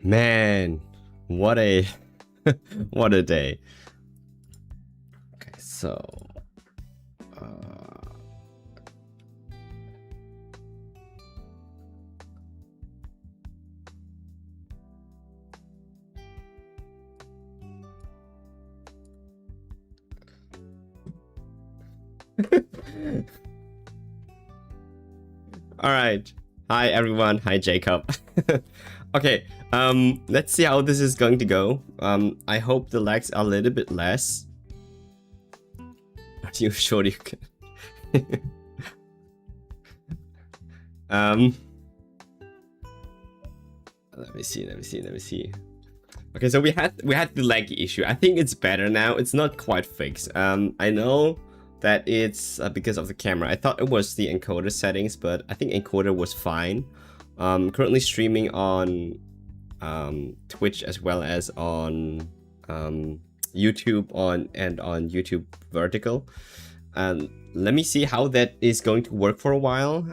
Man, what a what a day. Okay, so all right. Hi everyone. Hi Jacob. Okay, let's see how this is going to go. I hope the lags are a little bit less. Are you sure you can? Let me see. Okay, so we had the laggy issue. I think it's better now. It's not quite fixed. I know that it's because of the camera. I thought it was the encoder settings, but I think encoder was fine. Currently streaming on Twitch as well as on YouTube on YouTube vertical. Let me see how that is going to work for a while.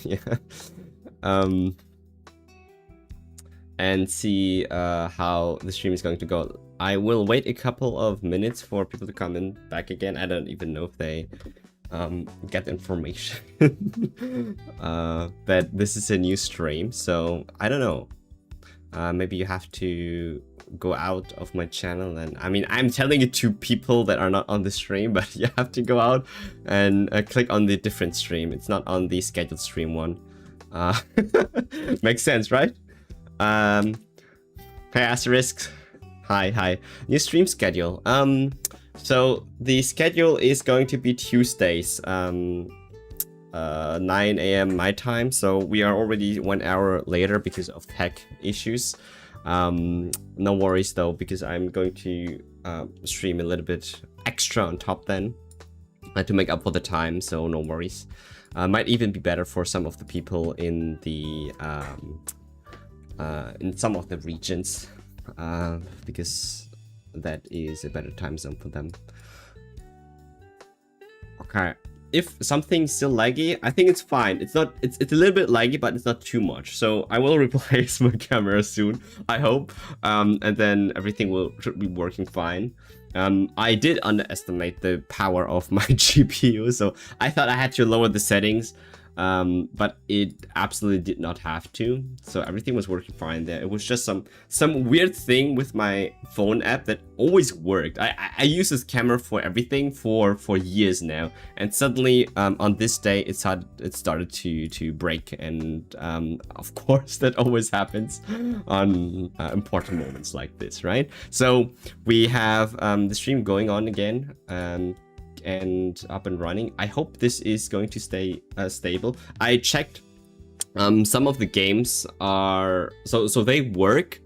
Yeah. And see how the stream is going to go. I will wait a couple of minutes for people to come in back again. I don't even know if they get information that this is a new stream, so I don't know. Maybe you have to go out of my channel, and I mean, I'm telling it to people that are not on the stream, but you have to go out and click on the different stream. It's not on the scheduled stream one. Makes sense, right? Hey Asterisk. Hi. New stream schedule. So the schedule is going to be Tuesdays, 9 AM my time. So we are already 1 hour later because of tech issues. No worries though, because I'm going to stream a little bit extra on top then to make up for the time. So no worries. Might even be better for some of the people in the in some of the regions, because that is a better time zone for them. Okay, if something's still laggy, I think it's fine. It's not. It's a little bit laggy, but it's not too much. So I will replace my camera soon, I hope, and then everything should be working fine. I did underestimate the power of my GPU, so I thought I had to lower the settings, but it absolutely did not have to. So everything was working fine there. It was just some weird thing with my phone app that always worked. I use this camera for everything for years now, and suddenly on this day it started to break, and of course that always happens on important moments like this, right? So we have the stream going on again, and up and running. I hope this is going to stay stable. I checked some of the games are so they work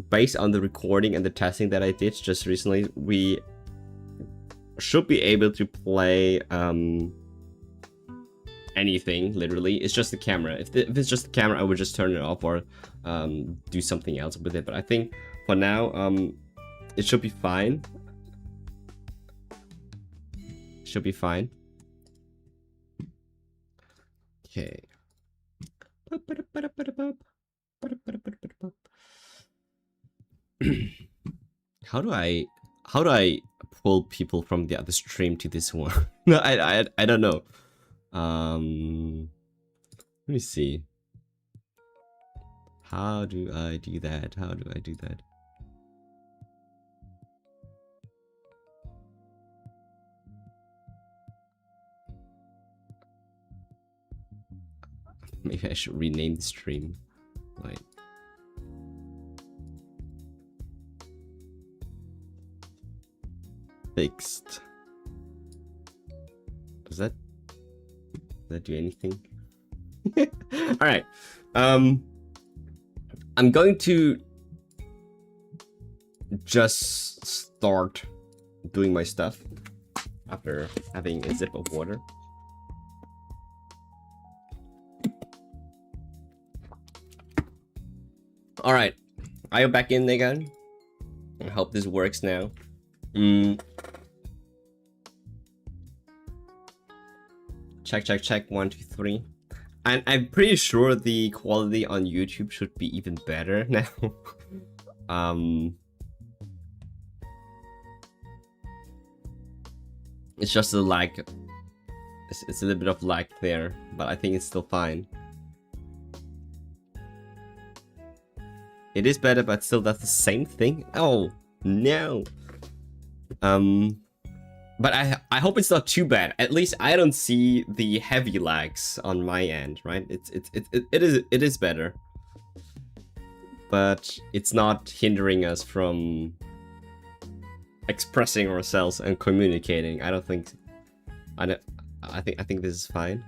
based on the recording and the testing that I did just recently. We should be able to play anything, literally. It's just the camera. If it's just the camera, I would just turn it off or do something else with it. But I think for now it should be fine. Should be fine. Okay. How do I pull people from the other stream to this one? No, I don't know. Let me see. How do I do that? Maybe I should rename the stream. Like, fixed. Does that do anything? All right. I'm going to just start doing my stuff after having a sip of water. All right, are you back in again? I hope this works now. Check. 1, 2, 3. And I'm pretty sure the quality on YouTube should be even better now. It's just a lag. It's a little bit of lag there, but I think it's still fine. It is better, but still that's the same thing. Oh no. But I hope it's not too bad. At least I don't see the heavy lags on my end, right? It is better, but it's not hindering us from expressing ourselves and communicating. I think this is fine.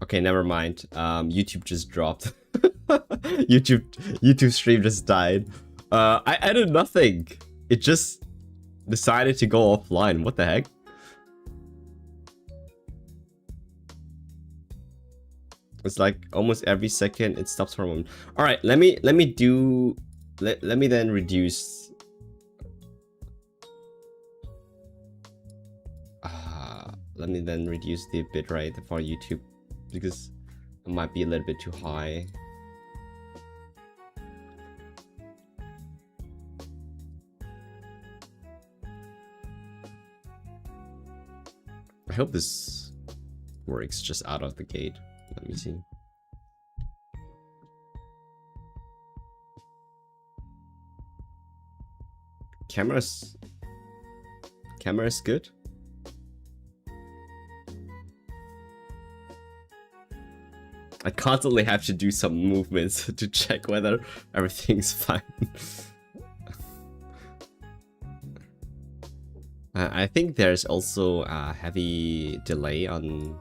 Okay, never mind. YouTube just dropped. YouTube stream just died. I did nothing. It just decided to go offline. What the heck? It's like almost every second it stops for a moment. All right, let me then reduce. Let me then reduce the bitrate for YouTube, because it might be a little bit too high. I hope this works just out of the gate. Let me see. Camera's good. I constantly have to do some movements to check whether everything's fine. I think there's also a heavy delay on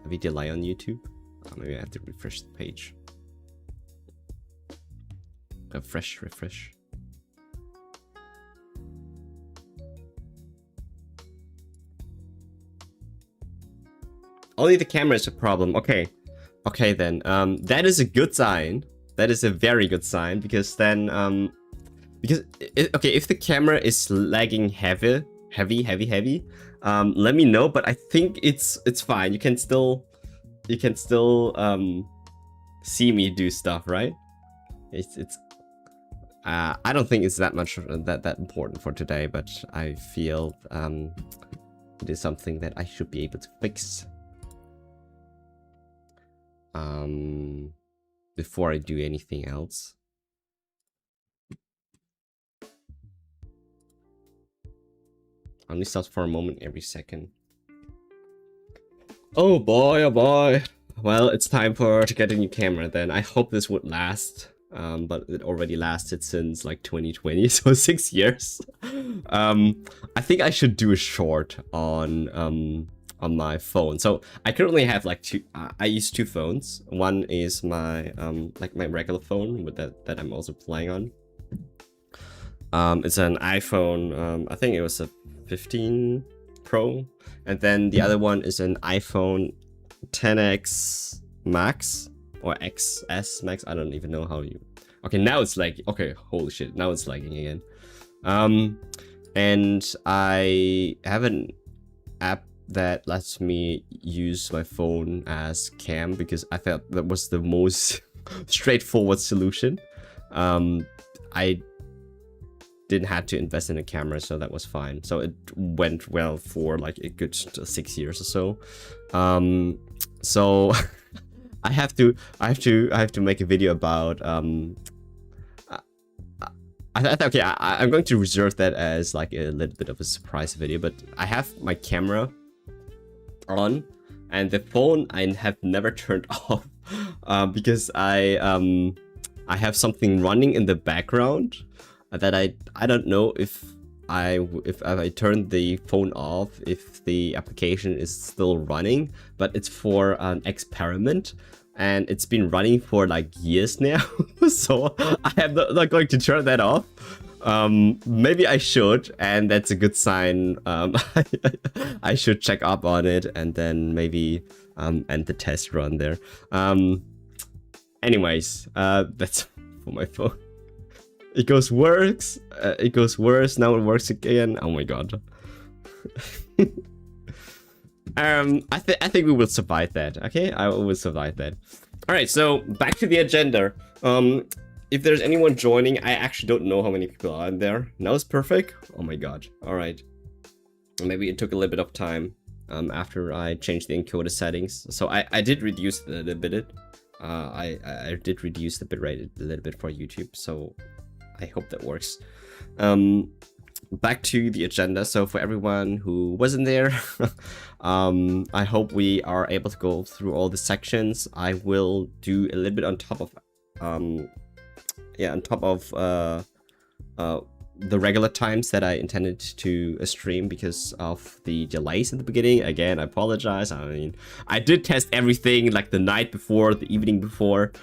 YouTube. Maybe I have to refresh the page. Refresh. Only the camera is a problem. Okay then. That is a good sign. That is a very good sign, because then if the camera is lagging heavy, let me know. But I think it's fine. You can still see me do stuff, right? I don't think it's that much that important for today, but I feel it is something that I should be able to fix before I do anything else. Only stops for a moment every second. Oh boy. Well, it's time to get a new camera then. I hope this would last. But it already lasted since like 2020, so 6 years. I think I should do a short on my phone. So I currently have like I use two phones. One is my like my regular phone with that I'm also playing on. It's an iPhone. I think it was a 15 Pro, and then the other one is an iPhone 10X Max or XS Max. I don't even know how you. Okay, now it's lagging. Okay, holy shit, now it's lagging again. And I have an app that lets me use my phone as cam, because I felt that was the most straightforward solution. I didn't have to invest in a camera, so that was fine. So it went well for like a good 6 years or so. So I have to make a video about okay, I'm going to reserve that as like a little bit of a surprise video, but I have my camera on and the phone I have never turned off because I have something running in the background that I don't know if I turn the phone off, if the application is still running, but it's for an experiment and it's been running for like years now. So I am not going to turn that off. Maybe I should, and that's a good sign. I should check up on it and then maybe and the test run there. Anyways, that's for my phone. It goes worse. It goes worse. Now it works again. Oh my god. I think we will survive that. Okay, I will survive that. All right, so back to the agenda. If there's anyone joining, I actually don't know how many people are in there. Now it's perfect. Oh my god. All right. Maybe it took a little bit of time after I changed the encoder settings. So I did reduce the bit. I did reduce the bitrate a little bit for YouTube. So I hope that works. Back to the agenda. So for everyone who wasn't there, I hope we are able to go through all the sections. I will do a little bit on top of the regular times that I intended to stream because of the delays in the beginning. Again, I apologize. I mean, I did test everything like the night before, the evening before.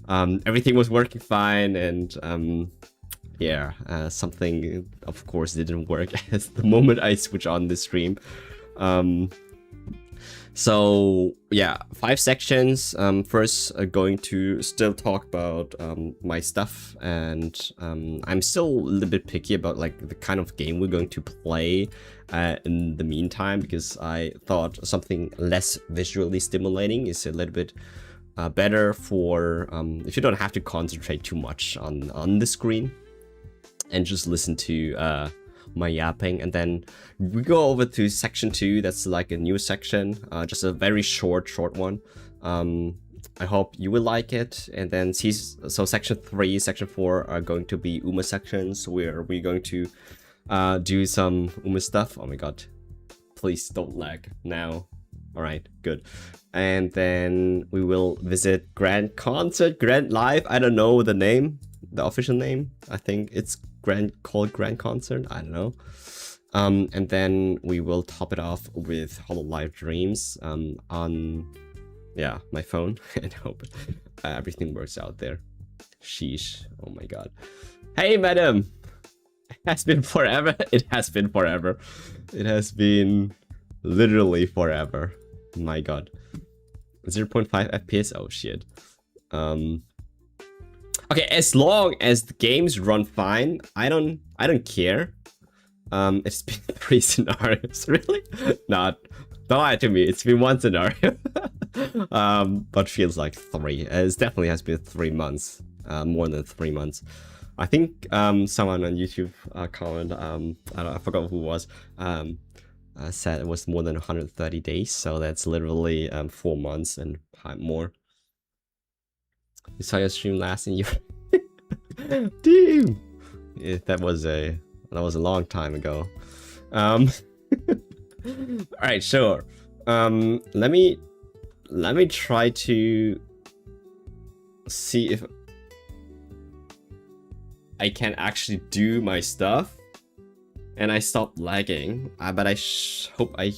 Everything was working fine, and yeah, something of course didn't work as the moment I switch on the stream. So yeah, 5 sections. First, going to still talk about my stuff, and I'm still a little bit picky about like the kind of game we're going to play in the meantime, because I thought something less visually stimulating is a little bit better for if you don't have to concentrate too much on the screen and just listen to my yapping. And then we go over to section 2. That's like a new section, just a very short one. I hope you will like it. And then so section 3, section 4 are going to be Uma sections, where we're going to do some Uma stuff. Oh my god, please don't lag now. All right, good. And then we will visit Grand Live. I don't know the name, the official name. I think it's called Grand Concert. I don't know. And then we will top it off with Hololive Dreams on my phone, and hope everything works out there. Sheesh. Oh my god. Hey madam, it has been forever. It has been forever. It has been literally forever. My god. 0.5 FPS. Oh shit. Okay, as long as the games run fine, I don't care. It's been 3 scenarios. Really? Don't lie to me. It's been 1 scenario. But feels like 3. It definitely has been 3 months. More than 3 months. I think someone on YouTube comment, I forgot who it was, said it was more than 130 days. So that's literally 4 months and more. You saw your stream last in you. Damn. Yeah, that was a long time ago. All right, sure. Let me try to see if I can actually do my stuff and I stop lagging. But I hope I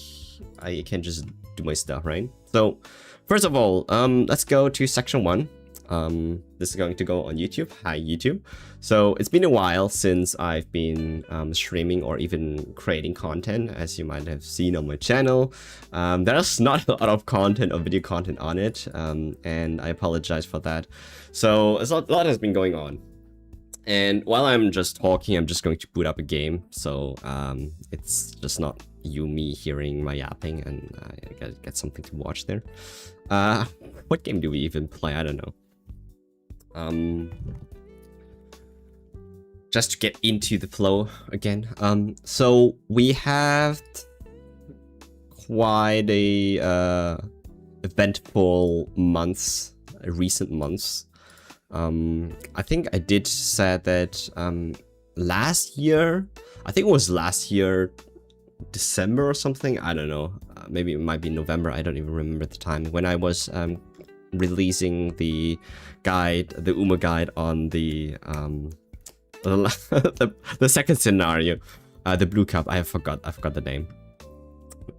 can just do my stuff, right? So first of all, let's go to section 1. This is going to go on YouTube. Hi YouTube. So it's been a while since I've been streaming or even creating content, as you might have seen on my channel. There's not a lot of content or video content on it, and I apologize for that. So a lot has been going on, and while I'm just talking, I'm just going to boot up a game. So it's just not me hearing my yapping, and I get something to watch there. What game do we even play? I don't know. Just to get into the flow again. So we have quite a eventful months, recent months. I think I did say that last year, I think it was last year, December or something. I don't know. Maybe it might be November. I don't even remember the time when I was releasing the guide, the Uma guide on the the second scenario, the blue cup. I forgot the name.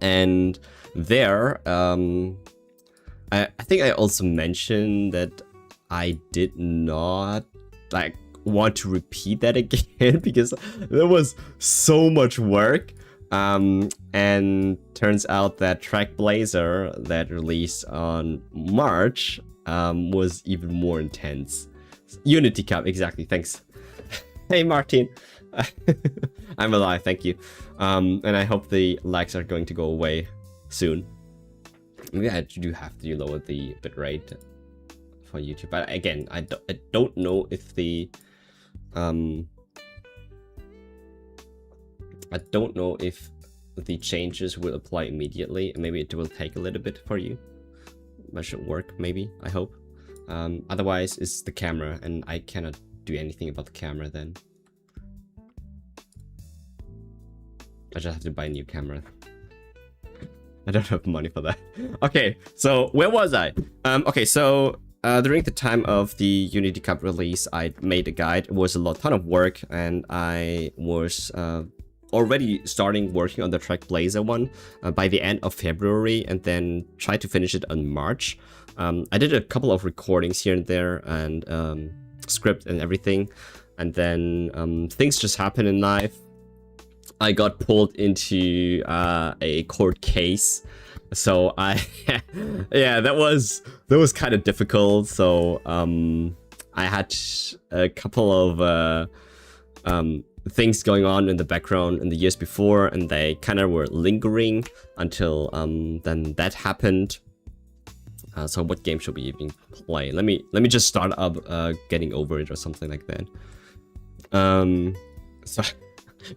And there, I think I also mentioned that I did not want to repeat that again because there was so much work. And turns out that Trackblazer that released on March was even more intense. Unity Cup, exactly, thanks. Hey Martin. I'm alive, thank you. And I hope the lags are going to go away soon. Maybe I do have to lower the bitrate for YouTube, but again, I don't know if the I don't know if the changes will apply immediately. Maybe it will take a little bit for you. That should work, maybe, I hope. Otherwise, it's the camera, and I cannot do anything about the camera then. I just have to buy a new camera. I don't have money for that. Okay, so where was I? Okay, so during the time of the Unity Cup release, I made a guide. It was a ton of work, and I was already starting working on the Trackblazer one by the end of February, and then tried to finish it in March. I did a couple of recordings here and there, and script and everything, and then things just happen in life. I got pulled into a court case, so yeah, that was kind of difficult. So I had a couple of things going on in the background in the years before, and they kind of were lingering until then that happened. So what game should we even play? Let me just start up Getting Over It or something like that. So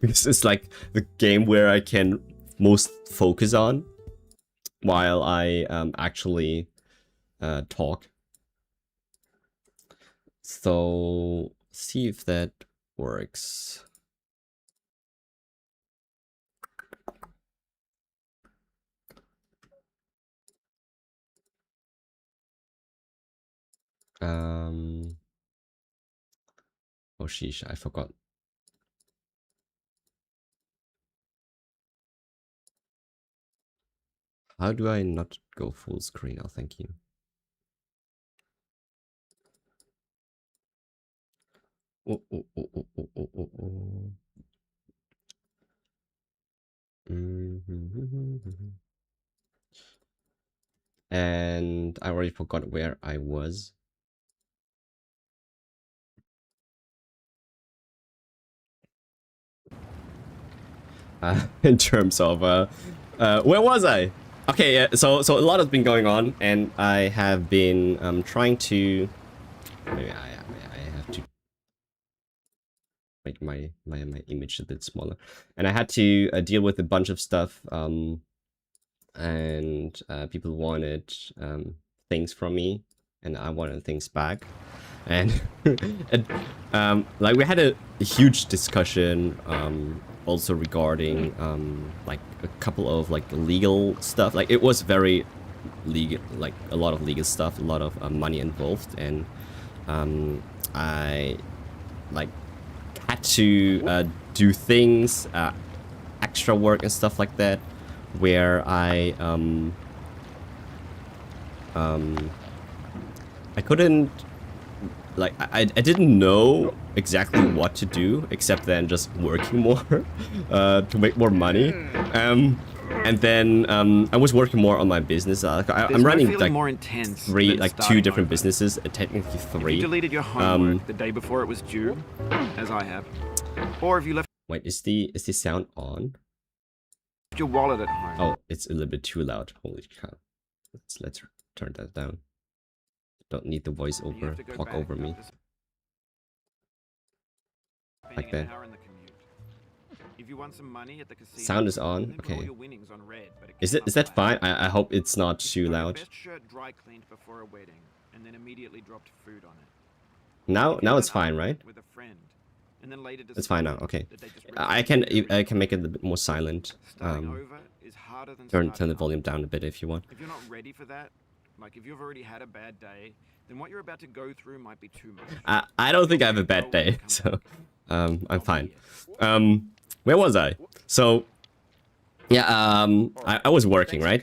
because it's like the game where I can most focus on while I actually talk. So see if that works. Oh sheesh, I forgot. How do I not go full screen? Oh, thank you. Oh. And I already forgot where I was. In terms of where was I? Okay, so a lot has been going on, and I have been trying to. Maybe I have to make my image a bit smaller, and I had to deal with a bunch of stuff. And people wanted things from me, and I wanted things back, and like we had a huge discussion also regarding like a couple of like legal stuff. Like it was very legal, like a lot of legal stuff, a lot of money involved, and I like had to do things, extra work and stuff like that, where I couldn't, like, I didn't know exactly what to do except then just working more to make more money. And then I was working more on my business. I'm running like more intense two different businesses, technically three. If you deleted your homework the day before it was due, as I have, or if you left. Wait, is the sound on? Your wallet at home. Oh, it's a little bit too loud. Holy cow! Let's turn that down. Don't need the voiceover talk over me. Like that. If you want some money at the casino, sound is on. Okay. Is that fine? I hope it's not too loud. Best shirt dry cleaned before a wedding, and then immediately dropped food on it. Now it's fine, right? With a friend, and then later it's fine now. Okay. I can make it a bit more silent. Turn the volume down a bit if you want. If you're not ready for that, like if you've already had a bad day, then what you're about to go through might be too much. I don't think I have a bad day, so I'm fine. Where was I? So yeah, I was working, right?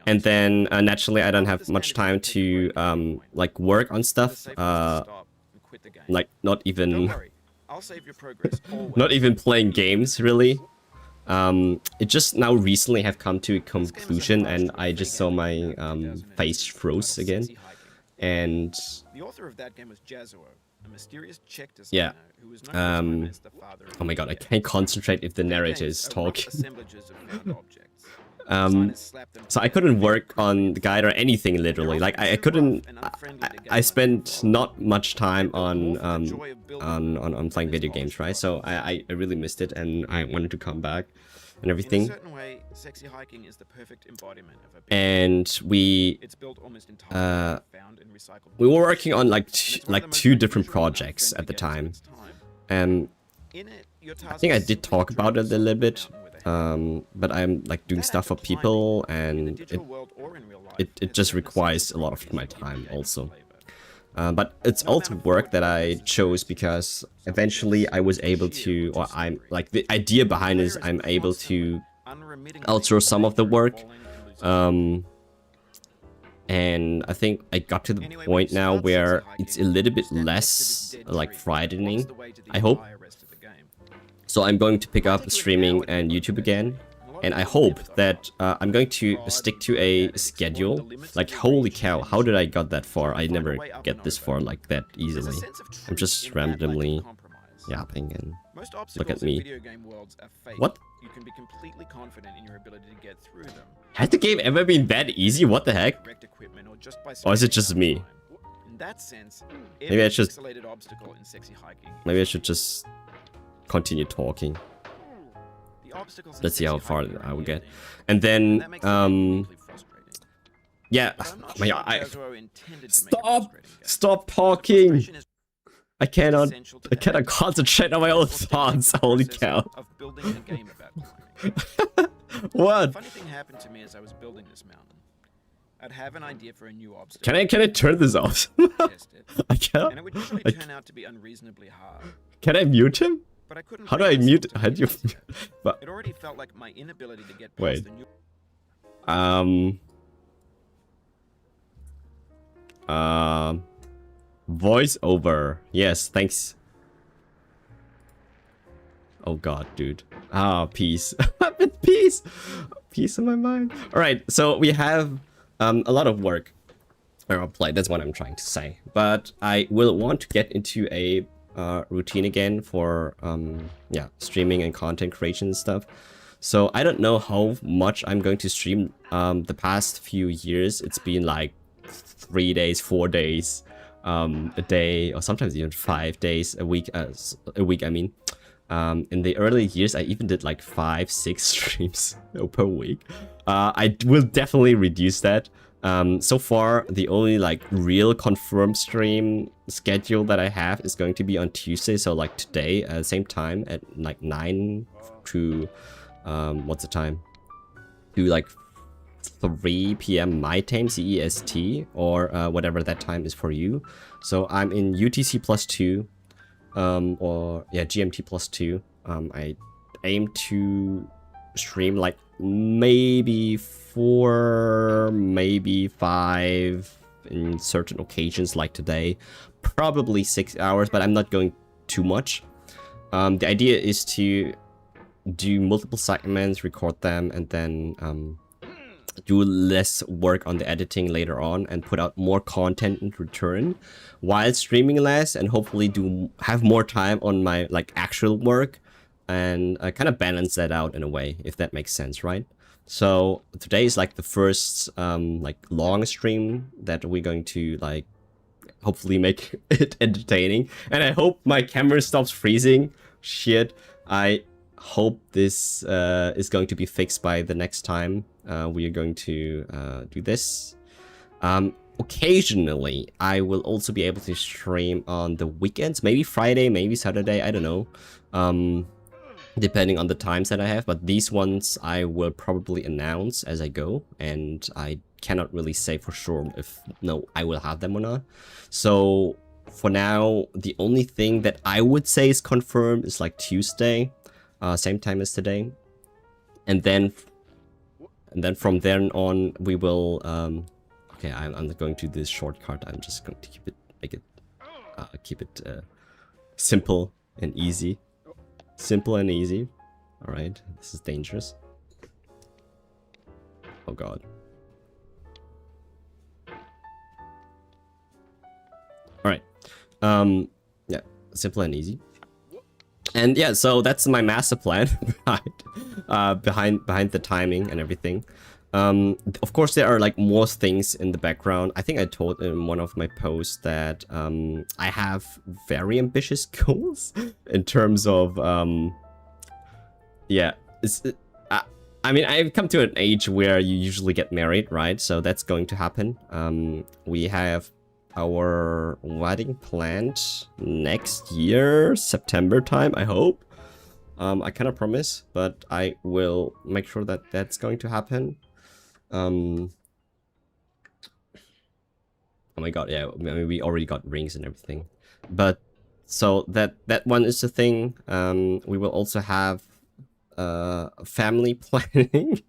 And then naturally I don't have much time to like work on stuff. Like not even not even playing games really. It just now recently have come to a conclusion, and I just saw my face froze again. And The author of that game was Jazuo, a mysterious Czech yeah, designer who was known as the father of oh my god, I media. can't concentrate if the Their narrator games is are rough talking. assemblages of found objects. Um, so I couldn't work on the guide or anything literally. Like I couldn't. I spent not much time on playing video games, right? So I really missed it, and I wanted to come back and everything. In a certain way, sexy hiking is the perfect embodiment of a And we it's built almost entirely found and recycled. we were working on like two different projects at the time, and I think I did talk about it a little bit. But I'm like doing stuff for people, and it just requires a lot of my time also. But it's also work that I chose because eventually I was able to, or I'm like, the idea behind is I'm able to outsource some of the work. And I think I got to the point now where it's a little bit less like frightening, I hope. So I'm going to pick up streaming and YouTube again, and I hope that I'm going to stick to a schedule. Like, holy cow, how did I got that far? I never get this far like that easily. I'm just randomly yapping, and look at me. What? You can be completely confident in your ability to get through them. Has the game ever been that easy? What the heck? Or is it just me? In that sense, Maybe I should. obstacle in sexy hiking. Maybe I should just continue talking. Let's see how far I will get. And then, yeah. Oh my god, Stop talking! I cannot concentrate on my own thoughts. Holy cow. What? Funny thing happened to me as I was building this mountain. I'd have an idea for a new obstacle. Can I turn this off? I cannot. And it would usually turn out to be unreasonably hard. Can I mute him? But I couldn't. How do I mute? How do you? But it already felt like my inability to get past wait. the new. Voice over. Yes, thanks. Oh god, dude. Ah, peace. Peace. Peace in my mind. All right, so we have a lot of work. Or play. That's what I'm trying to say. But I will want to get into a routine again for yeah, streaming and content creation and stuff. So I don't know how much I'm going to stream. The past few years it's been like 3 days, 4 days a day, or sometimes even 5 days a week. I mean, in the early years I even did like 5-6 streams per week. I will definitely reduce that. So far, the only like real confirmed stream schedule that I have is going to be on Tuesday. So like today, same time at like 9 to what's the time? To like 3 p.m. my time, CEST, or whatever that time is for you. So I'm in UTC +2, or yeah, GMT +2. I aim to stream like maybe 4, maybe 5 in certain occasions like today. Probably 6 hours, but I'm not going too much. The idea is to do multiple segments, record them, and then do less work on the editing later on and put out more content in return while streaming less, and hopefully have more time on my like actual work, and kind of balance that out in a way, if that makes sense, right? So today is like the first like long stream that we're going to like hopefully make it entertaining, and I hope my camera stops freezing. Shit, I hope this is going to be fixed by the next time we are going to do this. Occasionally I will also be able to stream on the weekends, maybe Friday, maybe Saturday, I don't know, depending on the times that I have, but these ones I will probably announce as I go, and I cannot really say for sure if I will have them or not. So for now, the only thing that I would say is confirmed is like Tuesday, same time as today, and then from then on we will okay, I'm not going to do this shortcut. I'm just going to keep it simple and easy. Simple and easy. All right, this is dangerous. Oh god. All right. Yeah, simple and easy. And yeah, so that's my master plan behind the timing and everything. Of course, there are like more things in the background. I think I told in one of my posts that I have very ambitious goals in terms of yeah. I mean, I've come to an age where you usually get married, right? So that's going to happen. We have our wedding planned next year, September time, I hope. I cannot promise, but I will make sure that that's going to happen. Oh my god, yeah, I mean, we already got rings and everything. But so that one is the thing. We will also have family planning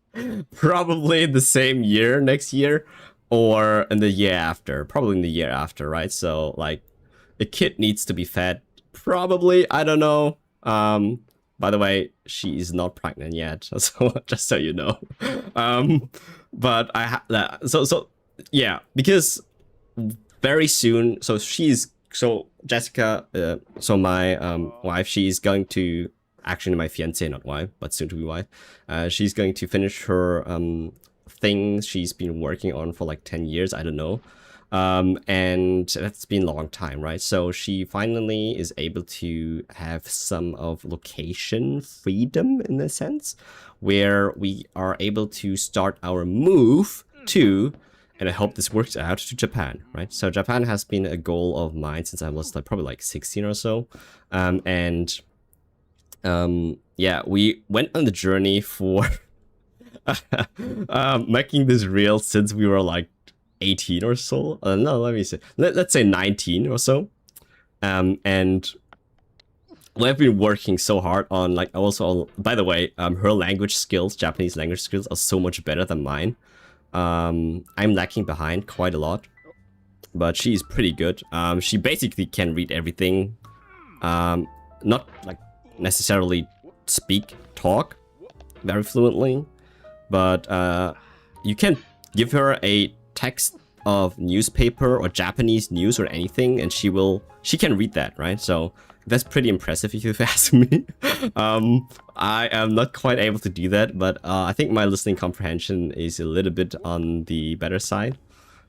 probably the same year, next year, or in the year after, probably in the year after, right? So like a kid needs to be fed, probably, I don't know. By the way, she is not pregnant yet, so just so you know. But so yeah, because very soon, so Jessica, so my wife, she's going to, actually my fiance, not wife, but soon to be wife, she's going to finish her things she's been working on for like 10 years, I don't know. And that's been a long time, right? So she finally is able to have some of location freedom in a sense, where we are able to start our move to, and I hope this works out, to Japan, right? So Japan has been a goal of mine since I was like probably like 16 or so. Yeah, we went on the journey for making this reel since we were like 18 or so. No, let me say, let's say 19 or so. And we've been working so hard on, like, also, by the way, her language skills, Japanese language skills, are so much better than mine. I'm lacking behind quite a lot, but she's pretty good. She basically can read everything. Not like necessarily talk very fluently, but you can give her a text of newspaper or Japanese news or anything, and she can read that, right? So that's pretty impressive if you ask me. I am not quite able to do that, but I think my listening comprehension is a little bit on the better side.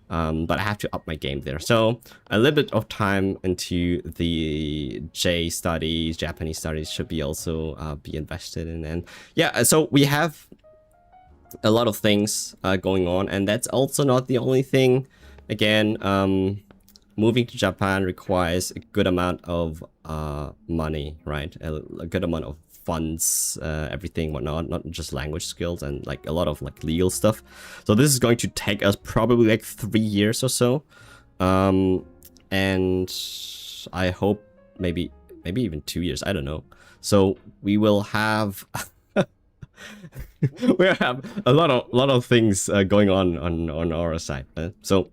But I have to up my game there. So a little bit of time into the Japanese studies should be also be invested in. And yeah, so we have a lot of things going on, and that's also not the only thing. Again, moving to Japan requires a good amount of money, right? A good amount of funds, everything, whatnot, not just language skills, and like a lot of like legal stuff. So this is going to take us probably like 3 years or so. And I hope maybe even 2 years, I don't know. So we will have we have a lot of things going on our side. So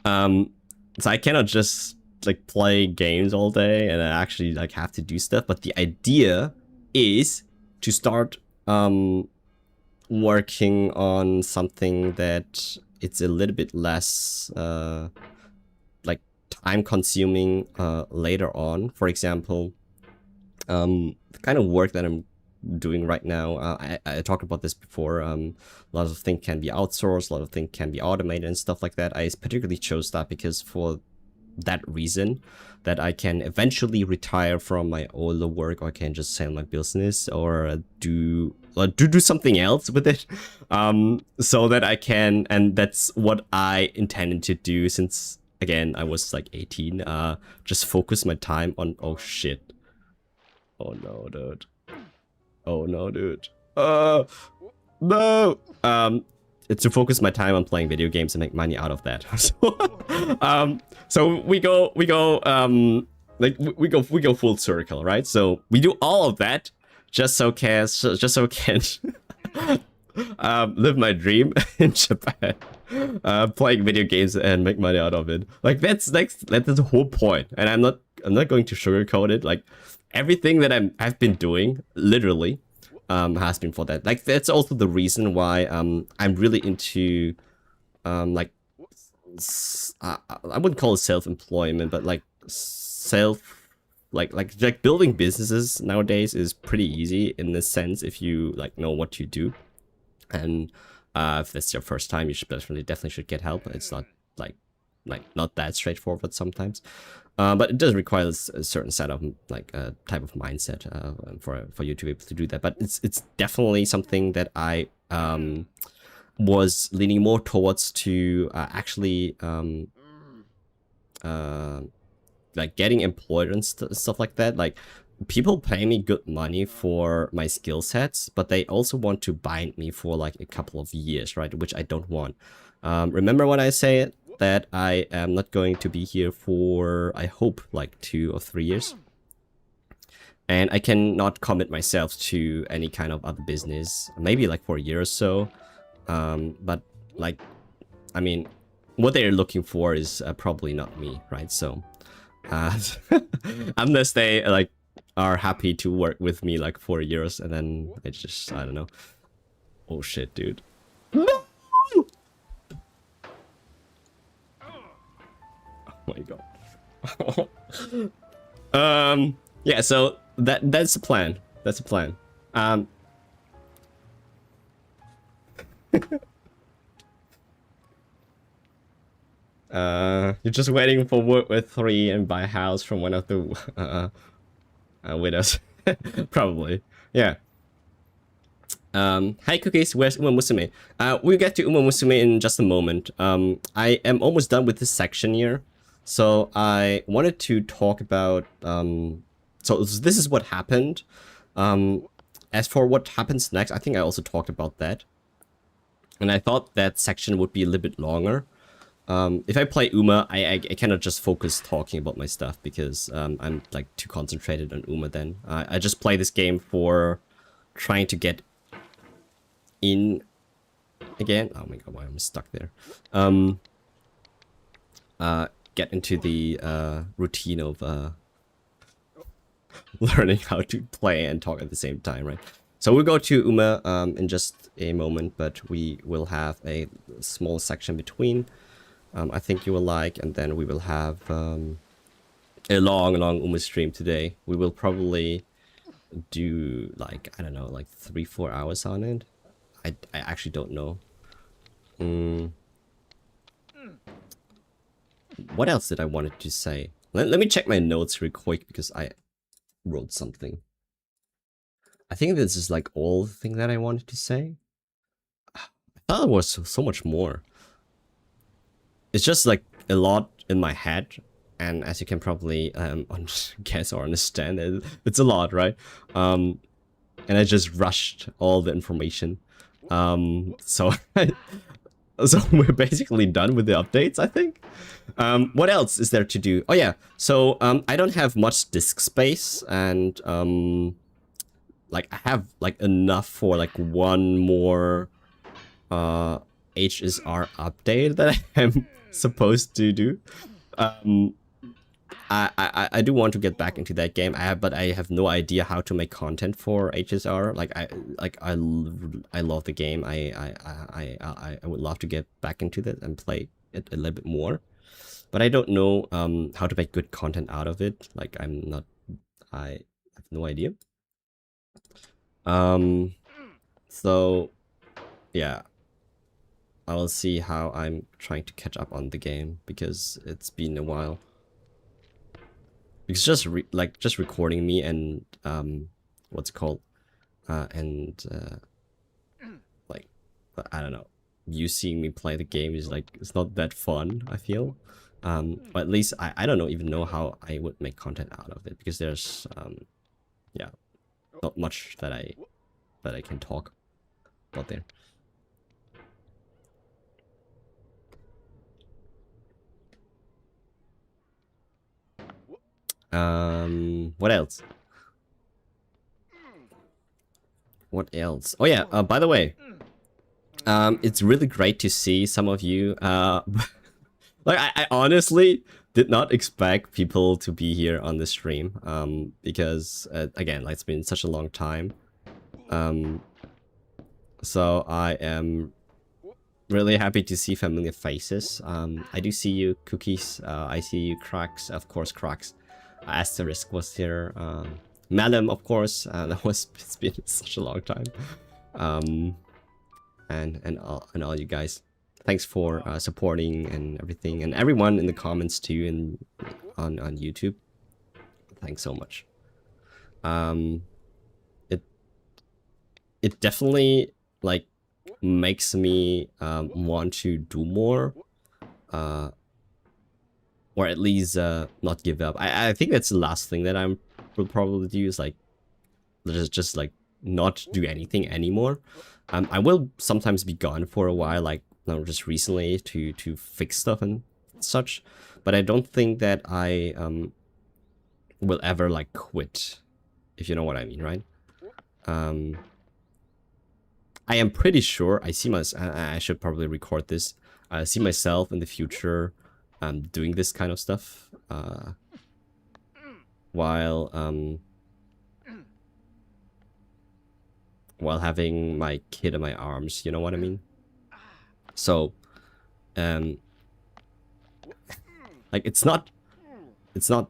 I cannot just like play games all day and I actually like have to do stuff. But the idea is to start working on something that it's a little bit less like time consuming later on. For example, the kind of work that I'm doing right now, I talked about this before. A lot of things can be outsourced, a lot of things can be automated and stuff like that. I particularly chose that because for that reason, that I can eventually retire from my older work, or I can just sell my business or do something else with it, so that I can, and that's what I intended to do since, again, I was like 18, just focus my time on, oh shit, oh no dude, oh no dude, no, to focus my time on playing video games and make money out of that. So we go full circle, right? So we do all of that just so can live my dream in Japan, playing video games and make money out of it. Like that's the whole point. And I'm not going to sugarcoat it. Like everything that I've been doing, literally, has been for that. Like that's also the reason why I'm really into like I wouldn't call it self-employment, but like like building businesses nowadays is pretty easy in this sense if you like know what you do. And if that's your first time, you should definitely should get help. It's not like not that straightforward sometimes. But it does require a certain set of like a type of mindset for you to be able to do that. But it's definitely something that I was leaning more towards to actually like getting employed and stuff like that. Like people pay me good money for my skill sets, but they also want to bind me for like a couple of years, right? Which I don't want. Remember when I say that I am not going to be here for, I hope, like 2 or 3 years. And I cannot commit myself to any kind of other business, maybe like for a year or so. But like, I mean, what they're looking for is probably not me, right? So, unless they like are happy to work with me like for years, and then it's just, I don't know. Oh shit, dude. No! Oh my god. Yeah, so that's the plan. That's the plan. You're just waiting for World War 3 and buy a house from one of the widows. Probably. Yeah. Hi Cookies, where's Uma Musume? We'll get to Uma Musume in just a moment. I am almost done with this section here. So I wanted to talk about so this is what happened. As for what happens next, I think I also talked about that. And I thought that section would be a little bit longer. If I play Uma, I cannot just focus talking about my stuff because I'm like too concentrated on Uma then. I just play this game for trying to get in again. Oh my god, why am I stuck there? Get into the routine of learning how to play and talk at the same time, right? So we'll go to Uma in just a moment, but we will have a small section between. I think you will like, and then we will have a long Uma stream today. We will probably do like, I don't know, like 3-4 hours on it. I actually don't know. What else did I wanted to say? Let me check my notes real quick because I wrote something. I think this is like all the thing that I wanted to say. I thought there was so much more. It's just like a lot in my head, and as you can probably guess or understand, it's a lot, right? And I just rushed all the information. So so we're basically done with the updates, I think. What else is there to do? Oh yeah, so I don't have much disk space, and like I have like enough for like one more HSR update that I'm supposed to do. I do want to get back into that game, but I have no idea how to make content for HSR. I love the game. I would love to get back into that and play it a little bit more, but I don't know how to make good content out of it. Like I have no idea. So yeah, I'll see how I'm trying to catch up on the game because it's been a while. Because just recording me and what's it called like I don't know, you seeing me play the game is like, it's not that fun, I feel. But at least I don't even know how I would make content out of it because there's yeah, not much that I can talk about there. What else? What else? Oh yeah, by the way, it's really great to see some of you, like I honestly did not expect people to be here on the stream, because again, like, it's been such a long time. So I am really happy to see familiar faces. I do see you, Cookies. I see you, Cracks. Of course, Cracks. Asterisk was here. Madam, of course. That was, it's been such a long time. And all you guys. Thanks for supporting and everything, and everyone in the comments too, and on YouTube. Thanks so much. It definitely like makes me want to do more, or at least not give up. I think that's the last thing that I will probably do, is like just like not do anything anymore. I will sometimes be gone for a while, like just recently to fix stuff and such, but I don't think that I will ever like quit, if you know what I mean, right? I am pretty sure I see I should probably record this. I see myself in the future doing this kind of stuff while having my kid in my arms, you know what I mean? So like it's not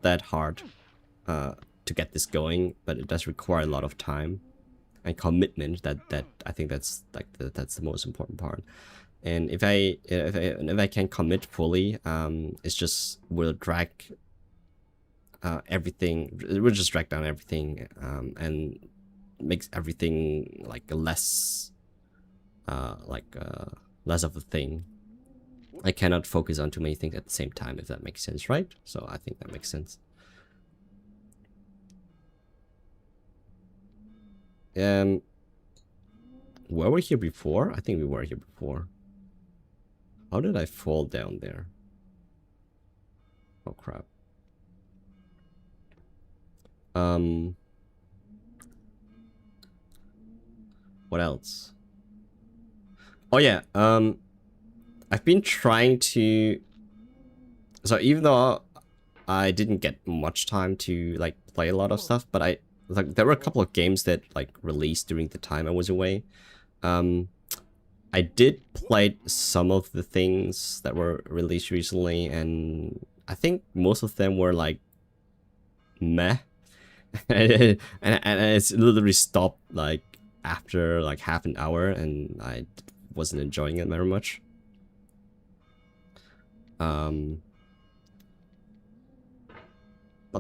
that hard to get this going, but it does require a lot of time and commitment. That I think that's like that's the most important part. And if I can commit fully, it's just will drag everything. It will just drag down everything, and makes everything like less less of a thing. I cannot focus on too many things at the same time, if that makes sense, right? So I think that makes sense. Were we here before? I think we were here before. How did I fall down there? Oh crap. What else? Oh yeah, I've been trying to... So even though I didn't get much time to like play a lot of stuff, but there were a couple of games that like released during the time I was away. I did play some of the things that were released recently, and I think most of them were like meh. and it's literally stopped like after like half an hour, and I wasn't enjoying it very much. But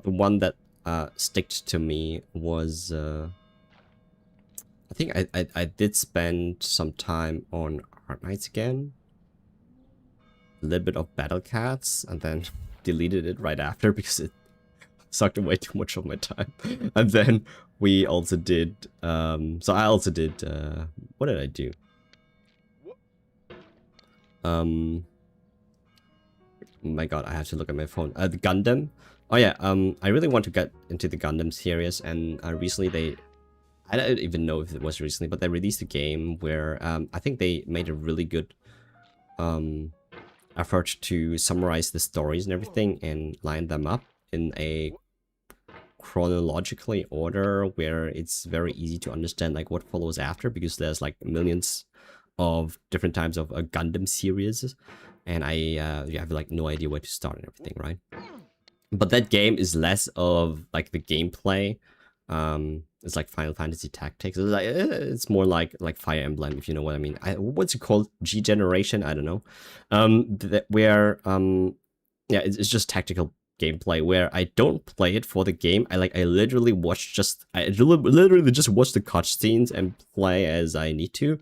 the one that sticked to me was I think I did spend some time on Art Knights again, a little bit of Battle Cats, and then deleted it right after because it sucked away too much of my time. And then we also did so I also did what did I do? Oh my god, I have to look at my phone. The Gundam. Oh yeah, I really want to get into the Gundam series, and recently I don't even know if it was recently, but they released a game where I think they made a really good effort to summarize the stories and everything and line them up in a chronologically order where it's very easy to understand like what follows after, because there's like millions of different types of a Gundam series, and you have like no idea where to start and everything, right? But that game is less of like the gameplay. It's like Final Fantasy Tactics. It's more like Fire Emblem, if you know what I mean. What's it called? G Generation? I don't know. Where yeah, it's just tactical gameplay where I don't play it for the game. I literally watch literally just watch the cutscenes and play as I need to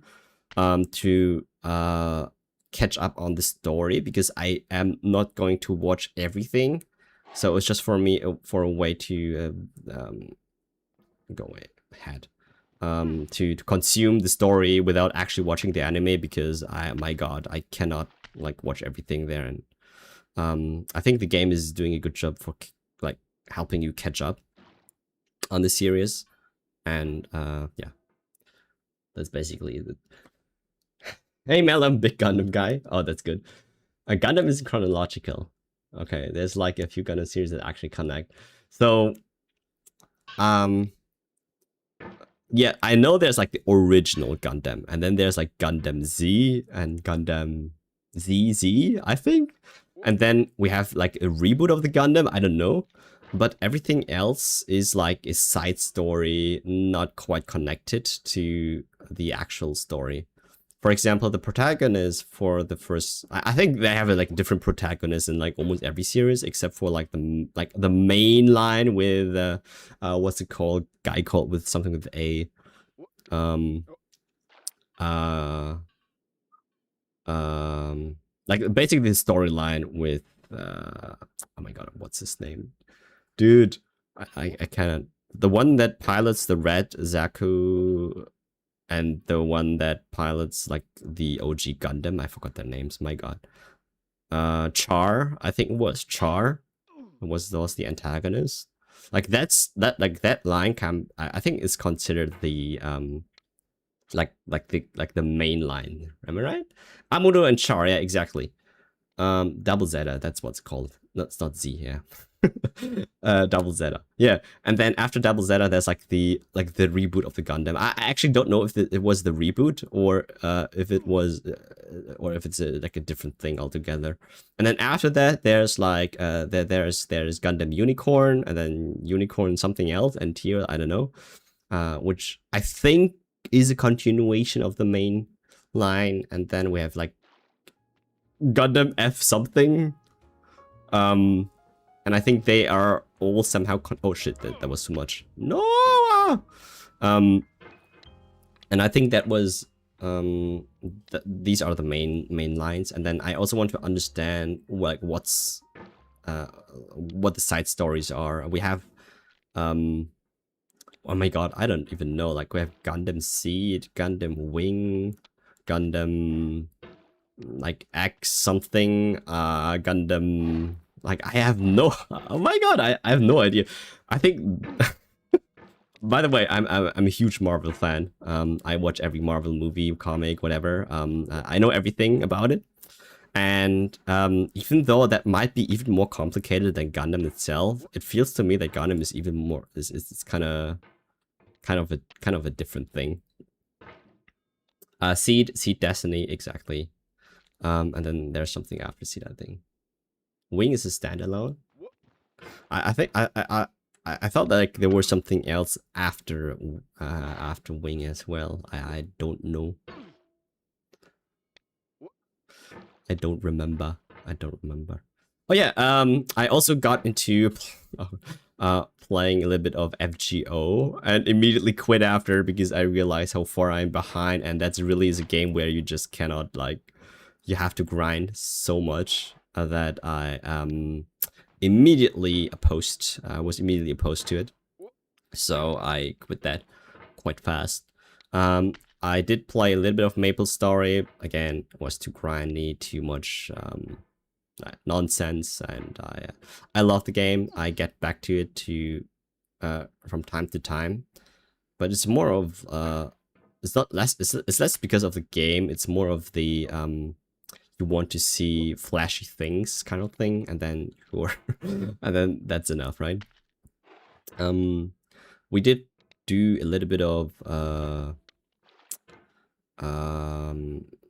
catch up on the story, because I am not going to watch everything. So it's just for me for a way to go ahead to consume the story without actually watching the anime, because my god, I cannot like watch everything there. And I think the game is doing a good job for like helping you catch up on the series. And yeah, that's basically it. Hey Mel, I'm a big Gundam guy. Oh, that's good. Gundam is chronological. Okay, there's like a few Gundam series that actually connect. So, um, yeah, I know there's like the original Gundam, and then there's like Gundam Z and Gundam ZZ, I think. And then we have like a reboot of the Gundam, I don't know. But everything else is like a side story, not quite connected to the actual story. For example, the protagonist for the first, I think they have like different protagonists in like almost every series except for like the main line with what's it called? Guy called with something with A. Um uh like basically the storyline with oh my god, what's his name? Dude, I cannot. The one that pilots the red Zaku and the one that pilots like the OG Gundam. I forgot their names. My God. Char. I think it was Char. Was the antagonist? Like that line can I think is considered the the main line. Am I right? Amuro and Char. Yeah, exactly. Double Zeta. That's what's called. That's not Z here. Double Zeta. Yeah, and then after Double Zeta, there's like the reboot of the Gundam. I actually don't know if it was the reboot or if it was or if it's like a different thing altogether. And then after that, there's like there's Gundam Unicorn and then Unicorn something else and Tier I don't know, which I think is a continuation of the main line. And then we have like Gundam F something. And I think they are all somehow oh shit, that was too much. No. And I think that was these are the main lines. And then I also want to understand like what the side stories are. We have oh my god, I don't even know. Like we have Gundam Seed, Gundam Wing, Gundam like X something, Gundam. Like I have no. Oh my god, I have no idea. I think. By the way, I'm a huge Marvel fan. I watch every Marvel movie, comic, whatever. I know everything about it. And even though that might be even more complicated than Gundam itself, it feels to me that Gundam is even more is kind of a different thing. Seed Destiny, exactly. And then there's something after Seed, I think. Wing is a standalone. I think I thought that like there was something else after Wing as well. I don't know. I don't remember. I don't remember. Oh yeah. I also got into playing a little bit of FGO and immediately quit after because I realized how far I'm behind, and that's really is a game where you just cannot like you have to grind so much that I immediately opposed. I was immediately opposed to it, so I quit that quite fast. I did play a little bit of Maple Story. Again, it was too grindy, too much nonsense, and I love the game. I get back to it from time to time, but it's more of it's not less. It's less because of the game. It's more of the you want to see flashy things kind of thing, and then sure, and then that's enough, right? We did do a little bit of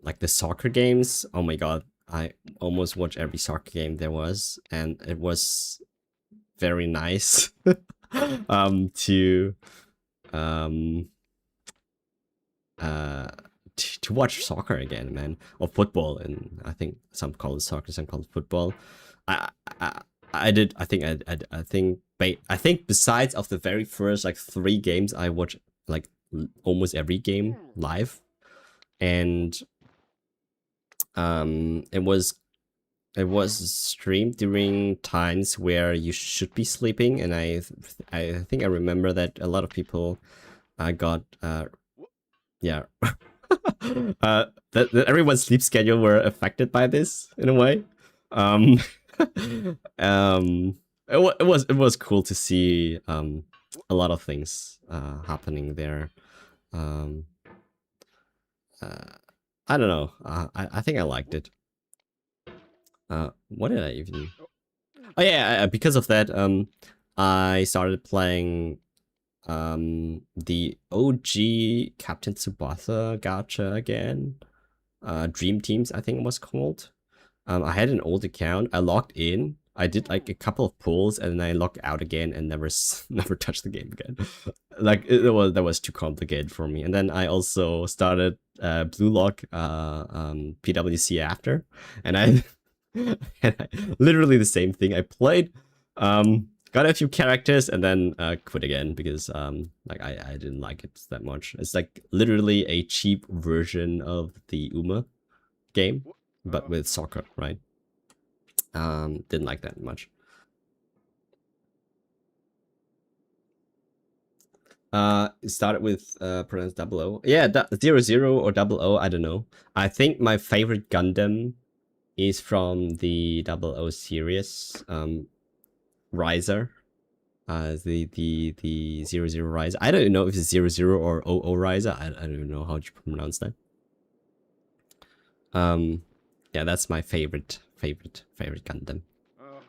like the soccer games. Oh my god, I almost watched every soccer game there was, and it was very nice to to watch soccer again, man, or football. And I think some call it soccer, some call it football. I I, I did. I think I think besides of the very first like 3 games, I watched like almost every game live, and it was streamed during times where you should be sleeping, and I think I remember that a lot of people got yeah that everyone's sleep schedule were affected by this in a way. Um, it was cool to see a lot of things happening there. Um, I don't know. I think I liked it. What did I even? Oh yeah, because of that, I started playing the OG Captain Tsubasa gacha again. Dream Teams, I think it was called. I had an old account. I logged in. I did like a couple of pulls and then I logged out again and never never touched the game again. Like that was too complicated for me. And then I also started Blue Lock PWC after, and I, and I literally the same thing. I played, got a few characters and then quit again because like I didn't like it that much. It's like literally a cheap version of the Uma game, but with soccer, right? Didn't like that much. It started with pronounced 00. Yeah, 00 or 00, I don't know. I think my favorite Gundam is from the 00 series, Riser. The 00 Riser. I don't know if it's 00 or 00 Riser. I don't know how to pronounce that. Yeah, that's my favorite Gundam. Oh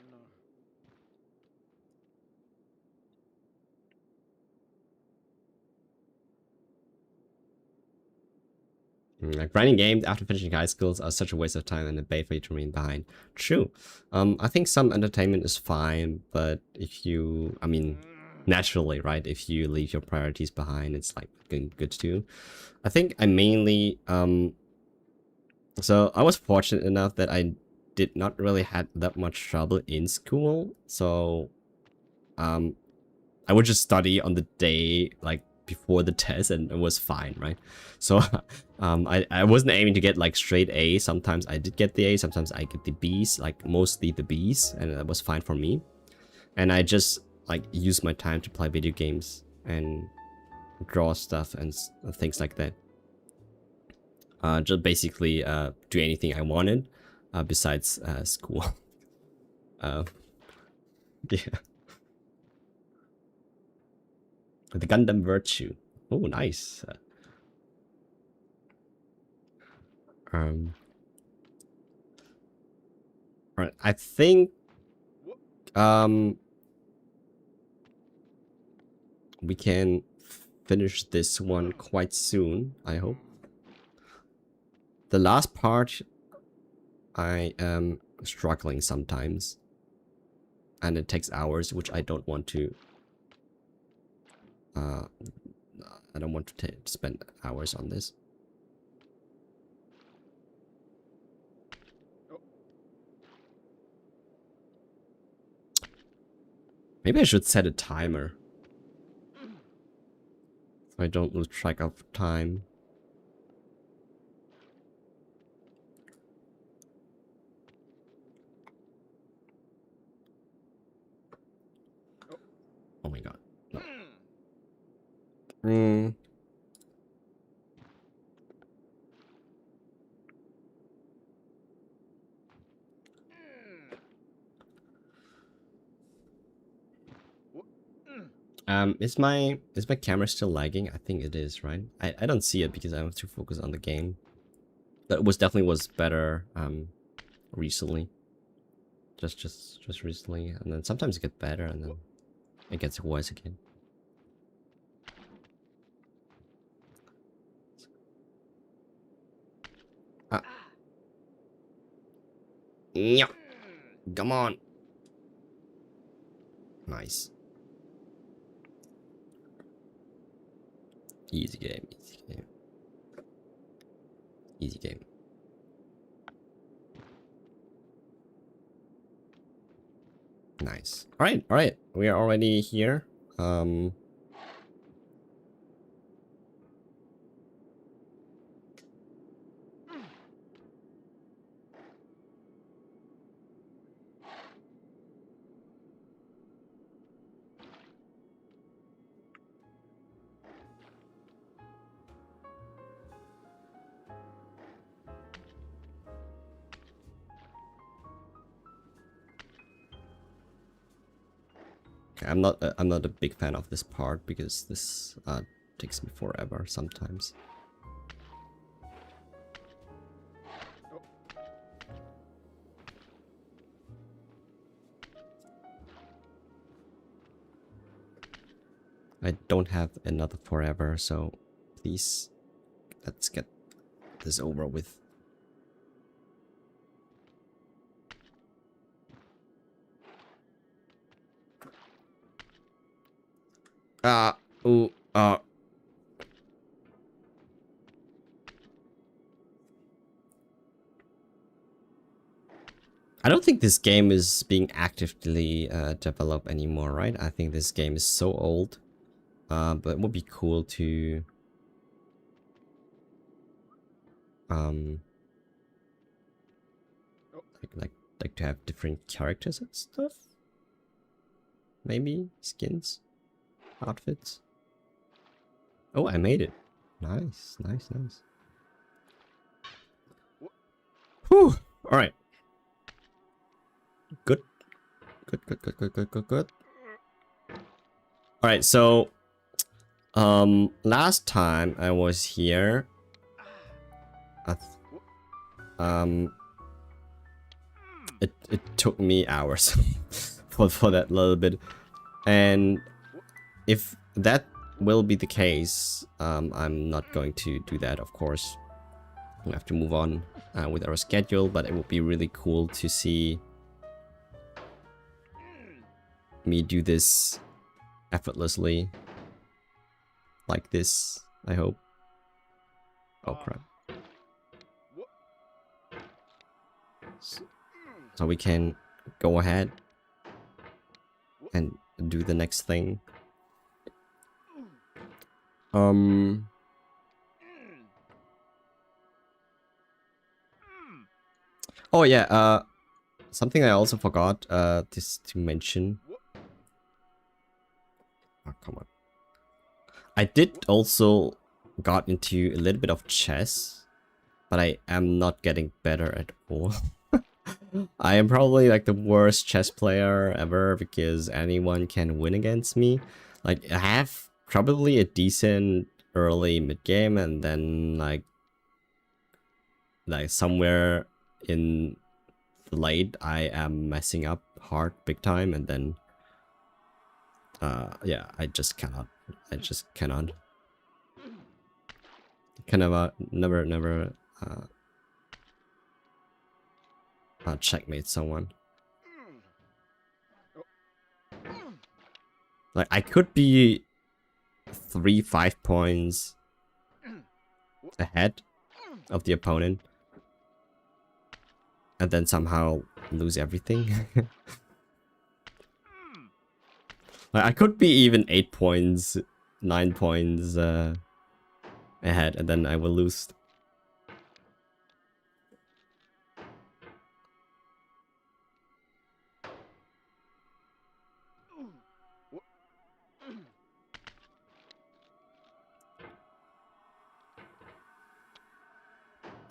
no. Like grinding games after finishing high schools are such a waste of time and a bait for you to remain behind. True. I think some entertainment is fine, but if you, I mean, naturally, right? If you leave your priorities behind, it's like good too. I think I mainly, so I was fortunate enough that I did not really had that much trouble in school. So, I would just study on the day, like before the test, and it was fine, right? So I wasn't aiming to get like straight A. Sometimes I did get the A, sometimes I get the B's, like mostly the B's, and that was fine for me. And I just like use my time to play video games and draw stuff and things like that. Just basically do anything I wanted besides school. Yeah. The Gundam Virtue. Oh, nice. Alright, I think we can finish this one quite soon, I hope. The last part, I am struggling sometimes. And it takes hours, which I don't want to... I don't want to spend hours on this. Maybe I should set a timer. So I don't lose track of time. Oh my god. No. Is my camera still lagging? I think it is, right? I don't see it because I have to focus on the game. That was definitely better recently. Just recently, and then sometimes it gets better and then it gets worse again. Yeah. Come on. Nice. Easy game, easy game. Easy game. Nice. Alright, alright. We are already here. Okay, I'm not a big fan of this part because this takes me forever sometimes. I don't have another forever, so please, let's get this over with. Ooh, I don't think this game is being actively developed anymore, right? I think this game is so old. But it would be cool to like to have different characters and stuff. Maybe skins, outfits. Oh, I made it. Nice, nice, nice. Whew. All right. Good. Good, good, good, good, good, good, good. All right, so last time I was here, it took me hours for that little bit, and if that will be the case, I'm not going to do that, of course. We have to move on with our schedule, but it would be really cool to see me do this effortlessly like this, I hope. Oh crap. So we can go ahead and do the next thing. Oh yeah, something I also forgot just to mention. Oh, come on. I did also got into a little bit of chess, but I am not getting better at all. I am probably like the worst chess player ever because anyone can win against me. Like I have probably a decent early mid game, and then like somewhere in the late I am messing up hard big time, and then yeah, I just cannot. Kind of never checkmate someone. Like I could be 3-5 points ahead of the opponent, and then somehow lose everything. Like I could be even 8 points, 9 points ahead, and then I will lose.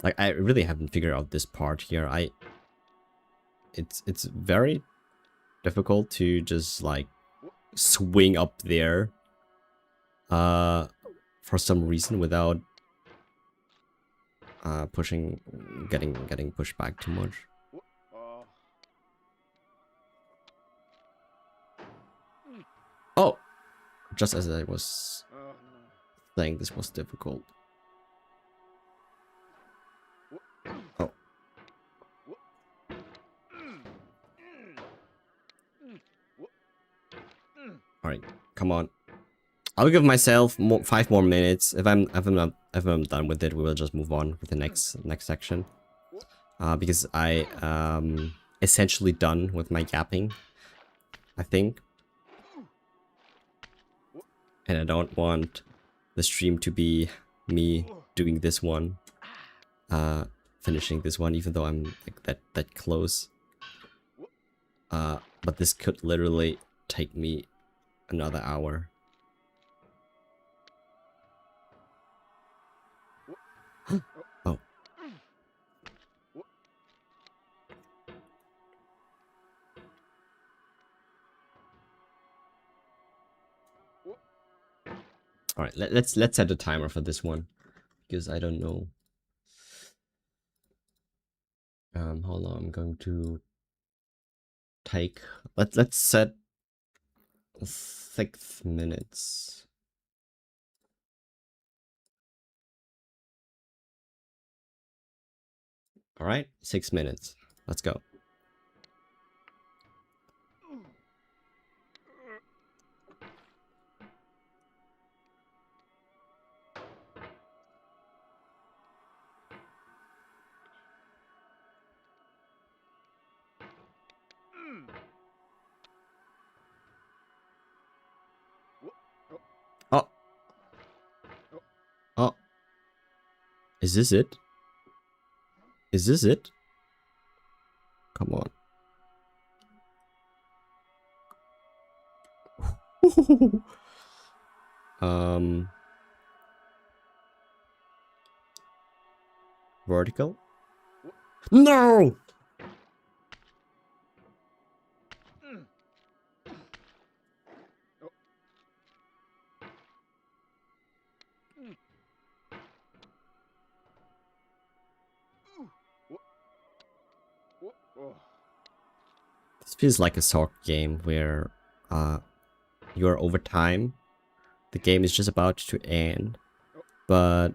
Like I really haven't figured out this part here. It's very difficult to just like swing up there for some reason without getting pushed back too much. Oh, just as I was saying, this was difficult. Oh. Alright, come on. I'll give myself 5 more minutes. If I'm done with it, we will just move on with the next section. Because I essentially done with my gapping, I think. And I don't want the stream to be me doing this one, finishing this one, even though I'm like that close. But this could literally take me another hour. Oh. All right, let's set a timer for this one, because I don't know how long I'm going to take. Let's set 6 minutes. All right, 6 minutes. Let's go. Oh. Oh. Is this it? Is this it? Come on. Vertical? No! This feels like a soccer game where you're over time. The game is just about to end, but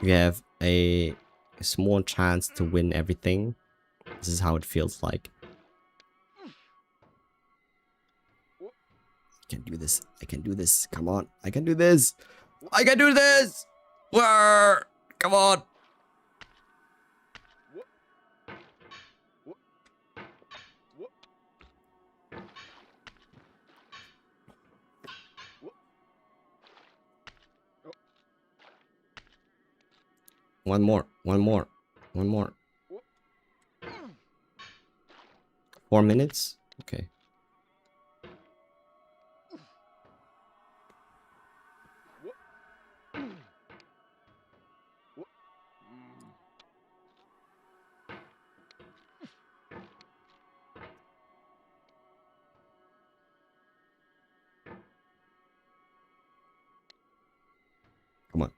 you have a small chance to win everything. This is how it feels like. I can do this. I can do this. Come on. I can do this. I can do this. Where? Come on. One more. One more. One more. 4 minutes? Okay. Come on.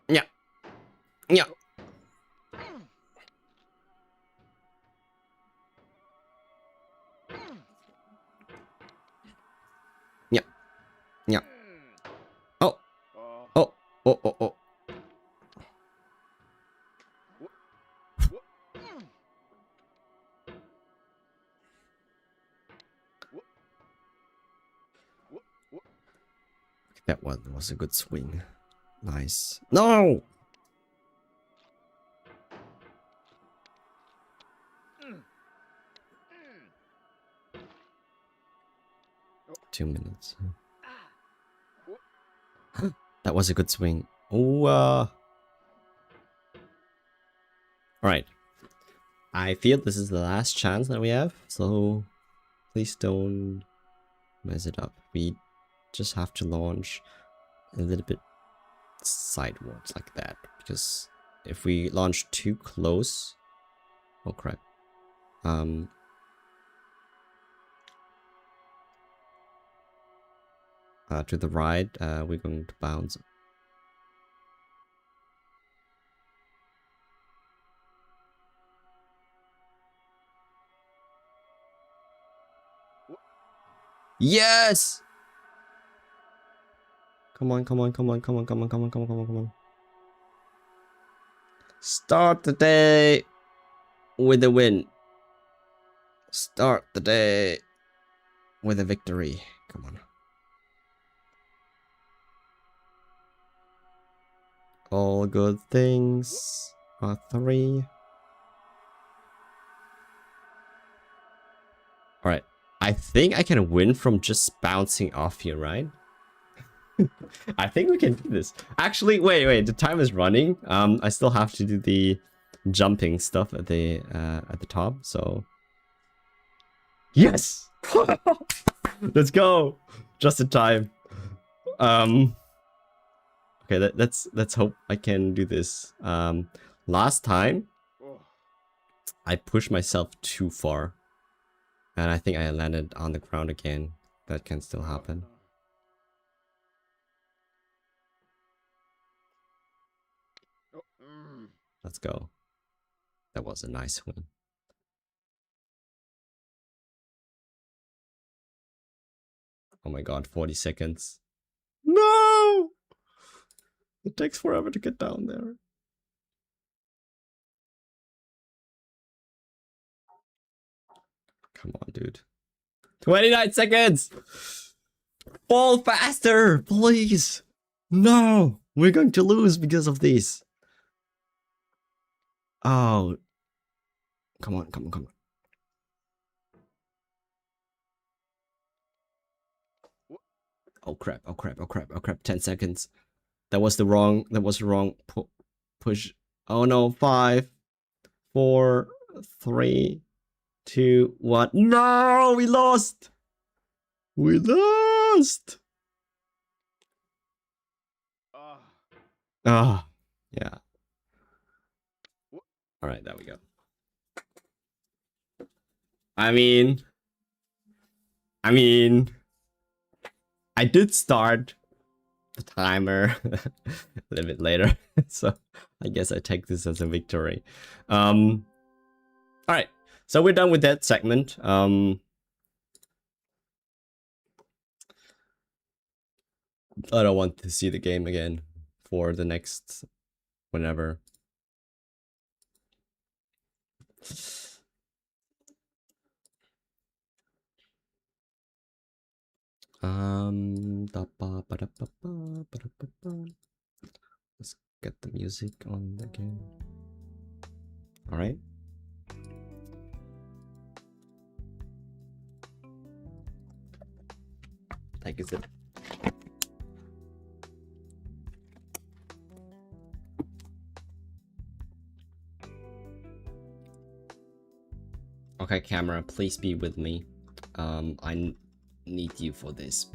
Yeah. Yeah. Yeah. Yeah. Oh. Oh. Oh. Oh. Oh. That one was a good swing. Nice. No! 2 minutes. That was a good swing. Oh, Alright. I feel this is the last chance that we have, so please don't mess it up. We just have to launch a little bit sidewards like that, because if we launch too close... Oh crap. To the right, we're going to bounce. Yes! Come on, come on, come on, come on, come on, come on, come on, come on, come on. Start the day with a win. Start the day with a victory. Come on. All good things are 3. Alright. I think I can win from just bouncing off here, right? I think we can do this. Actually, wait, the time is running. I still have to do the jumping stuff at the top, so... Yes! Let's go! Just in time. Okay, let's hope I can do this. last time Oh. I pushed myself too far. And I think I landed on the ground again. That can still happen. Oh, mm. Let's go. That was a nice win. Oh my god, 40 seconds. No! It takes forever to get down there. Come on, dude. 29 seconds! Fall faster, please! No! We're going to lose because of this. Oh. Come on, come on, come on. Oh crap, oh crap, oh crap, oh crap. 10 seconds. That was the wrong push. Oh no, 5, 4, 3, 2, 1. No, we lost! We lost! Ah, yeah. Alright, there we go. I mean, I did start the timer a little bit later, so I guess I take this as a victory. Alright, so we're done with that segment. I don't want to see the game again for the next whenever. Let's get the music on again. All right. Like is it? Okay, camera, please be with me. I need you for this.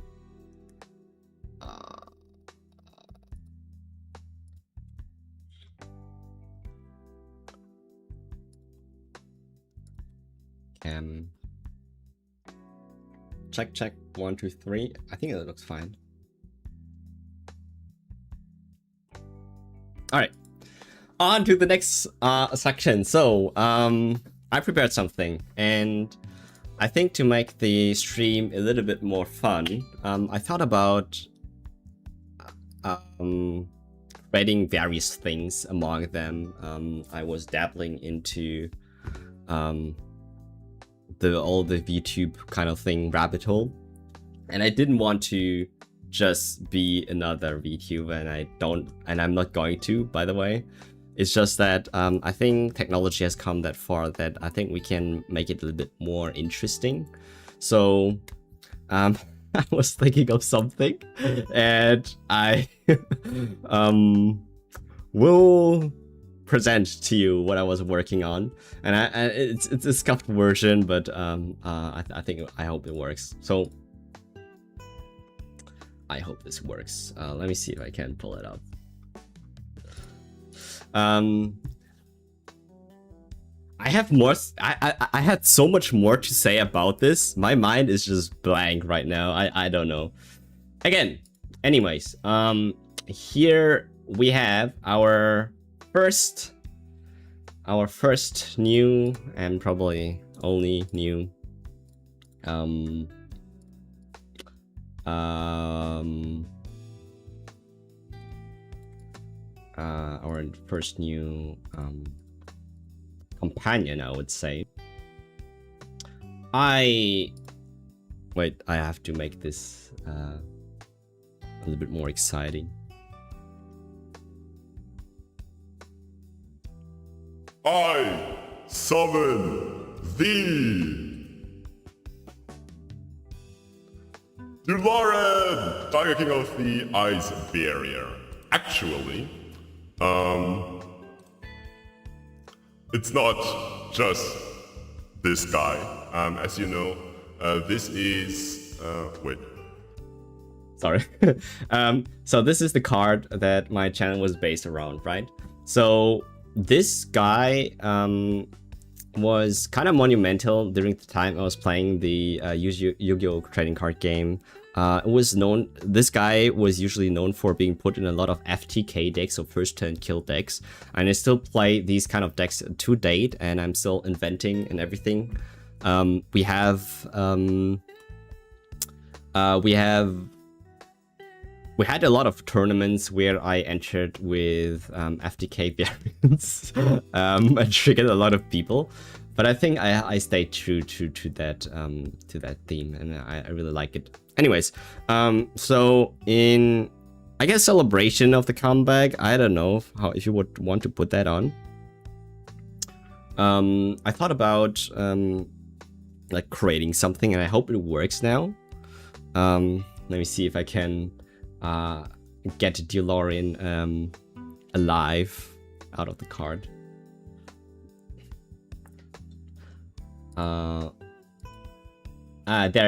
Cam. Check, check. 1, 2, 3. I think it looks fine. All right. On to the next section. So, I prepared something, and I think to make the stream a little bit more fun, I thought about creating various things. Among them, I was dabbling into all the VTube kind of thing rabbit hole, and I didn't want to just be another VTuber, and I'm not going to, by the way. It's just that I think technology has come that far that I think we can make it a little bit more interesting. So I was thinking of something, and I will present to you what I was working on. And it's a scuffed version, but I hope it works. So I hope this works. Let me see if I can pull it up. I have more. I had so much more to say about this. My mind is just blank right now. I don't know. Again, anyways, here we have our first new and probably only new our first new companion, I would say. I have to make this a little bit more exciting. I summon thee! Dularen, Tiger King of the Ice Barrier. Actually, it's not just this guy. As you know, this is wait. Sorry. So this is the card that my channel was based around, right? So this guy was kind of monumental during the time I was playing the Yu-Gi-Oh! Trading card game. This guy was usually known for being put in a lot of FTK decks, so first turn kill decks, and I still play these kind of decks to date, and I'm still inventing and everything. We had a lot of tournaments where I entered with FTK variants and triggered a lot of people, but I think I stayed true to that theme, and I really like it. Anyways, so in, I guess, celebration of the comeback, I don't know if you would want to put that on. I thought about like creating something, and I hope it works now. Let me see if I can get DeLorean alive out of the card. There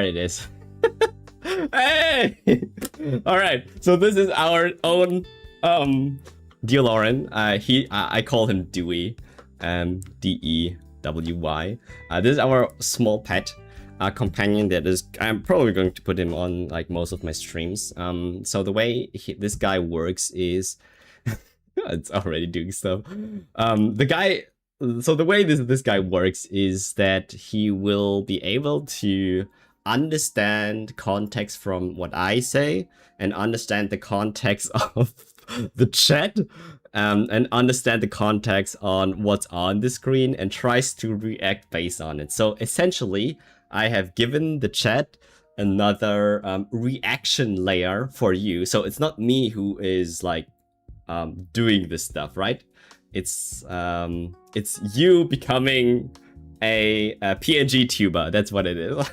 it is. Hey! Alright, so this is our own DeLorean. I call him Dewey, D-E-W-Y. This is our small pet companion that is, I'm probably going to put him on like most of my streams. So the way this guy works is it's already doing stuff. So the way this guy works is that he will be able to understand context from what I say and understand the context of the chat, and understand the context on what's on the screen and tries to react based on it. So essentially, I have given the chat another reaction layer for you. So it's not me who is like doing this stuff, right? It's you becoming a PNG tuber. That's what it is.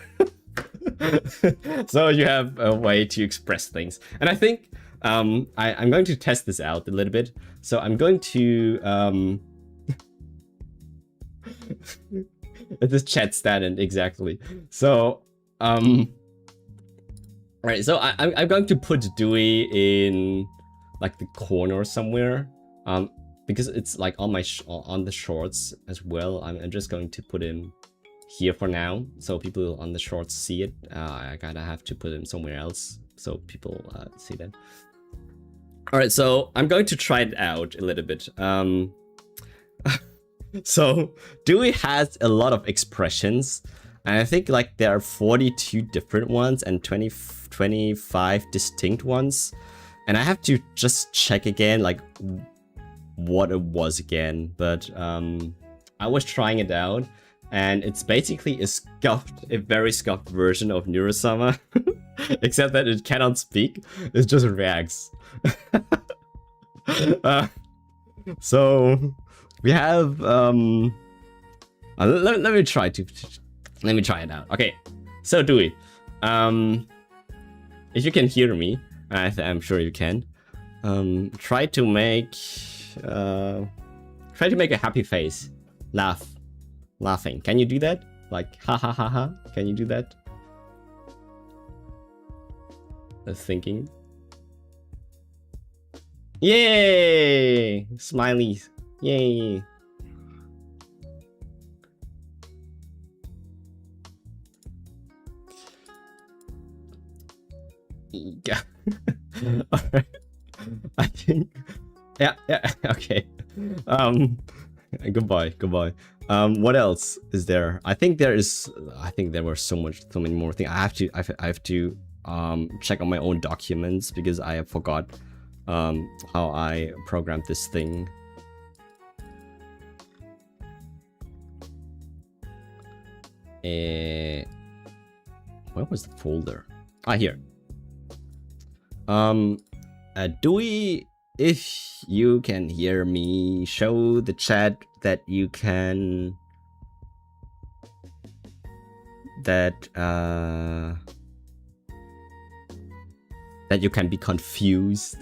So you have a way to express things, and I think I'm going to test this out a little bit. So I'm going to this chat stand exactly. So right. So I'm going to put Dewey in like the corner somewhere. Because it's like on my on the shorts as well. I'm just going to put him here for now, so people on the shorts see it. I gotta have to put him somewhere else so people see that. All right, so I'm going to try it out a little bit. So Dewey has a lot of expressions, and I think like there are 42 different ones and 25 distinct ones, and I have to just check again like what it was again, but I was trying it out, and it's basically a very scuffed version of Neurosama, except that it cannot speak, it just reacts. So we have let me try it out. Okay, so Dewey, if you can hear me, I'm sure you can, try to make a happy face, laughing. Can you do that? Like ha ha ha ha. Can you do that? That's thinking. Yay! Smileys. Yay! Yeah. All right. I think. Yeah. Okay. Goodbye. What else is there? I think there were so many more things. I have to check on my own documents because I forgot how I programmed this thing. Where was the folder? Here. Dewey, if you can hear me, show the chat that you can be confused.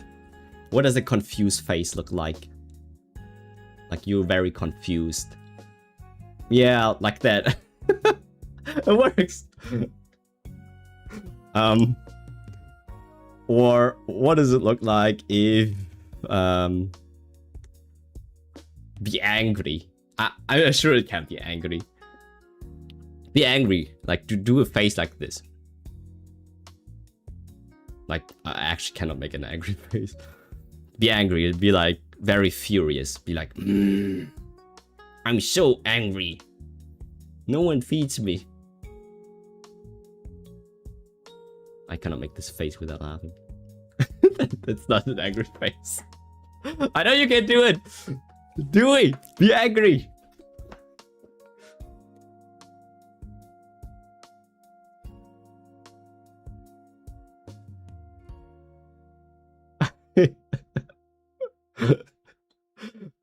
What does a confused face look like? Like you're very confused. Yeah, like that. It works. Or what does it look like if Be angry. I'm sure it can be angry. Be angry. Like, to do a face like this. Like, I actually cannot make an angry face. Be angry. It'd be like very furious. Be like, I'm so angry. No one feeds me. I cannot make this face without laughing. That's not an angry face. I know you can do it. Do it. Be angry.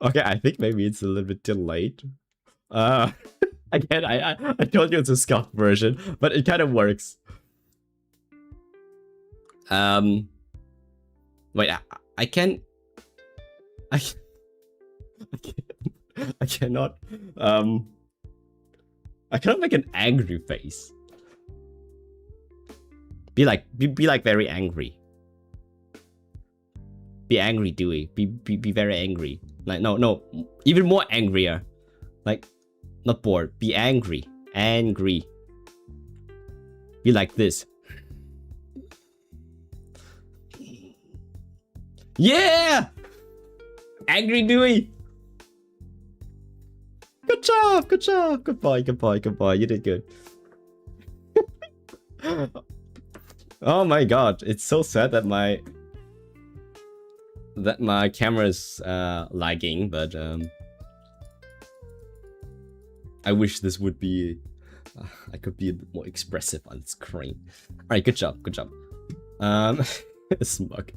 Okay, I think maybe it's a little bit delayed. Again, I told you it's a scuffed version, but it kind of works. Wait, I cannot make an angry face. Be like very angry. Be angry, Dewey. Be very angry. Like no, even more angrier. Like, not bored. Be angry. Angry. Be like this. Yeah! Angry Dewey! Good job, good job. Good boy, good boy, good boy. You did good. Oh my god, it's so sad that my camera's lagging, but I wish this would be I could be a bit more expressive on screen. Alright, good job, good job. Smug.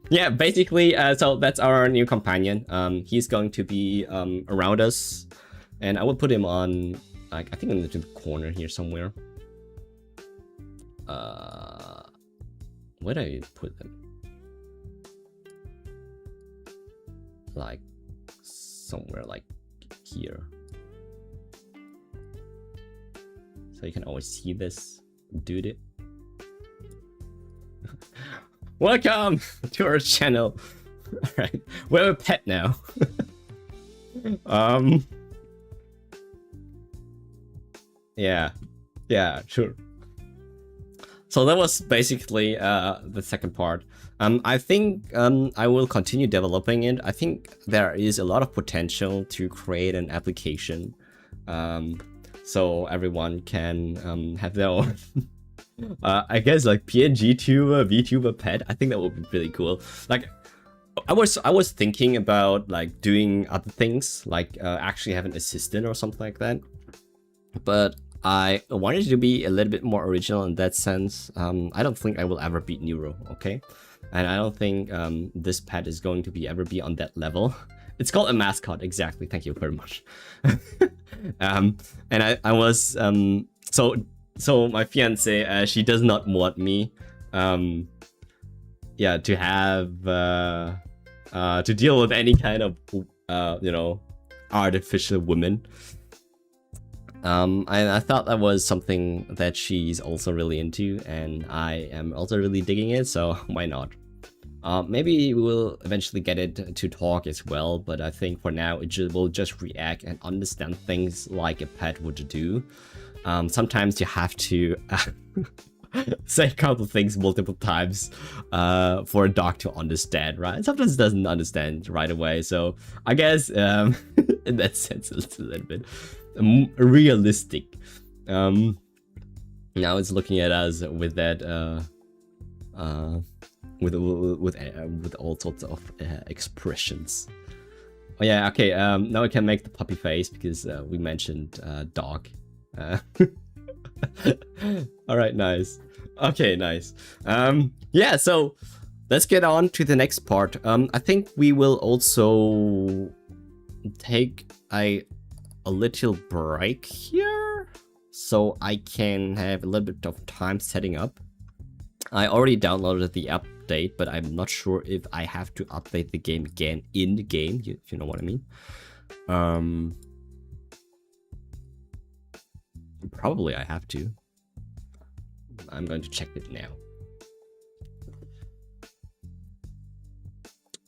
Yeah, basically, so that's our new companion. He's going to be around us, and I will put him on, like, I think in the corner here somewhere. Where do I put them? Like, somewhere like here. So you can always see this dude. Welcome to our channel. Alright, we have a pet now. Yeah, sure. So that was basically the second part. I think I will continue developing it. I think there is a lot of potential to create an application, so everyone can have their own. I guess like PNG tuber, VTuber pet. I think that would be really cool. Like, I was thinking about like doing other things, like actually have an assistant or something like that. But I wanted to be a little bit more original in that sense. I don't think I will ever beat Neuro, okay? And I don't think this pet is going to be ever be on that level. It's called a mascot, exactly. Thank you very much. And I was so my fiance, she does not want me, yeah, to have to deal with any kind of you know, artificial woman. I thought that was something that she's also really into, and I am also really digging it, so why not? Maybe we will eventually get it to talk as well, but I think for now it will just react and understand things like a pet would do. Sometimes you have to say a couple of things multiple times for a dog to understand, right? Sometimes it doesn't understand right away, so I guess in that sense it's a little bit realistic. Now it's looking at us with that with all sorts of expressions. Oh yeah, okay. Now I can make the puppy face because we mentioned dog. All right, nice. Okay, nice. Yeah, so let's get on to the next part. I think we will also take a little break here, so I can have a little bit of time setting up. I already downloaded the update, but I'm not sure if I have to update the game again in the game, if you know what I mean. Probably I have to. I'm going to check it now.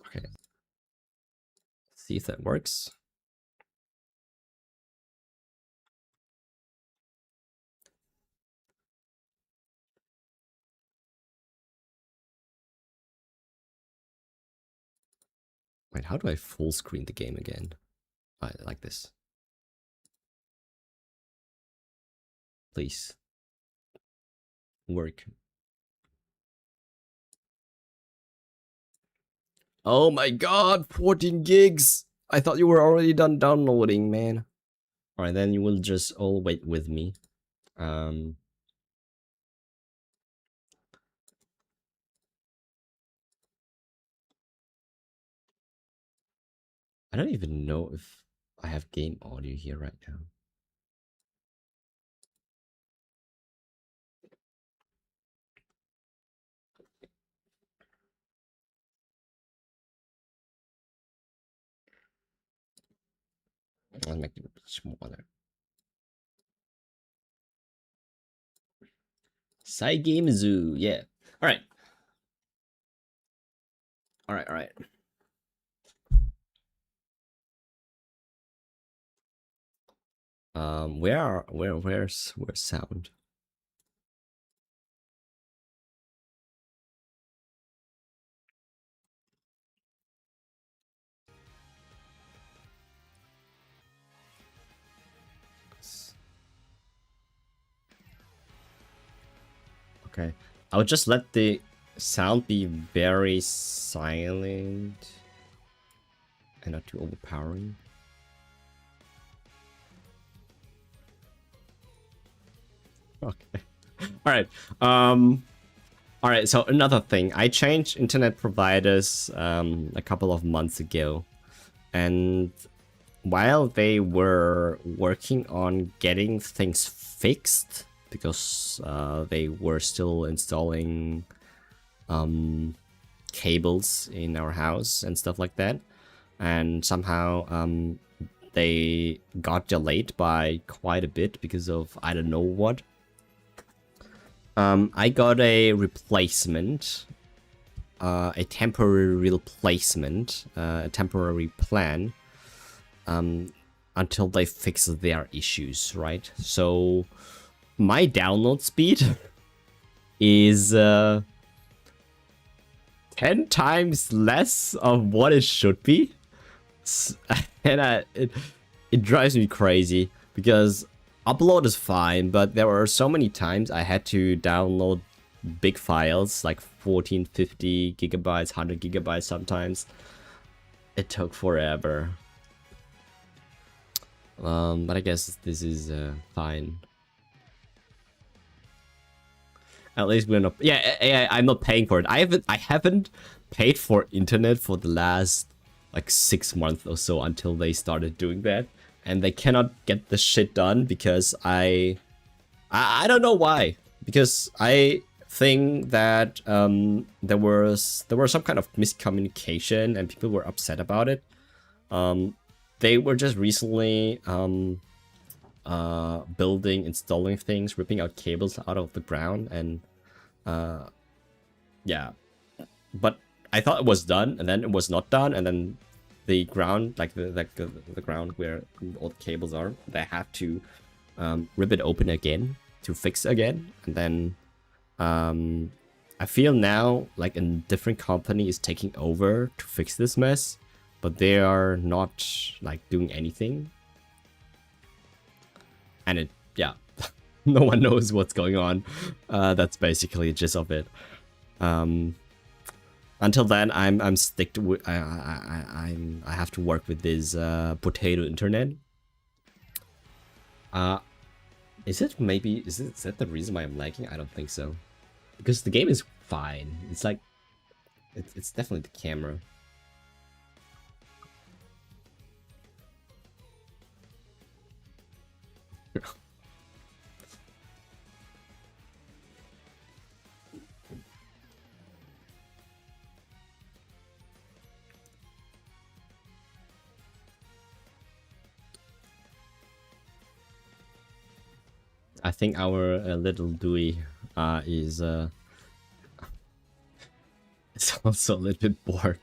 Okay, See if that works. Wait, how do I full screen the game again? Like this. Please. Work. Oh my god, 14 gigs! I thought you were already done downloading, man. Alright, then you will just all wait with me. I don't even know if I have game audio here right now. I'll make it a bit smaller. Side game zoo, yeah. Alright. Alright. Where's sound? Okay. I'll just let the sound be very silent and not too overpowering. Okay. Alright, so another thing. I changed internet providers a couple of months ago. And while they were working on getting things fixed, because they were still installing cables in our house and stuff like that, and somehow they got delayed by quite a bit because of I don't know what. I got a replacement, a temporary replacement, a temporary plan, until they fix their issues, right? So my download speed is 10 times less of what it should be. And it drives me crazy because upload is fine, but there were so many times I had to download big files like 14, 50 gigabytes, 100 gigabytes sometimes. It took forever. But I guess this is fine. At least we're not. Yeah, I'm not paying for it. I haven't paid for internet for the last like 6 months or so until they started doing that, and they cannot get the shit done because I don't know why. Because I think that there was some kind of miscommunication and people were upset about it. They were just recently building, installing things, ripping out cables out of the ground, and yeah. But I thought it was done, and then it was not done, and then the ground, like the ground where all the cables are, they have to rip it open again to fix again, and then I feel now like a different company is taking over to fix this mess, but they are not like doing anything, and it, yeah, no one knows what's going on. That's basically the gist of it. Until then, I'm stick to I have to work with this potato internet. Is that the reason why I'm lagging? I don't think so, because the game is fine. It's like it's definitely the camera. I think our little Dewey is it's also a little bit bored.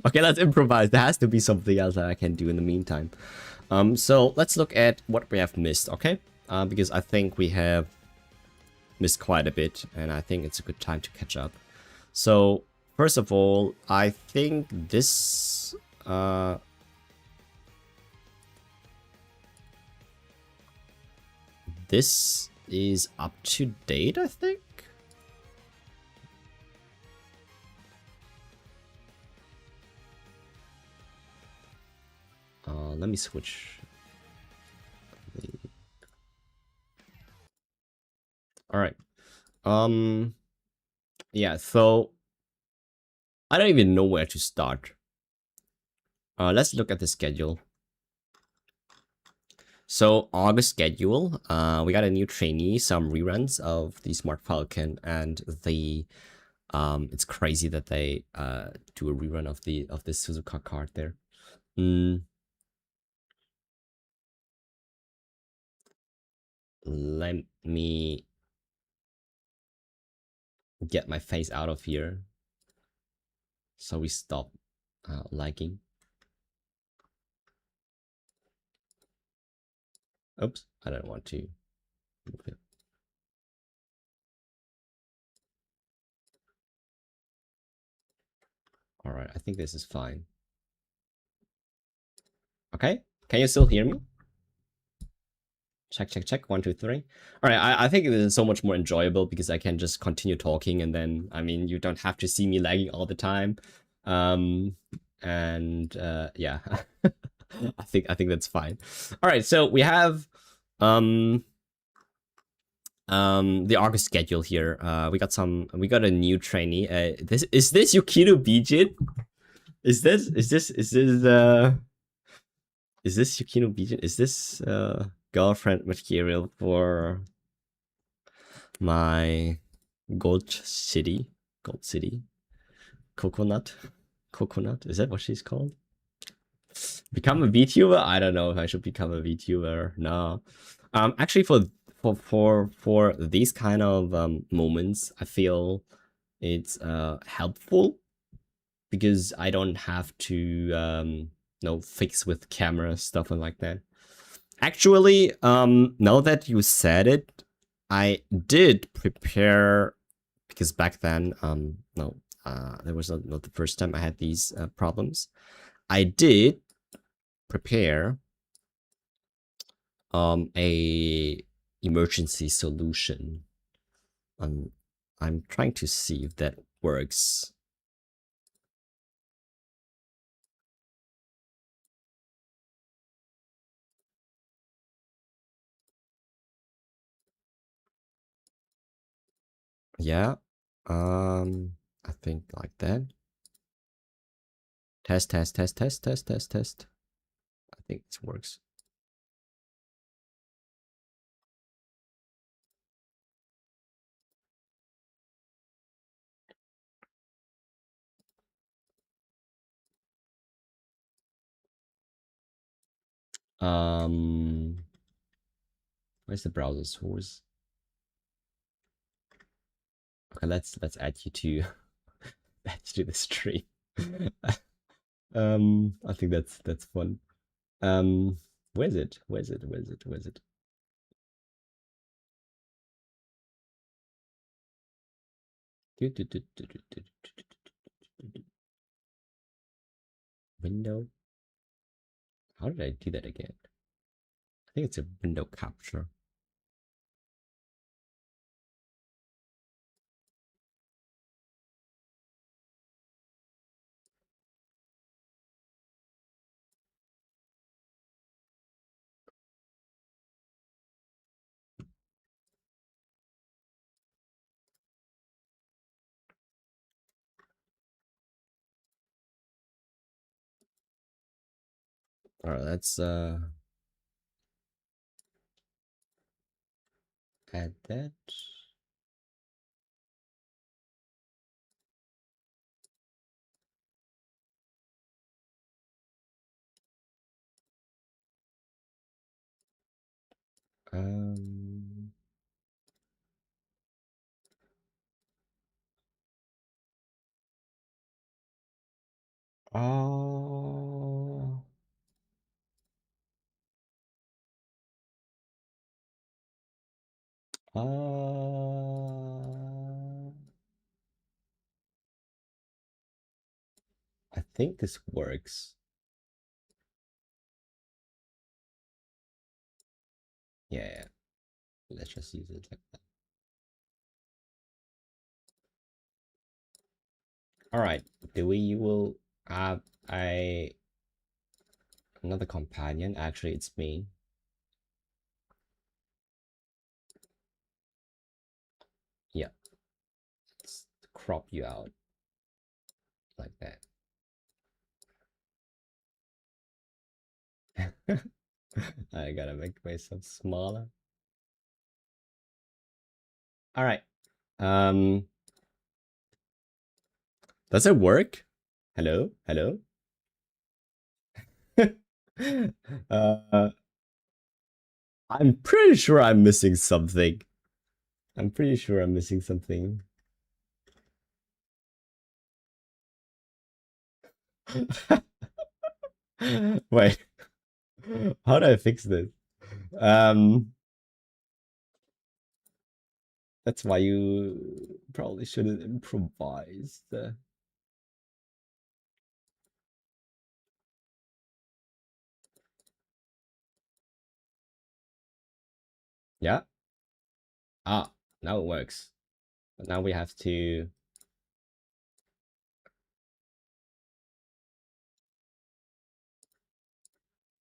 Okay, let's improvise. There has to be something else that I can do in the meantime. So let's look at what we have missed, okay? Because I think we have missed quite a bit, and I think it's a good time to catch up. So, first of all, I think this... this is up to date, I think? Let me switch. Alright. Yeah, so I don't even know where to start. Let's look at the schedule. So August schedule, we got a new trainee, some reruns of the Smart Falcon and the it's crazy that they do a rerun of the Suzuka card there. Let me get my face out of here so we stop lagging. Oops, I don't want to move it. All right, I think this is fine. Okay, can you still hear me? Check, check, check. 1, 2, 3. All right, I think this is so much more enjoyable because I can just continue talking and then, I mean, you don't have to see me lagging all the time. Yeah, I think that's fine. All right, so we have the August schedule here. We got a new trainee. Is this Yukino Bijin? Is this Yukino Bijin? Is this girlfriend material for my Gold City? Coconut? Is that what she's called? Become a VTuber? I don't know if I should become a VTuber. No. Actually, for these kind of moments, I feel it's helpful because I don't have to fix with camera stuff and like that. Actually, now that you said it, I did prepare because back then, that was not the first time I had these problems. I did prepare a emergency solution. I'm trying to see if that works. Yeah. I think like that. Test, test, test, test, test, test, test. I think this works. Where's the browser source? Okay, let's add you to add you to the stream. I think that's fun. Where's it? Where's it? Where's it? Where's it? Window. How did I do that again? I think it's a window capture. All right, let's add that. Um, Oh. I think this works. Yeah, let's just use it like that. All right, Dewey will have another companion. Actually, it's me. Yeah, let's crop you out like that. I gotta make myself smaller. All right. Um, does it work? Hello, hello. uh, I'm pretty sure I'm missing something. I'm pretty sure I'm missing something. Wait, how do I fix this? That's why you probably shouldn't improvise. Yeah. Ah, now it works. But now we have to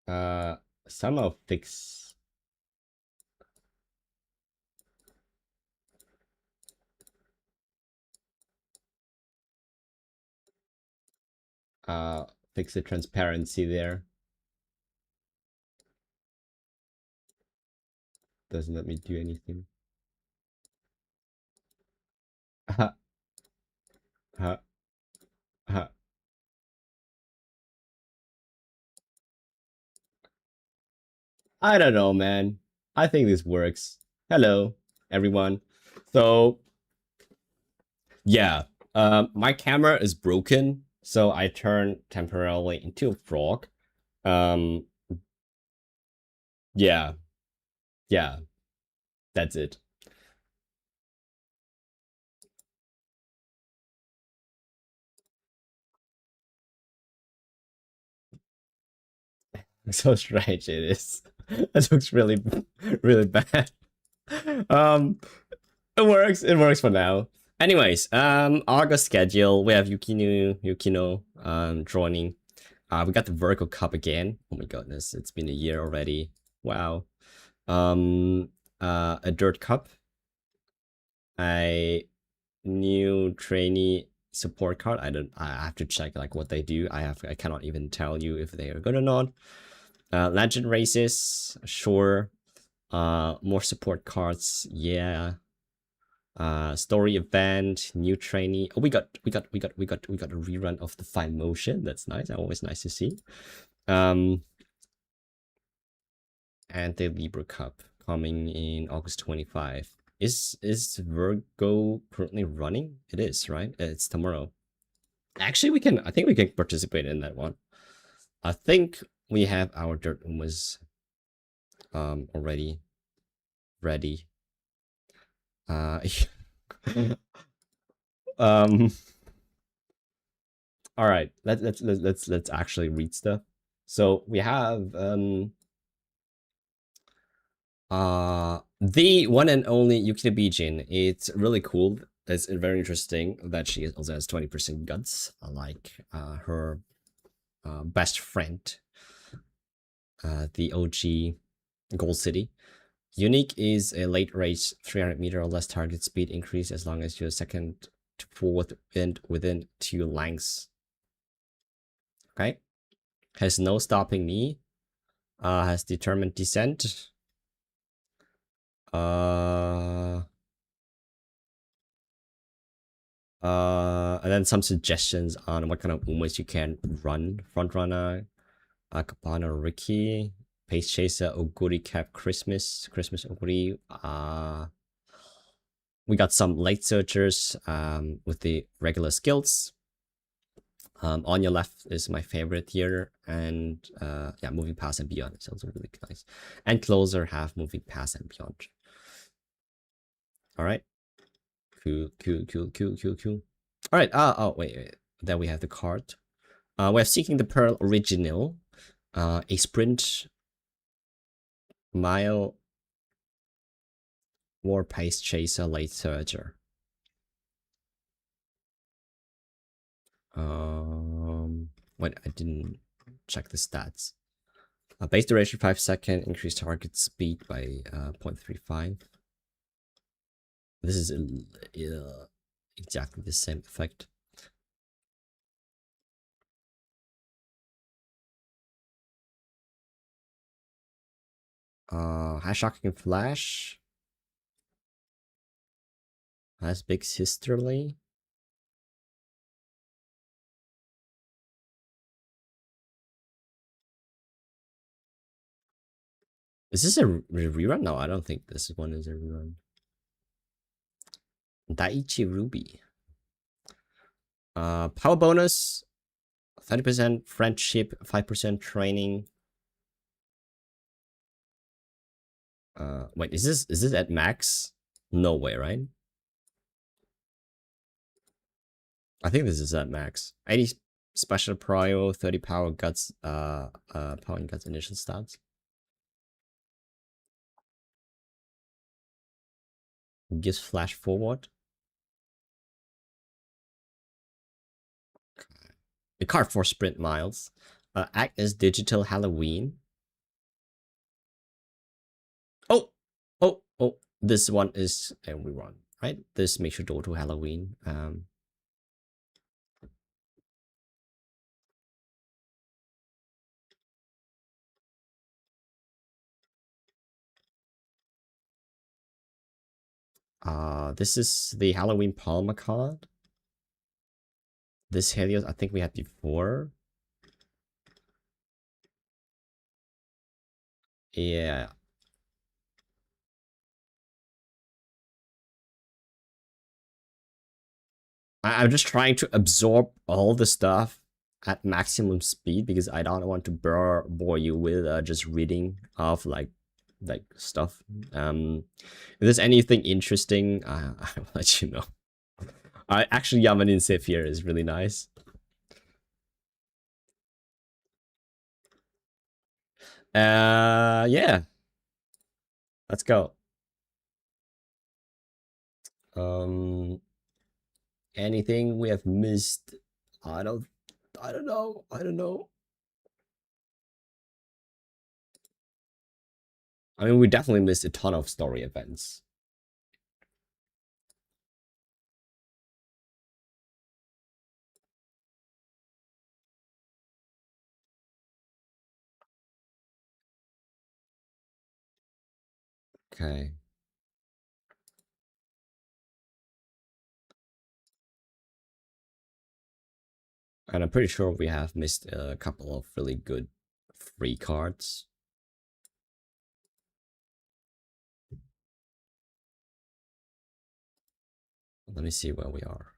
uh somehow uh fix the transparency there. Doesn't let me do anything. Ha ha ha. I don't know, man. I think this works. Hello, everyone. So yeah, my camera is broken, so I turned temporarily into a frog. Um, yeah, yeah, that's it. So strange it is. It looks really, really bad. Um, it works. It works for now. Anyways, August schedule. We have Yukino, joining. We got the Virgo Cup again. Oh my goodness, it's been a year already. Wow. A Dirt Cup. A new trainee support card. I have to check like what they do. I cannot even tell you if they are good or not. Legend races, sure. More support cards, yeah. Story event, new trainee. Oh, we got a rerun of the Fine Motion. That's nice. Always nice to see. And the Libra Cup coming in August 25. Is Virgo currently running? It is, right? It's tomorrow. Actually, I think we can participate in that one. I think we have our Dirt Umas already ready. Um all right, let's actually read stuff. So we have the one and only Yukina Bijin. It's really cool. It's very interesting that she also has 20% guts, like her best friend, the OG Gold City. Unique is a late race 300 meter or less target speed increase as long as you're second to fourth and within 2 lengths. Okay. Has no stopping knee. Has determined descent. And then some suggestions on what kind of Umas you can run. Front runner, Akapana Ricky, Pace Chaser, Oguri Cap Christmas Oguri. We got some late searchers with the regular skills. On Your Left is my favorite here, and yeah, Moving Past and Beyond is also really nice. And Closer have Moving Past and Beyond. All right, cool. All right. Oh wait. Then we have the card. We're Seeking the Pearl Original, a sprint mile war pace chaser late surger. Wait, I didn't check the stats. Base duration 5 seconds, increased target speed by 0.35. This is exactly the same effect. High shocking flash has big sisterly. Is this a rerun? No, I don't think this one is a rerun. Daiichi Ruby. Power bonus, 30% friendship, 5% training. Wait, is this at max? No way, right? I think this is at max. 80 special prio, 30 power guts, power and guts initial stats. Gives flash forward. The card for sprint miles. Act as digital Halloween. Oh, this one is everyone, right? This makes you go to Halloween. This is the Halloween Palma card. This Helios, I think we had before. Yeah. I'm just trying to absorb all the stuff at maximum speed because I don't want to bore you with just reading off like stuff. If there's anything interesting, I'll let you know. Actually, Yamanin Sephir is really nice. Yeah. Let's go. Anything we have missed? I don't know. I mean, we definitely missed a ton of story events. Okay. And I'm pretty sure we have missed a couple of really good free cards. Let me see where we are.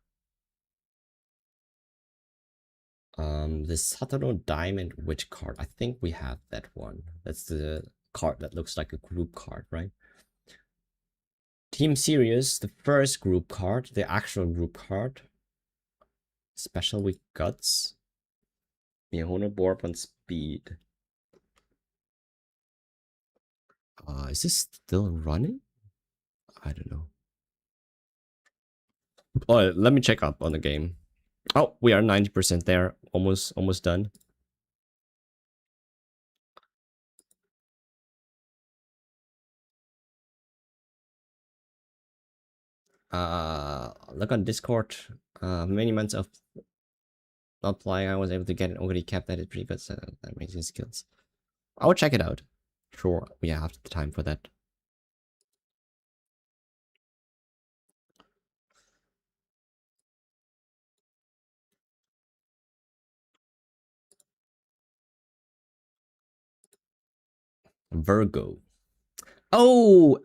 The Satono Diamond Witch card. I think we have that one. That's the card that looks like a group card, right? Team Serious, the first group card, the actual group card. Special with Guts. Mihono Borb on speed. Is this still running? I don't know. Oh, let me check up on the game. Oh, we are 90% there. Almost done. Look on Discord. Many months of not playing, I was able to get it already kept at it pretty good. So amazing skills. I will check it out. Sure, we have the time for that. Virgo. Oh,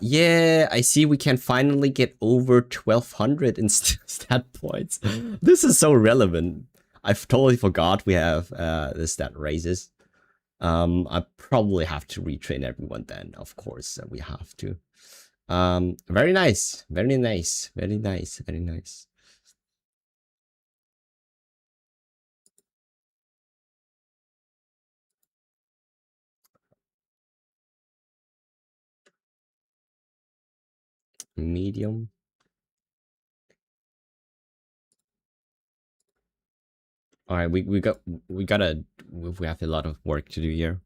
yeah, I see we can finally get over 1200 in stat points. This is so relevant. I totally forgot we have the stat raises. I probably have to retrain everyone then. Of course, we have to. Very nice. Very nice. Very nice. Very nice. Medium. All right, we have a lot of work to do here.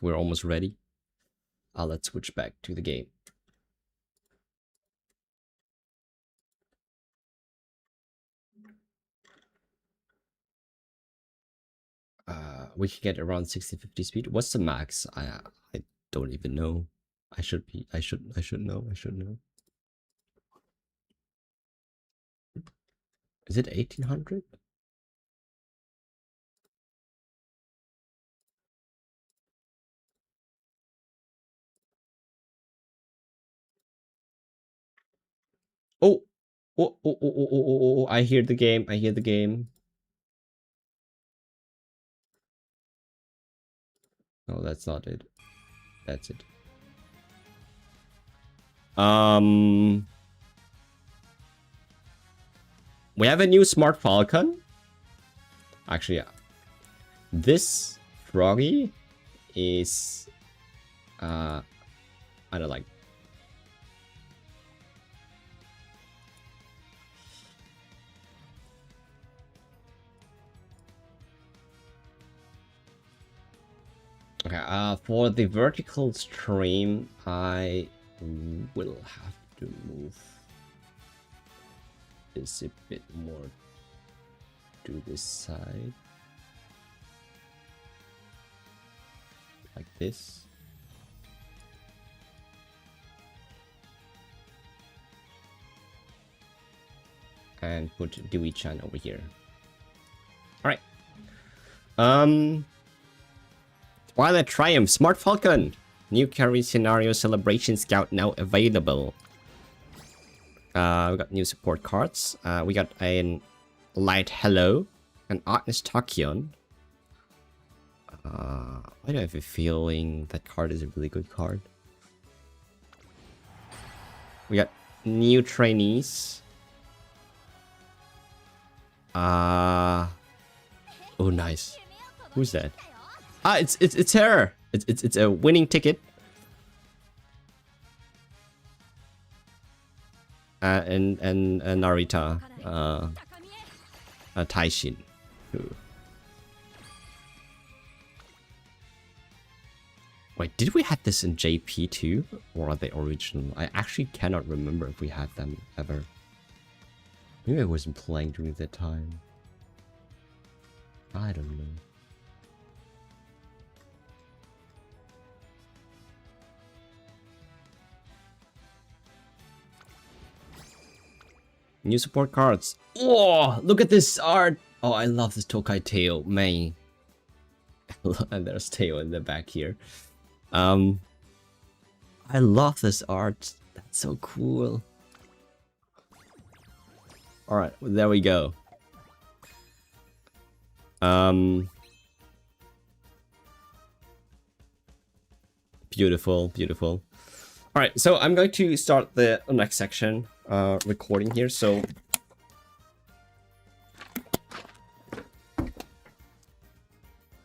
We're almost ready. Let's switch back to the game. We can get around 60-50 speed. What's the max? I don't even know. I should know. Is it 1800? Oh. Oh, I hear the game. I hear the game. No, that's not it. That's it. We have a new Smart Falcon. Actually, yeah. This Froggy is I don't like. Okay, for the vertical stream, I will have to move this a bit more to this side. Like this. And put Dewey-chan over here. Alright. Twilight Triumph, Smart Falcon. New carry scenario celebration scout now available. We got new support cards. We got a Light Hello, an Artist Tachyon. I do have a feeling that card is a really good card. We got new trainees. Oh, nice. Who's that? Ah, it's her. It's a winning ticket. And Narita, Taishin. Ooh. Wait, did we have this in JP too, or are they original? I actually cannot remember if we had them ever. Maybe I wasn't playing during that time. I don't know. New support cards. Oh, look at this art. Oh, I love this Tokai tail, man. And there's tail in the back here. I love this art. That's so cool. All right, well, there we go. Beautiful, beautiful. All right, so I'm going to start the next section recording here. So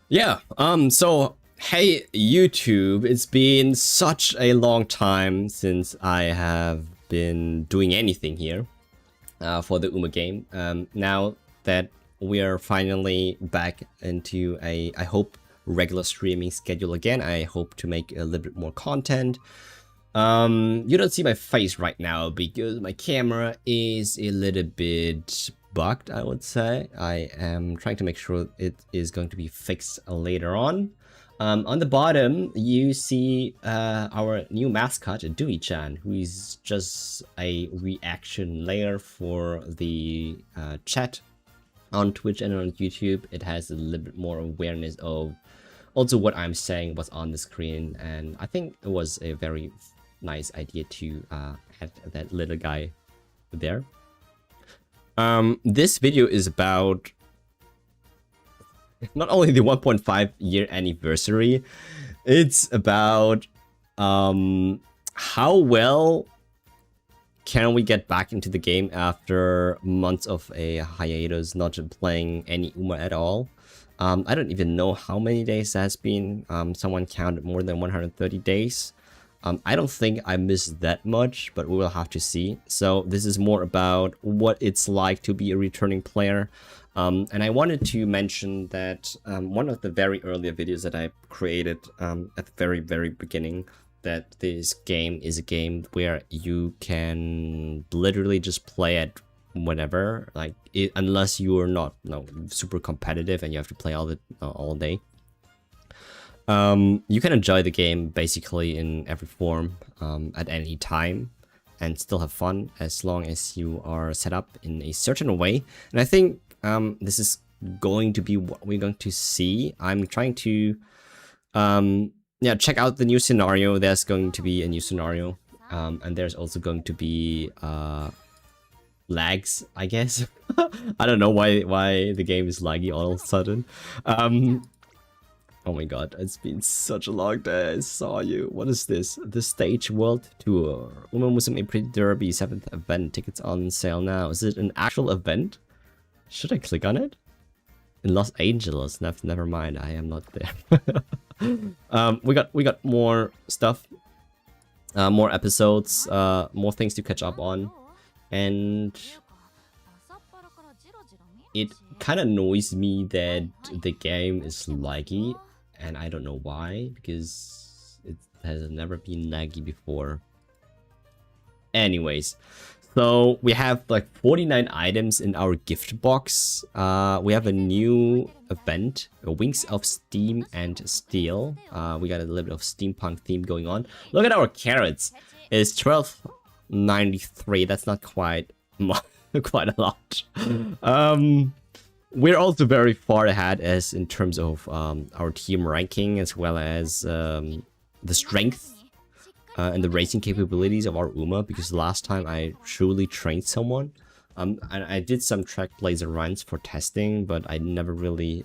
yeah, so hey YouTube, it's been such a long time since I have been doing anything here for the UMA game. Now that we are finally back into a, I hope, regular streaming schedule again, I hope to make a little bit more content. You don't see my face right now because my camera is a little bit bugged, I would say. I am trying to make sure it is going to be fixed later on. On the bottom, you see our new mascot, Dewey-chan, who is just a reaction layer for the chat on Twitch and on YouTube. It has a little bit more awareness of also what I'm saying, what's on the screen, and I think it was a very nice idea to add that little guy there. This video is about not only the 1.5 year anniversary, it's about how well can we get back into the game after months of a hiatus, not playing any UMA at all. I don't even know how many days that's been. Someone counted more than 130 days. I don't think I missed that much, but we will have to see. So this is more about what it's like to be a returning player. And I wanted to mention that one of the very earlier videos that I created at the very, very beginning, that this game is a game where you can literally just play it whenever, like unless you are not super competitive and you have to play all day. You can enjoy the game basically in every form at any time and still have fun as long as you are set up in a certain way. And I think this is going to be what we're going to see. I'm trying to check out the new scenario. There's going to be a new scenario, and there's also going to be lags, I guess. I don't know why the game is laggy all of a sudden. Oh my god, it's been such a long day. I saw you. What is this? The Stage World Tour. Uma Muslim April Derby 7th event. Tickets on sale now. Is it an actual event? Should I click on it? In Los Angeles. Never mind. I am not there. We got more stuff. More episodes. More things to catch up on. And it kind of annoys me that the game is laggy. And I don't know why, because it has never been laggy before. Anyways, so we have like 49 items in our gift box. We have a new event, Wings of Steam and Steel. We got a little bit of steampunk theme going on. Look at our carrots. It's 12.93. That's not quite quite a lot. We're also very far ahead as in terms of our team ranking, as well as the strength and the racing capabilities of our UMA, because last time I truly trained someone. And I did some track laser runs for testing, but I never really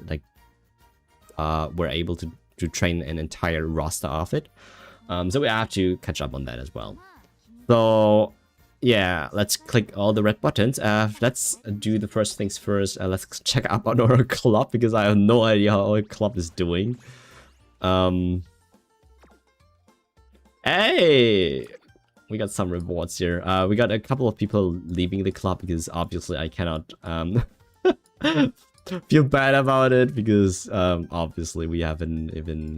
were able to train an entire roster of it. So we have to catch up on that as well. So yeah, let's click all the red buttons. Let's do the first things first. Let's check up on our club, because I have no idea how our club is doing. Hey, we got some rewards here. We got a couple of people leaving the club because obviously I cannot feel bad about it, because obviously we haven't even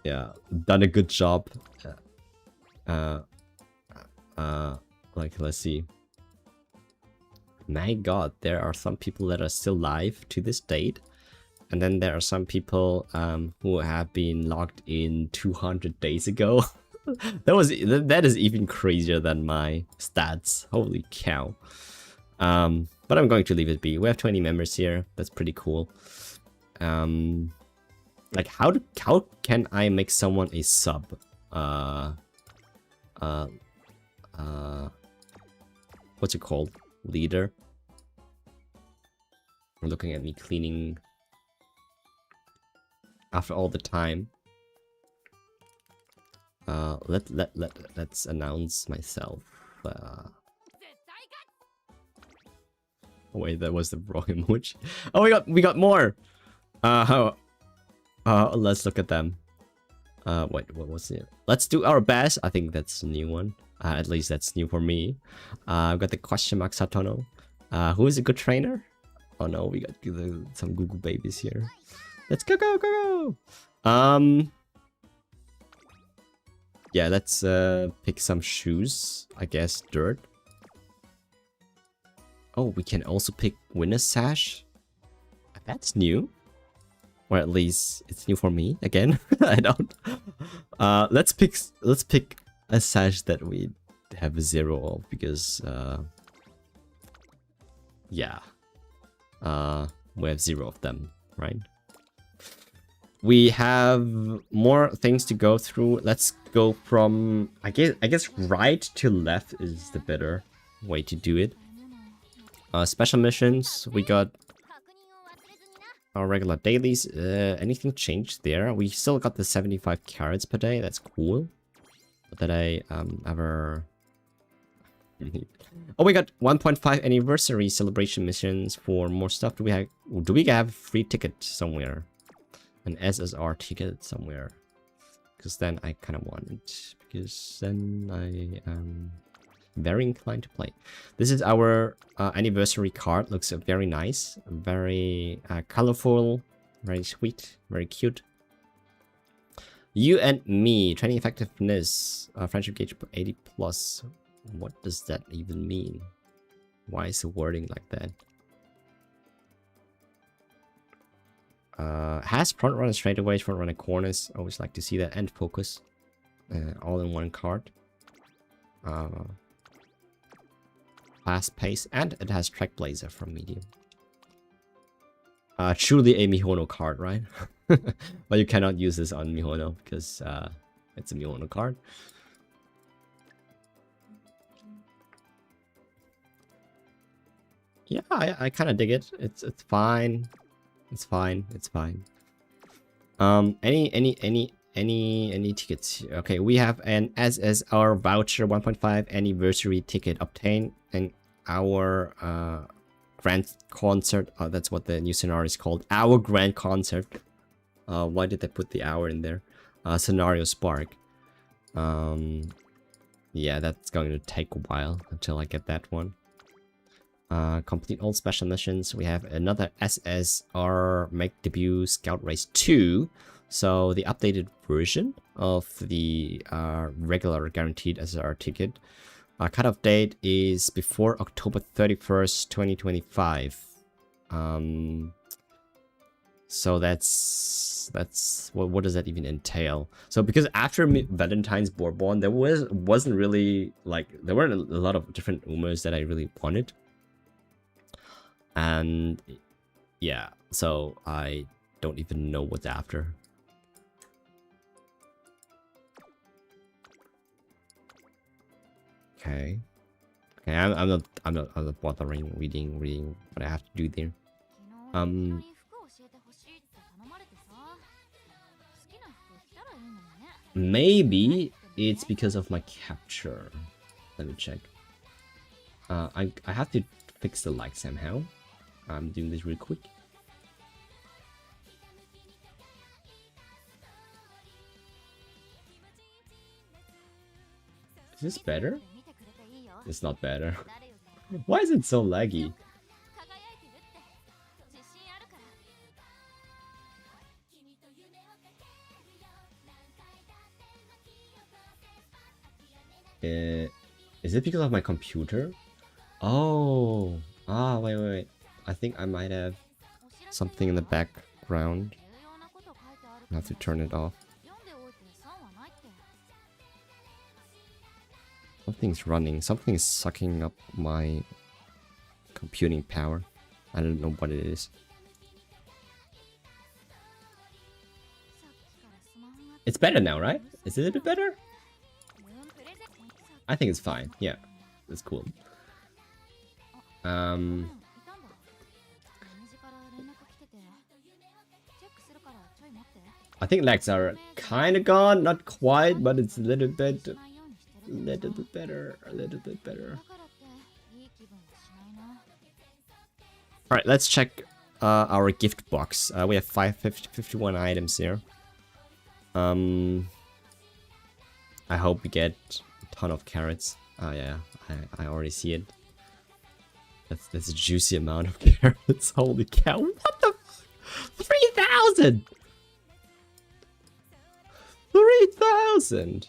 done a good job. Like, let's see. My god, there are some people that are still live to this date. And then there are some people who have been logged in 200 days ago. That is even crazier than my stats. Holy cow. But I'm going to leave it be. We have 20 members here. That's pretty cool. Like, how can I make someone a sub? What's it called? Leader. We're looking at me cleaning after all the time. Let's announce myself. Wait, that was the wrong emoji. Oh, we got more. Let's look at them. Wait, what was it? Let's do our best. I think that's a new one. At least that's new for me. I've got the question mark Satono. Who is a good trainer? Oh no, we got some Google babies here. Let's go. Yeah, let's pick some shoes. I guess dirt. Oh, we can also pick winner's sash. That's new. Or at least it's new for me again. I don't. Let's pick a sash that we have 0 of, because yeah, we have 0 of them, right? We have more things to go through. Let's go from I guess right to left is the better way to do it. Special missions, we got our regular dailies. Anything changed there? We still got the 75 carats per day. That's cool. But did I ever... Oh, we got 1.5 anniversary celebration missions for more stuff. Do we have a free ticket somewhere? An SSR ticket somewhere? Because then I kind of want it. Because then I am very inclined to play. This is our anniversary card. Looks very nice. Very colorful. Very sweet. Very cute. You and me. Training effectiveness. Friendship gauge 80 plus. What does that even mean? Why is the wording like that? Has front runner straightaways, front runner corners. Always like to see that. And focus. All in one card. Fast pace. And it has track blazer from medium. Truly a Mihono card, right? But you cannot use this on Mihono because it's a Mihono card. Yeah, I kind of dig it. It's fine. It's fine. It's fine. Any tickets? Okay, we have an SSR voucher 1.5 anniversary ticket obtained, and our grand concert. That's what the new scenario is called. Our grand concert. Why did they put the hour in there? Scenario spark. Yeah, that's going to take a while until I get that one. Complete all special missions. We have another SSR make debut Scout Race 2. So the updated version of the regular guaranteed SSR ticket. Cutoff date is before October 31st, 2025. So that's what does that even entail? So because after Valentine's Bourbon, there wasn't really like there weren't a lot of different rumors that I really wanted. And yeah, so I don't even know what's after. Okay. Okay, I'm not bothering reading what I have to do there. Maybe it's because of my capture. Let me check. I have to fix the lag somehow. I'm doing this real quick. Is this better? It's not better. Why is it so laggy? Is it because of my computer? Oh, wait. I think I might have something in the background. I have to turn it off. Something's running. Something is sucking up my computing power. I don't know what it is. It's better now, right? Is it a bit better? I think it's fine. Yeah, it's cool. I think lags are kind of gone, not quite, but it's a little bit better. All right, let's check our gift box. We have 51 items here. I hope we get a ton of carrots. Oh yeah, I already see it. That's a juicy amount of carrots. Holy cow! What the? 3,000! 3,000!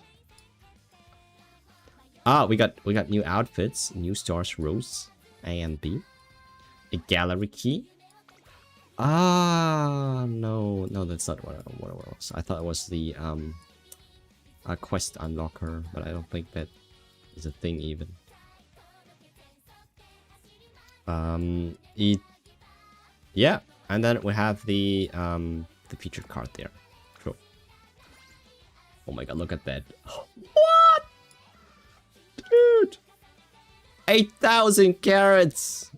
Ah, we got new outfits, new stars, rose, A and B, a gallery key. Ah, no, that's not what it was. I thought it was the a quest unlocker, but I don't think that is a thing even. Yeah, and then we have the featured card there. Cool. Oh my god, look at that. What? Dude! 8,000 carats!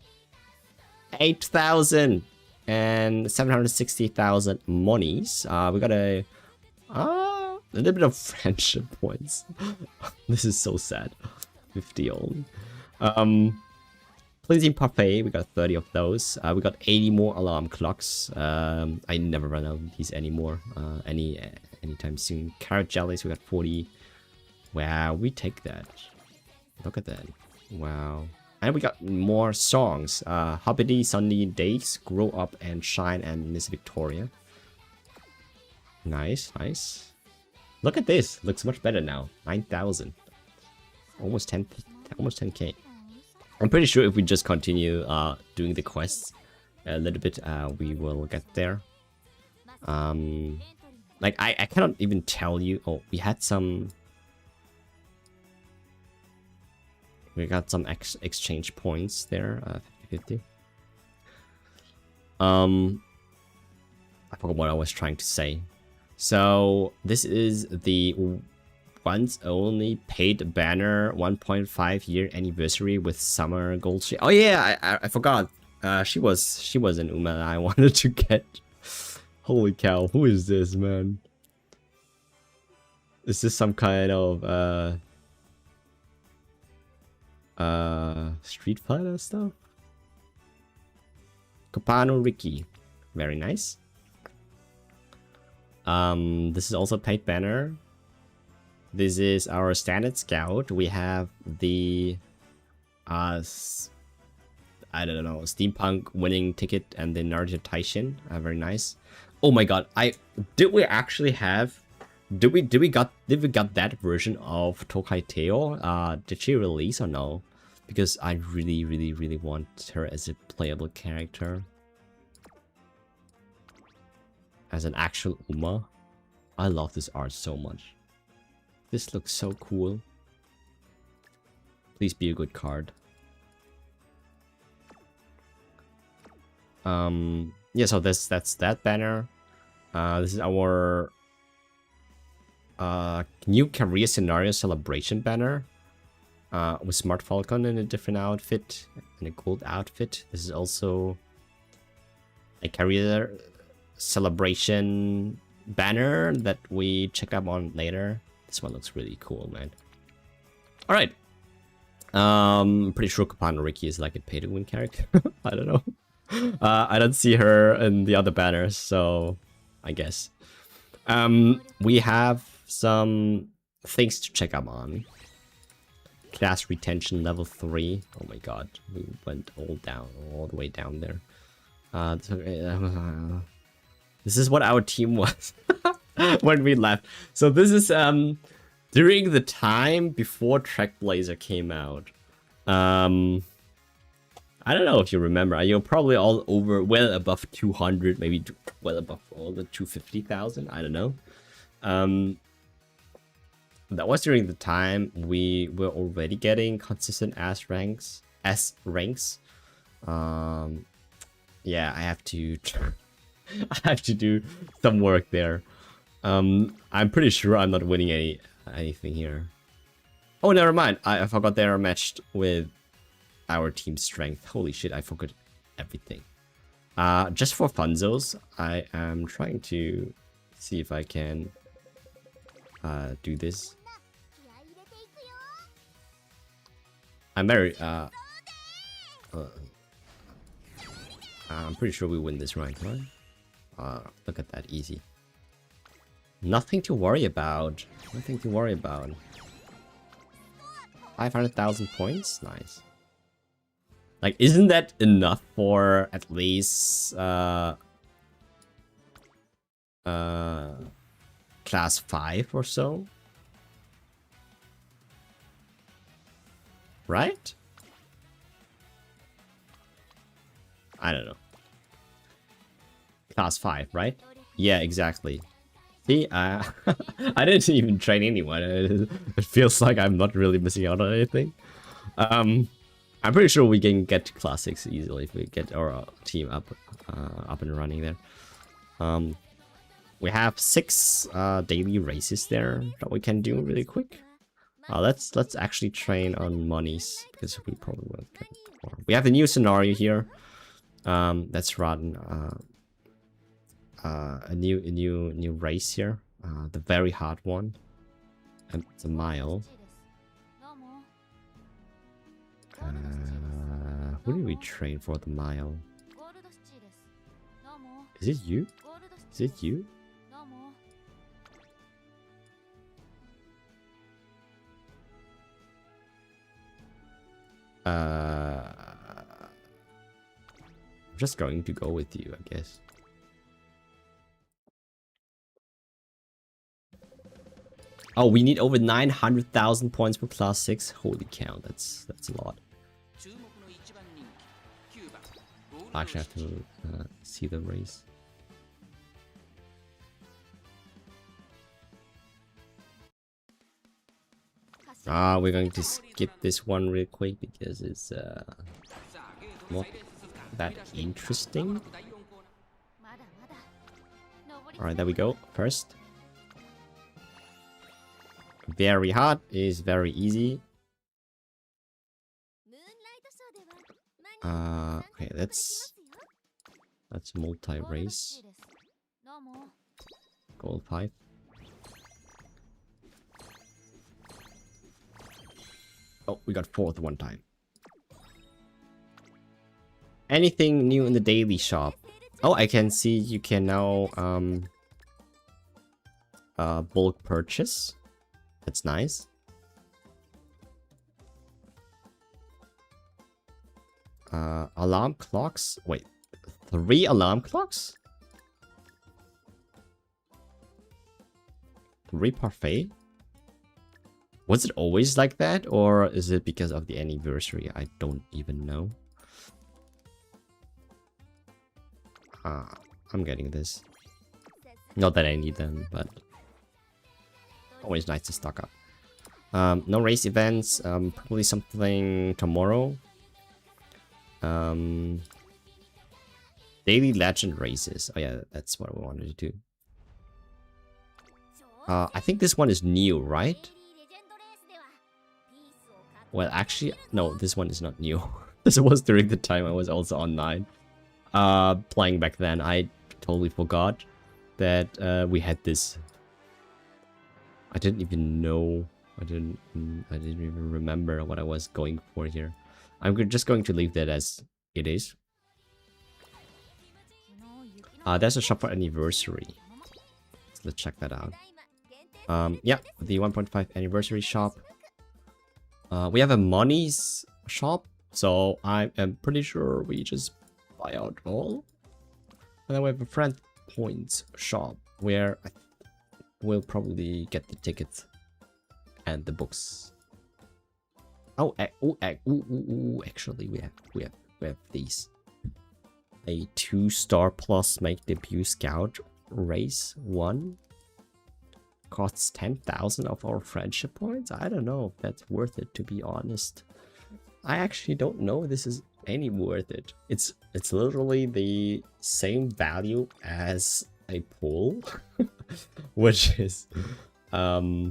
8,000 and 760,000 monies. We got a little bit of friendship points. This is so sad. 50 only. Pleasing parfait, we got 30 of those. We got 80 more alarm clocks. I never run out of these anymore. Anytime soon. Carrot jellies, we got 40. Wow, we take that. Look at that. Wow. And we got more songs. Hoppity Sunny Days, Grow Up and Shine, and Miss Victoria. Nice, nice. Look at this. Looks much better now. 9,000. Almost 10k. I'm pretty sure if we just continue doing the quests a little bit, we will get there. Like I cannot even tell you. Oh, we had some. We got some exchange points there, 50-50. I forgot what I was trying to say. So this is the once only paid banner 1.5 year anniversary with Summer Gold. Oh yeah, I forgot. She was an Uma I wanted to get. Holy cow! Who is this, man? Is this some kind of Street Fighter stuff? Copano Ricky, very nice. This is also a paid banner. This is our standard scout. We have the I don't know, steampunk winning ticket and the Naruto Taishin. Very nice. Oh my god, did we actually have did we got that version of Tokai Teo? Did she release or no? Because I really want her as a playable character. As an actual Uma. I love this art so much. This looks so cool. Please be a good card. Yeah, so that's that banner. This is our new career scenario celebration banner. With Smart Falcon in a different outfit and a gold outfit. This is also a career celebration banner that we check up on later. This one looks really cool, man. All right. Pretty sure Kapano Riki is like a pay to win character. I don't know. I don't see her in the other banners, so I guess. We have some things to check up on. Class retention level 3. Oh my god, we went all the way down there. This is what our team was when we left. So this is during the time before Trackblazer came out. I don't know if you remember. You're probably all over, well above 200, maybe well above all the 250,000. I don't know. That was during the time we were already getting consistent S ranks. Yeah, I have to do some work there. I'm pretty sure I'm not winning anything here. Oh, never mind. I forgot they are matched with our team strength. Holy shit, I forgot everything. Just for funzos, I am trying to see if I can do this. I'm very I'm pretty sure we win this rank, right? Look at that, easy. Nothing to worry about. Nothing to worry about. 500,000 points, nice. Like, isn't that enough for at least class 5 or so? Right? I don't know. Class 5, right? Yeah, exactly. See, I didn't even train anyone. It feels like I'm not really missing out on anything. I'm pretty sure we can get to class 6 easily if we get our team up and running there. We have 6 daily races there that we can do really quick. Let's actually train on monies because we probably won't get more. We have a new scenario here. Let's run a new race here. The very hard one. And it's a mile. Who do we train for the mile? Is it you? Is it you? I'm just going to go with you, I guess. Oh, we need over 900,000 points for class 6. Holy cow, that's a lot. I actually have to see the race. We're going to skip this one real quick because it's not that interesting. Alright, there we go. First. Very hard is very easy. Okay, let's multi-race. Goal 5. Oh, we got 4th one time. Anything new in the daily shop? Oh, I can see you can now bulk purchase. That's nice. Alarm clocks. Wait, 3 alarm clocks? 3 parfait? Was it always like that, or is it because of the anniversary? I don't even know. I'm getting this. Not that I need them, but always nice to stock up. No race events. Probably something tomorrow. Daily legend races. Oh yeah, that's what we wanted to do. I think this one is new, right? Well, actually, no, this one is not new. This was during the time I was also online. Playing back then. I totally forgot that we had this. I didn't even know. I didn't even remember what I was going for here. I'm just going to leave that as it is. There's a shop for anniversary. So let's check that out. Yeah, the 1.5 anniversary shop. We have a monies shop, so I am pretty sure we just buy out all. And then we have a friend points shop where we'll probably get the tickets and the books. Oh, actually, we have these. A 2-star plus make debut scout race 1 costs 10,000 of our friendship points. I don't know if that's worth it, to be honest. I actually don't know if this is any worth it. It's literally the same value as a pool, which is yeah.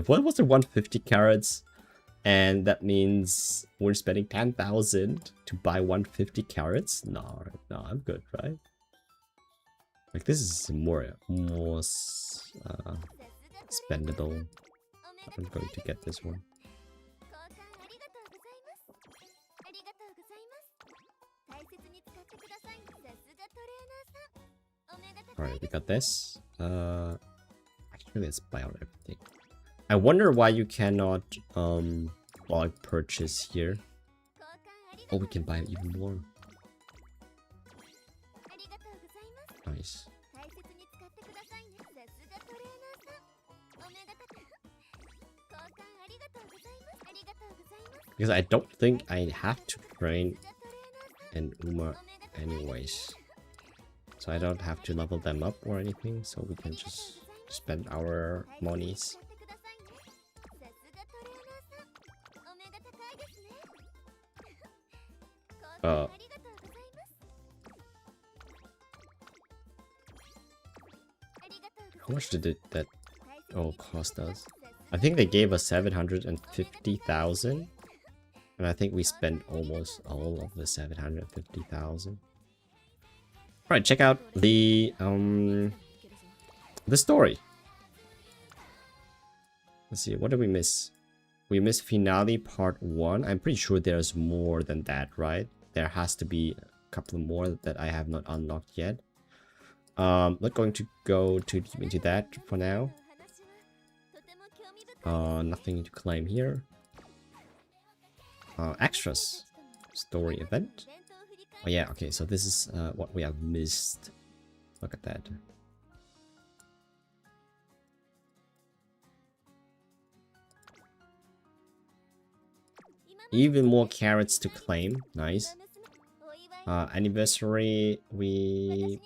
What was it, 150 carats? And that means we're spending 10,000 to buy 150 carats? No, I'm good, right? Like, this is more spendable. I'm going to get this one. Alright, we got this. Actually, let's buy out everything. I wonder why you cannot bulk purchase here. Oh, we can buy even more. Nice. Because I don't think I have to train an Uma anyways. So I don't have to level them up or anything, so we can just spend our monies. How much did that cost us? I think they gave us 750,000. And I think we spent almost all of the 750,000. Alright, check out the story. Let's see, what did we miss? We missed finale part 1. I'm pretty sure there's more than that, right? There has to be a couple more that I have not unlocked yet. Not going to go too deep into that for now. Nothing to claim here. Extras. Story event. Oh yeah, okay, so this is what we have missed. Look at that. Even more carrots to claim. Nice. Anniversary, we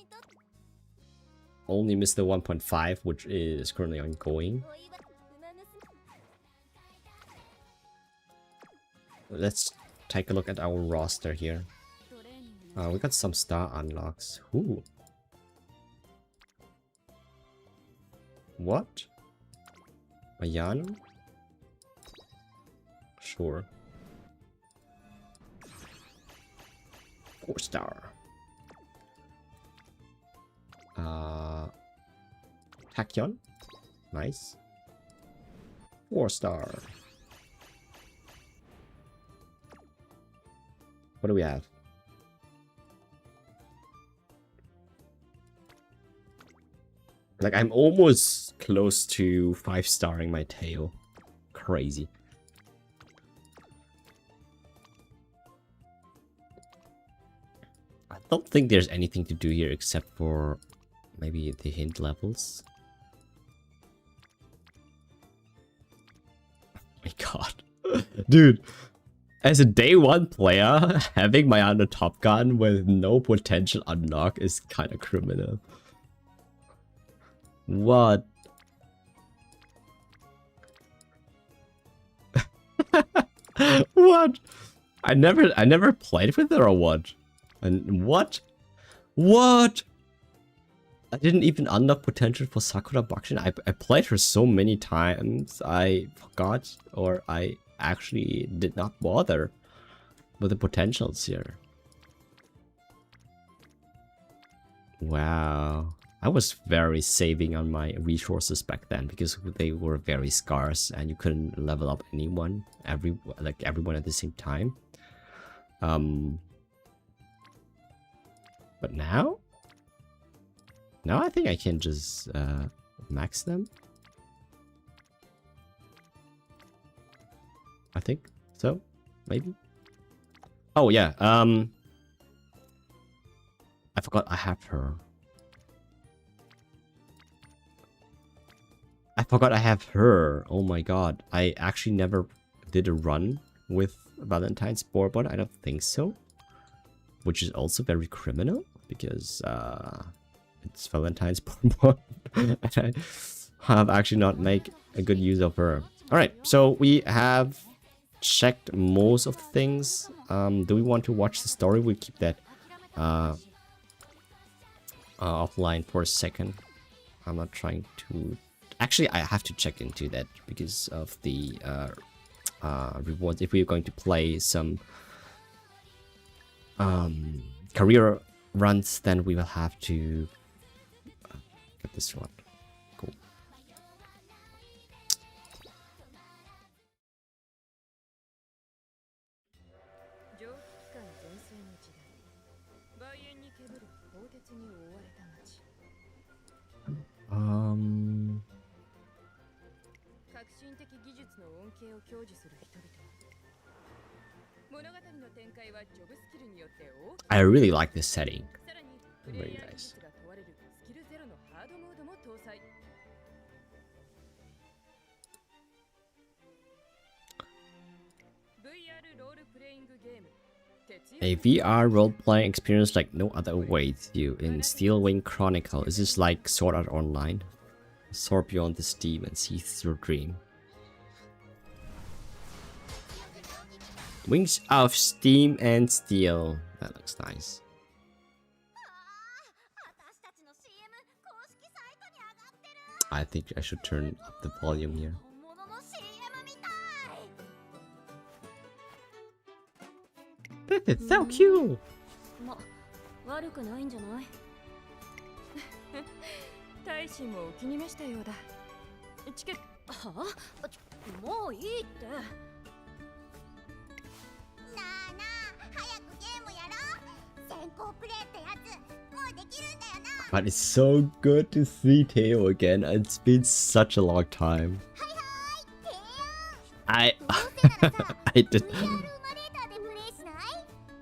only missed the 1.5, which is currently ongoing. Let's take a look at our roster here. We got some star unlocks. Ooh. What? Ayano? Sure. 4-star. Tachyon? Nice. 4-star. What do we have? Like, I'm almost close to 5-starring my tail. Crazy. I don't think there's anything to do here except for maybe the hint levels. Oh my god. Dude. As a day 1 player, having my under Top Gun with no potential unlock is kind of criminal. What? What? I never played with her or what? And what? What? I didn't even unlock potential for Sakura Bakushin. I played her so many times. I forgot, or I actually did not bother with the potentials here. Wow. I was very saving on my resources back then because they were very scarce and you couldn't level up anyone, everyone at the same time. But now? Now I think I can just max them. I think so, maybe. Oh yeah, I forgot I have her. I forgot I have her. Oh my god. I actually never did a run with Valentine's Bourbon. I don't think so. Which is also very criminal because it's Valentine's Bourbon. And I have actually not made a good use of her. Alright, so we have checked most of the things. Do we want to watch the story? We'll keep that offline for a second. I'm not trying to... Actually, I have to check into that because of the rewards. If we're going to play some career runs, then we will have to get this one. Cool. I really like this setting. Very nice. A VR role-playing experience like no other awaits you in Steelwing Chronicle. Is this like Sword Art Online? Soar beyond the steam and seize your dream. Wings of steam and steel. That looks nice. I think I should turn up the volume here. It's so cute. ま、悪くないんじゃない？大使もお気に召したようだ。チケット、はあ？もういいって。なあなあ、早くゲームやろう。先行プレイってやつ、もうできるんだよな。 But it's so good to see Teo again. It's been such a long time. I did.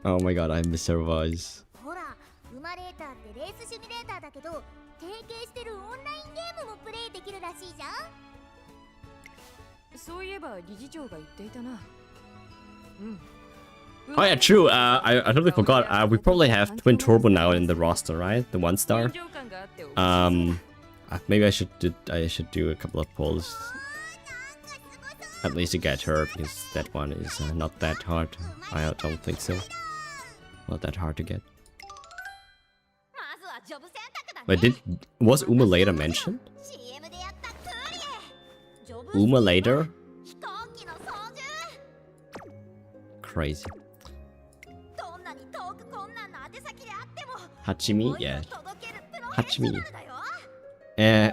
Oh my god, I miss her voice. ほら、ウマレーターってレースシミュレーターだけど、提携してるオンラインゲームもプレイできるらしいじゃん。そういえば理事長が言っていたな。うん。 Oh yeah, true. I totally forgot. We probably have Twin Turbo now in the roster, right? The 1-star. Maybe I should do a couple of polls. At least to get her, because that one is not that hard. I don't think so. Not that hard to get. Wait, was Uma later mentioned? Uma later? Crazy. Hachimi? Yeah. Hachimi. Eh.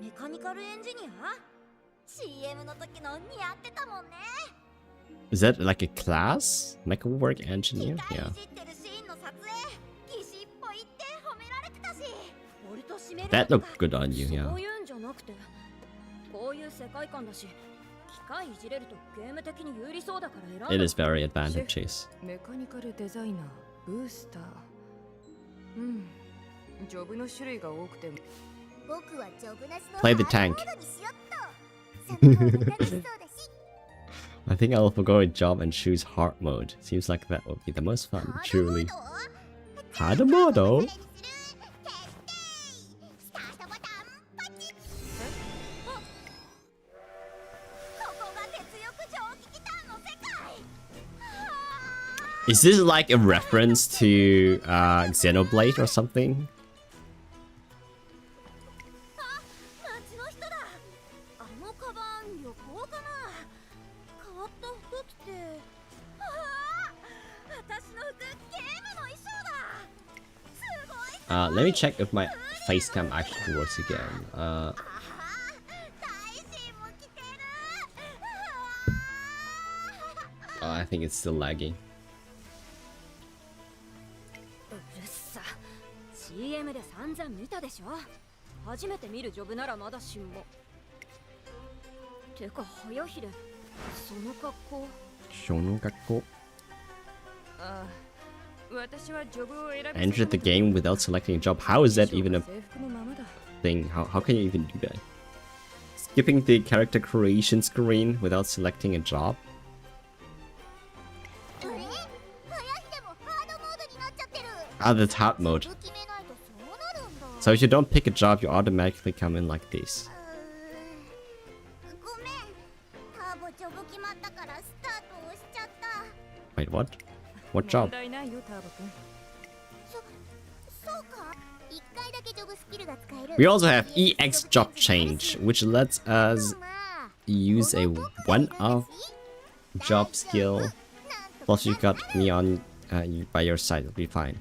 メカニカルエンジニア CM の時の似合ってたもんね。 Is that like a class? Mechawork engineer? Yeah. That looked good on you, yeah. そういうんじゃなくて、こういう世界観だし、機械いじれるとゲーム的に有利そうだから選んだ。 It is very advantageous. メカニカルデザイナー、ブースター。うん。ジョブの種類が多くて。 Play the tank. I think I'll forgo a job and choose hard mode. Seems like that would be the most fun, truly. Hard mode? Is this like a reference to Xenoblade or something? Let me check if my face cam actually works again. Oh, I think it's still lagging. CM で散々見たでしょ。初めて見るジョブならまだしも。てか早ひれ、その格好。その格好。ああ、私はジョブを選び。Enter the game without selecting a job. How is that even a thing? How can you even do that? Skipping the character creation screen without selecting a job? Ah, that's hard mode. So if you don't pick a job, you automatically come in like this. Wait, what? What job? We also have EX job change, which lets us use a one-off job skill. Plus you got me on by your side, it'll be fine.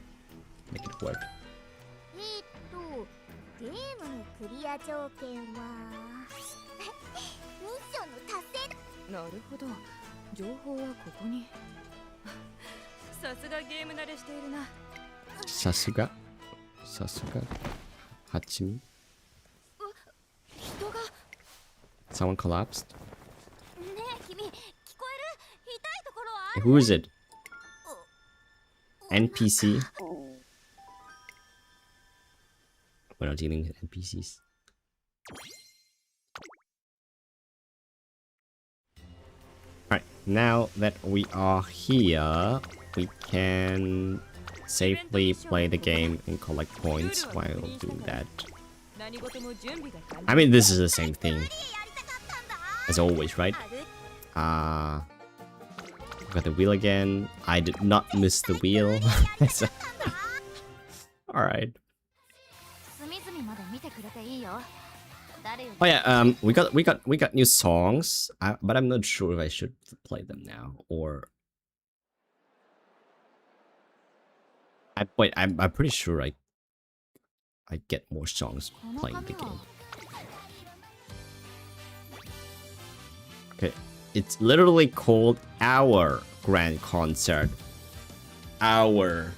Make it work. なるほど。情報はここに。さすがゲーム慣れしているな。さすが。はちみ。人が。Someone collapsed. ねえ君、聞こえる？痛いところはある？ Who is it? NPC? We're not dealing with NPCs. Alright, now that we are here, we can safely play the game and collect points while doing that. I mean, this is the same thing as always, right? Got the wheel again. I did not miss the wheel. Alright. Oh yeah, we got new songs, but I'm not sure if I should play them now or. I'm pretty sure I get more songs playing the game. Okay, it's literally called Our Grand Concert. Our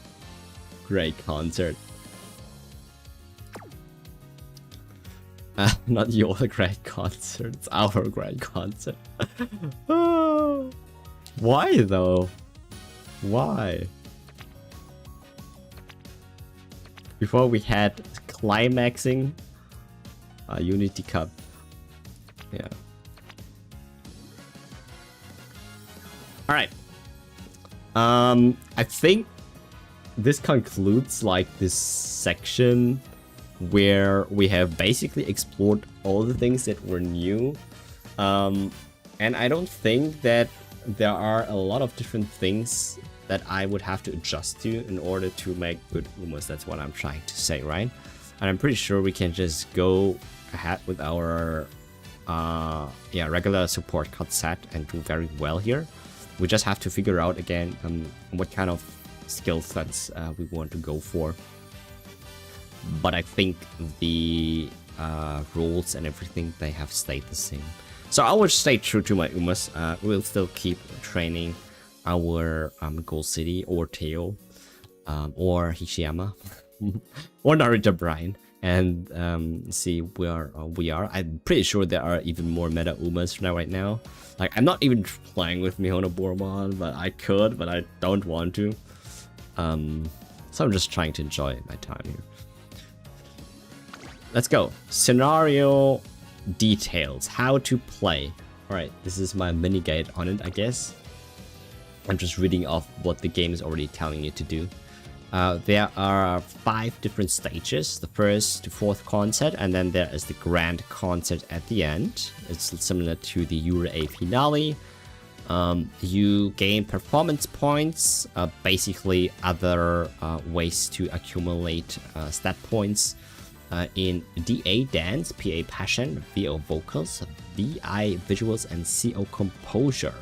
Great Concert. Not your great concert, it's our great concert. Why though? Why? Before we had climaxing Unity Cup. Yeah. Alright. I think this concludes like this section where we have basically explored all the things that were new. And I don't think that there are a lot of different things that I would have to adjust to in order to make good Umas. That's what I'm trying to say, right? And I'm pretty sure we can just go ahead with our regular support cut set and do very well here. We just have to figure out again what kind of skill sets we want to go for. But I think the rules and everything, they have stayed the same. So I will stay true to my Umas. We'll still keep training our Gold City or Teo or Hishiyama or Narita Brian and see where we are. I'm pretty sure there are even more meta Umas right now. Like, I'm not even playing with Mihono Bourbon, but I could, but I don't want to. So I'm just trying to enjoy my time here. Let's go. Scenario details. How to play. Alright, this is my mini guide on it, I guess. I'm just reading off what the game is already telling you to do. There are 5 different stages. The first to 4th concert, and then there is the grand concert at the end. It's similar to the Euro A finale. You gain performance points, basically other ways to accumulate stat points in DA Dance, PA Passion, VO Vocals, VI Visuals, and CO Composure.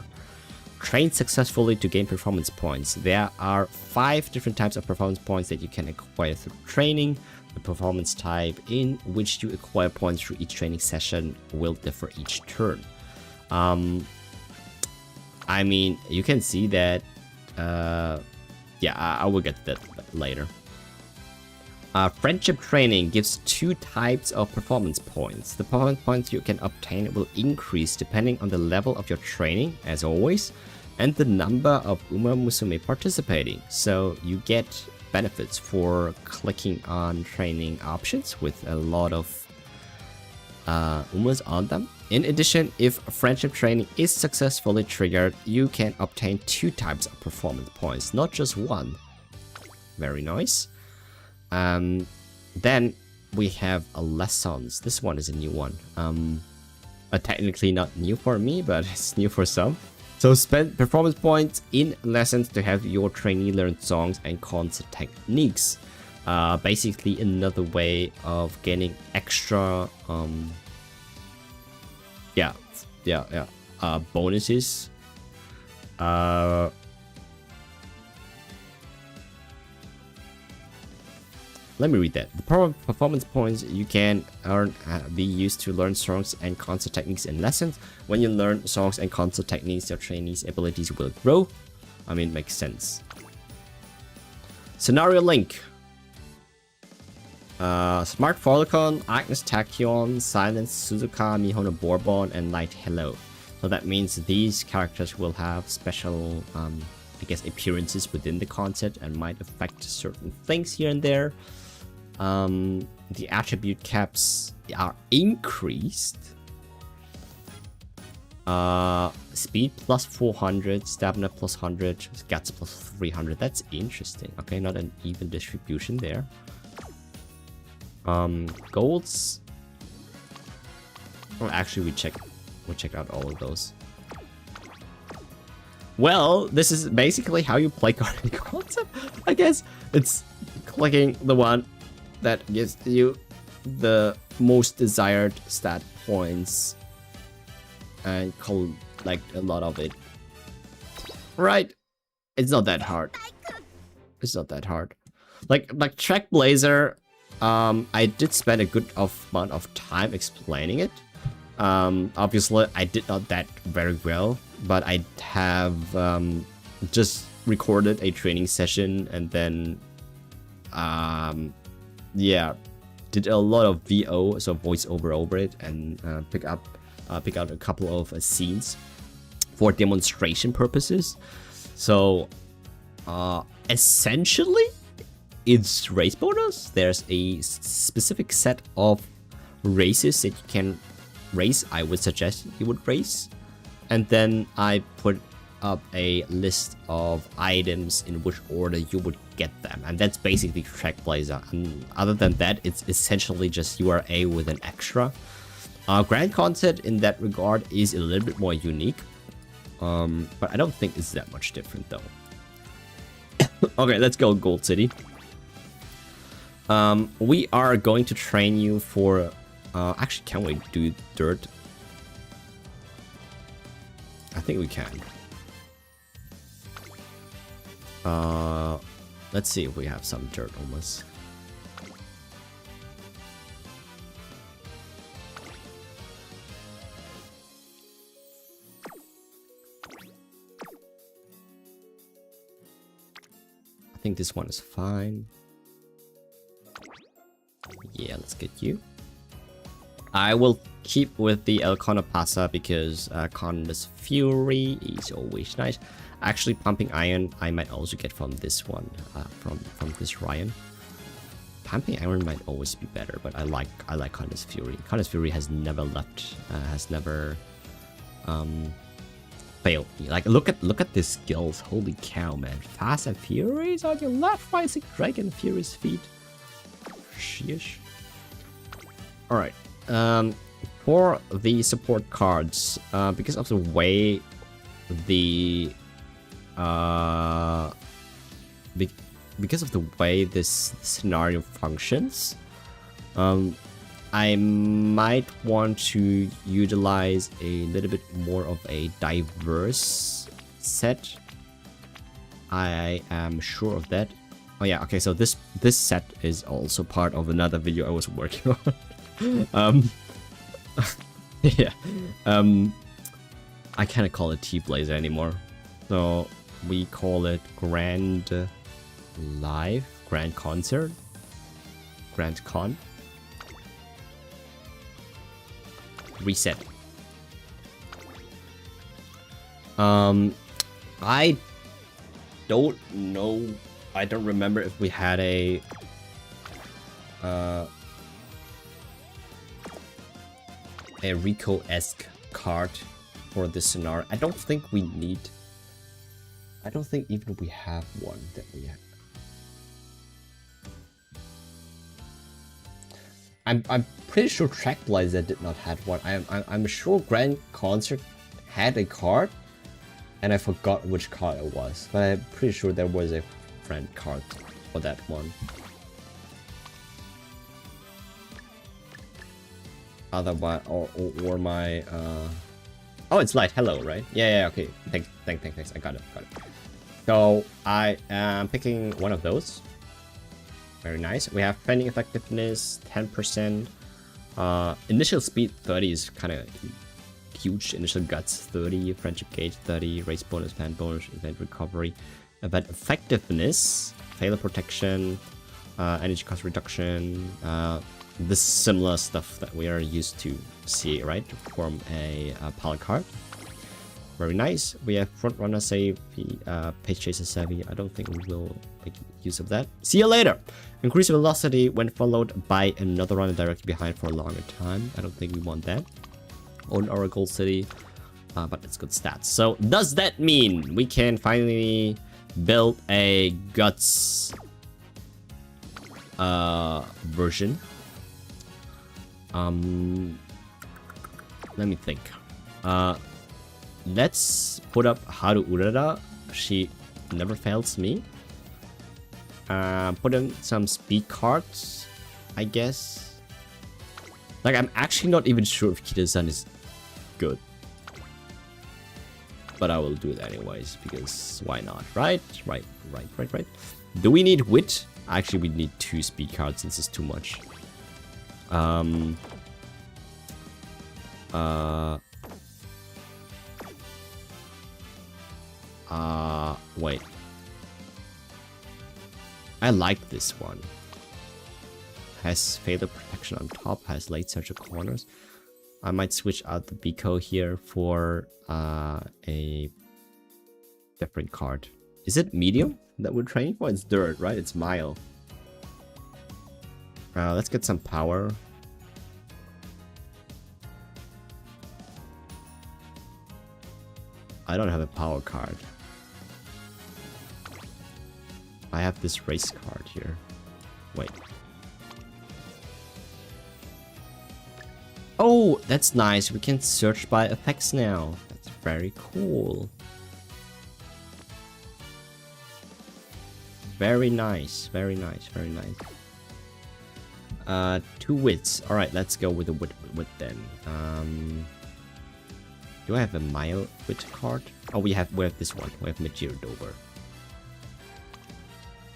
Train successfully to gain performance points. There are 5 different types of performance points that you can acquire through training. The performance type in which you acquire points through each training session will differ each turn. I mean, you can see that, yeah, I will get to that later. Friendship training gives 2 types of performance points. The performance points you can obtain will increase depending on the level of your training, as always, and the number of Uma Musume participating. So you get benefits for clicking on training options with a lot of Umas on them. In addition, if friendship training is successfully triggered, you can obtain 2 types of performance points, not just 1. Very nice. Then we have lessons. This one is a new one. Technically not new for me, but it's new for some. So spend performance points in lessons to have your trainee learn songs and concert techniques. Basically another way of gaining extra bonuses. Let me read that. The performance points you can earn be used to learn songs and concert techniques in lessons. When you learn songs and concert techniques, your trainees' abilities will grow. I mean, it makes sense. Scenario link. Smart Falcon, Agnes Tachyon, Silence, Suzuka, Mihono Bourbon, and Light Hello. So that means these characters will have special, I guess, appearances within the concert and might affect certain things here and there. The attribute caps are increased. Speed plus 400, stamina plus 100, guts plus 300. That's interesting. Okay, not an even distribution there. Golds. Oh, actually, we checked out all of those. Well, this is basically how you play Guardian Concept. I guess it's clicking the one that gives you the most desired stat points and collect a lot of it. Right? It's not that hard. It's not that hard. Like Trackblazer, I did spend a good amount of time explaining it. Obviously, I did not that very well, but I have just recorded a training session and then, yeah, did a lot of VO, so voiceover over it, and pick out a couple of scenes for demonstration purposes. So, essentially, it's race bonus. There's a specific set of races that you can race. I would suggest you would race, and then I put up a list of items in which order you would get them, and that's basically Trackblazer. And other than that, it's essentially just URA with an extra. Grand content in that regard is a little bit more unique, but I don't think it's that much different though. Okay, let's go Gold City. We are going to train you for actually, can we do dirt? I think we can. Let's see if we have some dirt almost. I think this one is fine. Yeah, let's get you. I will keep with the El Conopasa because Condor's Fury is always nice. Actually, Pumping Iron I might also get from this one, from this Ryan. Pumping Iron might always be better, but I like Condor's Fury. Condor's Fury has never left, has never failed me. Like look at the skills. Holy cow, man! Fast and Furious on your left, rising Dragon Furious feet. Sheesh. All right. For the support cards, because of the way the because of the way this scenario functions, I might want to utilize a little bit more of a diverse set. I am sure of that. Oh yeah, okay, so this set is also part of another video I was working on. Yeah. I can't call it T-Blazer anymore. So we call it Grand Live, Grand Concert, Grand Con. Reset. I don't know. I don't remember if we had a Rico-esque card for this scenario. I don't think we need. I don't think even we have one that we have. I'm pretty sure Trackblazer did not have one. I'm sure Grand Concert had a card, and I forgot which card it was. But I'm pretty sure there was a friend card for that one. Otherwise, or my oh, it's light. Hello, right? Yeah, okay. Thanks. I got it. So I am picking one of those. Very nice. We have fending effectiveness 10%. Initial speed 30 is kind of huge. Initial guts 30, friendship gauge 30, race bonus, fan bonus, event recovery, event effectiveness, failure protection, energy cost reduction. This similar stuff that we are used to see, right? From a palette card. Very nice. We have front runner save, page chaser savvy. I don't think we will make use of that. See you later. Increase velocity when followed by another runner directly behind for a longer time. I don't think we want that on our Gold City, but it's good stats. So does that mean we can finally build a guts version? Let me think. Let's put up Haru Urara. She never fails me. Put in some speed cards, I guess. Like, I'm actually not even sure if Kida-san is good. But I will do it anyways, because why not, right? Right. Do we need wit? Actually, we need 2 speed cards since it's too much. Wait. I like this one. Has fatal protection on top, has late surgical corners. I might switch out the Biko here for a different card. Is it medium that we're training for? It's dirt, right? It's mile. Let's get some power. I don't have a power card. I have this race card here. Wait. Oh, that's nice. We can search by effects now. That's very cool. Very nice. Very nice. 2 wits. Alright, let's go with the wit then. Do I have a mile wit card? Oh, we have this one. We have Majir Dover.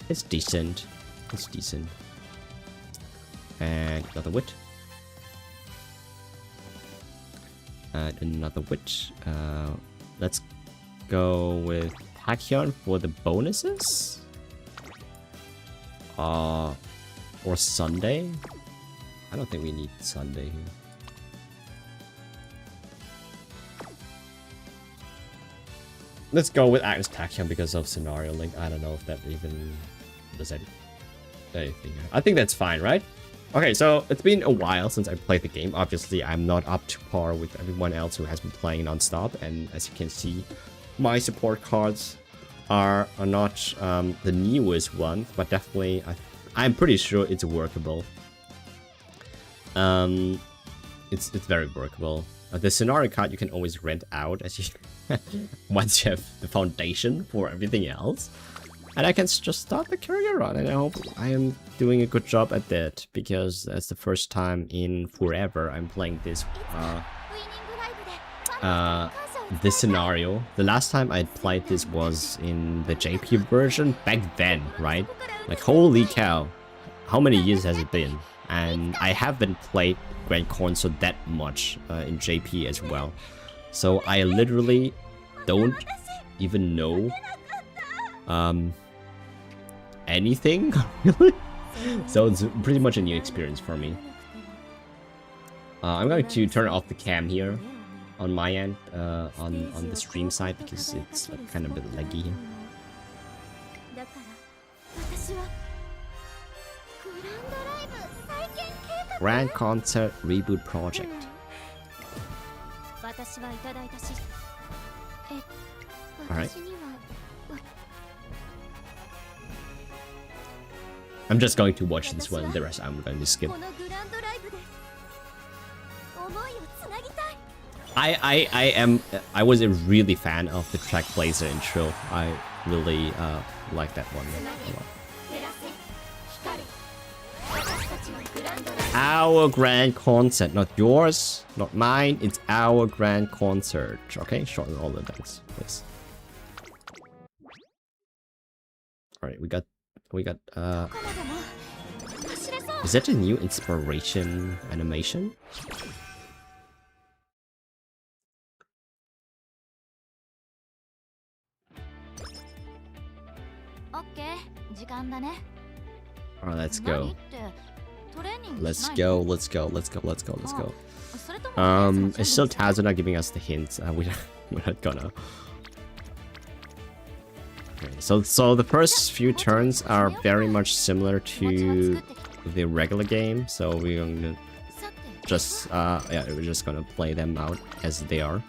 It's decent. And another wit. And another wit. Let's go with Tachyon for the bonuses. Or Sunday. I don't think we need Sunday here. Let's go with Agnes Tachyon because of Scenario Link. I don't know if that even does anything. I think that's fine, right? Okay, so it's been a while since I played the game. Obviously, I'm not up to par with everyone else who has been playing non-stop. And as you can see, my support cards are not the newest ones, but definitely I'm pretty sure it's workable. It's very workable. The scenario card you can always rent out as you once you have the foundation for everything else. And I can just start the career run, and I hope I am doing a good job at that, because that's the first time in forever I'm playing this this scenario. The last time I played this was in the JP version back then, right? Like, holy cow, how many years has it been? And I haven't played Grand Console that much in JP as well. So I literally don't even know anything, really. So it's pretty much a new experience for me. I'm going to turn off the cam here on my end, on the stream side, because it's kind of a bit laggy here. Grand Concert Reboot Project. Alright. I'm just going to watch this one, the rest I'm going to skip. I was a really fan of the Track Blazer intro. I really like that one a lot. Our grand concert, not yours, not mine. It's our grand concert. Okay, shorten all the things, please. All right, we got. Is that a new inspiration animation? Alright, let's go. Let's go. Is still Tazuna giving us the hints? We're not gonna. Okay, so the first few turns are very much similar to the regular game. So we're gonna just yeah, we're just gonna play them out as they are.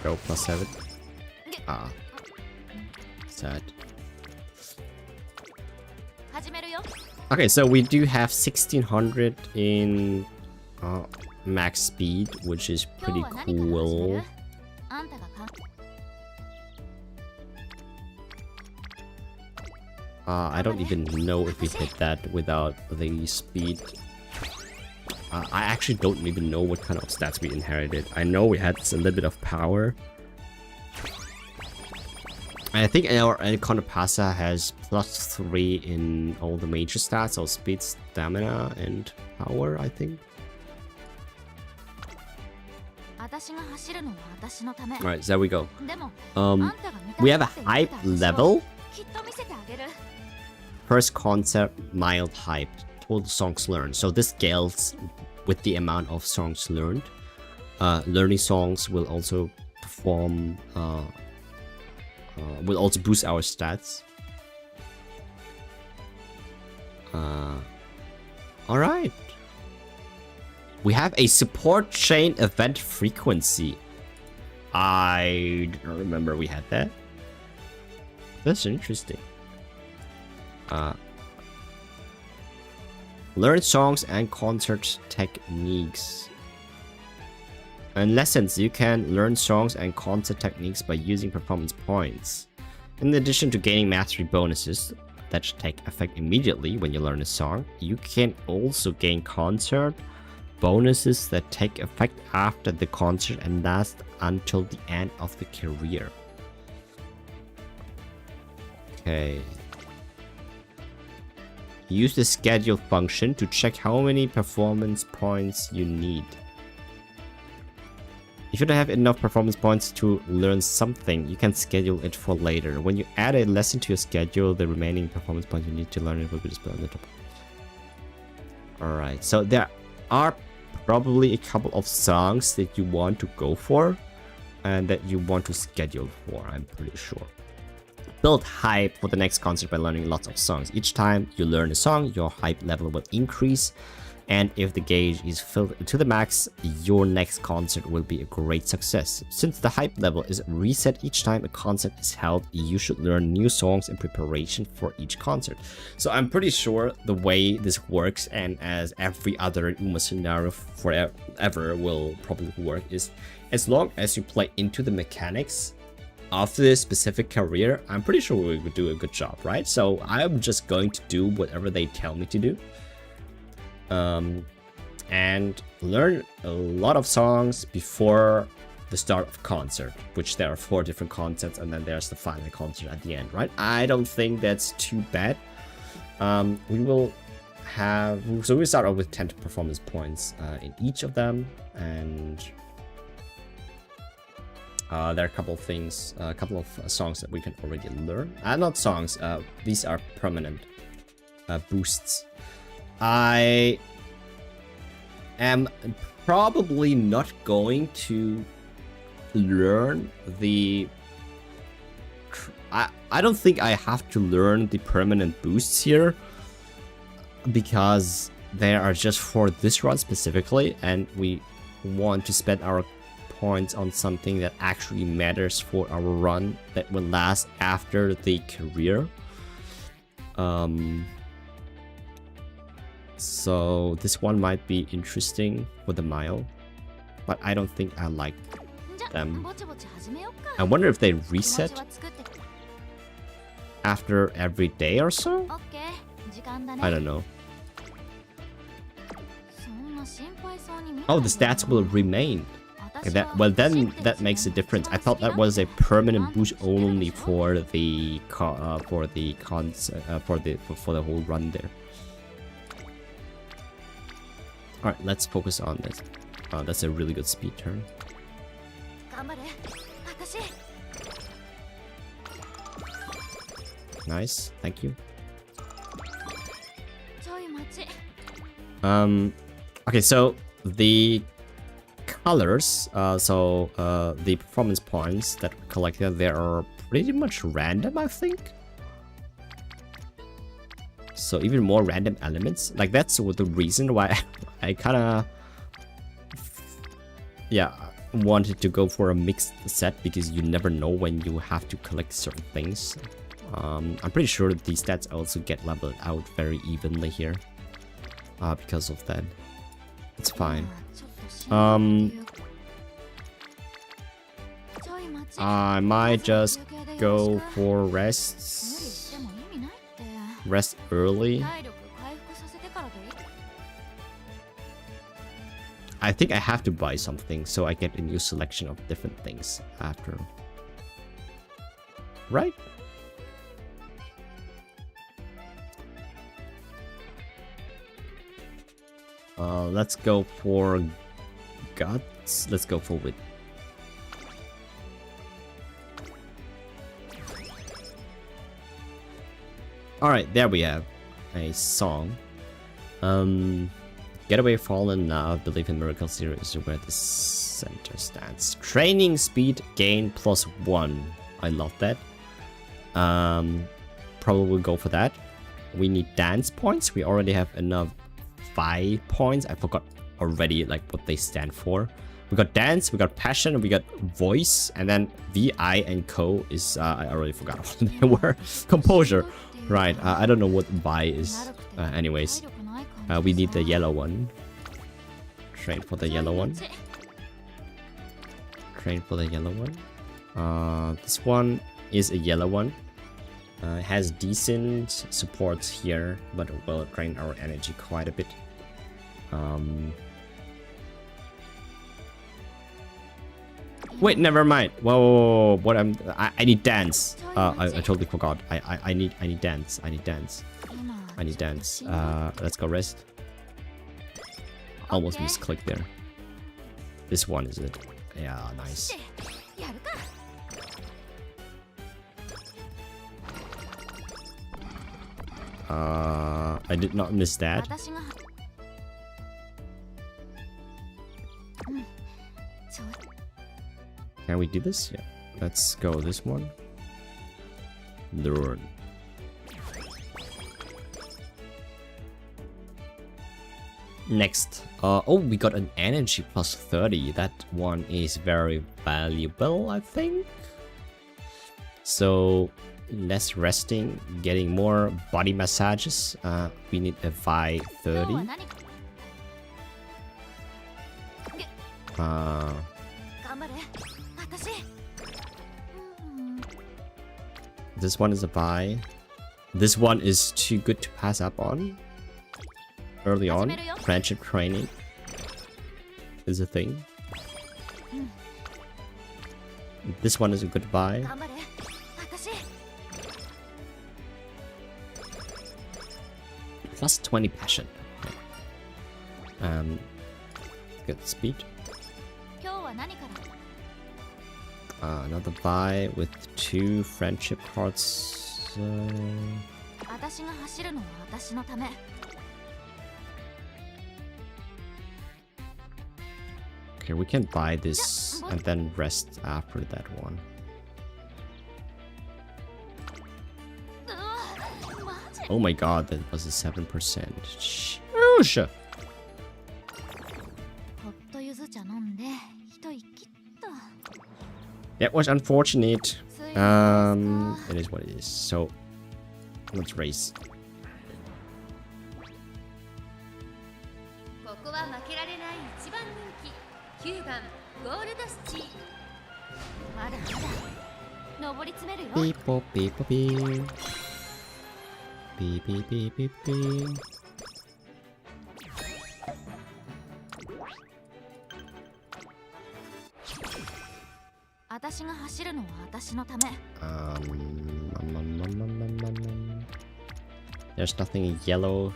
Go +7. Sad. Okay, so we do have 1600 in max speed, which is pretty cool. I don't even know if we hit that without the speed. I actually don't even know what kind of stats we inherited. I know we had a little bit of power. I think our Conopasa has +3 in all the major stats, so speed, stamina, and power, I think. Alright, there we go. We have a hype level. First concept, mild hype, total songs learned. So this scales with the amount of songs learned. Learning songs will also perform, will also boost our stats. Alright. We have a support chain event frequency. I don't remember we had that. That's interesting. Learn songs and concert techniques. In lessons, you can learn songs and concert techniques by using performance points. In addition to gaining mastery bonuses that take effect immediately when you learn a song, you can also gain concert bonuses that take effect after the concert and last until the end of the career. Okay. Use the schedule function to check how many performance points you need. If you don't have enough performance points to learn something, you can schedule it for later. When you add a lesson to your schedule, the remaining performance points you need to learn it will be displayed on the top. Alright, so there are probably a couple of songs that you want to go for and that you want to schedule for, I'm pretty sure. Build hype for the next concert by learning lots of songs. Each time you learn a song, your hype level will increase. And if the gauge is filled to the max, your next concert will be a great success. Since the hype level is reset each time a concert is held, you should learn new songs in preparation for each concert. So I'm pretty sure the way this works, and as every other UMA scenario forever will probably work, is as long as you play into the mechanics of this specific career, I'm pretty sure we would do a good job, right? So I'm just going to do whatever they tell me to do. And learn a lot of songs before the start of concert, which there are 4 different concerts, and then there's the final concert at the end, right? I don't think that's too bad. We'll start off with 10 performance points in each of them, and there are a couple of things, a couple of songs that we can already learn. Not songs, these are permanent boosts. I am probably not going to learn the... I don't think I have to learn the permanent boosts here, because they are just for this run specifically, and we want to spend our points on something that actually matters for our run that will last after the career. So this one might be interesting for the mile, but I don't think I like them. I wonder if they reset after every day or so? I don't know. Oh, the stats will remain. Okay, well then that makes a difference. I thought that was a permanent boost only for the for the whole run there. All right, let's focus on this. That's a really good speed turn. Nice, thank you. Okay, so the colors, the performance points that we collected, they are pretty much random, I think. So even more random elements. Like, that's the reason why I kind of, yeah, wanted to go for a mixed set, because you never know when you have to collect certain things. I'm pretty sure that these stats also get leveled out very evenly here. Because of that. It's fine. I might just go for rests. Rest early. I think I have to buy something so I get a new selection of different things after. Right? Let's go for guts. Let's go for wit. Alright, there we have a song. Getaway Fallen now, Believe in Miracles here is where the center stands. Training speed gain +1. I love that. Probably go for that. We need dance points. We already have enough 5 points. I forgot already like what they stand for. We got dance, we got passion, we got voice, and then VI and co is I already forgot what they were. Composure. Right, I don't know what Vi is. Anyways, we need the yellow one. Train for the yellow one. Train for the yellow one. This one is a yellow one. It has decent supports here, but it will drain our energy quite a bit. Wait, never mind. Whoa, what I need dance. I totally forgot. I need dance. I need dance. I need dance. Let's go rest. Almost misclicked there. This one is it? Yeah, nice. I did not miss that. Can we do this? Yeah. Let's go this one. Learn. Next. Oh, we got an energy +30. That one is very valuable, I think. So, less resting, getting more body massages. We need a Vi 30. This one is a buy. This one is too good to pass up on. Early on, friendship training is a thing. This one is a good buy. +20 passion. Good speed. Another buy with 2 friendship cards. Okay, we can buy this and then rest after that one. Oh my god, that was a 7%. Shoosh! That was unfortunate. It is what it is. So, let's race. Beep, boop, beep, boop, beep. Beep, beep, beep, beep, beep. There's nothing in yellow.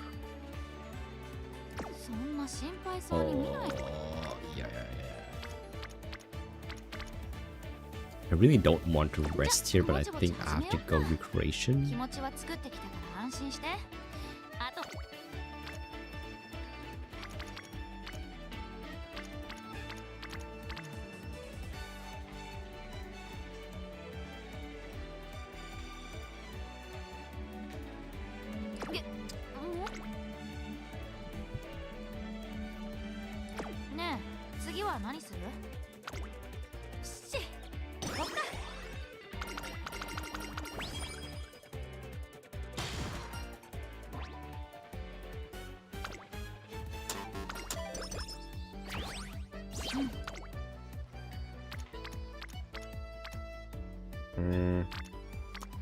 Oh, yeah. I really don't want to rest here, but I think I have to go recreation.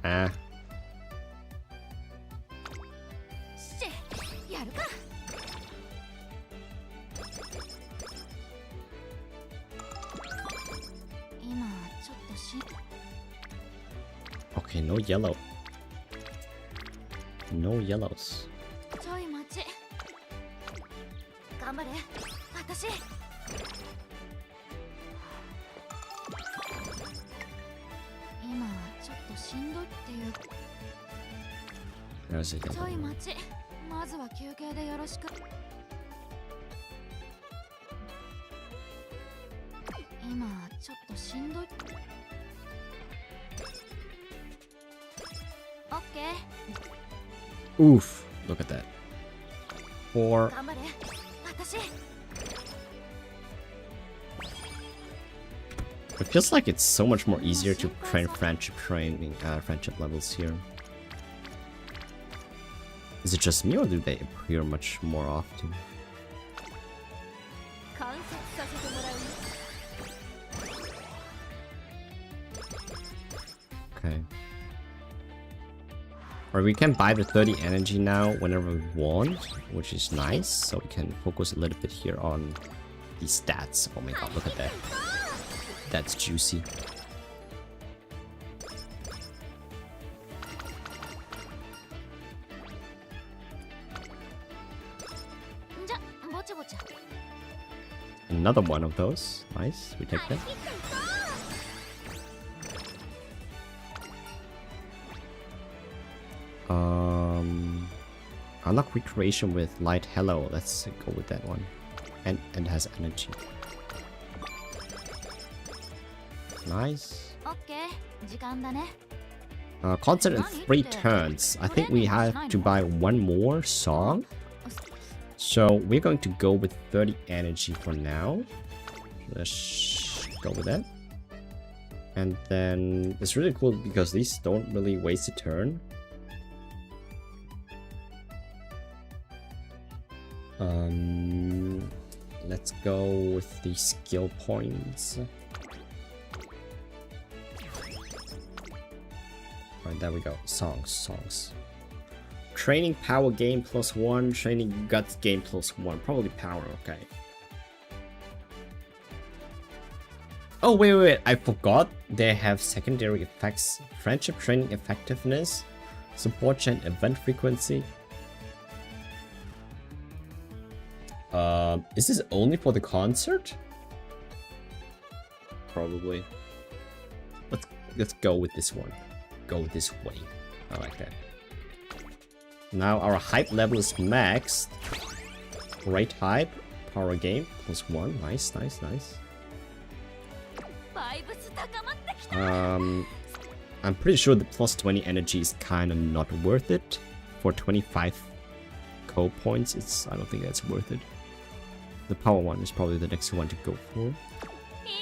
Ah. しやるか。今ちょっとし Okay, no yellow. No yellows. ちょい待ち。頑張れ。私。今ちょっとしんどいっていう。 There's a ちょ yellow. い待ち。まずは休憩でよろしく。今ちょっとしんどい。オッケ Oof. Look at that. 4. ー。頑張れ。私。 It feels like it's so much more easier to train friendship friendship levels here. Is it just me or do they appear much more often? 観察させてもらうよ。 Okay. Or we can buy the 30 energy now whenever we want, which is nice. So we can focus a little bit here on the stats. Oh my god, look at that. That's juicy. じゃ、ぼちぼち。 Another one of those. Nice. We take that. Unlock recreation with light hello. Let's go with that one. And has energy. Nice. オッケー。時間だね。 Concert in 3 turns. I think we have to buy one more song. So we're going to go with 30 energy for now. Let's go with that. And then it's really cool because these don't really waste a turn. Let's go with the skill points. Alright, there we go. Songs. Training power gain +1, training guts gain +1. Probably power, okay. Oh, wait. I forgot they have secondary effects. Friendship training effectiveness, support chain event frequency. Is this only for the concert? Probably. Let's go with this one. Go this way. I like that. Now our hype level is maxed. Great hype. Power game +1. Nice. バイブス高まってきた。 I'm pretty sure the +20 energy is kind of not worth it. For 25 code points, I don't think that's worth it. The power one is probably the next one to go for. いっ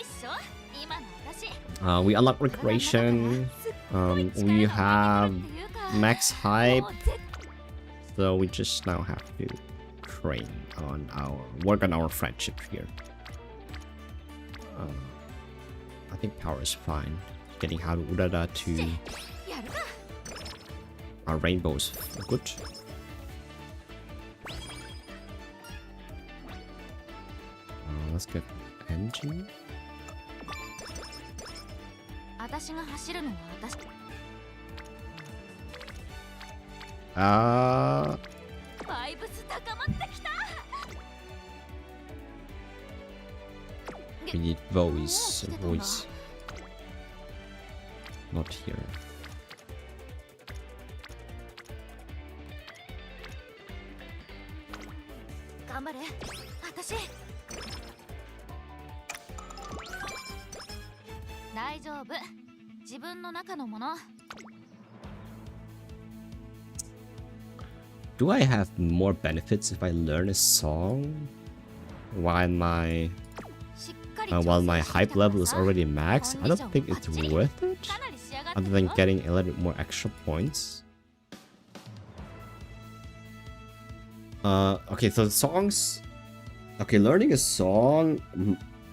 しょ。今の私。 We unlock recreation. We have max hype. So we just now have to train on work on our friendship here. I think power is fine. Getting Haru Urara to やるか。 our rainbow is good. Let's get engine. 私が走るのは私。 バイブス高まってきた。 We need voice. Not here. 頑張れ。私。大丈夫。自分の中のもの。 Do I have more benefits if I learn a song while my しっかり while my hype level is already max? I don't think it's worth it. かなり仕上がって Other る than よ。 getting a little bit more extra points. Okay, so the songs. Okay, learning a song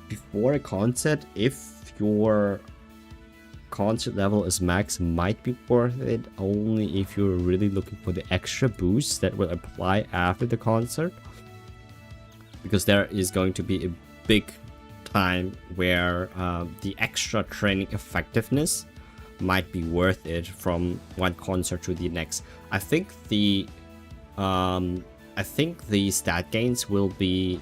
before a concert, if your concert level is max might be worth it only if you're really looking for the extra boost that will apply after the concert. Because there is going to be a big time where the extra training effectiveness might be worth it from one concert to the next. I think the stat gains will be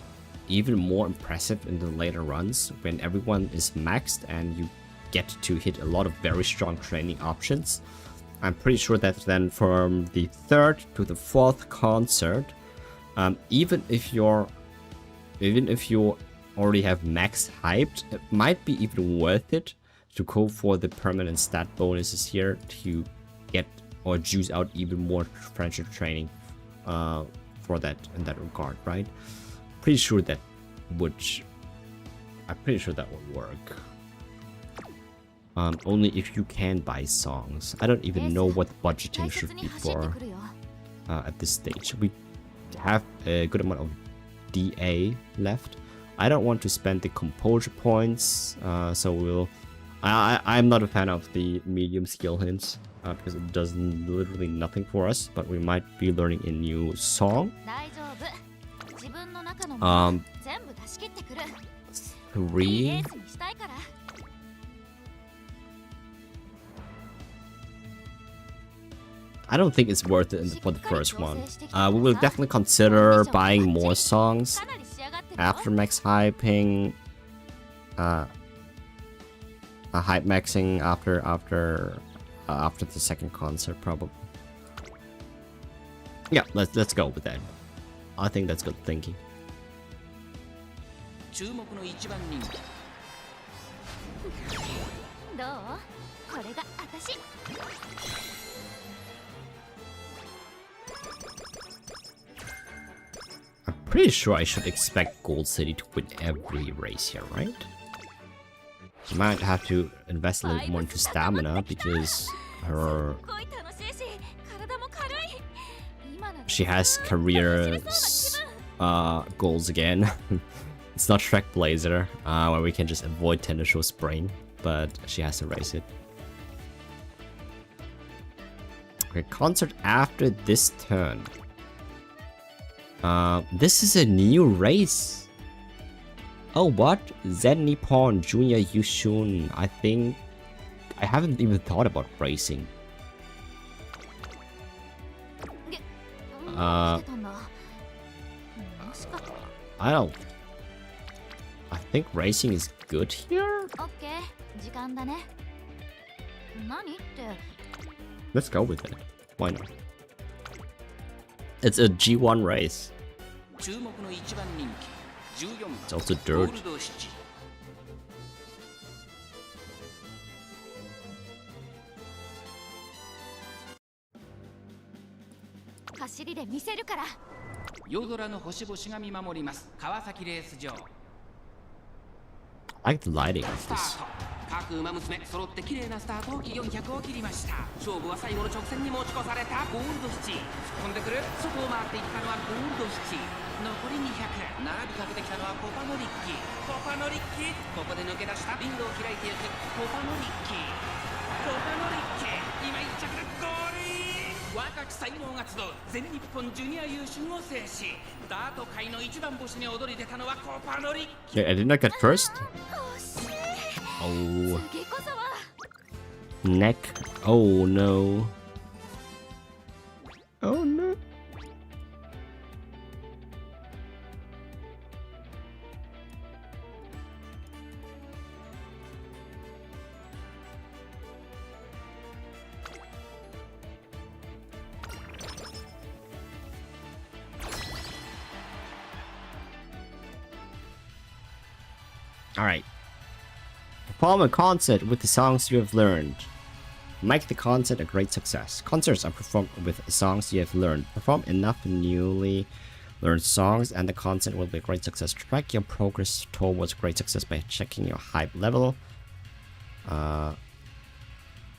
even more impressive in the later runs when everyone is maxed and you get to hit a lot of very strong training options. I'm pretty sure that then from the 3rd to the 4th concert, even if you already have max hyped, it might be even worth it to go for the permanent stat bonuses here to get or juice out even more friendship training for that in that regard, right? I'm pretty sure that would work. Only if you can buy songs. I don't even know what budgeting should be for at this stage. We have a good amount of DA left. I don't want to spend the composure points, so I'm not a fan of the medium skill hints because it does literally nothing for us, but we might be learning a new song. 3. I don't think it's worth it for the first one. We will definitely consider buying more songs after max hyping, hype maxing after the second concert probably. Yeah, let's go with that. I think that's good thinking. I'm pretty sure I should expect Gold City to win every race here, right? Might have to invest a little more into stamina because she has career goals again. It's not Shrek Blazer, where we can just avoid Tennishow Sprain, but she has to race it. Okay, concert after this turn. This is a new race. Oh, what? Zen Nippon Junior Yushun. I think I haven't even thought about racing. I don't. I think racing is good here. Let's go with it. Why not? It's a G1 race. It's also dirt. I like the lighting of this. 各馬娘揃って綺麗なスタート機400を切りました勝負は最後の直線に持ち越されたゴールドシチ突っ込んでくる外を回っていったのはゴールドシチ残り200並びかけてきたのはコパノリッキここで抜け出したリンドを開いていくコパノリッキ今1着でゴールイン若き才能が集う全日本ジュニア優秀を制しダート界の一番星に踊り出たのはコパノリッキ I did not get first. Oh. Neck. Oh no. Oh no. All right. Perform a concert with the songs you have learned. Make the concert a great success. Concerts are performed with songs you have learned. Perform enough newly learned songs and the concert will be a great success. Track your progress towards great success by checking your hype level.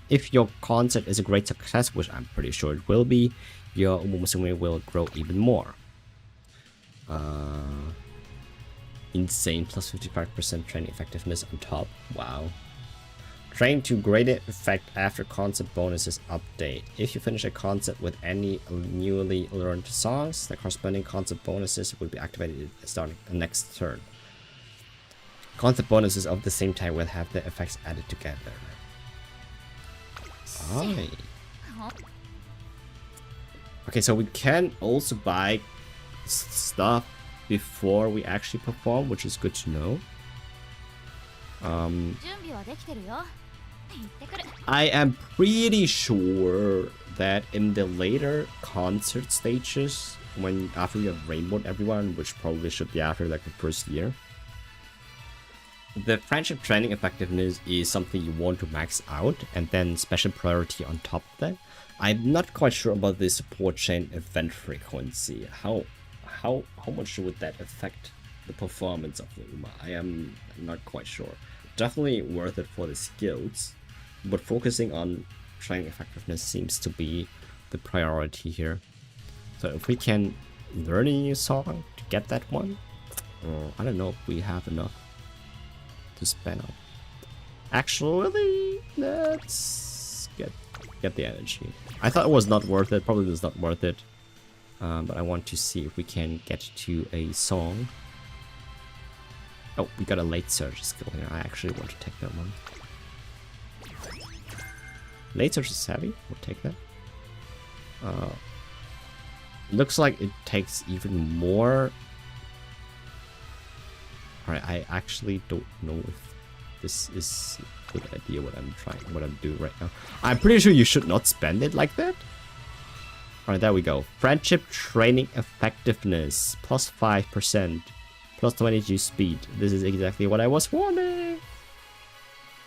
If your concert is a great success, which I'm pretty sure it will be, your Umusume will grow even more. Insane plus 55% training effectiveness on top. Wow. Train to greater effect after concept bonuses update. If you finish a concept with any newly learned songs, the corresponding concept bonuses will be activated starting the next turn. Concept bonuses of the same type will have the effects added together. Aye. Okay, so we can also buy stuff before we actually perform, which is good to know. I am pretty sure that in the later concert stages, when after you have rainbowed everyone, which probably should be after like the first year, the friendship training effectiveness is something you want to max out, and then special priority on top of that. I'm not quite sure about the support chain event frequency. How much would that affect the performance of the Uma? I am not quite sure. Definitely worth it for the skills, but focusing on training effectiveness seems to be the priority here. So if we can learn a new song to get that one, I don't know if we have enough to spend on. Actually, let's get the energy. I thought it was not worth it. Probably was not worth it. But I want to see if we can get to a song. Oh, we got a late surge skill here. I actually want to take that one. Late surge is heavy. We'll take that. Looks like it takes even more. Alright, I actually don't know if this is a good idea what I'm doing right now. I'm pretty sure you should not spend it like that. Alright, there we go. Friendship training effectiveness plus 5%. Plus 22 speed. This is exactly what I was wanting.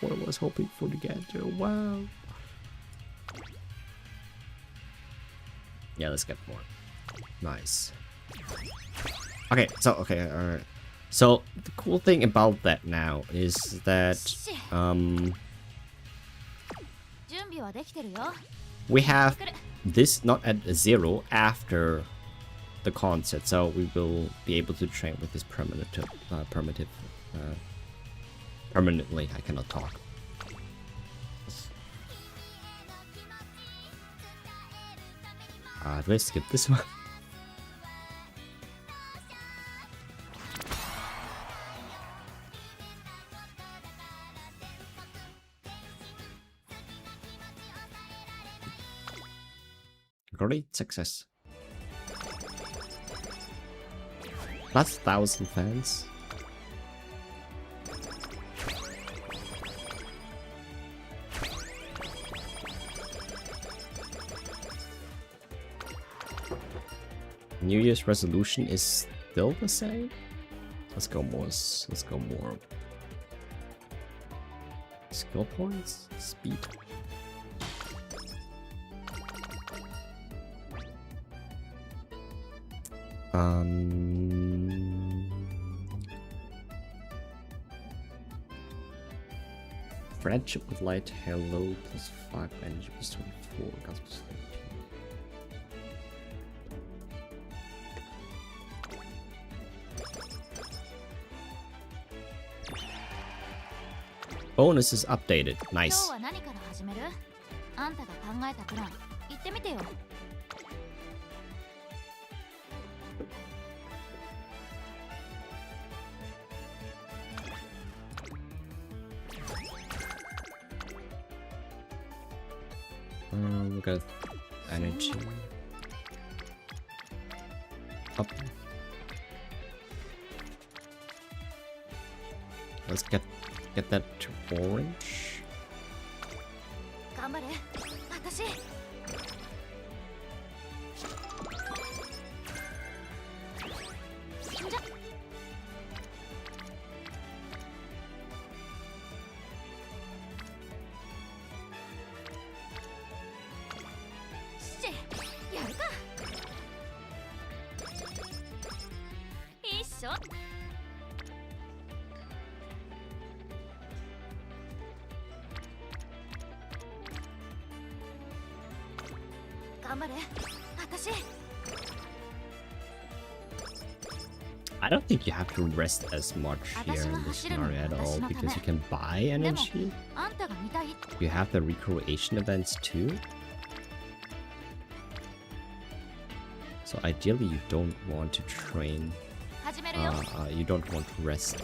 What I was hoping for to get to. Wow. Yeah, let's get more. Nice. Okay, so alright. So the cool thing about that now is that we have this not at 0 after the concert, so we will be able to train with this permanently. I cannot talk. Do I skip this one? Great success. Plus 1,000 fans. New Year's resolution is still the same. Let's go more. Let's go more. Skill points, speed. Friendship with light, hello, plus 5 energy, plus 24, guns plus 13. Bonus is updated. Nice. We got energy up. Let's get that to orange. I don't think you have to rest as much here in this scenario at all, because you can buy energy. あんたが見たい You have the recreation events too? So ideally you don't want to train. 始めるよ You don't want to rest.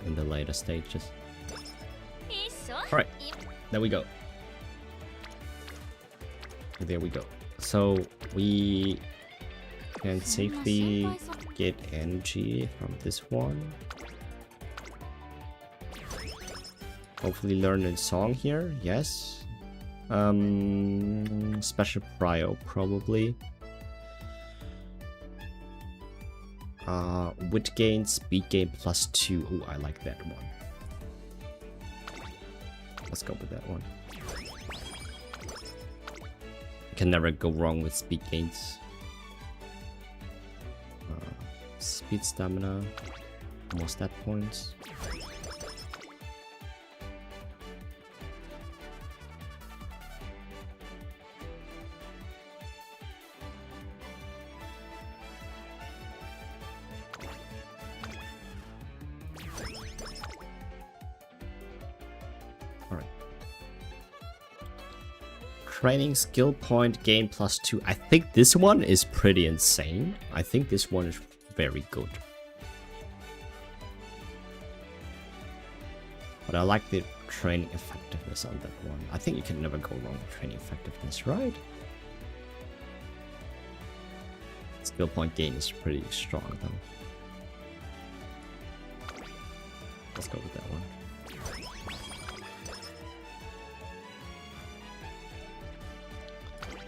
In the later stages. いいっしょ Alright, there we go. There we go. So we can safely get energy from this one. Hopefully learn a song here. Yes. Special prio probably. Wit gain, speed gain +2. Oh, I like that one. Let's go with that one. Can never go wrong with speed gains. Speed stamina, more stat points. Alright. Training skill point gain +2. I think this one is pretty insane. I think this one is very good. But I like the training effectiveness on that one. I think you can never go wrong with training effectiveness, right? Skill point gain is pretty strong though. Let's go with that one.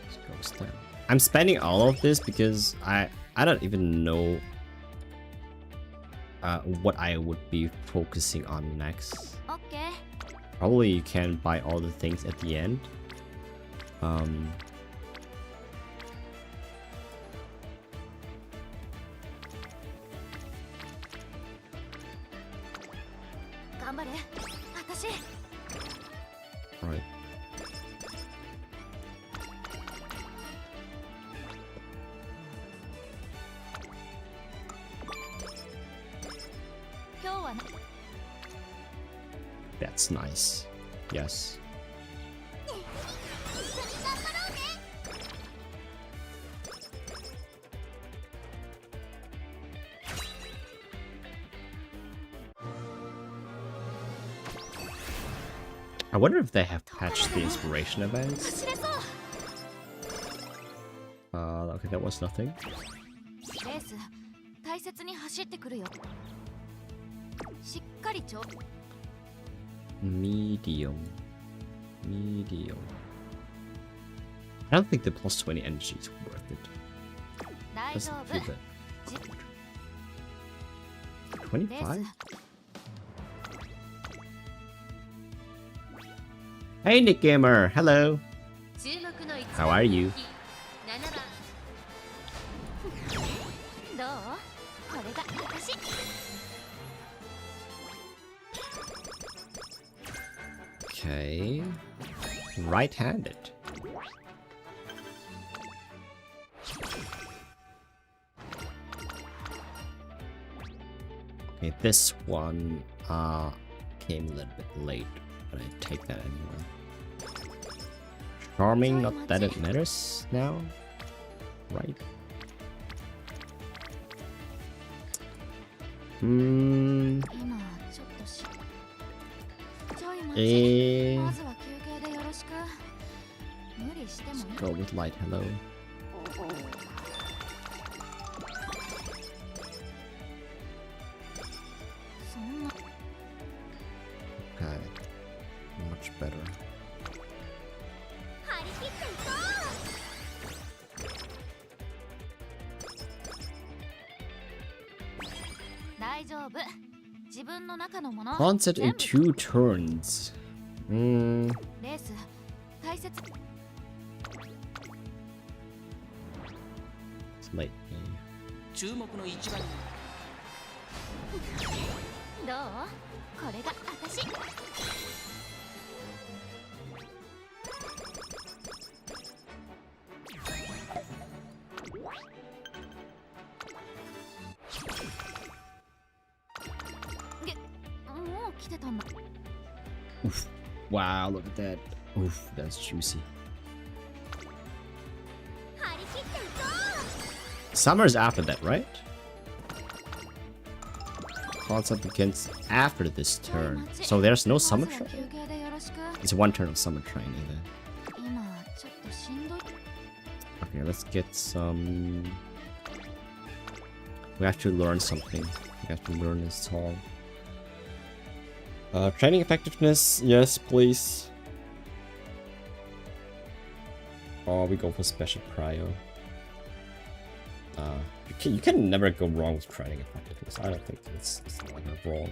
Let's go with that. I'm spending all of this because I don't even know what I would be focusing on next. オッケー Probably you can buy all the things at the end. 頑張れ私 Right. 今日はね That's nice. Yes. 一緒に頑張ろうね I wonder if they have patched the inspiration events. 走れそう Okay, that was nothing. レース大切に走ってくるよしっかりちょ Medium. Medium. I don't think the +20 energy is worth it. 大丈 Doesn't 夫 feel that. レー 25? ス Hey, Nick Gamer. Hello. 注目の How are you? 7番どうこれが私 Okay. Right-handed. Okay, this one came a little bit late, but I take that anyway. Charming, not that it matters now, right? 今ちょっとちょい待ちまずは休憩でよろしく無理しても Go with light hello. そんな Okay. Much better. 張り切っていこう大丈夫自分の中のもの Onset 全 in 部 2 turns. レース大切 It's late. 注目の一番どうこれが私 Okay. Oof. Wow, look at that. Oof, that's juicy. Summer is after that, right? Concept begins after this turn. So there's no summer train? It's one turn of summer training then. Okay, let's get some... We have to learn something. We have to learn this song. Training effectiveness, yes, please. Oh, we go for special prio. You can never go wrong with training effectiveness. I don't think it's not wrong.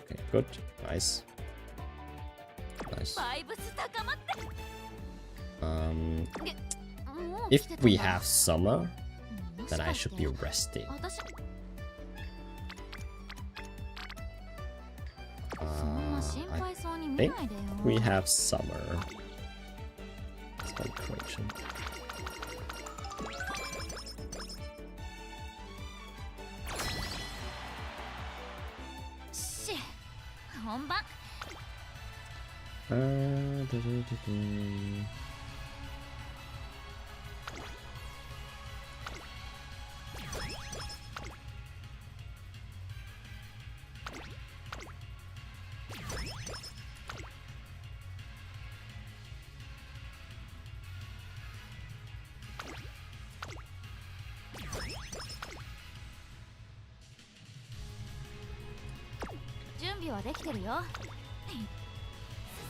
Okay, good. Nice. Nice. If we have summer, then I should be resting. I think we have summer. That's my correction.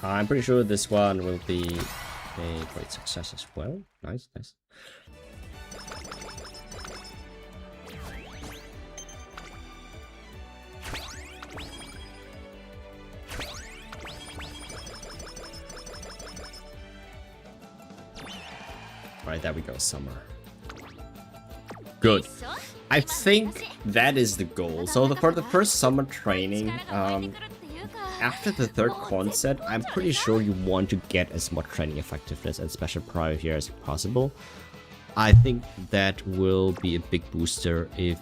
I'm pretty sure this one will be a great success as well. Nice, nice. Alright, there we go, summer. Good. I think that is the goal. So for the first summer training, after the third concept, I'm pretty sure you want to get as much training effectiveness and special prio here as possible. I think that will be a big booster if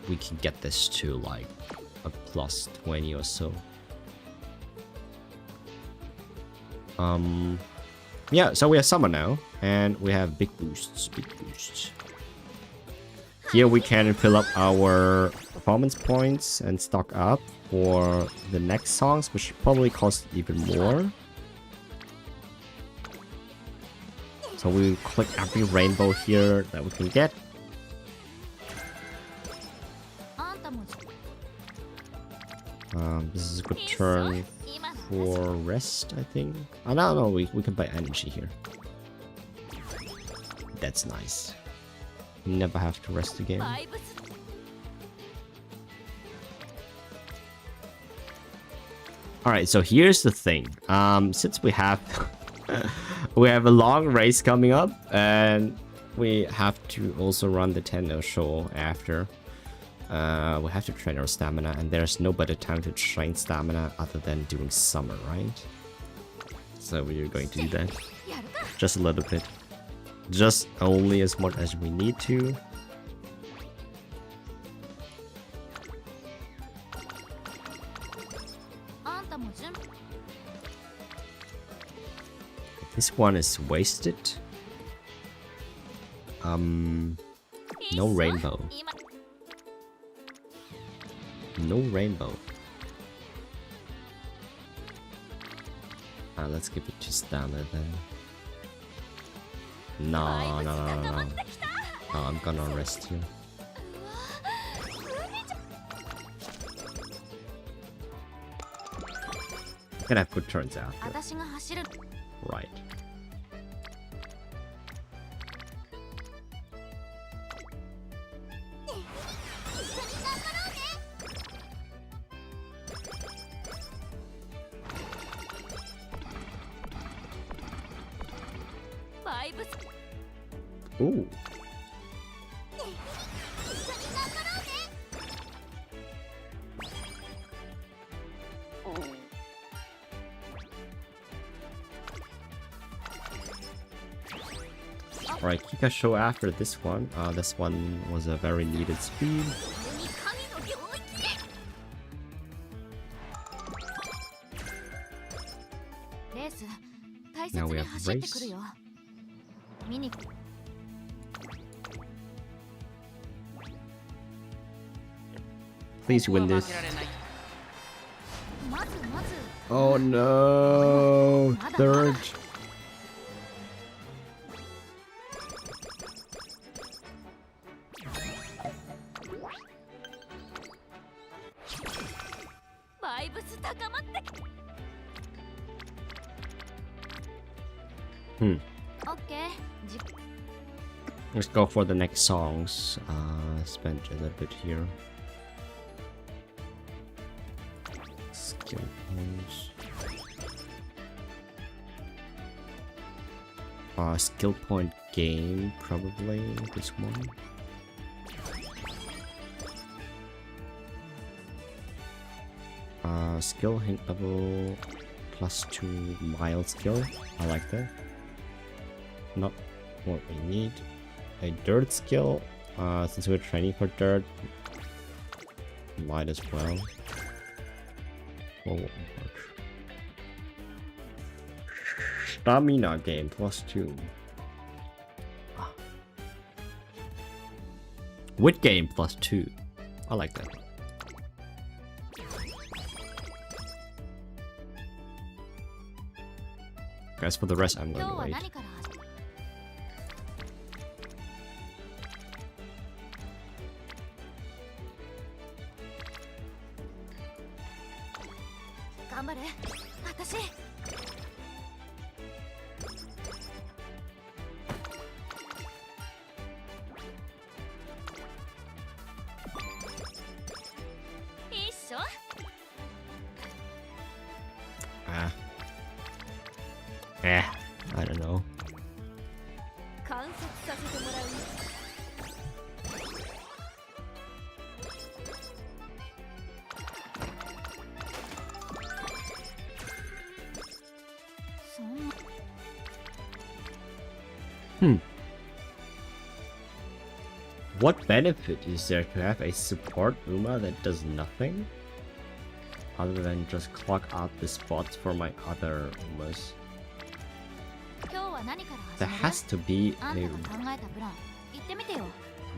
we can get this to like a plus 20 or so. Yeah, so we have summer now, and we have big boosts, big boosts. Here we can fill up our performance points and stock up for the next songs, which probably cost even more. So we click every rainbow here that we can get. This is a good turn for rest, I think. Oh, no, we can buy energy here. That's nice. Never have to rest again. Alright, so here's the thing. Since we have we have a long race coming up, and we have to also run the Tendo show after. We have to train our stamina, and there's no better time to train stamina other than during summer, right? So we're going to do that. Just a little bit. Just only as much as we need to. This one is wasted. No rainbow. No rainbow. Let's give it to stamina then. No, I'm gonna rest here. Can I put turns out? Right. Ooh. Alright, Kika show after this one. This one was a very needed speed. ず大切 Now we に have 走ってくるよ。見に Please win this. まずまず Oh no! Third. バイブス高まって。オッケー。 Let's go for the next songs. Spend a little bit here. Skill points. Skill point game, probably this one. Skill hint level +2 mild skill. I like that. Not what we need. A dirt skill. Since we're training for dirt, might as well. Oh, stamina game +2. Wit game +2. I like that. Guys, for the rest, I'm 今日 going to は wait. 何から頑張れ私。一緒 I don't know. 観察させてもらうよ。そんな What benefit is there to have a support Uma that does nothing? Other than just clock out the spots for my other Umas. 今日は何から There 始める has to be あん a たが考えたプラン言ってみてよ。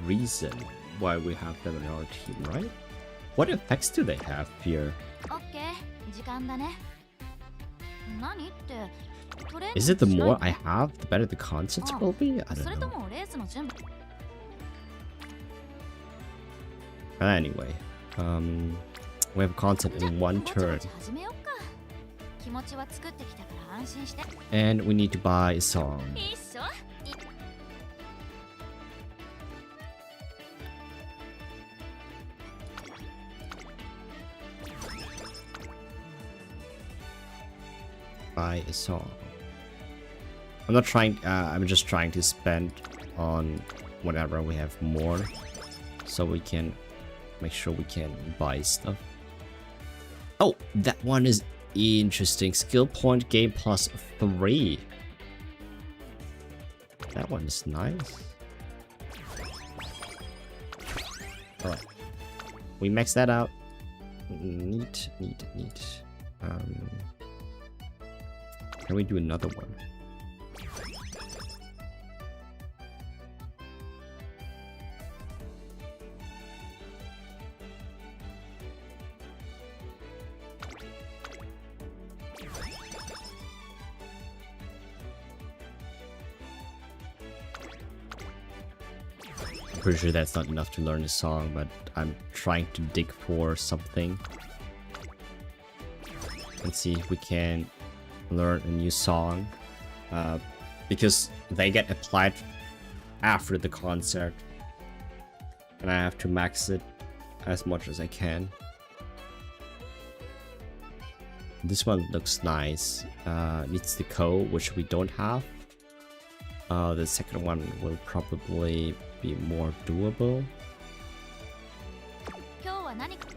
reason why we have them in our team, right? What effects do they have here? オッケー時間だね。何ってトレーニング Is it the しない more の I have, the better the concepts will be? I そ don't れと know. もレースの準備 Anyway, we have concept じゃ in one ぼちぼ turn, ち始めよっか。気持ちは作ってきたから安心して。 and we need to buy a song. 一緒 Buy a song. I'm not trying. I'm just trying to spend on whatever we have more, so we can make sure we can buy stuff. Oh, that one is interesting. Skill point game +3. That one is nice. All right, we max that out. Neat. Can we do another one? Pretty sure that's not enough to learn the song, but I'm trying to dig for something and see if we can learn a new song, because they get applied after the concert, and I have to max it as much as I can. This one looks nice. Needs the code, which we don't have. The second one will probably be more doable. 今日は何か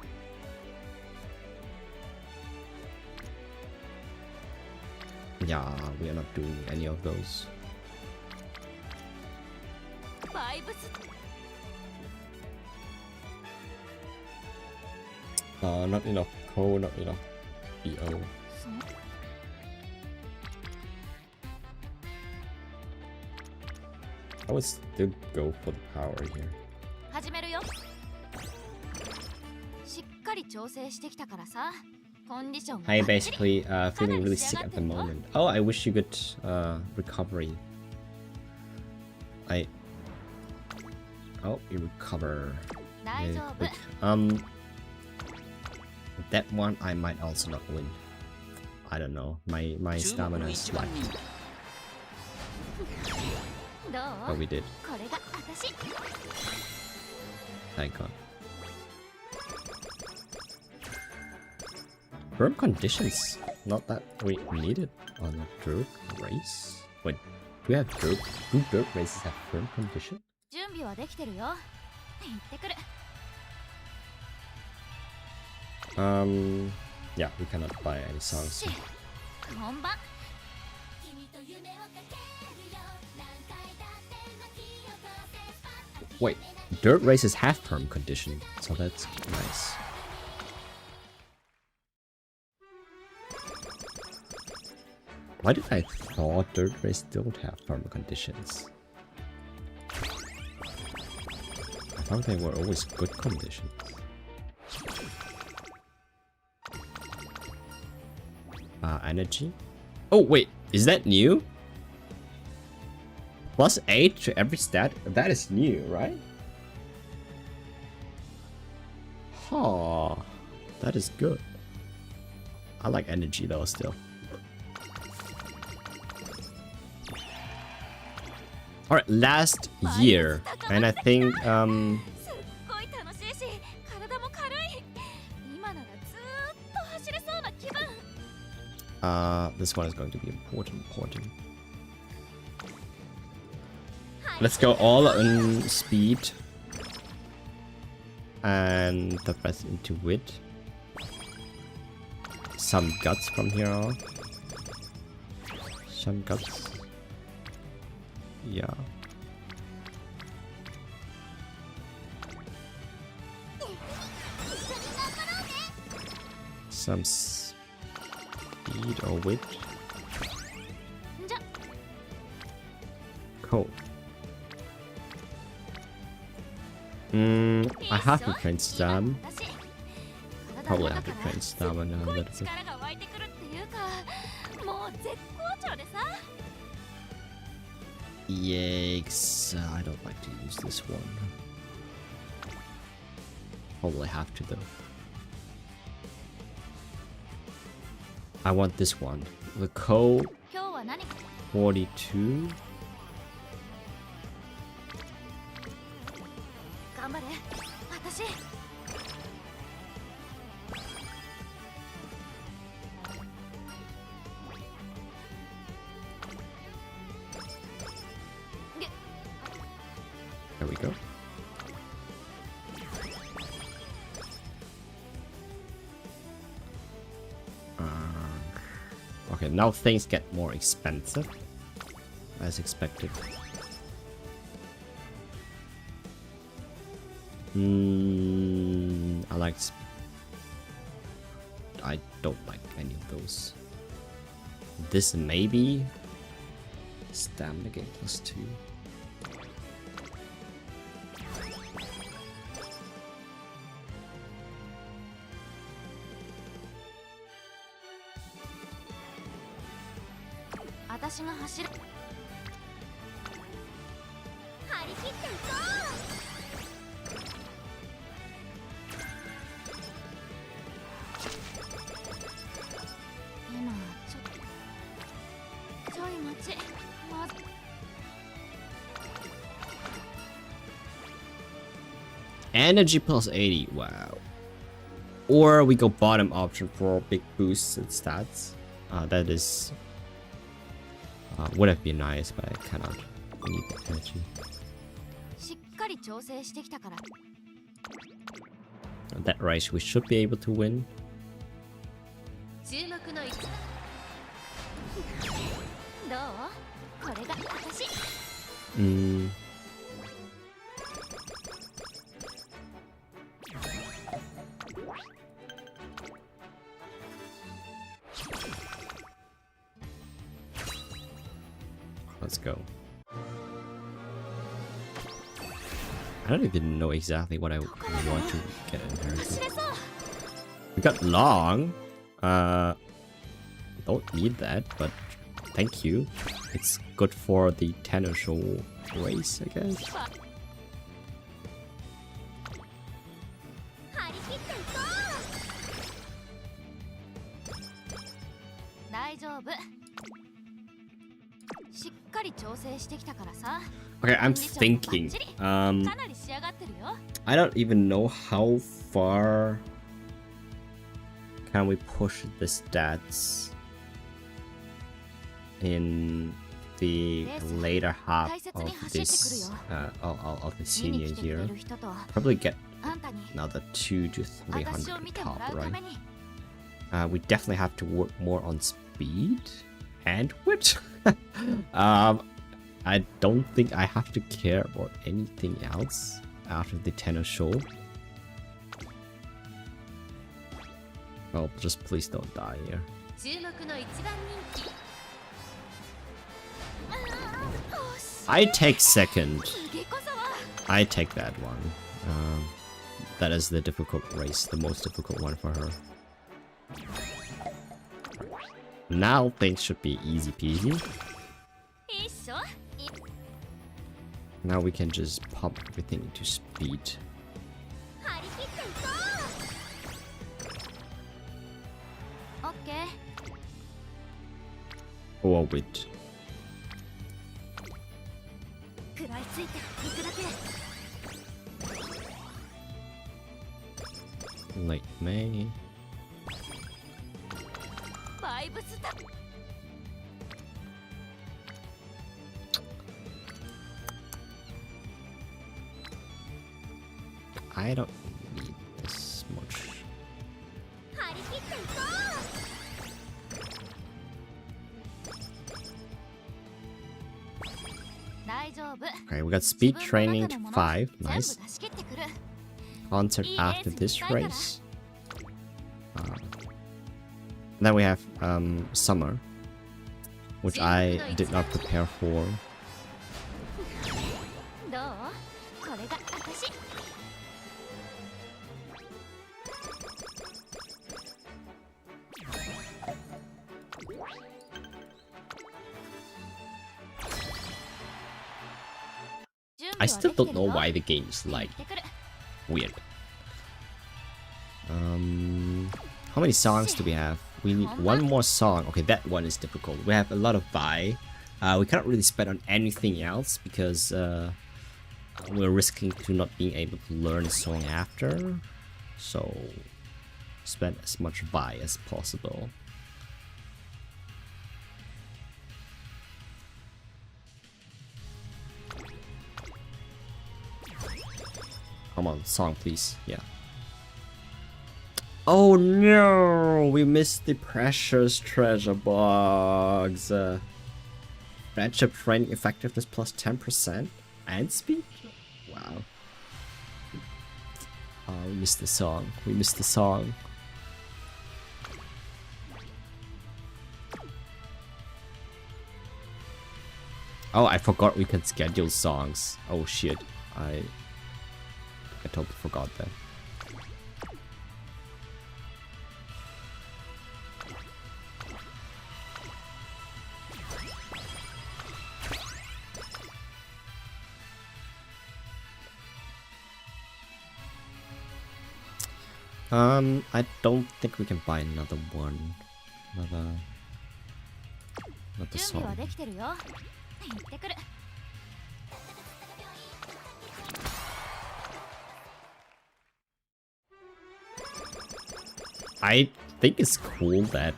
Yeah, we are not doing any of those. バイブス Not enough code, not enough BO. その I would still go for the power here. 始めるよ。しっかり調整してきたからさ。コンディションが I バッチリ basically feeling really sick at the moment. Oh, I wish you good recovery. Oh, you recover. 大 Yeah, 丈夫 good. That one I might also not win. I don't know. My 注目の stamina is 1番 like. 人 ど Oh, う we did. これが私 Thank God. Firm conditions. Not that we need it on a dirt race. Wait, do we have dirt? Do dirt races have firm condition? 準備はできてるよ。行ってくる。 Yeah, we cannot buy any songs. し本番 Wait, dirt races have firm condition, so that's nice. Why did I thought dirt race don't have firm conditions? I thought they were always good conditions. Energy? Oh wait, is that new? Plus 8 to every stat? That is new, right? Huh. That is good. I like energy though still. Alright, last year. And I think すっごい楽しいし体も軽い今ならずーっと走れそうな気分 this one is going to be important. Let's go all on speed. And the rest into wit. Some guts from here on. Some guts. Yeah. Some speed or wit. じゃ Cool. I have to train stam. 私 Probably have to train stamina a すっごい little bit. 力が湧いてくるっていうかもう絶好調でさ Yikes. I don't like to use this one. Probably have to though. I want this one. The Co 今日は何か 42. 頑張れ私 There we go. Okay, now things get more expensive, as expected. I don't like any of those. This maybe stamina gain +2. I 私が走る張り切っていこう今ちょい待ちまず Energy +80, wow. Or we go bottom option for big boosts and stats. That is would have been nice, but I cannot. I need the energy. しっかり調整してきたから That race we should be able to win. 注目の一どうこれが私 Let's go. I don't even know exactly what I want to get inherited. We got long. Don't need that, but thank you. It's good for the tennis show race, I guess. 張り切っていこう。大丈夫。しっかり調整してきたからさ。 Okay, I'm thinking. かなり仕上がってるよ。 I don't even know how far can we push the stats in the later half of this of the senior year. Probably get あんたに another 2 to 私を 300 見ても top, らうた right? めに。 We definitely have to work more on speed and wit. I don't think I have to care about anything else after the tennis show. Oh, just please don't die here. 注目の一番人気。 I take second. 次こそは。 I take that one. That is the difficult race, the most difficult one for her. Now things should be easy peasy. いっしょ。 Now we can just pump everything into speed. 張り切っていこう。オッケー。 Or wit. 食らいついていくだけ。 Late May. バイブスだ。 I don't need this much. 張り切っていこう。大丈夫。 Okay, we got speed training to 5. 全部 Nice. 出し切ってくる。 Concert after this race. Then we have summer, which I did not prepare for. どう？これが私。 I still don't know why the game is like weird. How many songs do we have? We need one more song. Okay, that one is difficult. We have a lot of buy. We cannot really spend on anything else because we're risking to not being able to learn a song after. So spend as much buy as possible. Come on, song please. Yeah. Oh no! We missed the precious treasure box. Friendship training effectiveness plus 10% and speed? Wow. Oh, we missed the song. We missed the song. Oh, I forgot we can schedule songs. Oh shit. I totally forgot that. I don't think we can buy another one. Another 準備は song. できてるよ。行ってくる。 I think it's cool that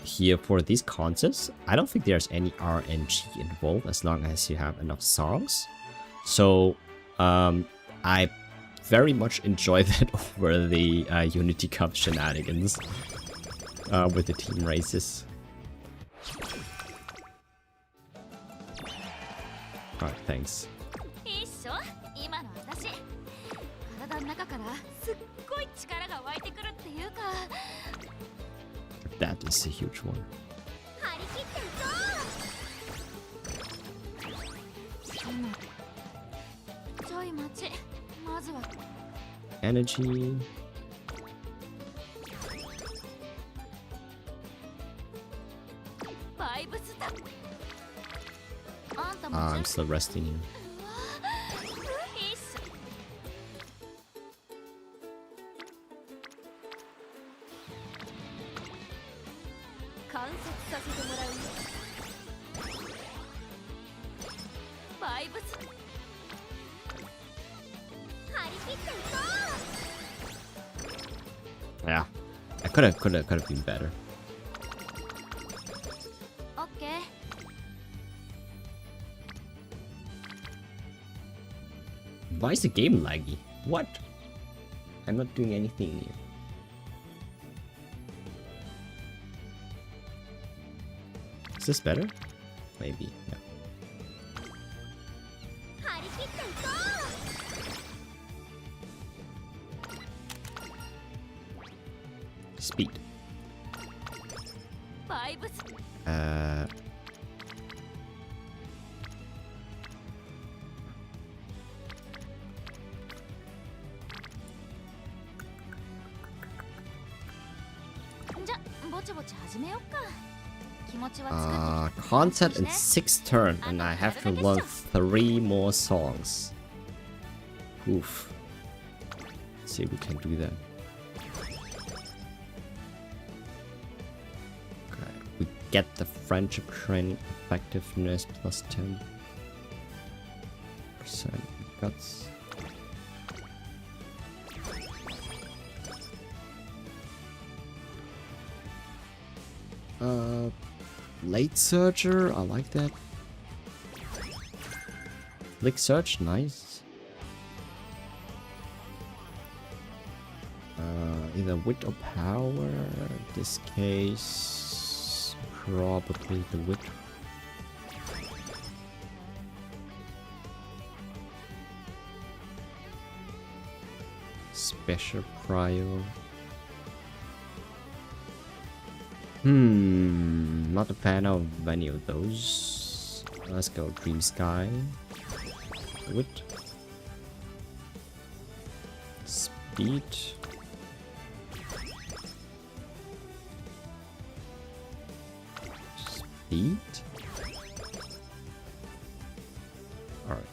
here for these concerts, I don't think there's any RNG involved as long as you have enough songs. So I very much enjoy that over the Unity Cup shenanigans with the team races. Alright, thanks. いいっしょ。今の私。体の中からすっごい力が湧いてくるっていうか。 That is a huge one. 張り切っていこう。ちょい待ち。energy. I'm still resting here. Yeah, I could have been better. Okay. Why is the game laggy? What? I'm not doing anything here. Is this better? Maybe, yeah. Speed. Content in 6 turns, and I have to learn 3 more songs. Oof. Let's see if we can do that. Okay, we get the friendship training effectiveness plus 10%. Guts. Late Searcher, I like that. Lick Search, nice. Either wit or power. In this case, probably the wit. Special prio. Not a fan of any of those. Let's go Dream Sky. Wit. Speed. Speed. Alright.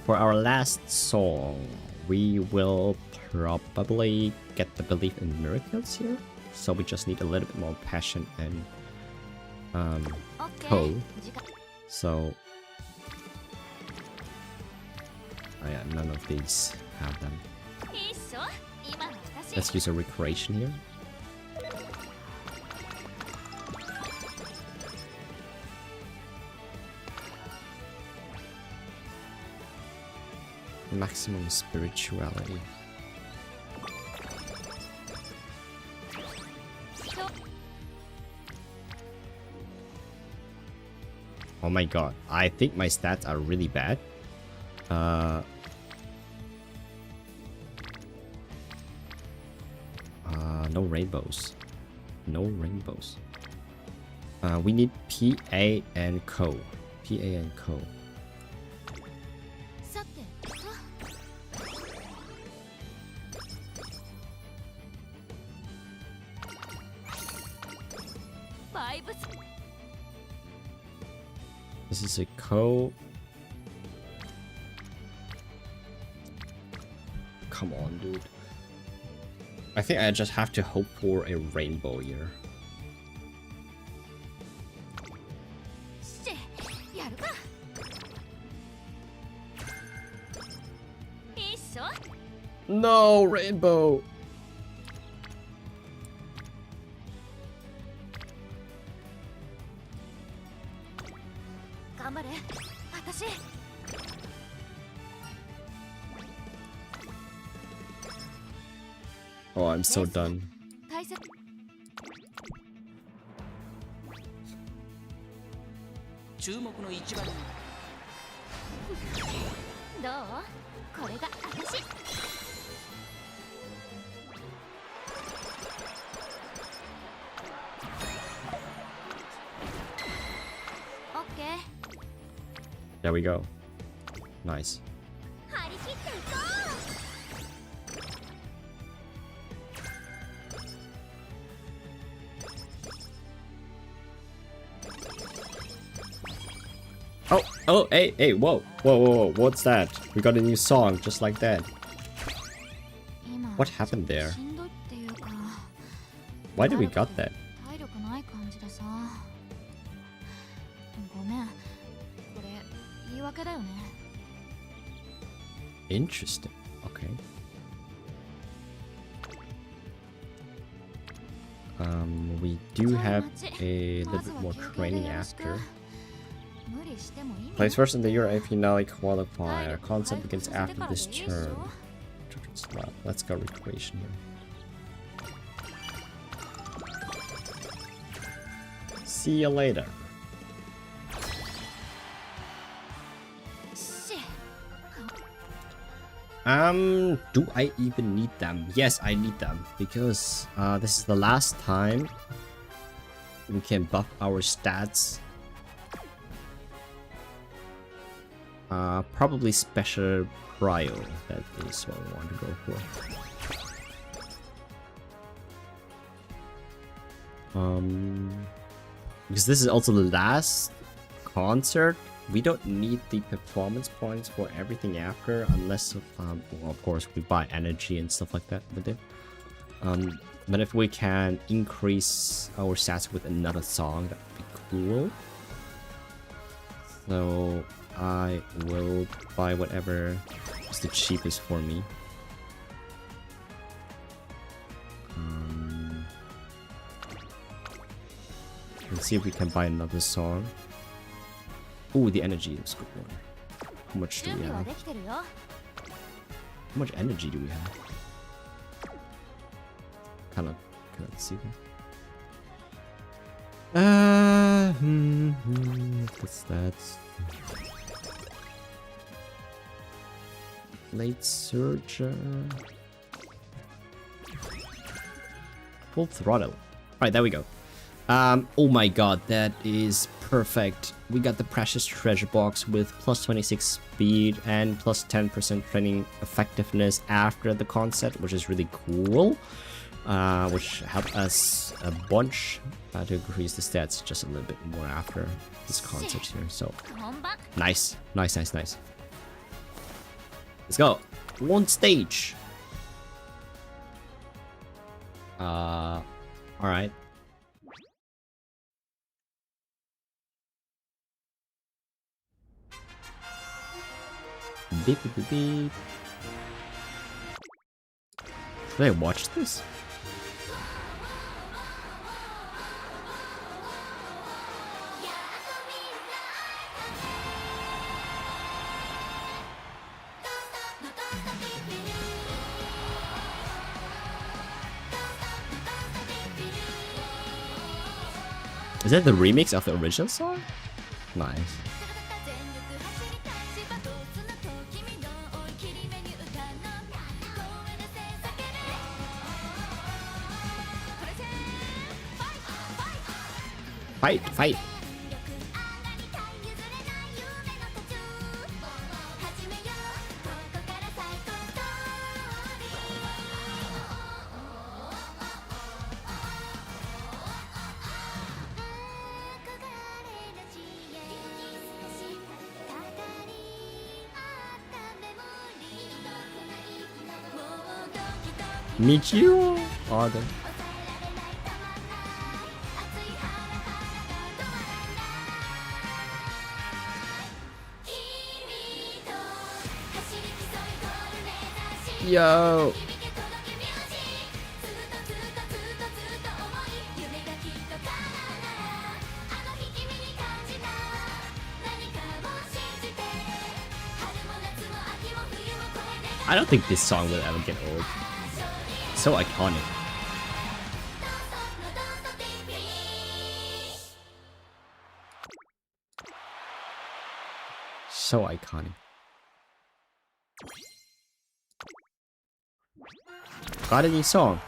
For our last song, we will probably get the belief in miracles here. So we just need a little bit more passion and code. So yeah, none of these have them. Let's use a recreation here. Maximum spirituality. Oh my god, I think my stats are really bad. No rainbows. No rainbows. We need PA and Co. PA and Co. This is a Co. Come on, dude. I think I just have to hope for a rainbow here. No, rainbow. Oh, I'm so done. There we go. Nice. Oh, hey, whoa, whoa, what's that? We got a new song just like that. What happened there? Why did we got that? Interesting. Okay. We do have a little bit more training after. Plays first in the Euro finale qualifier. Concept begins after this turn. Let's go recreation here. See you later. Do I even need them? Yes, I need them because this is the last time we can buff our stats. Probably special prio. That is what I want to go for. Because this is also the last concert. We don't need the performance points for everything after, unless well, of course we buy energy and stuff like that with it. But if we can increase our stats with another song, that would be cool. So I will buy whatever is the cheapest for me. Let's see if we can buy another song. Oh, the energy is good one. How much do we have? How much energy do we have? Cannot see them. What's that? Late Surger. Full throttle. Alright, there we go. Oh my god, that is perfect. We got the precious treasure box with plus 26 speed and plus 10% training effectiveness after the concept, which is really cool. Which helped us a bunch to increase the stats just a little bit more after this concept here. So nice. Let's go. One stage. Alright. Beep, beep, beep, beep. Should I watch this? Is that the remix of the original song? Nice. Fight! Michiru? Pardon. Yo! I don't think this song will ever get old. So iconic. So iconic. Got a new song.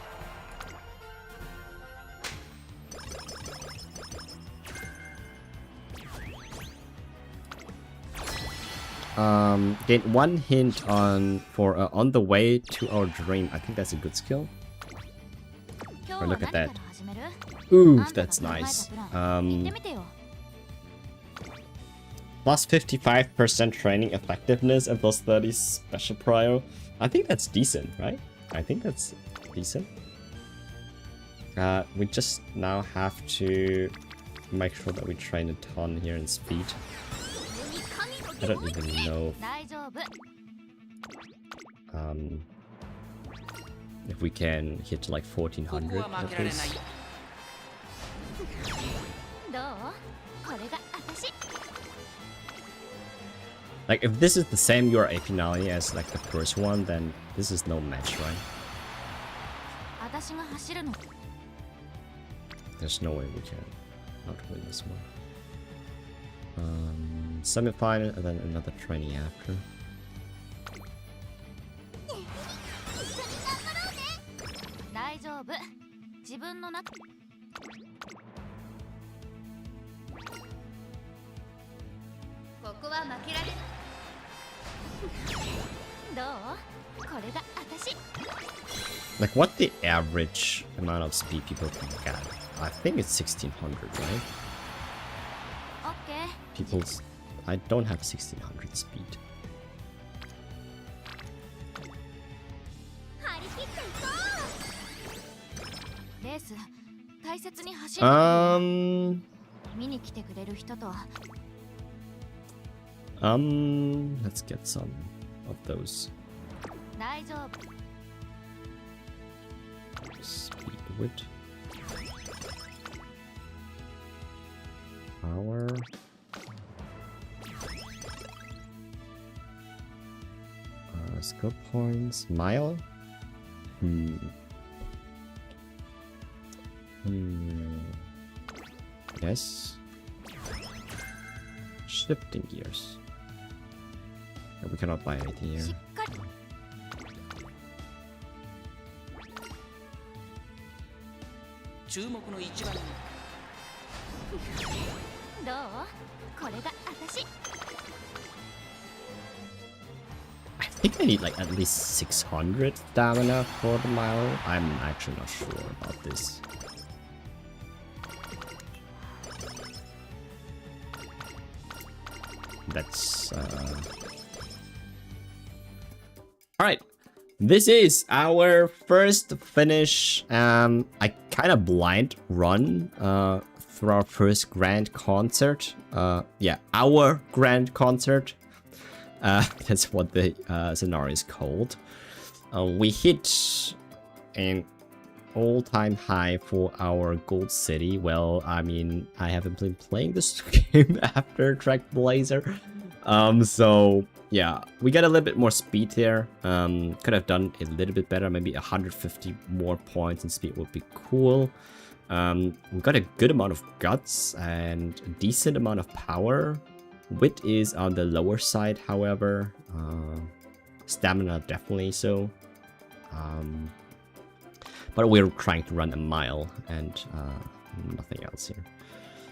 Gain one hint on the way to our dream. I think that's a good skill. Oh, look at that. Ooh, that's nice. Plus 55% training effectiveness and plus 30 special prio. I think that's decent, right? I think that's decent. We just now have to make sure that we train a ton here in speed. I don't even know if we can hit to like 1400 at least. Like if this is the same URA finale as like the first one, then this is no match, right? There's no way we can not win this one. Semi-final and then another training after. Like what the average amount of speed people can get? I think it's 1600, right? People's... I don't have 1600 speed. Let's get some of those. Speed width. Power. Skill points. Mile. Yes. Shifting gears. No, we cannot buy anything here. I think I need like at least 600 stamina for the mile. I'm actually not sure about this. That's Alright. This is our first finish. I kind of blind run for our first grand concert. Yeah, our grand concert. That's what the scenario is called. We hit an all-time high for our gold city. Well, I mean, I haven't been playing this game after Track Blazer. So yeah, we got a little bit more speed here. Could have done a little bit better. Maybe 150 more points in speed would be cool. We got a good amount of guts and a decent amount of power. Wit is on the lower side, however. Stamina definitely so. But we're trying to run a mile and nothing else here.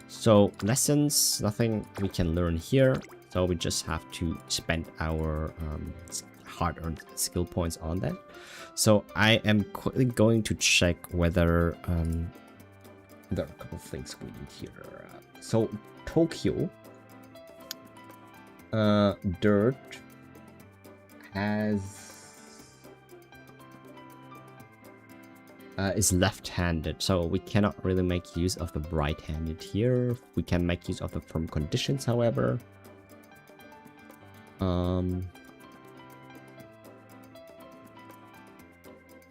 So lessons, nothing we can learn here. So we just have to spend our hard-earned skill points on that. So I am quickly going to check whether there are a couple of things we need here. So Tokyo, Dirt has is left-handed, so we cannot really make use of the right-handed here. We can make use of the firm conditions, however.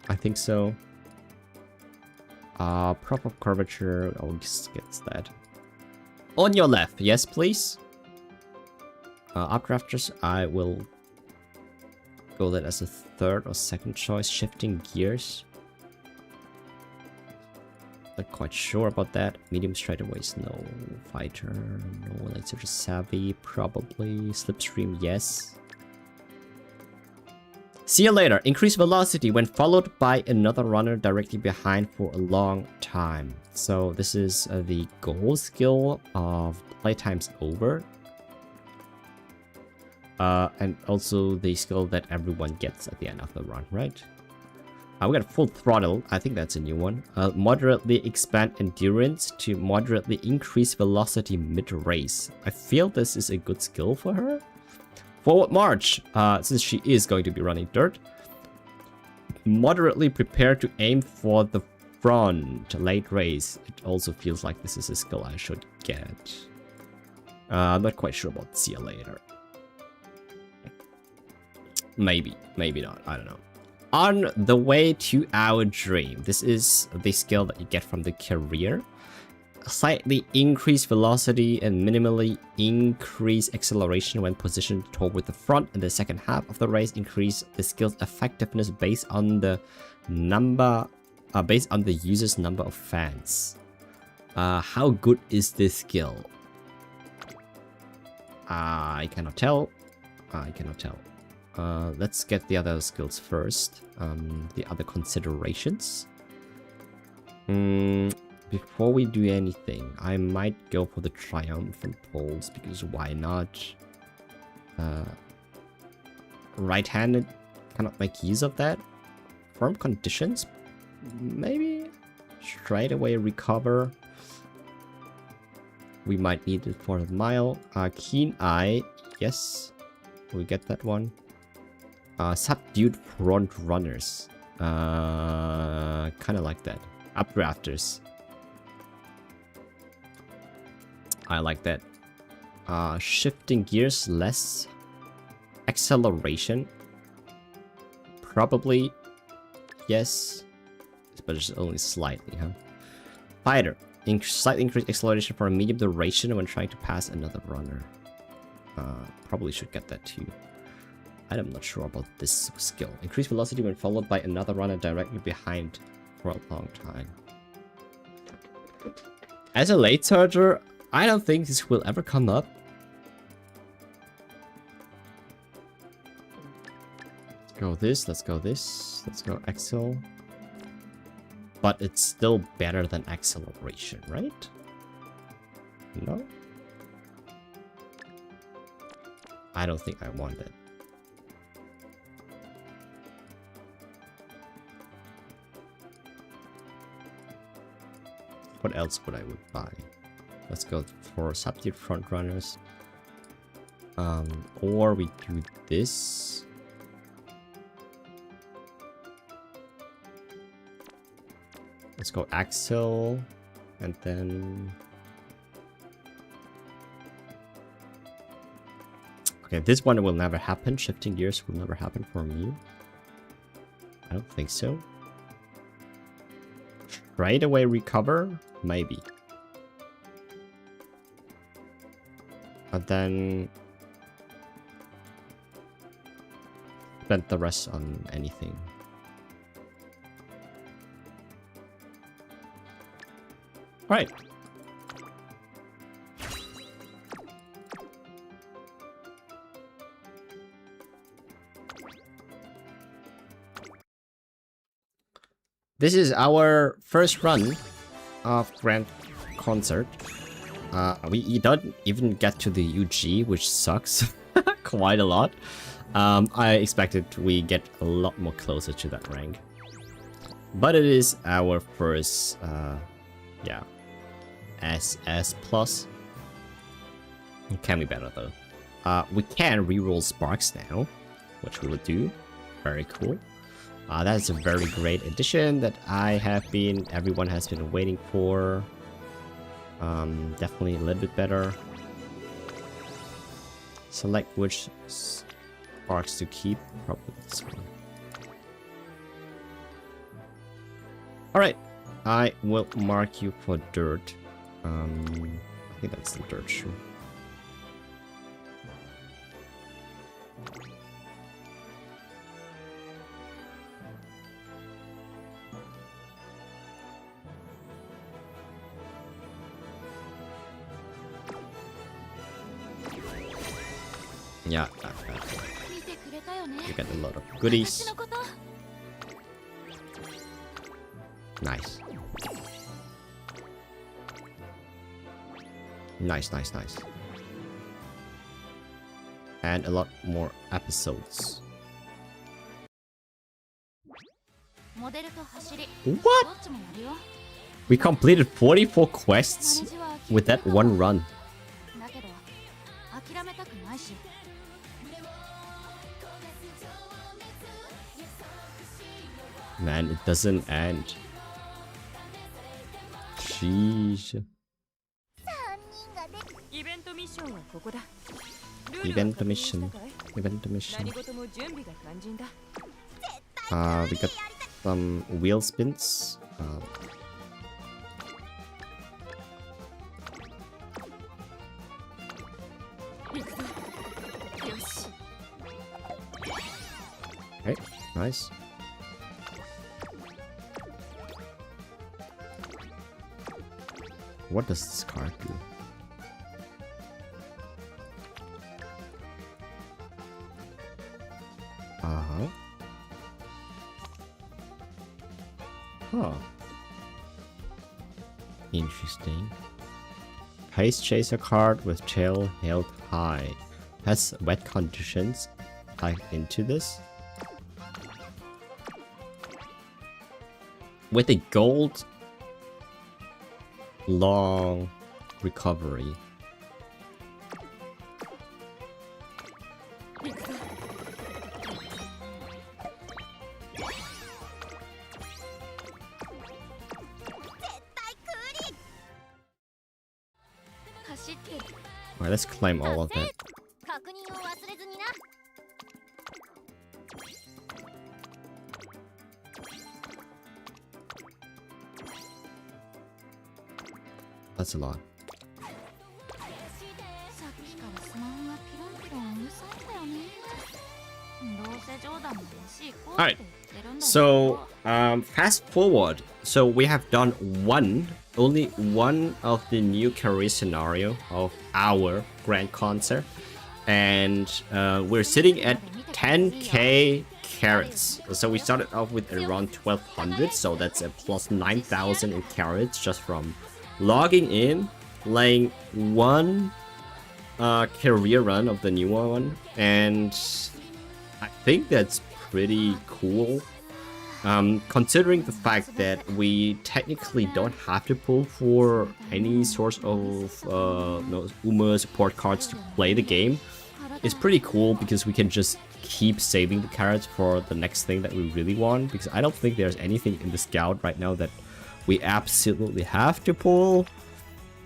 I think so. Proper curvature, I'll just get that. On your left, yes please. Updrafters, I will go that as a third or second choice. Shifting gears. Not quite sure about that. Medium straightaways, no. Fighter, no. Laser savvy, probably. Slipstream, yes. See you later. Increase velocity when followed by another runner directly behind for a long time. So this is the goal skill of playtime's over. And also the skill that everyone gets at the end of the run, right? We got full throttle. I think that's a new one. Moderately expand endurance to moderately increase velocity mid-race. I feel this is a good skill for her. Forward march, since she is going to be running dirt. Moderately prepare to aim for the front. Late race. It also feels like this is a skill I should get. I'm not quite sure about see you later. Maybe, maybe not. I don't know. On the way to our dream. This is the skill that you get from the career. Slightly increase velocity and minimally increase acceleration when positioned toward the front. In the second half of the race, increase the skill's effectiveness based on the user's number of fans. How good is this skill? I cannot tell. I cannot tell. Let's get the other skills first. The other considerations. Before we do anything, I might go for the triumphant poles because why not? Right-handed cannot make use of that. Firm conditions, maybe. Straight away recover. We might need it for the mile. Keen eye, yes, we get that one. Subdued front runners. Kind of like that. Uprafters. I like that. Shifting gears, less acceleration. Probably, yes, but it's only slightly, huh? Fighter. Slightly increased acceleration for a medium duration when trying to pass another runner. Probably should get that too. I'm not sure about this skill. Increased velocity when followed by another runner directly behind for a long time. As a late charger, I don't think this will ever come up. Let's go this, let's go this, let's go Axel. But it's still better than acceleration, right? No? I don't think I want it. What else would I buy? Let's go for subdued front runners. Or we do this. Let's go Axel, and then... Okay, this one will never happen. Shifting gears will never happen for me. I don't think so. Right away recover? Maybe. But then... spend the rest on anything. Alright. This is our first run of Grand Concert. We don't even get to the UG, which sucks quite a lot. I expected we get a lot more closer to that rank. But it is our first, yeah, SS+. It can be better though. We can reroll Sparks now, which we will do. Very cool. That's a very great addition that everyone has been waiting for. Definitely a little bit better. Select which Sparks to keep. Probably this one. Alright. I will mark you for dirt. I think that's the dirt shoe. Yeah, you get a lot of goodies. Nice. Nice. And a lot more episodes. What? どっちもやるよ。 We completed 44 quests マネジは with that one run. だけど諦めたくないし。 Man, it doesn't end. Sheesh. イベントミッションはここだ。 Event mission. Event mission. 何事も準備が肝心だ。 We got some wheel spins. 行くぞ。よし。 Okay, nice. What does this card do? Uh-huh. Huh. Interesting. Pace Chaser card with tail held high. Has wet conditions typed into this. With a gold long recovery. 行くぞ。 走ってる。 Alright, let's claim all of that. 確認を忘れずにな。 That's a lot. さっきからスマホがピロンピロンうるさいんだよね。どうせジョーダンも飯行こうって言ってるんだけど。 So, fast forward. So we have done only one of the new career scenario of our grand concert. And we're sitting at 10k carats. So we started off with around 1200. So that's a plus 9,000 in carats just from logging in, laying one career run of the new one. And I think that's pretty cool. Considering the fact that we technically don't have to pull for any source of UMA support cards to play the game, it's pretty cool because we can just keep saving the carrots for the next thing that we really want. Because I don't think there's anything in the scout right now that we absolutely have to pull.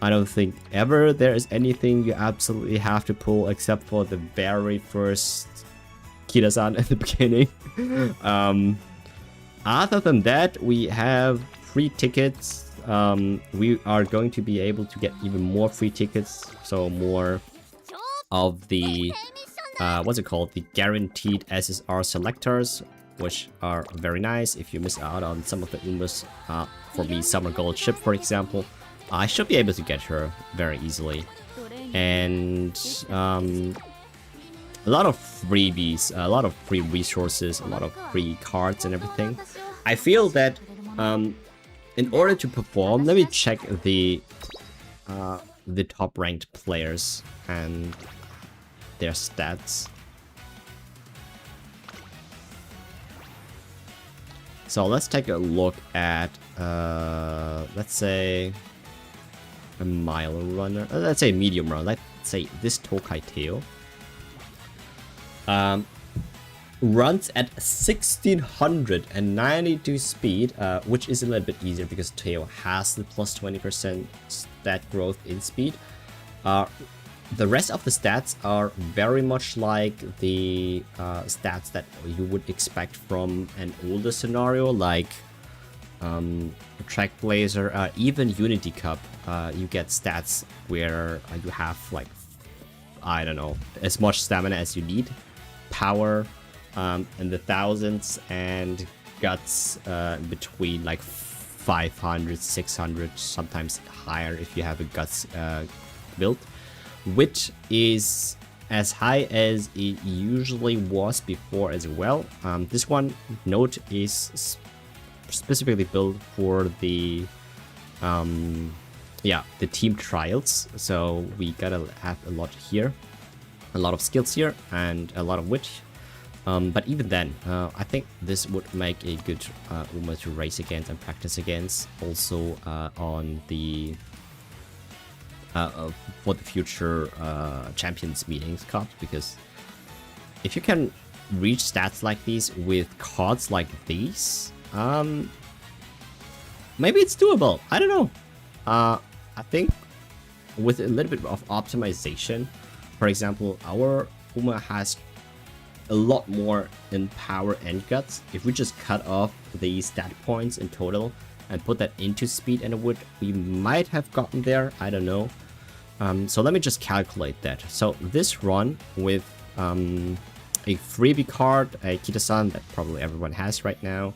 I don't think ever there is anything you absolutely have to pull except for the very first Kira-san at the beginning. Other than that, we have free tickets. We are going to be able to get even more free tickets, so more of the what's it called, the guaranteed SSR selectors, which are very nice. If you miss out on some of the UMAs, for me, Summer Gold Ship, for example, I should be able to get her very easily. And a lot of freebies, a lot of free resources, a lot of free cards and everything. I feel that in order to perform, let me check the top ranked players and their stats. So let's take a look at let's say a mile runner, let's say medium run, let's say this Tokai Tail. Runs at 1692 speed, which is a little bit easier because Tail has the plus 20% stat growth in speed. The rest of the stats are very much like the stats that you would expect from an older scenario, like Track Blazer, even Unity Cup. You get stats where you have, like, I don't know, as much stamina as you need, power in the thousands, and guts between like 500, 600, sometimes higher if you have a guts build, which is as high as it usually was before as well. This one note is specifically built for the the team trials, so we gotta have a lot here, a lot of skills here, and a lot of which But even then, I think this would make a good Uma to race against and practice against. Also on the for the future champions meetings cards, because if you can reach stats like these with cards like these, maybe it's doable. I don't know. I think with a little bit of optimization, for example, our Uma has a lot more in power and guts. If we just cut off the stat points in total and put that into speed and wood, we might have gotten there. I don't know. So let me just calculate that. So this run with a freebie card, a Kita-san that probably everyone has right now.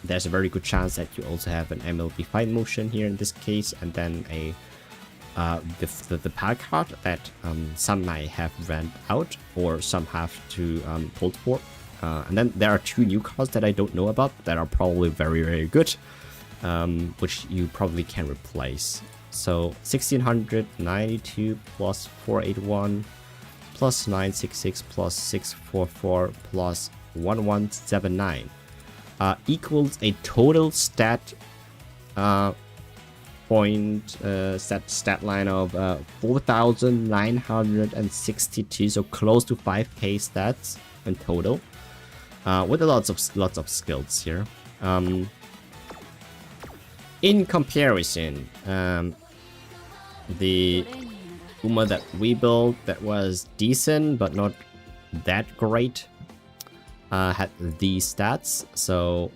There's a very good chance that you also have an MLB fight motion here in this case, and then a the power card that some might have ran out or some have to pull for. And then there are two new cards that I don't know about that are probably very, very good, which you probably can replace. So 1692 plus 481 plus 966 plus 644 plus 1179 equals a total stat stat line of 4,962, so close to 5k stats in total, with lots of skills here. In comparison, the Uma that we built that was decent but not that great had these stats. So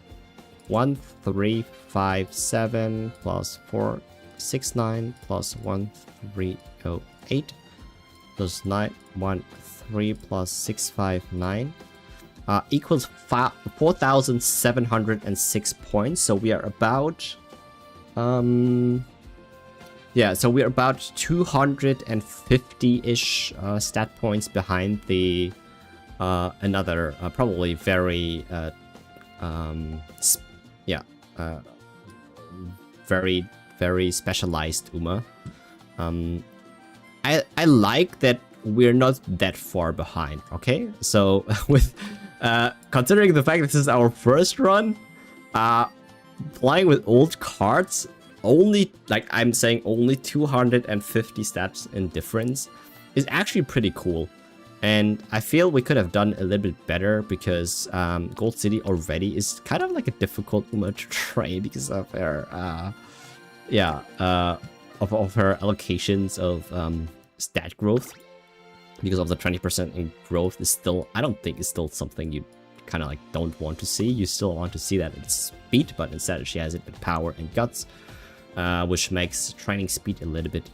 1357 plus 469 plus 1308 plus 913 plus 659 equals 4,706 points. So we are about yeah, so we're about 250-ish stat points behind the another probably very very specialized Uma. I like that we're not that far behind. Okay, so with considering the fact this is our first run, playing with old cards, only, like I'm saying, only 250 stats in difference is actually pretty cool. And I feel we could have done a little bit better because Gold City already is kind of like a difficult Uma to train because of her of her allocations of stat growth. Because of the 20% in growth is still, I don't think it's still something you kind of like don't want to see. You still want to see that it's speed, but instead she has it with power and guts, which makes training speed a little bit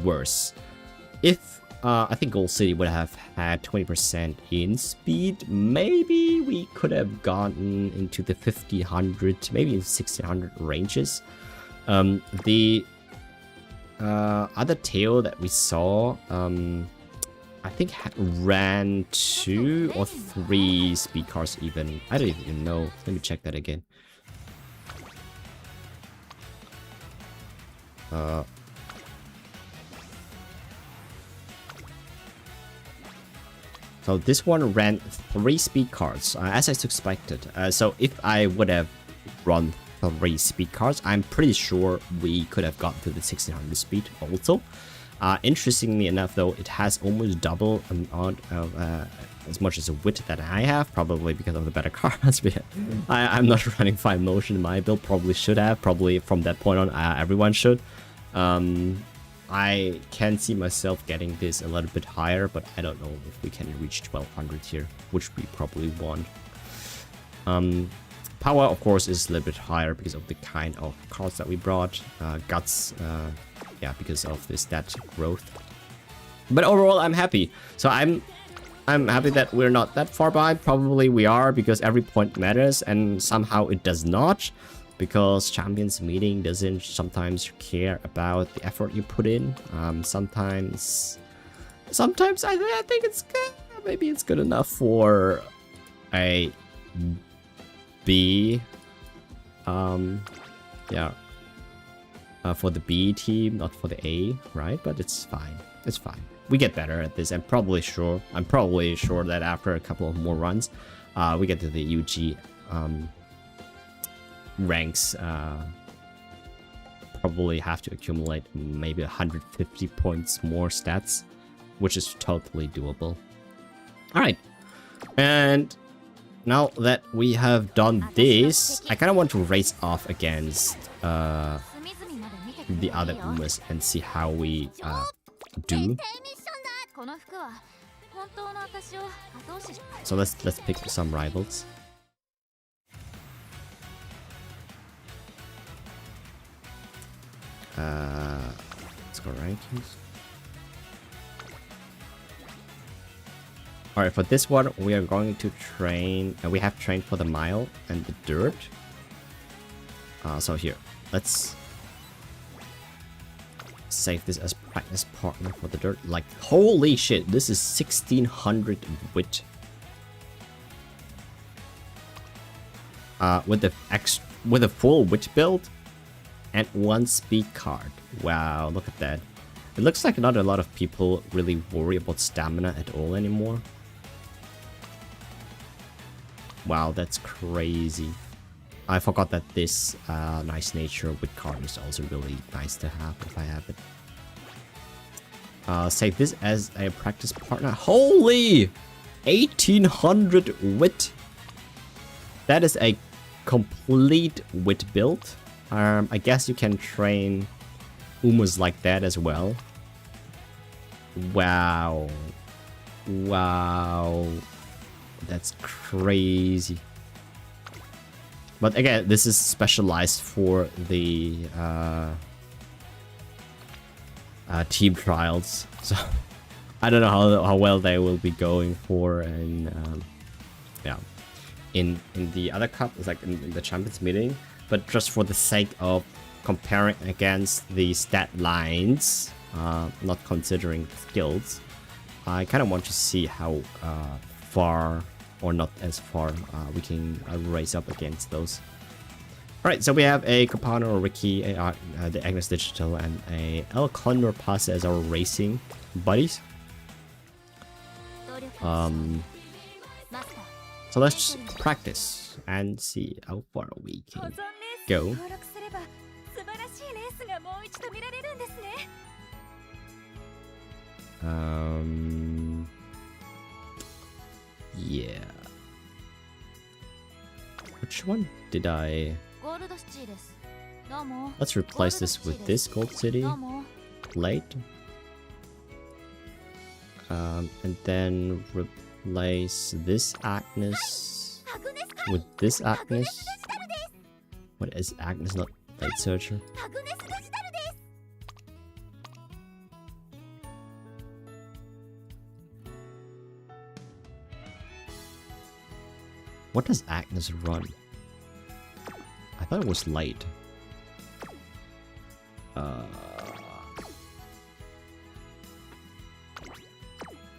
worse. If I think Gold City would have had 20% in speed, maybe we could have gotten into the 1500, maybe 1600 ranges. The other tail that we saw, I think ran 2 or 3 speed cars even. I don't even know. Let me check that again. So this one ran 3 speed cards, as I suspected. So if I would have run 3 speed cards, I'm pretty sure we could have gotten to the 1600 speed also. Interestingly enough, though, it has almost double amount of as much as a wit that I have, probably because of the better cards. I'm not running 5 motion in my build. Probably should have. Probably from that point on, everyone should. I can see myself getting this a little bit higher, but I don't know if we can reach 1200 here, which we probably want. Power, of course, is a little bit higher because of the kind of cards that we brought. Guts, yeah, because of the stat growth. But overall, I'm happy. So I'm happy that we're not that far behind. Probably we are, because every point matters, and somehow it does not. Because Champions Meeting doesn't sometimes care about the effort you put in. Sometimes I think it's good. Maybe it's good enough for a B. For the B team, not for the A, right? But it's fine. It's fine. We get better at this. I'm probably sure that after a couple of more runs, we get to the UG ranks. Probably have to accumulate maybe 150 points more stats, which is totally doable. All right, and now that we have done this, I kind of want to race off against the other Umas and see how we do. So let's pick some rivals. Let's go rankings. Alright, for this one, we are going to train, and we have trained for the mile and the dirt. So here, let's save this as practice partner for the dirt. Like, holy shit, this is 1600 wit. With a full wit build and 1 speed card. Wow, look at that. It looks like not a lot of people really worry about stamina at all anymore. Wow, that's crazy. I forgot that this nice nature wit card is also really nice to have if I have it. Save this as a practice partner. Holy! 1800 wit! That is a complete wit build. I guess you can train Umas like that as well. Wow. Wow. That's crazy. But again, this is specialized for the team trials. So I don't know how well they will be going for, and yeah. In the other cup, it's like in the champions meeting, but just for the sake of comparing against the stat lines, not considering skills, I kind of want to see how far or not as far we can race up against those. Alright, so we have a Copano, Ricky, the Agnes Digital, and a El Condor Pass as our racing buddies. So let's just practice and see how far we can go. Yeah. Which one did I... Let's replace this with this Gold City plate. And then replace this Agnes with this Agnes. What is Agnes, not Light Searcher? What does Agnes run? I thought it was light.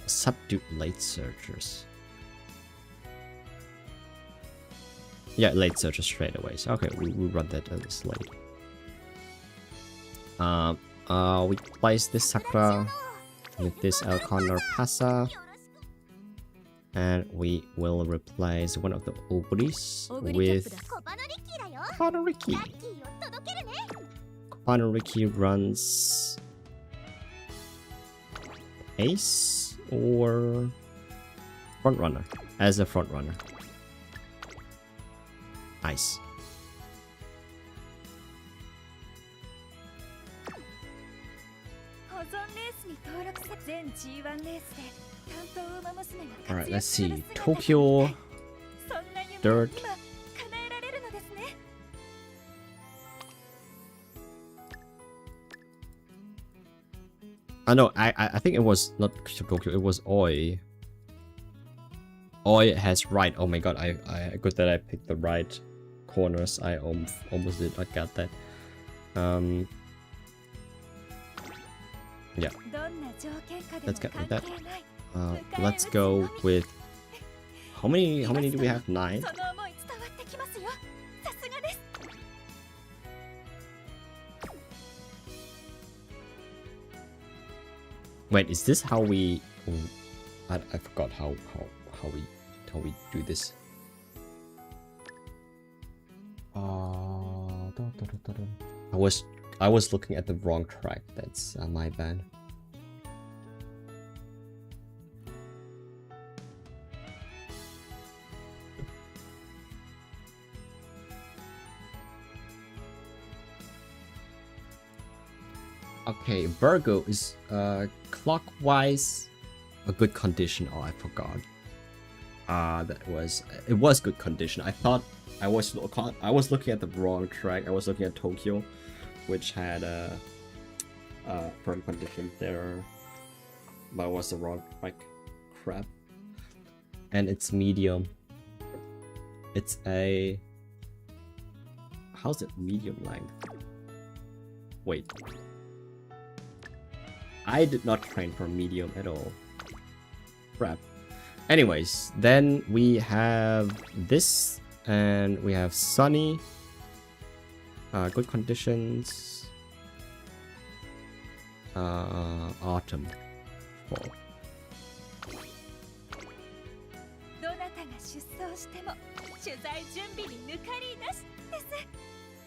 Subdued Light Searchers. Yeah, Light Searchers straight away. So okay, we run that as light. We place this Sakura with this El Condor Pasa. And we will replace one of the Oburis with Kopanoriki. Kopanoriki runs Ace or Front Runner as a Front Runner. Nice. Alright, let's see. Tokyo Dirt. No, I think it was not Tokyo, it was Oi. Oi has right. Oh my god, I good that I picked the right corners. I almost did not get that. Yeah. Let's get with that. Let's go with how many do we have? 9. Wait, is this how we? I forgot how we do this. I was looking at the wrong track. That's my bad. Okay, Virgo is clockwise a good condition. Oh, I forgot. It was good condition. I thought I was looking at the wrong track. I was looking at Tokyo, which had firm condition there, but it was the wrong track. Crap. And it's medium. It's a how's it medium length? Wait. I did not train for medium at all. Crap. Anyways, then we have this, and we have sunny, good conditions, autumn, fall. どなたが出走しても取材準備に抜かりなしです。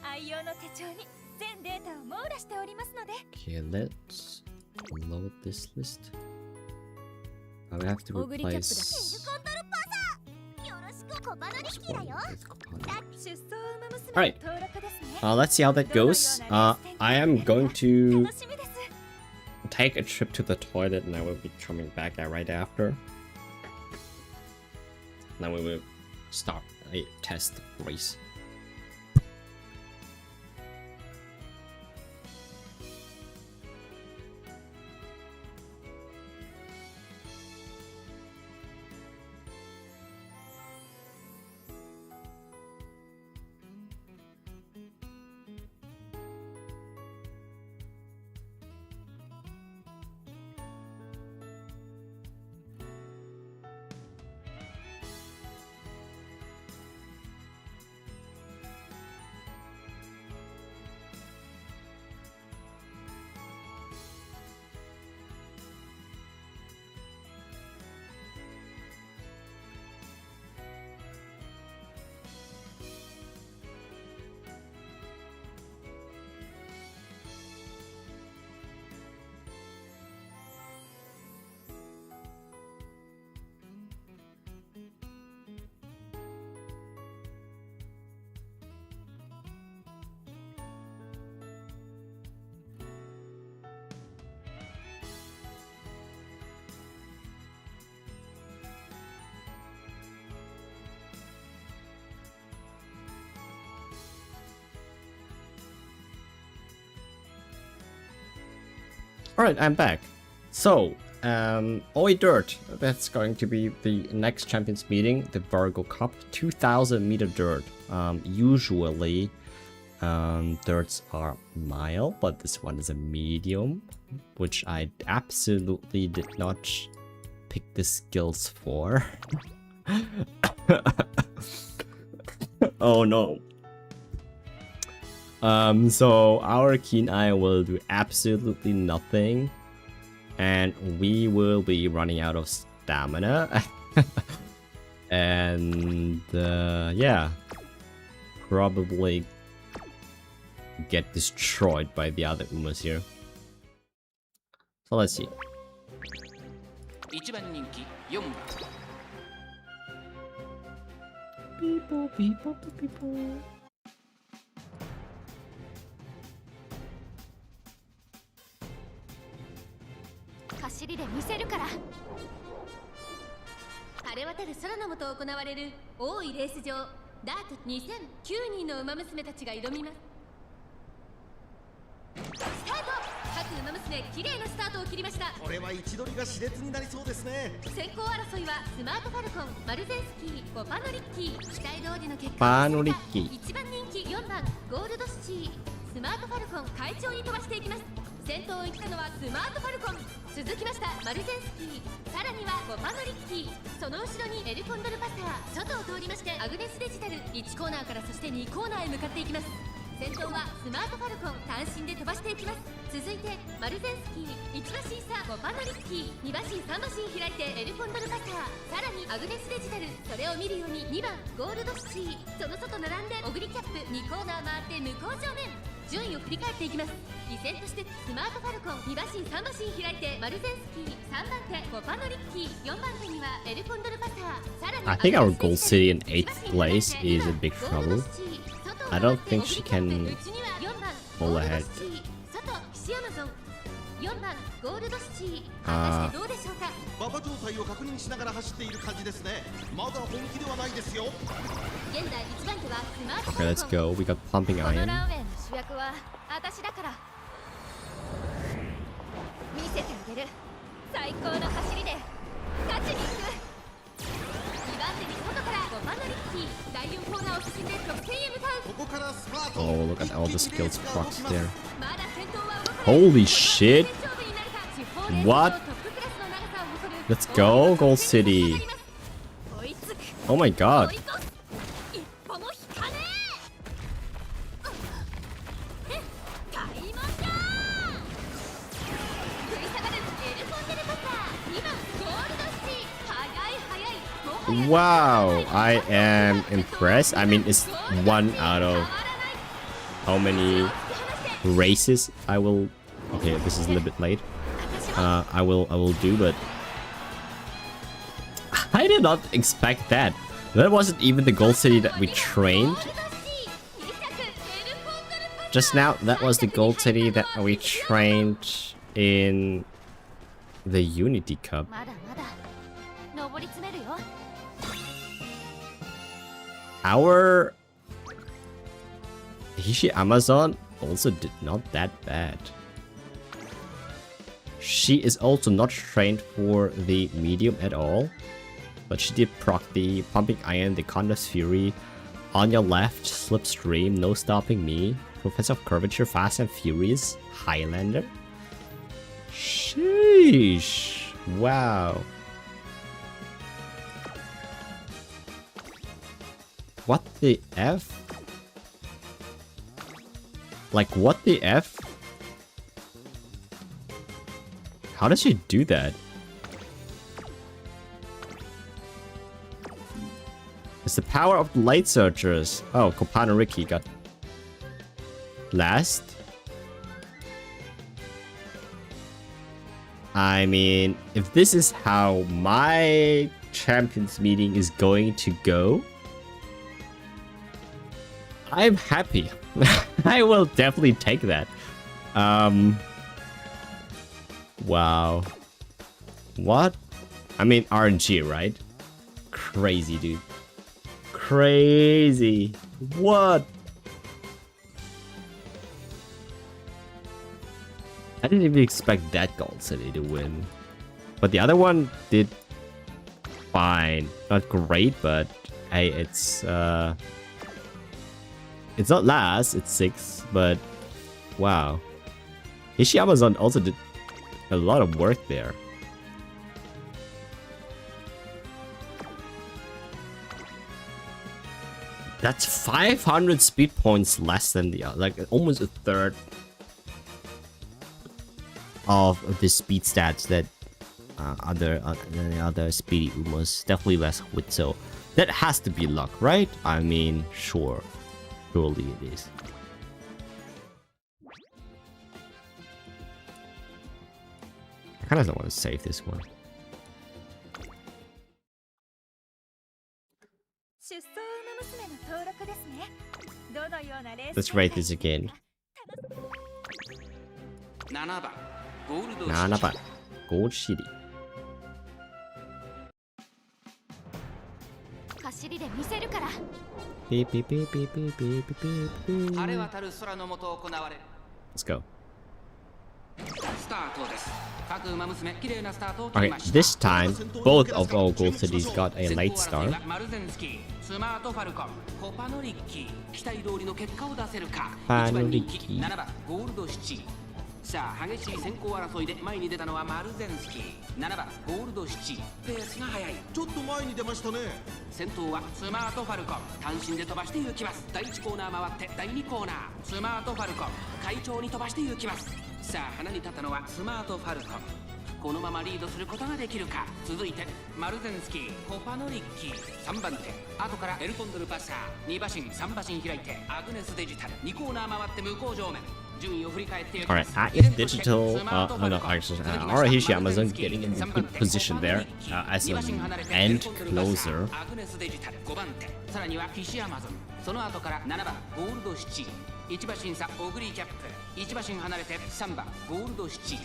愛用の手帳に全データを網羅しておりますので。Okay, let's load this list. I have to replace. Alright, let's see how that goes. I am going to take a trip to the toilet, and I will be coming back right after. Then we will start a test race. Alright, I'm back. So, Oi Dirt, that's going to be the next champions meeting, the Virgo Cup, 2000 meter dirt. Usually, dirts are mile, but this one is a medium, which I absolutely did not pick the skills for. Oh no. So our keen eye will do absolutely nothing, and we will be running out of stamina. And yeah, probably get destroyed by the other Umas here. So let's see. 1番人気4番 People, people, people. 走りで見せるから。晴れ渡る空の下行われる大井レース場、ダート2009人の馬娘たちが挑みます。スタート。各馬娘綺麗なスタートを切りました。これは位置取りが熾烈になりそうですね。先行争いはスマートファルコン、マルゼンスキー、コパノリッキー。期待通りの結果。パノリッキー。1番人気4番ゴールドスチー。スマートファルコン快調に飛ばしていきます。先頭を行ったのはスマートファルコン、続きましたマルゼンスキー、さらにはコパノリッキー、その後ろにエルコンドルパサー、外を通りましてアグネスデジタル、1コーナーからそして2コーナーへ向かっていきます。先頭はスマートファルコン、単身で飛ばしていきます。続いてマルゼンスキー、1馬身差5パノリッキー、2馬身3馬身開いてエルコンドルパサー、さらにアグネスデジタル、それを見るように2番ゴールドシティ、その外並んでオグリキャップ、2コーナー回って向こう正面。順位を振り返っていきます。依然としてスマートファルコン、2馬身3馬身開いてマルゼンスキー、3番手5パノリッキー、4番手にはエルコンドルパサー、さらに I think our Gold City in 8th place is in big trouble. I don't think she can pull ahead. 4番ゴールドシティ、果たしてどうでしょうか。馬場状態を確認しながら走っている感じですね。まだ本気ではないですよ。現在1番手はスマートフ Okay, ァル let's コン。 go. We got Pumping この Iron. ランウェイの主役は私だから。見せてあげる。最高の走りで勝ちに行く。2番手に外から5番のリッキー、第4コーナーを進んで得点へ向かう。ここからスパート。 Oh, look at all the skills procs there. まだ先頭は動かない。 Holy shit! 勝負になるか。地方レースの What? トップクラスの長さを誇る Let's go, Gold City. 追いつく。 Oh my god. 追い越す。一歩も引かねえ。タイマンだ。食い下がるエルコンデルパサー、2番ゴールドシティ、速い速い。Wow, I am impressed. I mean, it's 1 out of how many races I will. Okay, this is a little bit late. I will do, but I did not expect that. That wasn't even the Gold City that we trained. Just now, that was the Gold City that we trained in the Unity Cup. まだまだ登り詰めるよ。 Our Hishi Amazon also did not that bad. She is also not trained for the medium at all, but she did proc the Pumping Iron, the Condor's Fury, On Your Left, Slipstream, No Stopping Me, Professor of Curvature, Fast and Furious, Highlander. Sheesh. Wow. What the F? Like, what the F? How does she do that? It's the power of the light searchers. Oh, Kopano Ricky got last. I mean, if this is how my champions meeting is going to go, I'm happy. I will definitely take that. Wow. What? I mean, RNG, right? Crazy, dude. Crazy. What? I didn't even expect that Gold City to win. But the other one did fine. Not great, but hey, it's not last, it's 6, but wow. Hishi Amazon also did a lot of work there. That's 500 speed points less than the other, like almost a third of the speed stats that other speedy Umos, definitely less with, so that has to be luck, right? I mean, sure. Surely it is. I kind of don't want to save this one. Let's rate this again. 7番ゴールドシティ。 7番 Gold City. 走りで見せるから。Beep, beep, beep, beep, beep, beep, beep, beep. 晴れ渡る空の下行われる。 Let's go. スタートです。各馬娘綺麗なスタートを切り Okay, ました。 this time, both of our Gold Cities got a late start. マルゼンスキー、スマートファルコン、コパノリッキー、期待通りの結果を出せるか。パ1番ノリッキー人気、7番ゴールドシティ。さあ、激しい先行争いで前に出たのはマルゼンスキー、7番ゴールドシティ。ペースが速い。ちょっと前に出ましたね。先頭はスマートファルコン、単身で飛ばして行きます。第1コーナー回って第2コーナー、スマートファルコン、快調に飛ばして行きます。さあ花に立ったのはスマートファルコン。このままリードすることができるか。続いてマルゼンスキー、コパノリッキー、3番手後からエルコンドルパッサー、2馬身3馬身開いてアグネスデジタル、2コーナー回って向こう上面。順位を振り返っていきます。 Alright, is digital, no, actually, Arahishi Amazon getting in a good position there as an end closer. アグネスデジタル5番手、さらには岸アマゾン、その後から7番ゴールドシチー、1馬身差オグリーキャップ、1馬身離れて3番ゴールドシチー。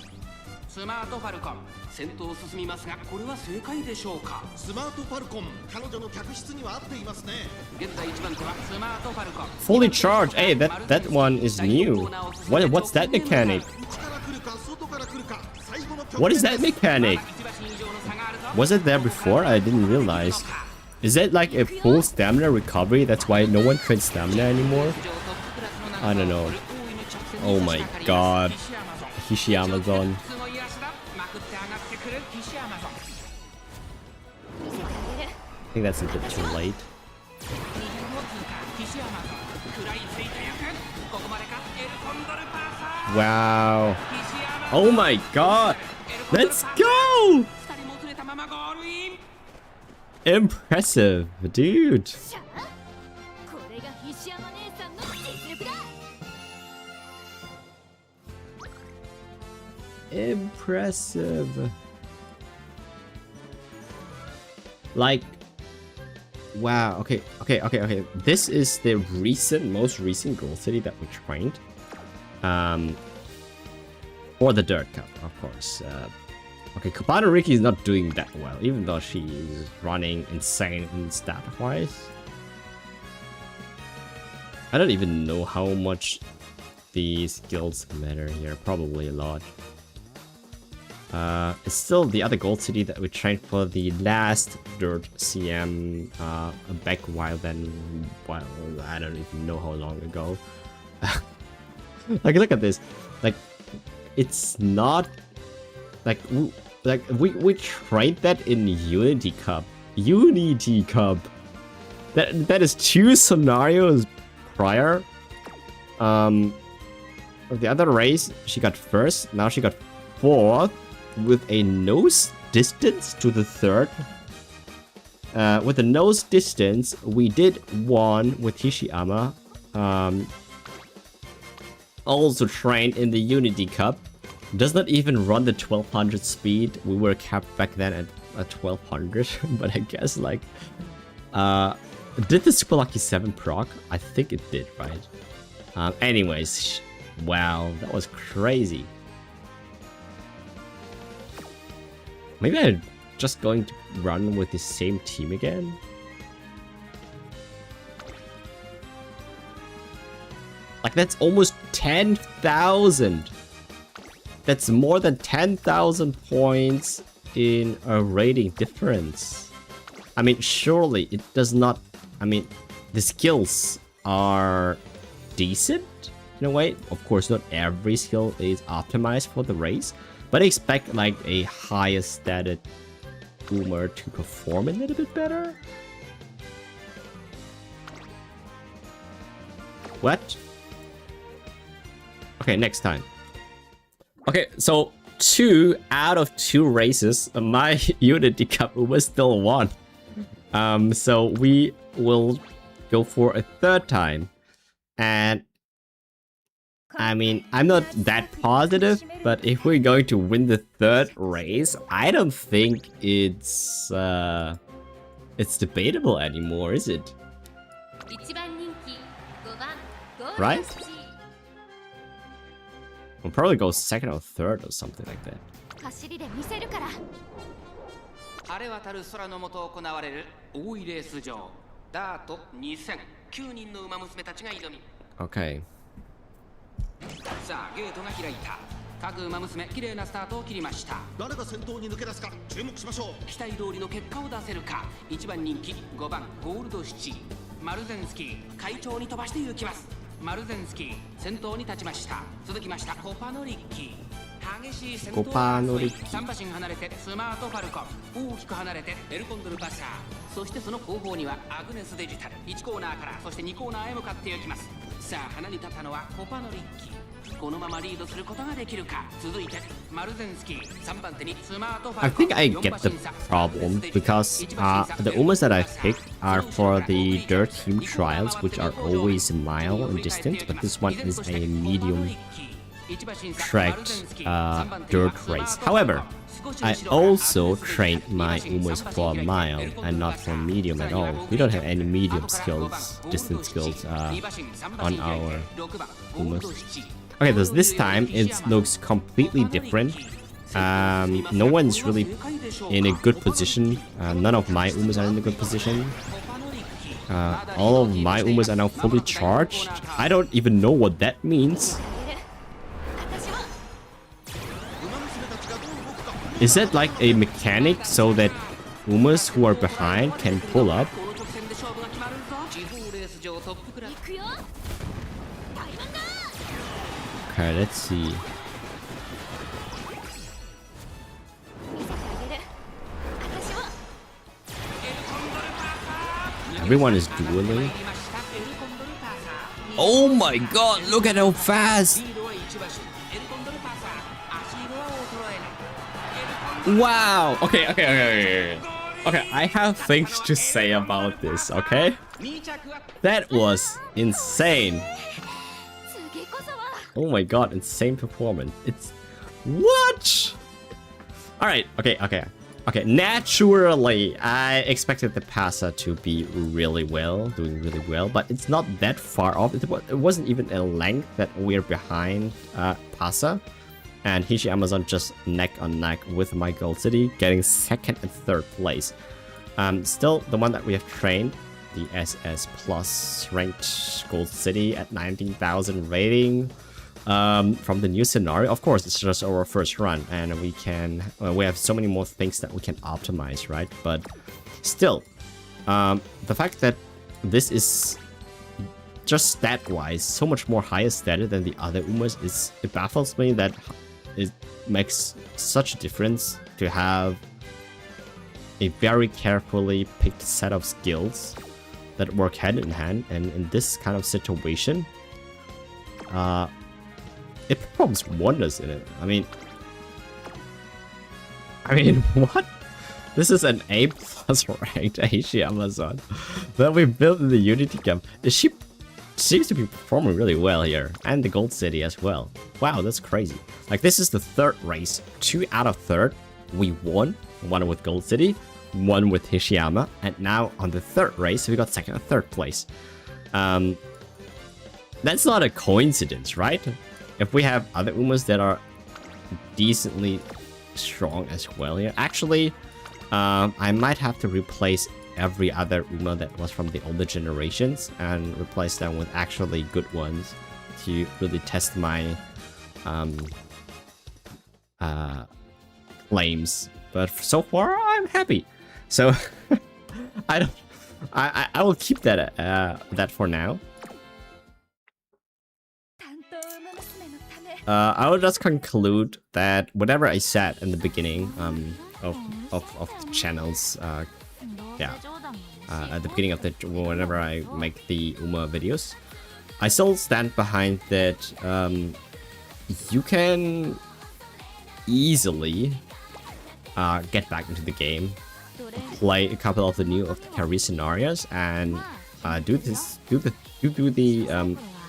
スマートファルコン先頭を進みますが、これは正解でしょうか。スマートファルコン、彼女の客室には合っていますね。現在1番手はスマートファルコン Fully charged. Hey, that one is new. What's that mechanic? 内から来るか外から来るか、最後の What is that mechanic? Was it there before? I didn't realize. Is that like a full stamina recovery? That's why no one trains stamina anymore? I don't know. Oh my god. Hishi Amazon. I think that's a bit too late. Wow. Oh my god. Let's go. Impressive, dude. これが菱山姉さんの実力だ。 Impressive. Like, wow. Okay. This is the most recent Gold City that we trained. For the Dirt Cup, of course. Okay, Kabata Riki is not doing that well, even though she is running insane in stat-wise. I don't even know how much the skills matter here. Probably a lot. It's still the other Gold City that we trained for the last Dirt CM back while then. Well, I don't even know how long ago. Like, look at this. Like, it's not like we trained that in Unity Cup. Unity Cup. That is 2 scenarios prior. The other race she got first. Now she got 4th with a nose distance to the 3rd. With the nose distance, we did 1 with Hishiyama. Also trained in the Unity Cup. Does not even run the 1200 speed. We were capped back then at 1200, but I guess like did the Super Lucky 7 proc? I think it did, right? Anyways, wow, that was crazy. Maybe I'm just going to run with the same team again. Like, that's almost 10,000. That's more than 10,000 points in a rating difference. I mean, surely it does not... I mean, the skills are decent in a way. Of course, not every skill is optimized for the race. But I expect, like, a higher stated boomer to perform a little bit better. What? Okay, next time. Okay, so 2 out of 2 races, my Unity Cup was still won. So we will go for a 3rd time. And I mean, I'm not that positive, but if we're going to win the 3rd race, I don't think it's debatable anymore, is it? Right? We'll probably go 2nd or 3rd or something like that. 走りで見せるから。晴れ渡る空の下行われる大井レース場ダート2000、9人の馬娘たちが挑み。 Okay. さあゲートが開いた。各馬娘綺麗なスタートを切りました。誰が先頭に抜け出すか注目しましょう。期待通りの結果を出せるか。1番人気5番ゴールドシチー、マルゼンスキー快調に飛ばして行きます。マルゼンスキー先頭に立ちました。続きましたコパノリッキー、激しい先頭争い。3馬身離れてスマートファルコン、大きく離れてエルコンドルパッサー、そしてその後方にはアグネスデジタル。1コーナーからそして2コーナーへ向かっていきます。さあ花に立ったのはコパノリッキー。このままリードすることができるか。続いてマルゼンスキー3番手にスマートファ I ルコン think I get the problem because the Umas that I picked are for the dirt team trials, which are always a mile in distance, but this one is a medium tracked dirt race. However, I also trained my Umas for a mile and not for medium at all. We don't have any medium skills, distance skills on our Umas. Okay, so this time it looks completely different. No one's really in a good position. None of my Umas are in a good position. All of my Umas are now fully charged. I don't even know what that means. Is that like a mechanic so that Umas who are behind can pull up? Okay, let's see. Everyone is dueling. Oh my god, look at how fast! Wow! Okay, I have things to say about this, okay? That was insane. Oh my god, insane performance. It's... What? Alright, okay. Naturally, I expected the Pasa to be doing really well, but it's not that far off. It wasn't even a length that we're behind Pasa. And Hishi Amazon just neck on neck with my Gold City, getting 2nd and 3rd place. Still, the one that we have trained, the SS Plus ranked Gold City at 19,000 rating. From the new scenario, of course, it's just our first run, and we have so many more things that we can optimize, right? But still, the fact that this is just stat-wise so much more higher stated than the other Umas it baffles me that it makes such a difference to have a very carefully picked set of skills that work hand in hand, and in this kind of situation, it performs wonders in it. I mean, what? This is an A+ ranked Asia Amazon that we built in the Unity camp. She seems to be performing really well here, and the Gold City as well. Wow, that's crazy. Like, this is the 3rd race. 2 out of 3rd we won. 1 with Gold City, 1 with Hishiyama, and now on the 3rd race we got 2nd and 3rd place. That's not a coincidence, right? If we have other Umas that are decently strong as well here. Actually, I might have to replace every other Uma that was from the older generations and replace them with actually good ones to really test my claims. But so far, I'm happy. So I will keep that that for now. I will just conclude that whatever I said in the beginning of the channels, at the beginning of whenever I make the Uma videos, I still stand behind that. You can easily get back into the game, play a couple of the carry scenarios, and do the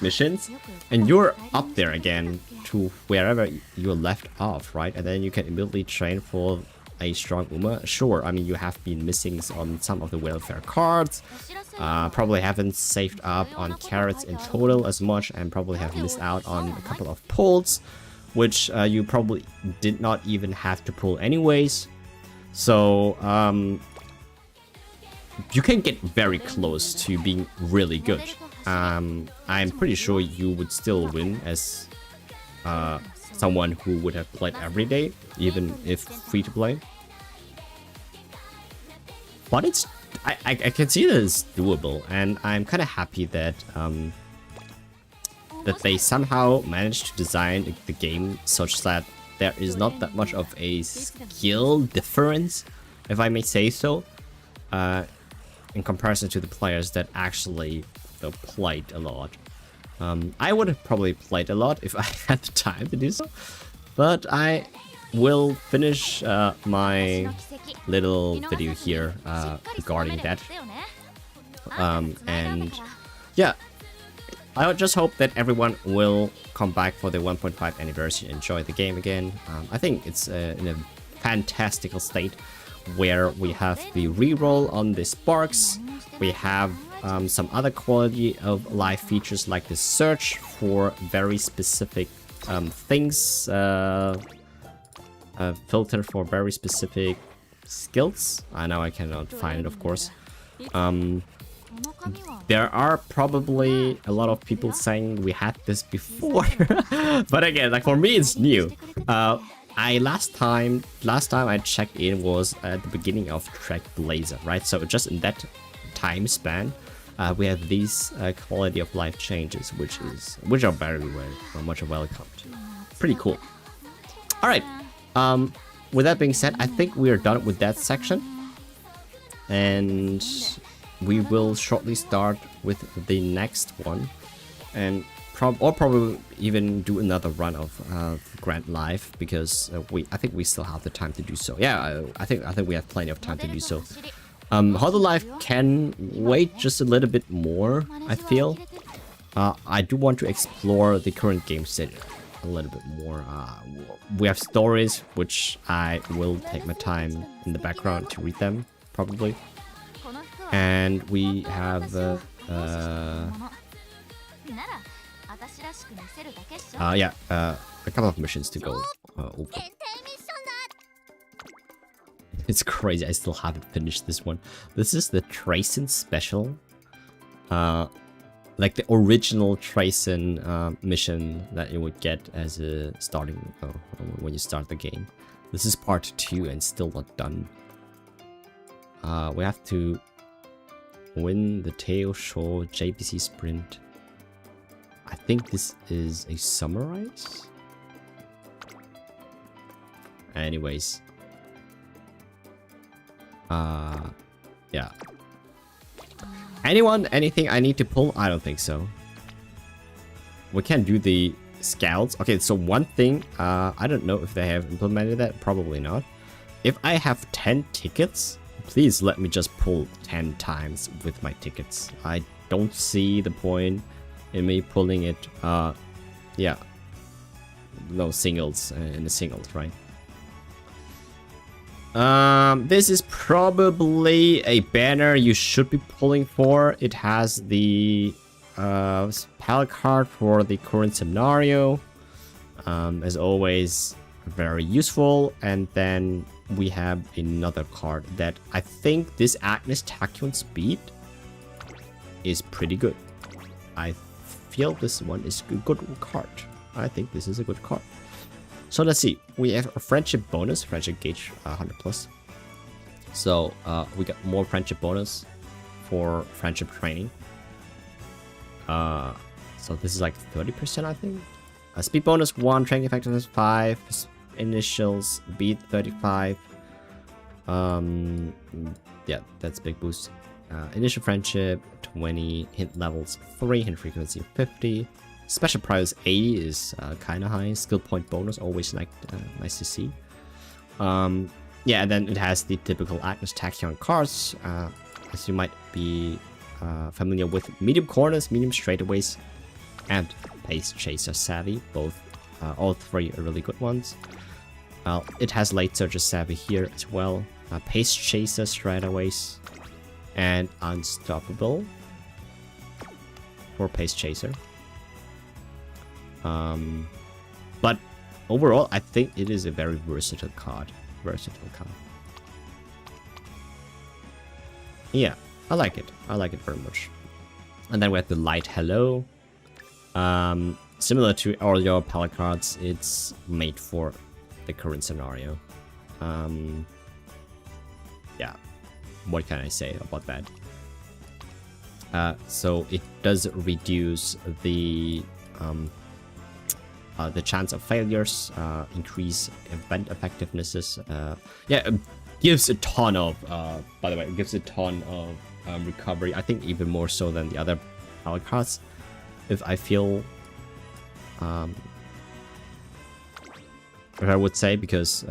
missions, and you're up there again to wherever you're left off, right? And then you can immediately train for a strong Uma. Sure, I mean, you have been missing on some of the welfare cards, probably haven't saved up on carrots in total as much, and probably have missed out on a couple of pulls, which you probably did not even have to pull anyways. So you can get very close to being really good. I'm pretty sure you would still win as someone who would have played every day, even if free to play. But it's I can see that it's doable, and I'm kind of happy that that they somehow managed to design the game such that there is not that much of a skill difference, if I may say so, in comparison to the players that actually played a lot. I would have probably played a lot if I had the time to do so, but I will finish my little video here regarding that. And yeah, I would just hope that everyone will come back for the 1.5 anniversary and enjoy the game again. I think it's in a fantastical state where we have the reroll on the sparks. We have some other quality of life features like the search for very specific things, filter for very specific skills. I know I cannot find it, of course. There are probably a lot of people saying we had this before, but again, like for me, it's new. Last time I checked in was at the beginning of Trek Blazer, right? So just in that time span, we have these quality of life changes, which are very much welcomed. Pretty cool. All right. With that being said, I think we are done with that section, and we will shortly start with the next one, and probably even do another run of Grand Life, because I think we still have the time to do so. Yeah, I think we have plenty of time to do so. Hololive can wait just a little bit more, I feel. I do want to explore the current game state a little bit more. We have stories, which I will take my time in the background to read them, probably. And we have a couple of missions to go over. It's crazy, I still haven't finished this one. This is the Tracen special. Like the original Tracen mission that you would get as a starting when you start the game. This is part 2 and still not done. We have to win the Tail Shore JPC Sprint. I think this is a summarize. Anyways. Yeah. Anything I need to pull? I don't think so. We can do the scouts. Okay, so one thing, I don't know if they have implemented that. Probably not. If I have 10 tickets, please let me just pull 10 times with my tickets. I don't see the point in me pulling it, yeah. No singles in the singles, right? This is probably a banner you should be pulling for. It has the palette card for the current scenario. As always, very useful. And then we have another card that I think this Agnes Tachyon speed is pretty good. I feel this one is a good card. I think this is a good card. So let's see. We have a friendship bonus, friendship gauge 100 plus. So we got more friendship bonus for friendship training. So this is like 30%, I think. Speed bonus 1, training effectiveness 5, initials beat 35. Yeah, that's big boost. Initial friendship 20, hint levels 3, hint frequency 50. Special prize 80 is kind of high. Skill point bonus, always like nice to see. Yeah, and then it has the typical Agnes Tachyon cards, as you might be familiar with: medium corners, medium straightaways, and Pace Chaser Savvy. Both, all three are really good ones. It has Late Searcher Savvy here as well. Pace Chaser straightaways, and Unstoppable for Pace Chaser. But overall, I think it is a very versatile card. Yeah, I like it. I like it very much. And then we have the Light Hello. Similar to all your palette cards, it's made for the current scenario. Yeah, what can I say about that? So it does reduce the chance of failures, increase event effectivenesses. Yeah, it gives a ton of, by the way, it gives a ton of recovery. I think even more so than the other palette cards. if I feel, if I would say, because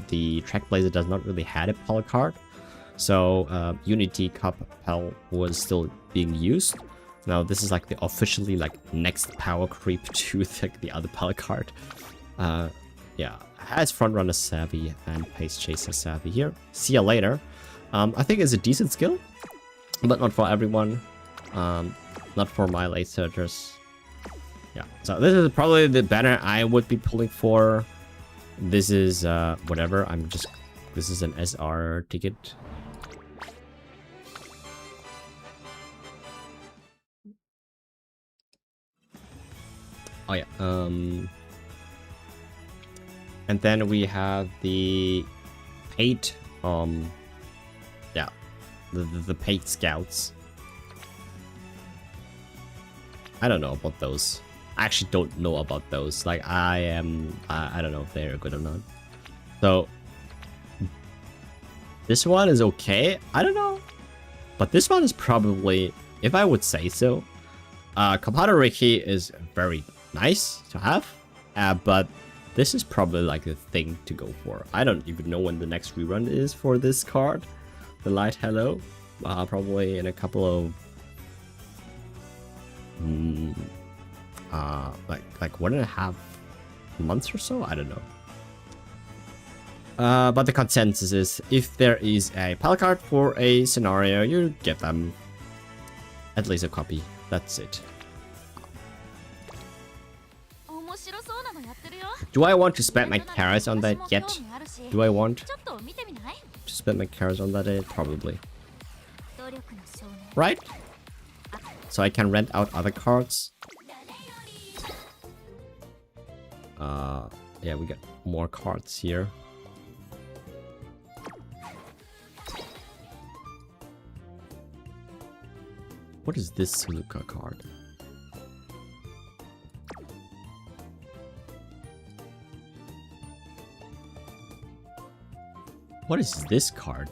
the Trackblazer does not really have a Pal card, so Unity Cup Pal was still being used. Now this is like the officially like next power creep to the other Pal card. Yeah, has Frontrunner Savvy and Pace Chaser Savvy here. See ya later. I think it's a decent skill, but not for everyone. Not for my late searchers. Yeah, so this is probably the banner I would be pulling for. This is whatever. This is an SR ticket. Oh yeah. And then we have the paid yeah, the paid scouts. I don't know about those. I actually don't know about those. Like I don't know if they're good or not. So this one is okay. I don't know. But this one is probably, if I would say so, Comback Ricky is very nice to have. But this is probably like the thing to go for. I don't even know when the next rerun is for this card. The Light Hello. Probably in a couple of like 1.5 months or so. I don't know. But the consensus is, if there is a Pal card for a scenario, you get them at least a copy. That's it. Do I want to spend my carrots on that yet? Do I want to spend my carrots on that yet? Probably. Right? So I can rent out other cards. Yeah, we got more cards here. What is this Suzuka card? What is this card?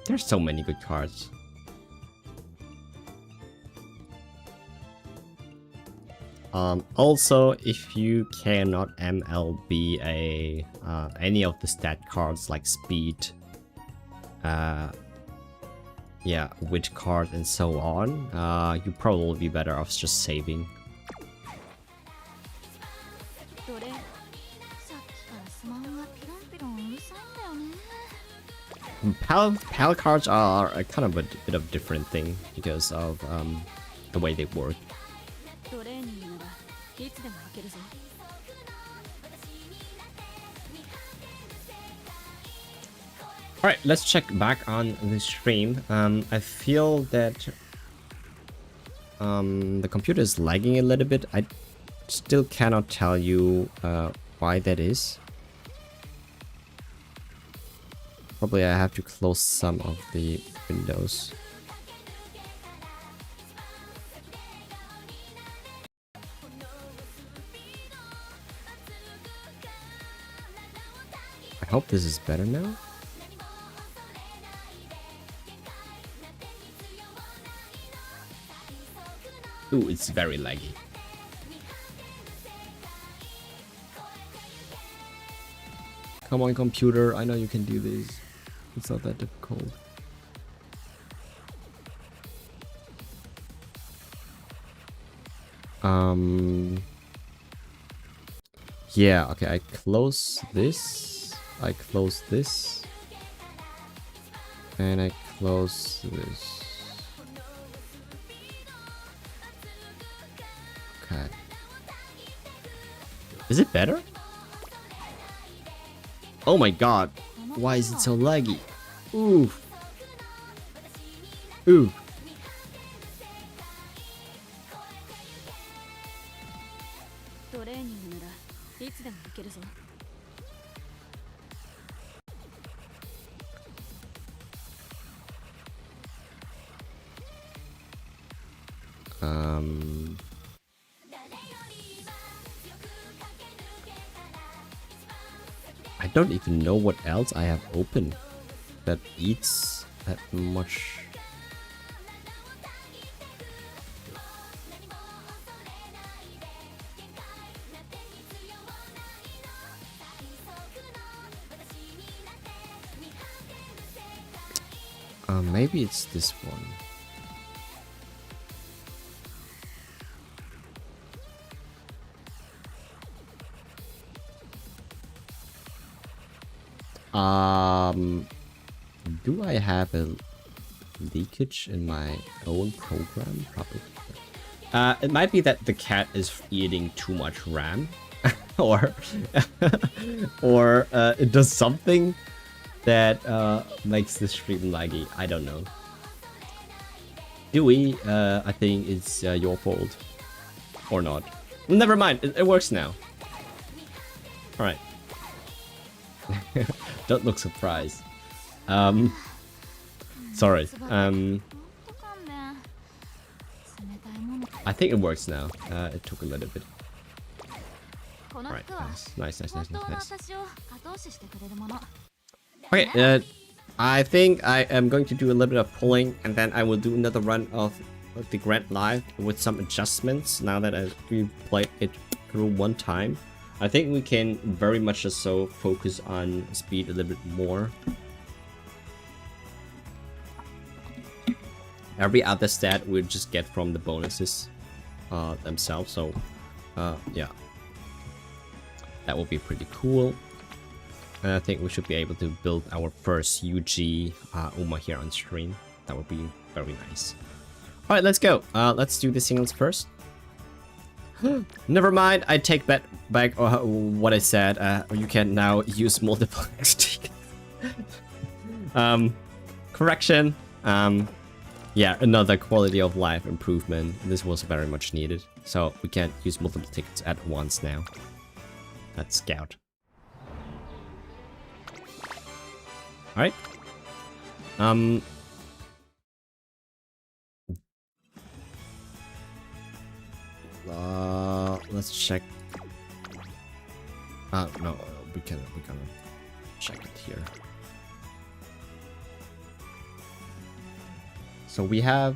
There's so many good cards. Also, if you cannot MLB any of the stat cards like speed, yeah, witch card and so on, you probably be better off just saving. Pal cards are a kind of a bit of different thing because of the way they work. Alright, let's check back on the stream. I feel that the computer is lagging a little bit. I still cannot tell you why that is. Probably I have to close some of the windows. I hope this is better now. Ooh, it's very laggy. Come on, computer, I know you can do this. It's not that difficult. Yeah, okay, I close this. I close this. And I close this. Okay. Is it better? Oh my god. Why is it so laggy? Ooh. Ooh. I don't even know what else I have open that eats that much Maybe it's this one. Do I have a leakage in my own program? Probably. It might be that the cat is eating too much RAM, or it does something that makes the stream laggy. I don't know. Dewey, I think it's your fault, or not. Never mind. It works now. All right. Don't look surprised. Sorry. I think it works now. It took a little bit. Alright, nice. Okay, I think I am going to do a little bit of pulling, and then I will do another run of the Grand Live with some adjustments now that I've played it through one time. I think we can very much just so focus on speed a little bit more. Every other stat we'll just get from the bonuses themselves, so yeah, that will be pretty cool. And I think we should be able to build our first UG Uma here on stream. That would be very nice. Alright, let's go. Let's do the singles first. Never mind, I take back what I said. You can now use multiple XT. Correction. Yeah, another quality of life improvement. This was very much needed. So we can't use multiple tickets at once now. That's Scout. Alright. Let's check. No, we can check it here. So we have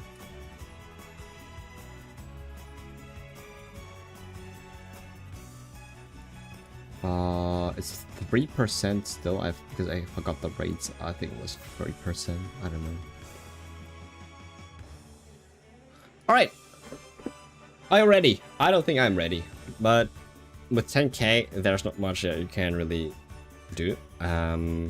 it's 3% still. Because I forgot the rates. I think it was 3%. I don't know. All right. Are you ready? I don't think I'm ready, but with 10k, there's not much that you can really do. I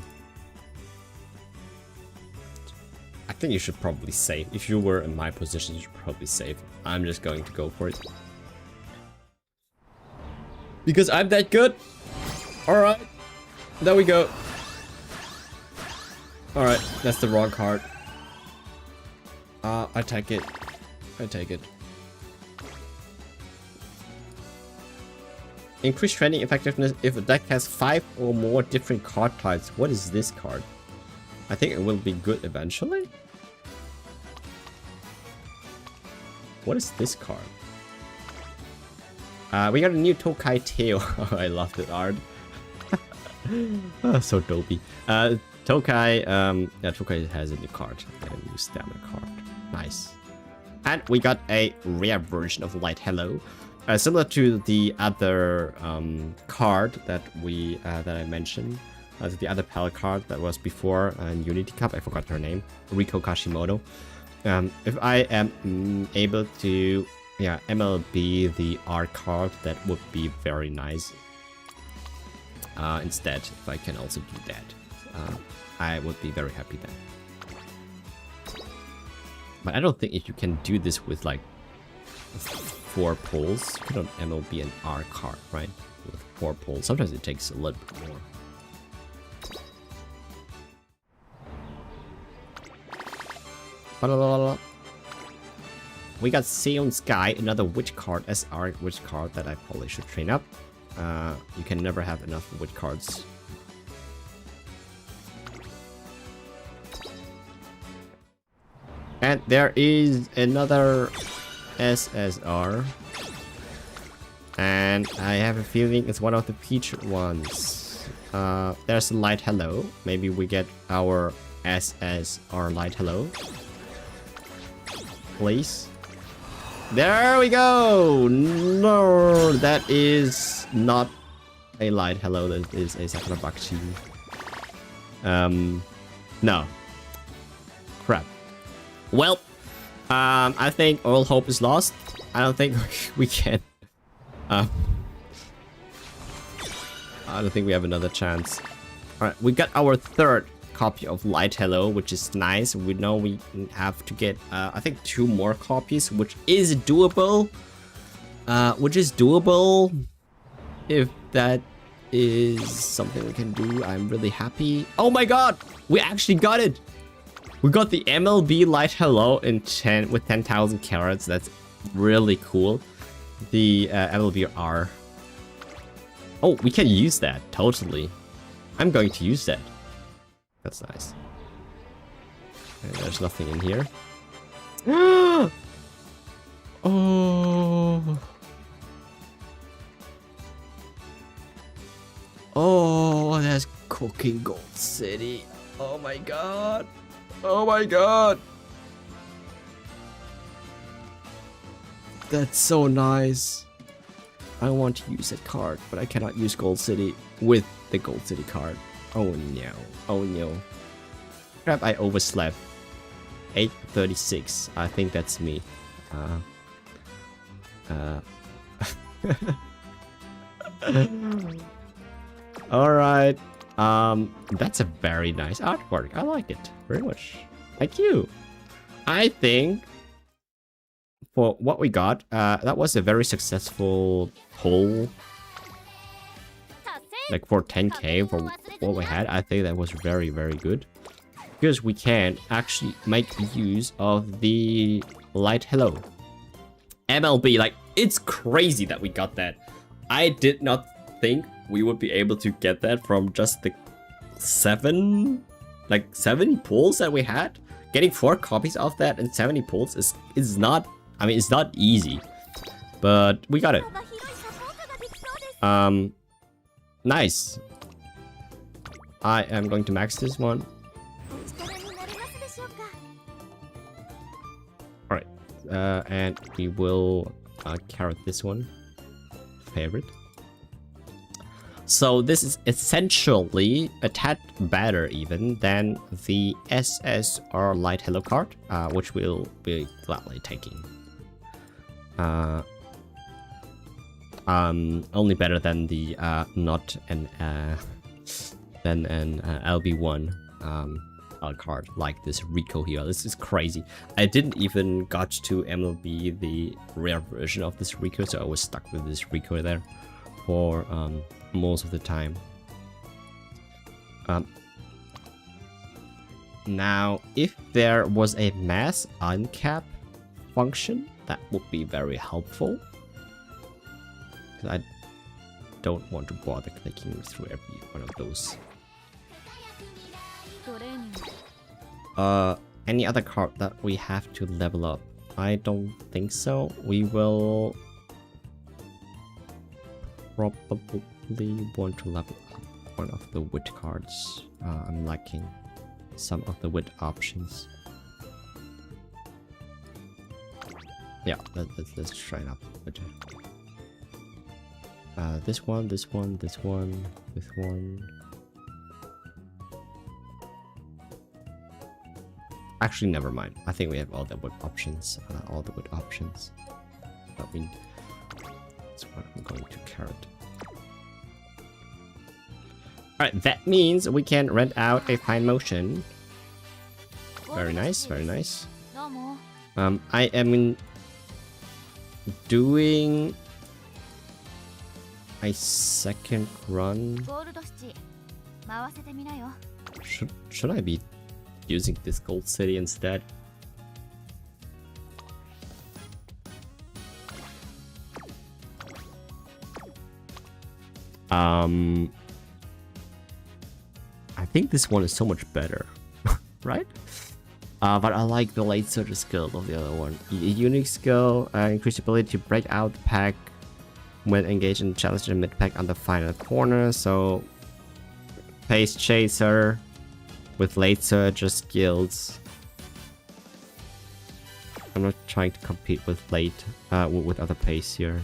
think you should probably save. If you were in my position, you should probably save. I'm just going to go for it. Because I'm that good. Alright. There we go. Alright, that's the wrong card. I take it. I take it. Increase training effectiveness if a deck has 5 or more different card types. What is this card? I think it will be good eventually. What is this card? We got a new Tokai tail. I love the art. Oh, so dopey. Tokai, yeah, Tokai has a new card. A new stamina card. Nice. And we got a rare version of Light Hello. Similar to the other card that I mentioned, the other palette card that was before in Unity Cup, I forgot her name, Riko Kashimoto. If I am able to, yeah, MLB the art card, that would be very nice. Instead, if I can also do that, I would be very happy then. But I don't think if you can do this with like 4 pulls, you can MLB an R card, right? With 4 pulls. Sometimes it takes a little bit more. We got Seon Sky, another witch card, SR witch card that I probably should train up. You can never have enough witch cards. And there is another SSR. And I have a feeling it's one of the featured ones. There's a Light Hello. Maybe we get our SSR Light Hello. Please. There we go! No, that is not a Light Hello, that is a Sakura Bakshi. No. crap. Well, I think all hope is lost. I don't think we can. I don't think we have another chance. All right, we got our third copy of Light Hello, which is nice. We know we have to get, I think, 2 more copies, which is doable. If that is something we can do, I'm really happy. Oh my god, we actually got it. We got the MLB Light Hello in 10 with 10,000 carats. That's really cool. The MLB R. Oh, we can use that totally. I'm going to use that. That's nice. And there's nothing in here. Oh. Oh, there's Cooking Gold City. Oh my god. Oh my god. That's so nice. I want to use that card, but I cannot use Gold City with the Gold City card. Oh no. Oh no. Crap, I overslept. 8:36. I think that's me. Alright. That's a very nice artwork. I like it very much. Thank you. I think for what we got, that was a very successful pull. Like for 10k for what we had, I think that was very, very good. Because we can actually make use of the Light Hello. MLB, like, it's crazy that we got that. I did not think we would be able to get that from just the 70 pulls that we had. Getting 4 copies of that and 70 pulls is not, I mean, it's not easy. But we got it. Nice. I am going to max this one. Alright. And we will carrot this one. Favorite. So this is essentially a tad better even than the SSR Light Hello card, which we'll be gladly taking. Only better than the not an LB1 card like this Rico here. This is crazy. I didn't even got to MLB the rare version of this Rico, so I was stuck with this Rico there for most of the time. Now, if there was a mass uncap function, that would be very helpful. I don't want to bother clicking through every one of those. Any other card that we have to level up? I don't think so. We will probably want to level up one of the wit cards. I'm lacking some of the wit options. Yeah, let's try it up. This one, this one, this one, this one. Actually, never mind. I think we have all the wood options. I mean, that's what I'm going to carrot. Alright, that means we can rent out a fine motion. Very nice, very nice. I am doing a second run. Should I be using this Gold City instead? I think this one is so much better, right? But I like the late surge skill of the other one. A unique skill, increased ability to break out the pack when engaged in challenge in mid pack on the final corner. So, Pace Chaser with late surge skills. I'm not trying to compete with with other pace here.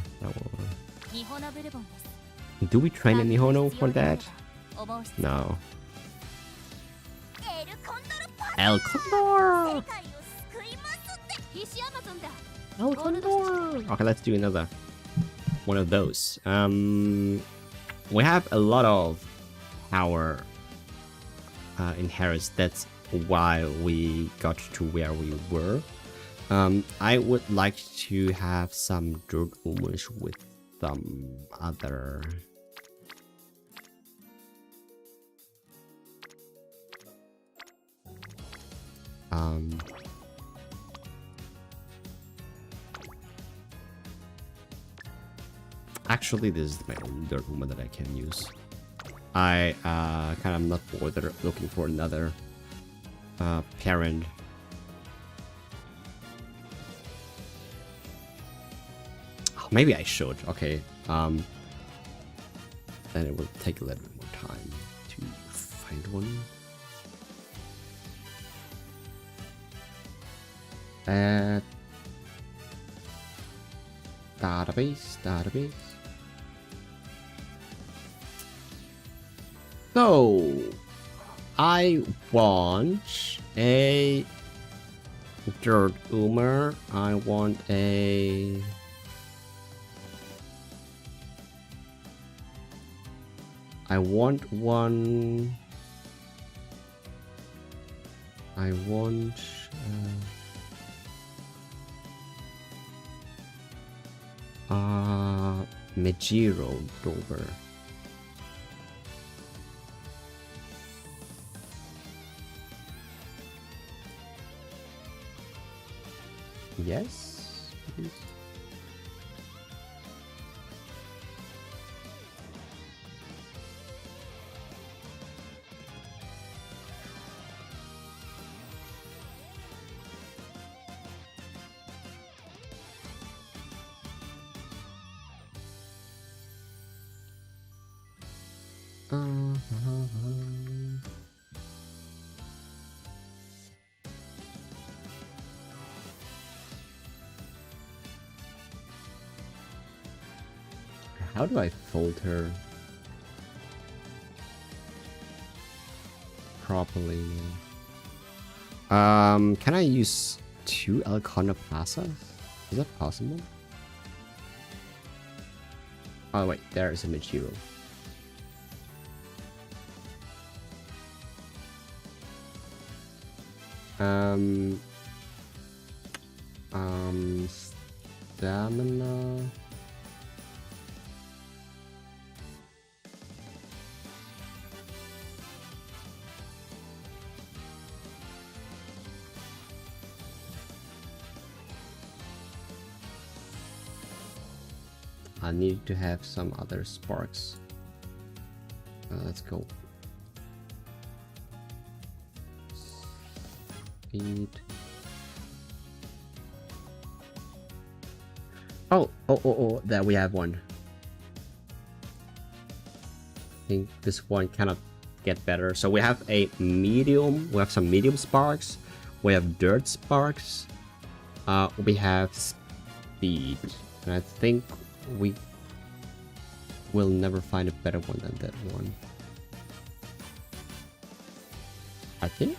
Do we train a Nihono for that? No. El Condor! 世界を救いますって PC アマゾンだ。 El Condor! Okay, let's do another one of those. We have a lot of power inherits. That's why we got to where we were. I would like to have some dirt boomers with some other. Actually, this is my only dirt boomer that I can use. I kind of not bothered looking for another parent. Oh, maybe I should. Okay. Then it will take a little bit more time to find one. Database. So, I want a dirt boomer. I want a one. I want Mejiro Dover. Yes, please. How do I fold her properly? Can I use 2 Alcona Plazas? Is that possible? Oh wait, there is a Mejiro. Stamina. I need to have some other sparks. Let's go. Speed. Oh, there we have one. I think this one cannot get better. So we have a medium, we have some medium sparks, we have dirt sparks, we have speed, and I think we will never find a better one than that one. I think.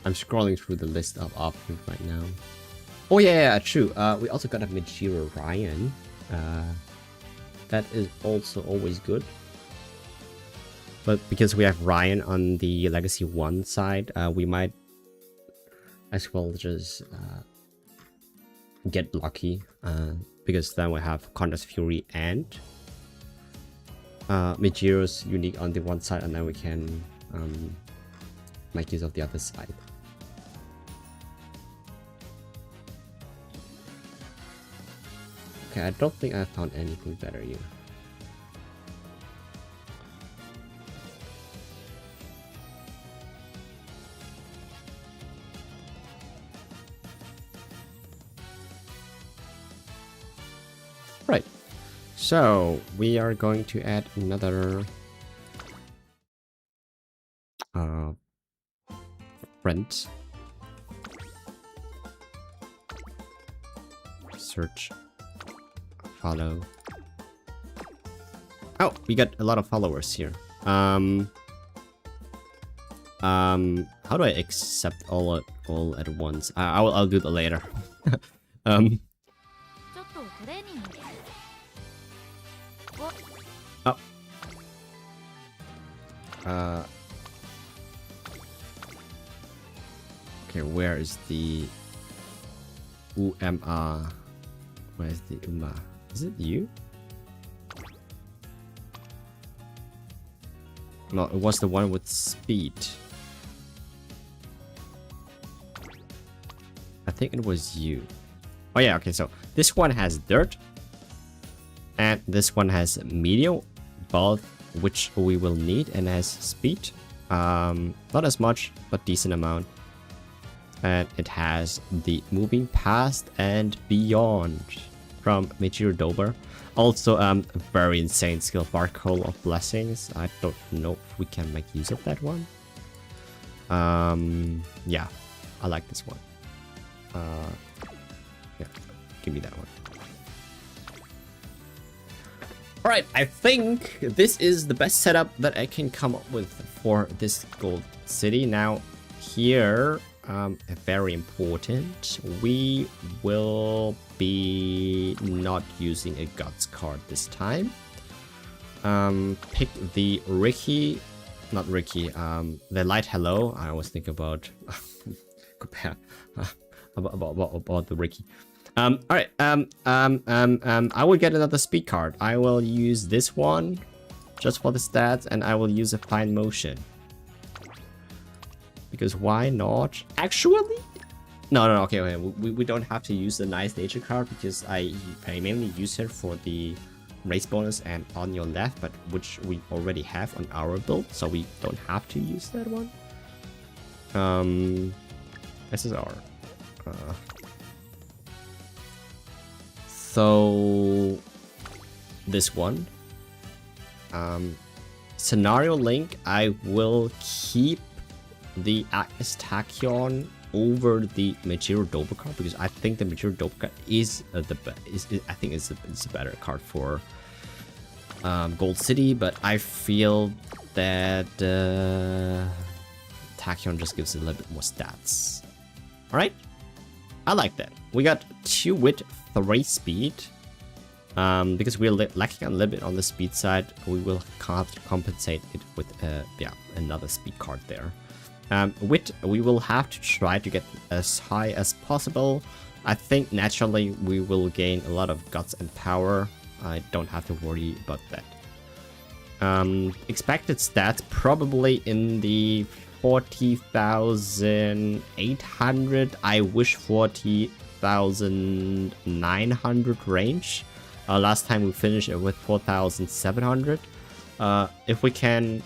I'm scrolling through the list of options right now. Oh yeah, true. We also got a Mejiro Ryan. That is also always good. But because we have Ryan on the Legacy 1 side, we might as well just get lucky. Because then we have Condas Fury and Mejiro's unique on the one side, and then we can make use of the other side. Okay, I don't think I found anything better here. Right, so we are going to add another Friend. Search. Follow. Oh, we got a lot of followers here. How do I accept all at once? I'll do that later. ちょっとトレーニング。 Oh. Okay, where is the UMR? Where's the UMA? Is it you? No, it was the one with speed. I think it was you. Oh yeah, okay, so this one has dirt. And this one has medium, both which we will need, and has speed. Not as much, but decent amount. And it has the moving past and beyond from Meteor Dober. Also, very insane skill, Barcode of Blessings. I don't know if we can make use of that one. Yeah, I like this one. Yeah, give me that one. Alright, I think this is the best setup that I can come up with for this gold city. Now, here, very important, we will be not using a guts card this time. Pick the Ricky, not Ricky, the Light Hello. I always think about about the Ricky. Alright, I will get another speed card. I will use this one just for the stats, and I will use a fine motion. Because why not? Actually? No, okay, we don't have to use the nice nature card because I mainly use it for the race bonus and on your left, but which we already have on our build, so we don't have to use that one. SSR. So this one. Scenario Link, I will keep the Agnes Tachyon over the Meteor Dober card because I think the Meteor Dober card is I think it's a better card for Gold City, but I feel that Tachyon just gives it a little bit more stats. Alright, I like that. We got 2 wit, 3 speed. Because we're lacking a little bit on the speed side, we will compensate it with another speed card there. Wit, we will have to try to get as high as possible. I think naturally we will gain a lot of guts and power. I don't have to worry about that. Expected stats probably in the 40,800. I wish 40,900 range. Last time we finished it with 4,700. If we can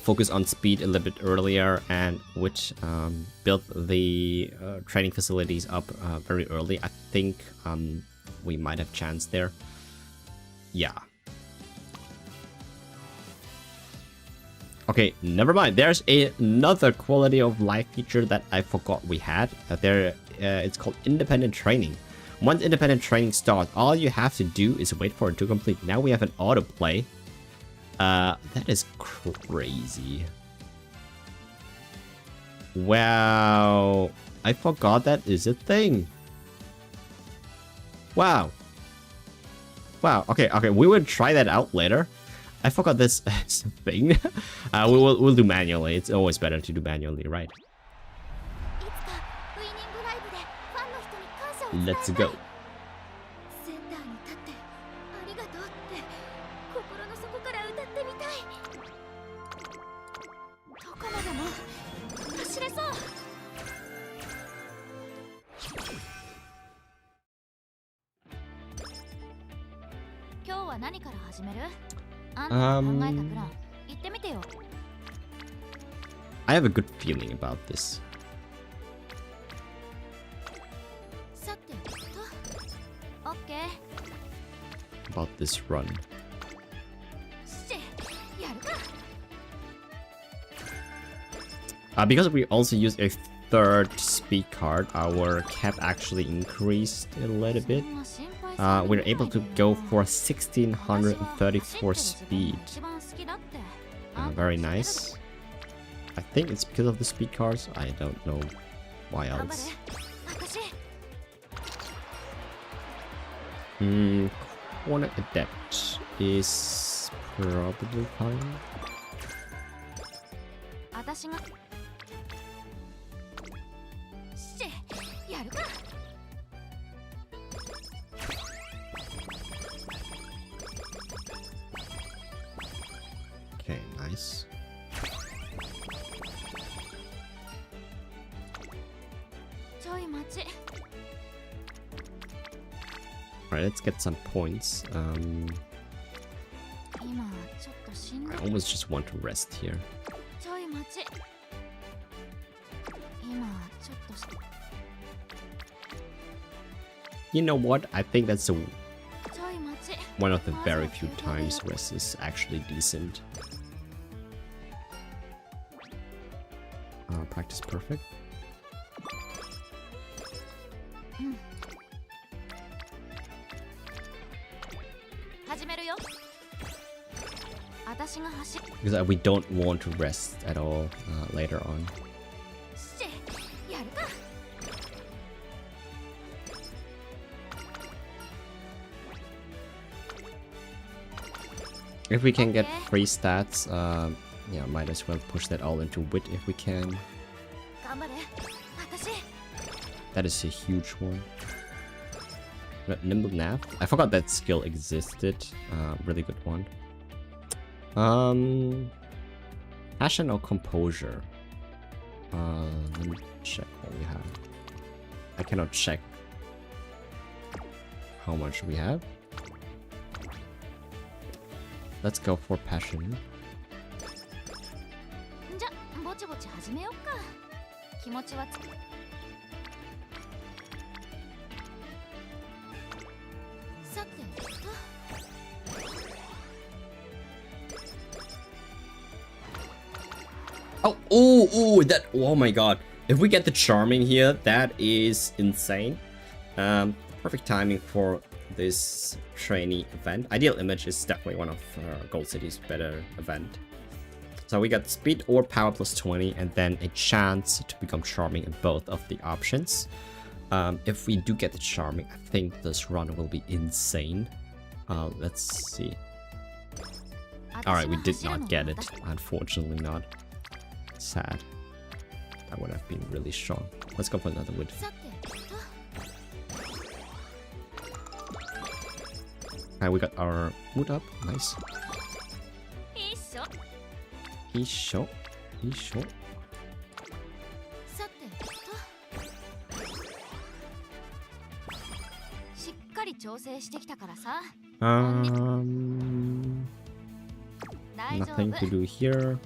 focus on speed a little bit earlier and which build the training facilities up very early, I think we might have chance there. Yeah. Okay, never mind. There's another quality of life feature that I forgot we had. It's called independent training. Once independent training starts, all you have to do is wait for it to complete. Now we have an autoplay. That is crazy. Wow. I forgot that is a thing. Wow. Wow. Okay, we will try that out later. I forgot this is a thing. We'll do manually. It's always better to do manually, right? Let's go. I have a good feeling about this. About this run. Because we also use a third speed card, our cap actually increased a little bit. We're able to go for 1634 speed. Very nice. I think it's because of the speed cards. I don't know why else. Corner Adept is probably fine. Okay, nice. Alright, let's get some points. I almost just want to rest here. You know what? I think that's one of the very few times rest is actually decent. Practice perfect. Because we don't want to rest at all later on. If we can get free stats, yeah, might as well push that all into wit if we can. That is a huge one. Nimble Nav. I forgot that skill existed. Really good one. Passion or Composure? Let me check what we have. I cannot check how much we have. Let's go for Passion. Oh my god. If we get the Charming here, that is insane. Perfect timing for this trainee event. Ideal Image is definitely one of Gold City's better event. So we got speed or power plus 20 and then a chance to become Charming in both of the options. If we do get the Charming, I think this run will be insane. Let's see. Alright, we did not get it. Unfortunately not. Sad. That would have been really strong. Let's go for another wood. Alright, we got our wood up. Nice. Isho. Nothing to do here.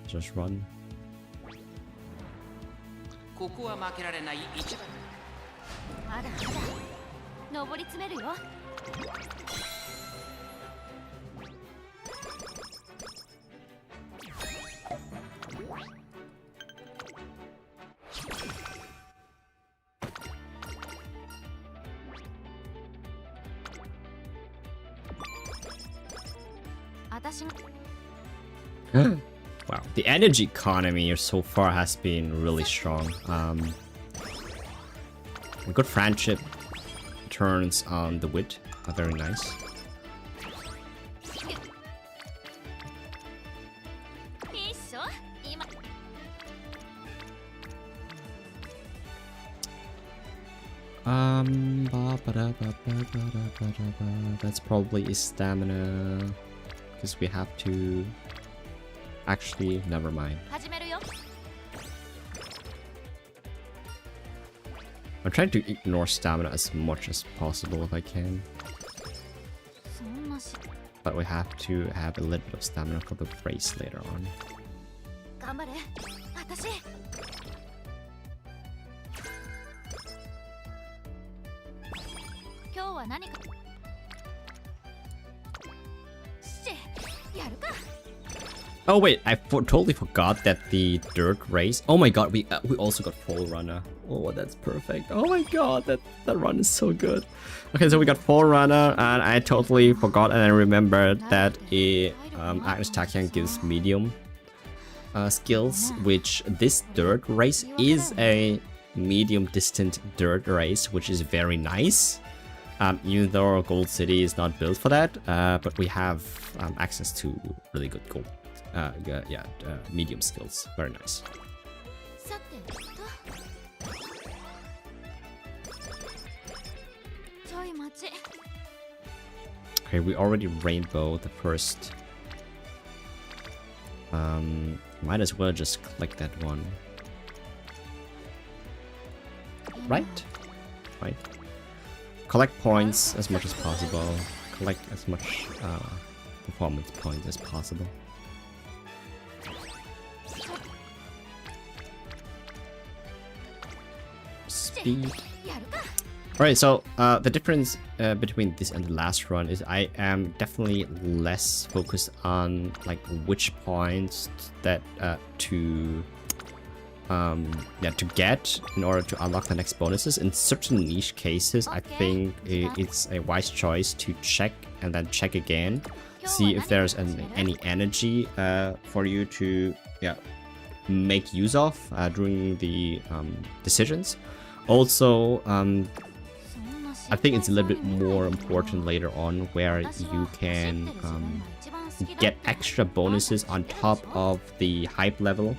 Just run. Wow, the energy economy so far has been really strong. A good friendship turns on the wit are very nice. That's probably a stamina because we have to. Actually, never mind. I'm trying to ignore stamina as much as possible if I can. But we have to have a little bit of stamina for the race later on. Oh wait, I totally forgot that the dirt race. Oh my god, we also got Forerunner. Oh, that's perfect. Oh my god, that run is so good. Okay, so we got Forerunner, and I totally forgot and I remembered that Agnes Takian gives medium skills, which this dirt race is a medium distant dirt race, which is very nice. Even though Gold City is not built for that, but we have access to really good gold. Medium skills. Very nice. Okay, we already rainbow the first. Might as well just click that one. Right? Right. Collect points as much as possible. Collect as much performance points as possible. Speed. Alright, so the difference between this and the last run is I am definitely less focused on like which points that to get in order to unlock the next bonuses. In certain niche cases, I think it's a wise choice to check and then check again, see if there's any energy for you to make use of during the decisions. Also, I think it's a little bit more important later on where you can get extra bonuses on top of the hype level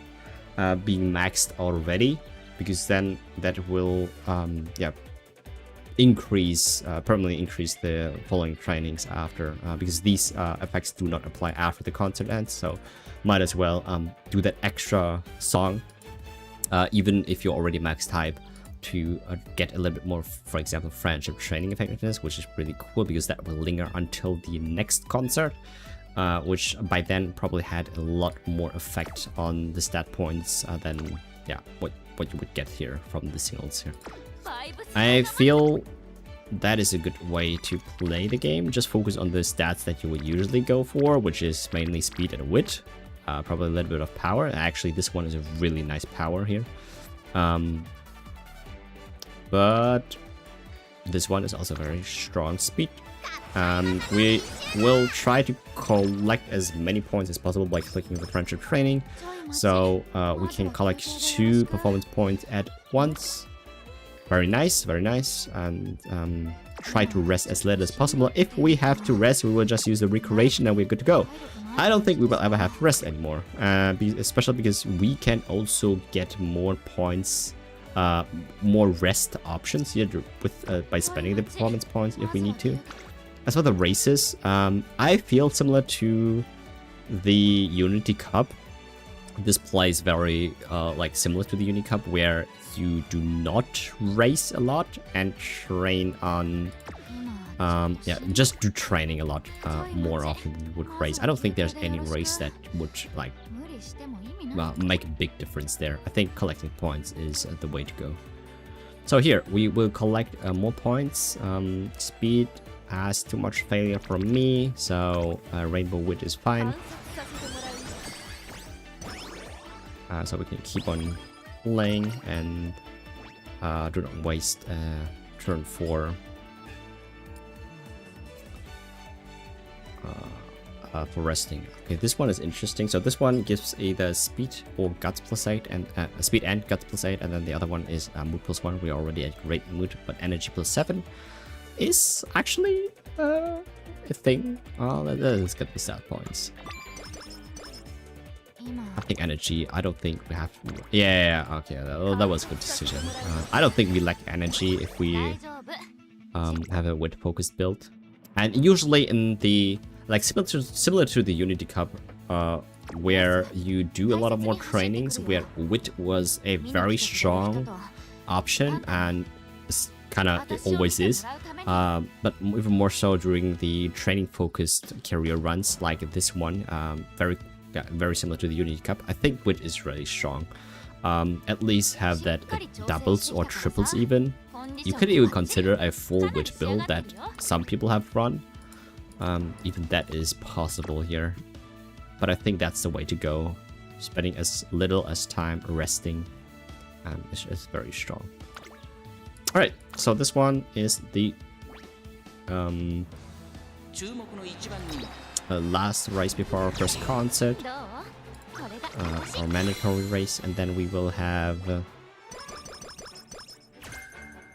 being maxed already, because then that will permanently increase the following trainings after, because these effects do not apply after the concert ends, so might as well do that extra song even if you're already maxed hype, to get a little bit more, for example, friendship training effectiveness, which is really cool because that will linger until the next concert, which by then probably had a lot more effect on the stat points than what you would get here from the singles here. I feel that is a good way to play the game. Just focus on the stats that you would usually go for, which is mainly speed and wit, probably a little bit of power. Actually, this one is a really nice power here. But this one is also very strong speed. We will try to collect as many points as possible by clicking the friendship training. So we can collect 2 performance points at once. Very nice, very nice. And try to rest as little as possible. If we have to rest, we will just use the recreation and we're good to go. I don't think we will ever have to rest anymore. Especially because we can also get more points, more rest options here with by spending the performance points if we need to. As for the races, I feel similar to the Unity Cup. This plays very like similar to the Unity Cup, where you do not race a lot and train on just do training a lot more often than you would race. I don't think there's any race that would like make a big difference there. I think collecting points is the way to go. So here we will collect more points. Speed has too much failure from me, so Rainbow Wit is fine. So we can keep on playing and do not waste turn 4 for resting. Okay, this one is interesting. So this one gives either speed or guts +8 and speed and guts +8, and then the other one is mood +1. We're already at great mood, but energy +7 is actually a thing. Let's get the stat points. I think energy, I don't think we have... Yeah, okay, that was a good decision. I don't think we lack energy if we have a wit focused build. And usually in the... like similar to the Unity Cup, where you do a lot of more trainings, where wit was a very strong option, and it always is. But even more so during the training focused career runs like this one, very similar to the Unity Cup. I think wit is really strong. At least have that doubles or triples even. You could even consider a full wit build that some people have run. Even that is possible here. but I think that's the way to go. Spending as little as time resting is very strong. All right, so this one is the last race before our first concert, どうこれが our mandatory race, and then we will have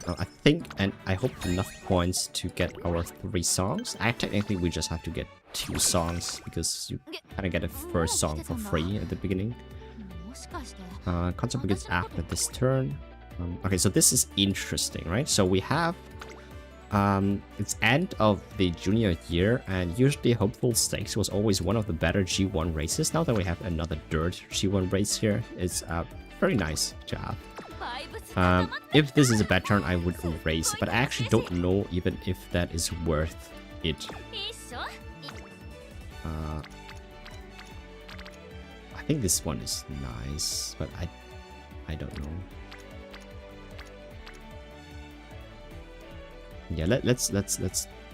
I think and I hope enough points to get our 3 songs. Technically we just have to get 2 songs because you kind of get a first song for free at the beginning. もしかして Concert begins after this turn. Okay, so this is interesting, right? So we have it's end of the junior year, and usually Hopeful Stakes was always one of the better G1 races. Now that we have another dirt G1 race here, it's very nice to have. If this is a bad turn, I would race, but I actually don't know even if that is worth it. いっしょ I think this one is nice, but I don't know. Yeah, let's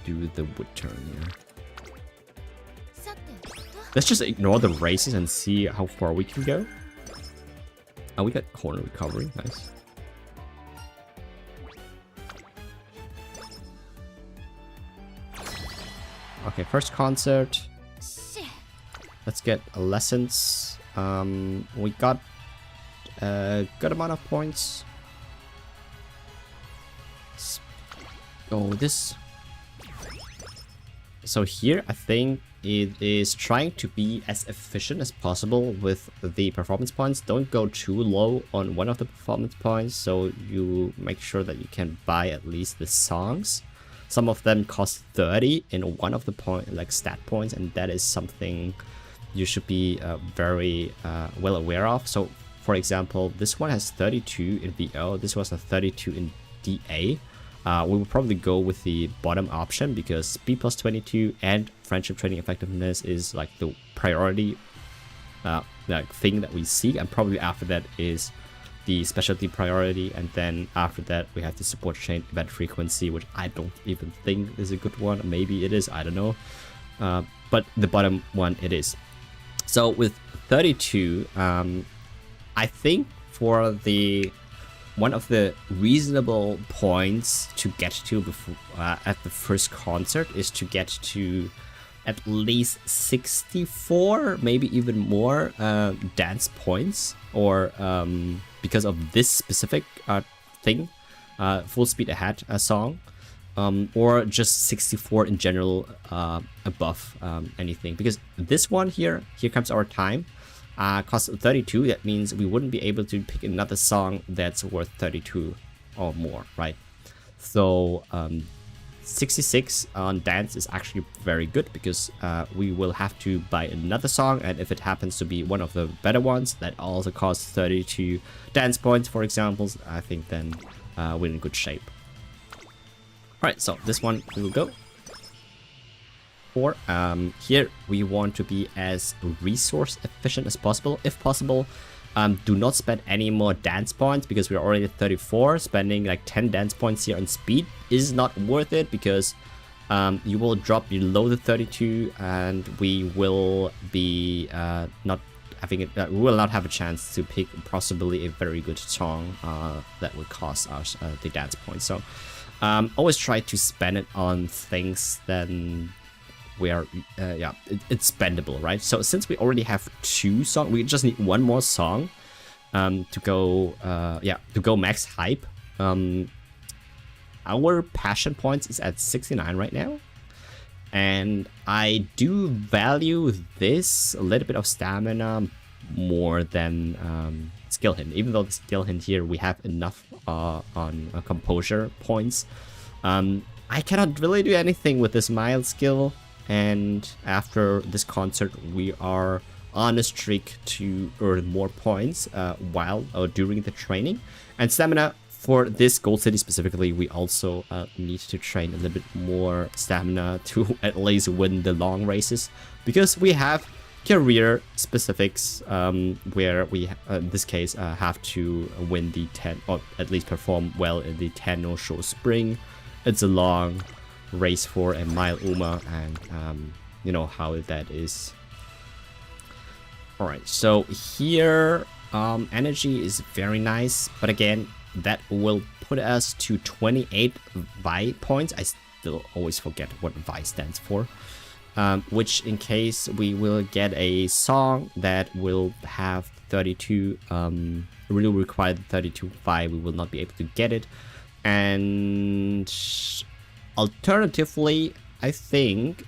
do the wood turn here. さてと Let's just ignore the races and see how far we can go. Oh, we got corner recovery, nice. Okay, first concert. し Let's get lessons. We got a good amount of points. Oh, this. So here, I think it is trying to be as efficient as possible with the performance points. Don't go too low on one of the performance points, so you make sure that you can buy at least the songs. Some of them cost 30 in one of the stat points, and that is something you should be very well aware of. So, for example, this one has 32 in VO. This was a 32 in DA. We will probably go with the bottom option because speed plus 22 and friendship training effectiveness is like the priority thing that we seek, and probably after that is the specialty priority, and then after that we have the support chain event frequency, which I don't even think is a good one. Maybe it is, I don't know, but the bottom one it is. So with 32, I think for the one of the reasonable points to get to before, at the first concert is to get to at least 64, maybe even more dance points, or because of this specific thing, full speed ahead song, or just 64 in general above anything. Because this one here comes our time. Costs 32, that means we wouldn't be able to pick another song that's worth 32 or more, right? So 66 on dance is actually very good because we will have to buy another song, and if it happens to be one of the better ones that also costs 32 dance points, for example, I think then we're in good shape. Alright, so this one we will go. Or here we want to be as resource efficient as possible. If possible, do not spend any more dance points because we're already at 34. Spending like 10 dance points here on speed is not worth it because you will drop below the 32, and we will be not having it. We will not have a chance to pick possibly a very good song that would cost us the dance points. So always try to spend it on things that where it's spendable, right? So since we already have 2 songs, we just need 1 more song to go max hype. Our passion points is at 69 right now, and I do value this a little bit of stamina more than skill hint, even though the skill hint here we have enough on composure points. I cannot really do anything with this mild skill. And after this concert, we are on a streak to earn more points while or during the training. And stamina for this Gold City specifically, we also need to train a little bit more stamina to at least win the long races, because we have career specifics where we in this case have to win the 10, or at least perform well in the Tenno Show Spring. It's a long race for a mile Uma, and you know how that is All right, so here energy is very nice, but again, that will put us to 28 Vi points. I still always forget what Vi stands for. Which in case we will get a song that will have 32, really require 32 Vi, we will not be able to get it. And alternatively, I think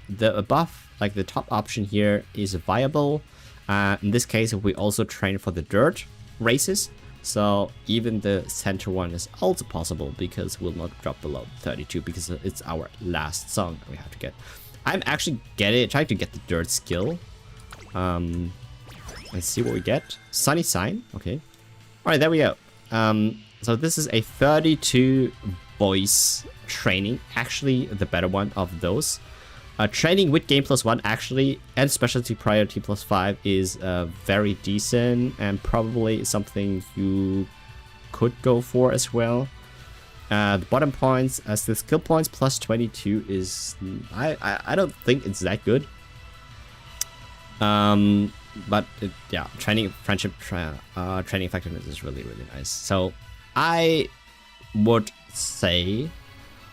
the above, like the top option here is viable. In this case, we also train for the dirt races. So even the center one is also possible because we'll not drop below 32 because it's our last song that we have to get. I'm actually trying to get the dirt skill. Let's see what we get. Sunny sign. Okay. All right, there we go. So this is a 32 voice training. Actually, the better one of those. Training with game +1 actually and specialty priority +5 is very decent and probably something you could go for as well. The bottom points as the skill points +22 is I don't think it's that good. But yeah, training friendship training effectiveness is really nice. So I would say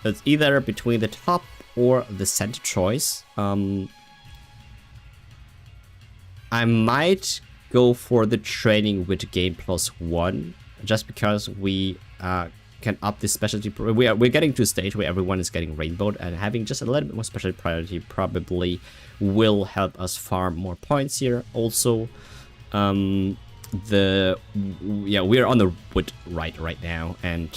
it's either between the top or the center choice. I might go for the training with game +1 just because we can up the specialty. We're getting to a stage where everyone is getting rainbowed, and having just a little bit more specialty priority probably will help us farm more points here. Also, we're on the wood right now, and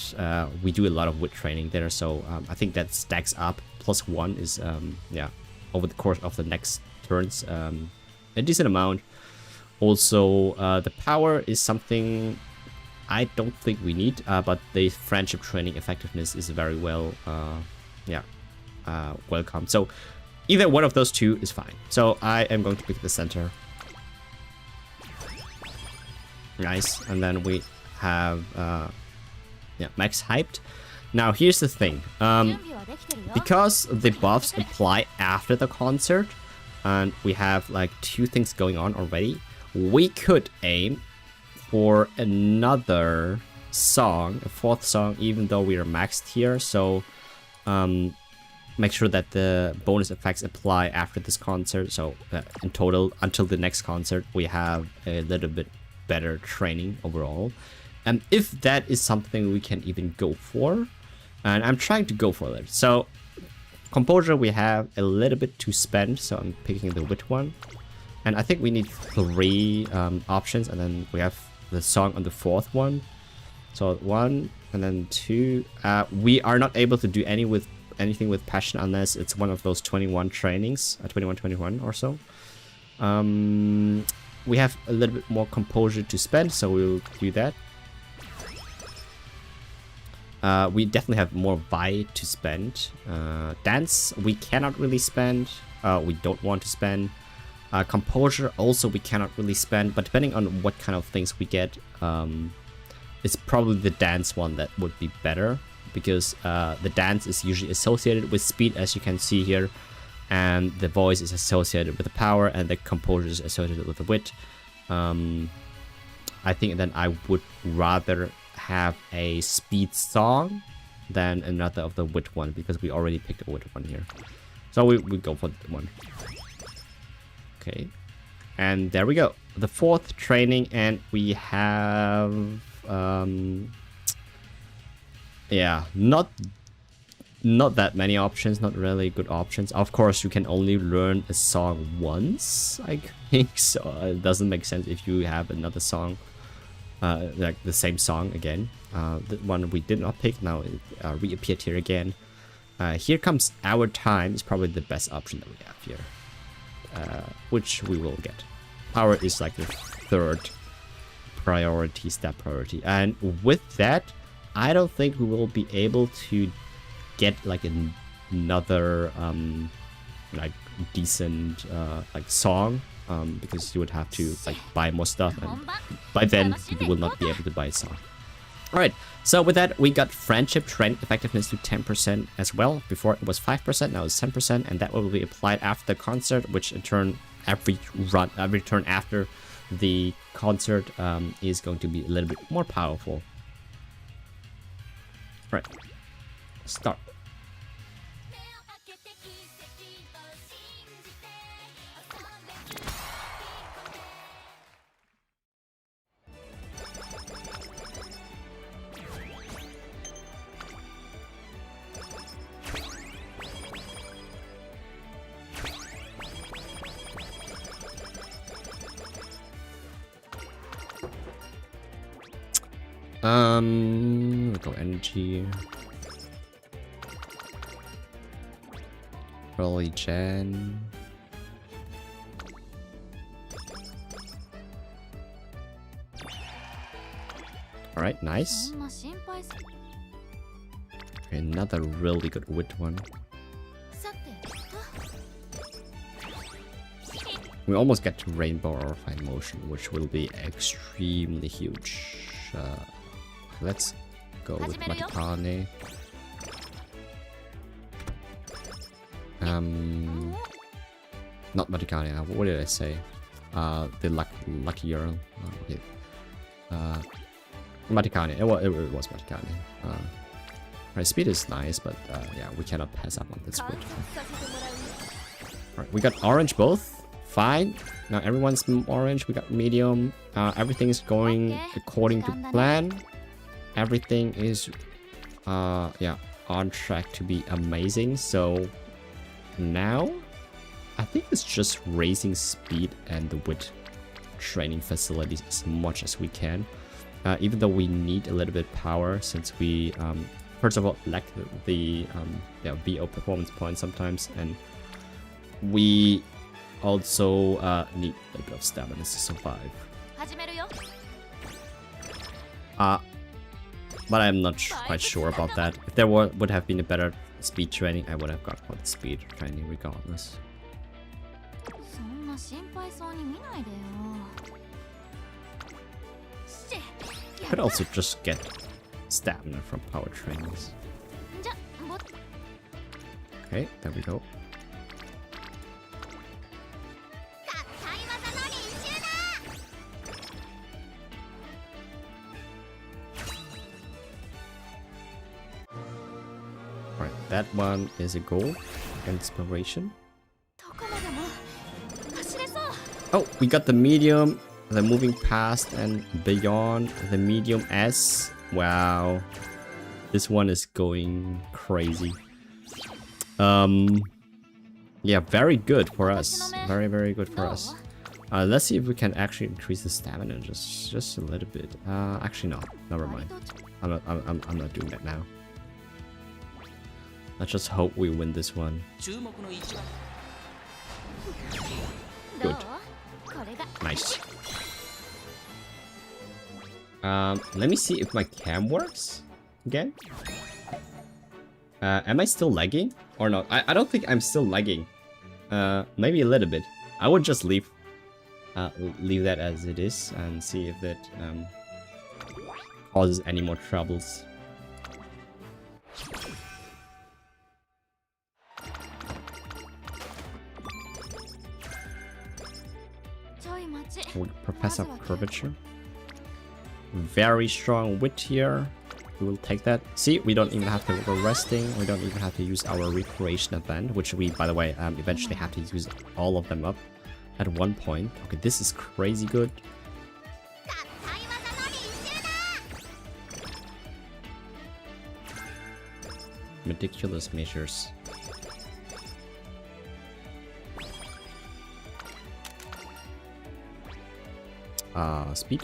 we do a lot of wood training there. So I think that stacks up. +1 is over the course of the next turns a decent amount. Also, the power is something I don't think we need, but the friendship training effectiveness is very well welcome. So either one of those two is fine. So I am going to pick the center. Nice. And then we have max hyped. Now here's the thing. Because the buffs apply after the concert, and we have like two things going on already, we could aim for another song, a fourth song, even though we are maxed here. So make sure that the bonus effects apply after this concert. So in total, until the next concert, we have a little bit better training overall. And if that is something we can even go for, and I'm trying to go for it. So composure, we have a little bit to spend, so I'm picking the wit one. And I think we need 3 options, and then we have the song on the fourth one. So 1 and then 2. We are not able to do anything with passion unless it's one of those 21 trainings, 21 or so. We have a little bit more composure to spend, so we'll do that. We definitely have more Vi to spend. Dance, we cannot really spend. We don't want to spend. Composure, also we cannot really spend. But depending on what kind of things we get, it's probably the dance one that would be better. Because the dance is usually associated with speed, as you can see here. And the voice is associated with the power, and the composure is associated with the wit. I think then I would rather have a speed song than another of the wit one, because we already picked a wit one here. So we go for the one. Okay, and there we go, the fourth training, and we have not that many options, not really good options. Of course, you can only learn a song once, I think, so it doesn't make sense if you have another song, like the same song again. The one we did not pick now reappeared here again. Here Comes Our Time is probably the best option that we have here, which we will get. Power is like the third priority, step priority, and with that, I don't think we will be able to get like another like decent like song, because you would have to like buy more stuff, and by then you will not be able to buy a song. Alright, so with that, we got friendship training effectiveness to 10% as well. Before it was 5%, now it's 10%, and that will be applied after the concert, which in turn every run, every turn after the concert is going to be a little bit more powerful. Right, start. We'll go energy. Early gen. Alright, nice. Okay, another really good wit one. We almost get to Rainbow or Fine Motion, which will be extremely huge. Let's go with Matikane. Not Matikane, what did I say? The Lucky Earl. Okay. Matikane, it was Matikane. Right, speed is nice, but yeah, we cannot pass up on this speed. Alright, we got orange both. Fine. Now everyone's orange. We got medium. Everything is going according to plan. Everything is yeah, on track to be amazing. So now I think it's just raising speed and the wit training facilities as much as we can. Even though we need a little bit power, since we first of all lack the yeah, VO performance points sometimes, and we also need a bit of stamina to survive. But I'm not quite sure about that. If there would have been a better speed training, I would have got more speed training regardless. Could also just get stamina from power trainings. Okay, there we go. Right, that one is a goal. Inspiration. Oh, we got the medium, the moving past and beyond the medium S. Wow. This one is going crazy. Yeah, very good for us. Very, very good for us. Let's see if we can actually increase the stamina just a little bit. Actually no, never mind. I'm not doing that now. Let's just hope we win this one. Good. Nice. Let me see if my cam works again. Am I still lagging or not? I don't think I'm still lagging. Maybe a little bit. I would just leave that as it is and see if that causes any more troubles. Professor of Curvature. Very strong wit here. We will take that. See, we don't even have to go resting. We don't even have to use our recreation event, which we, by the way, eventually have to use all of them up at one point. Okay, this is crazy good. Ridiculous measures. Speed.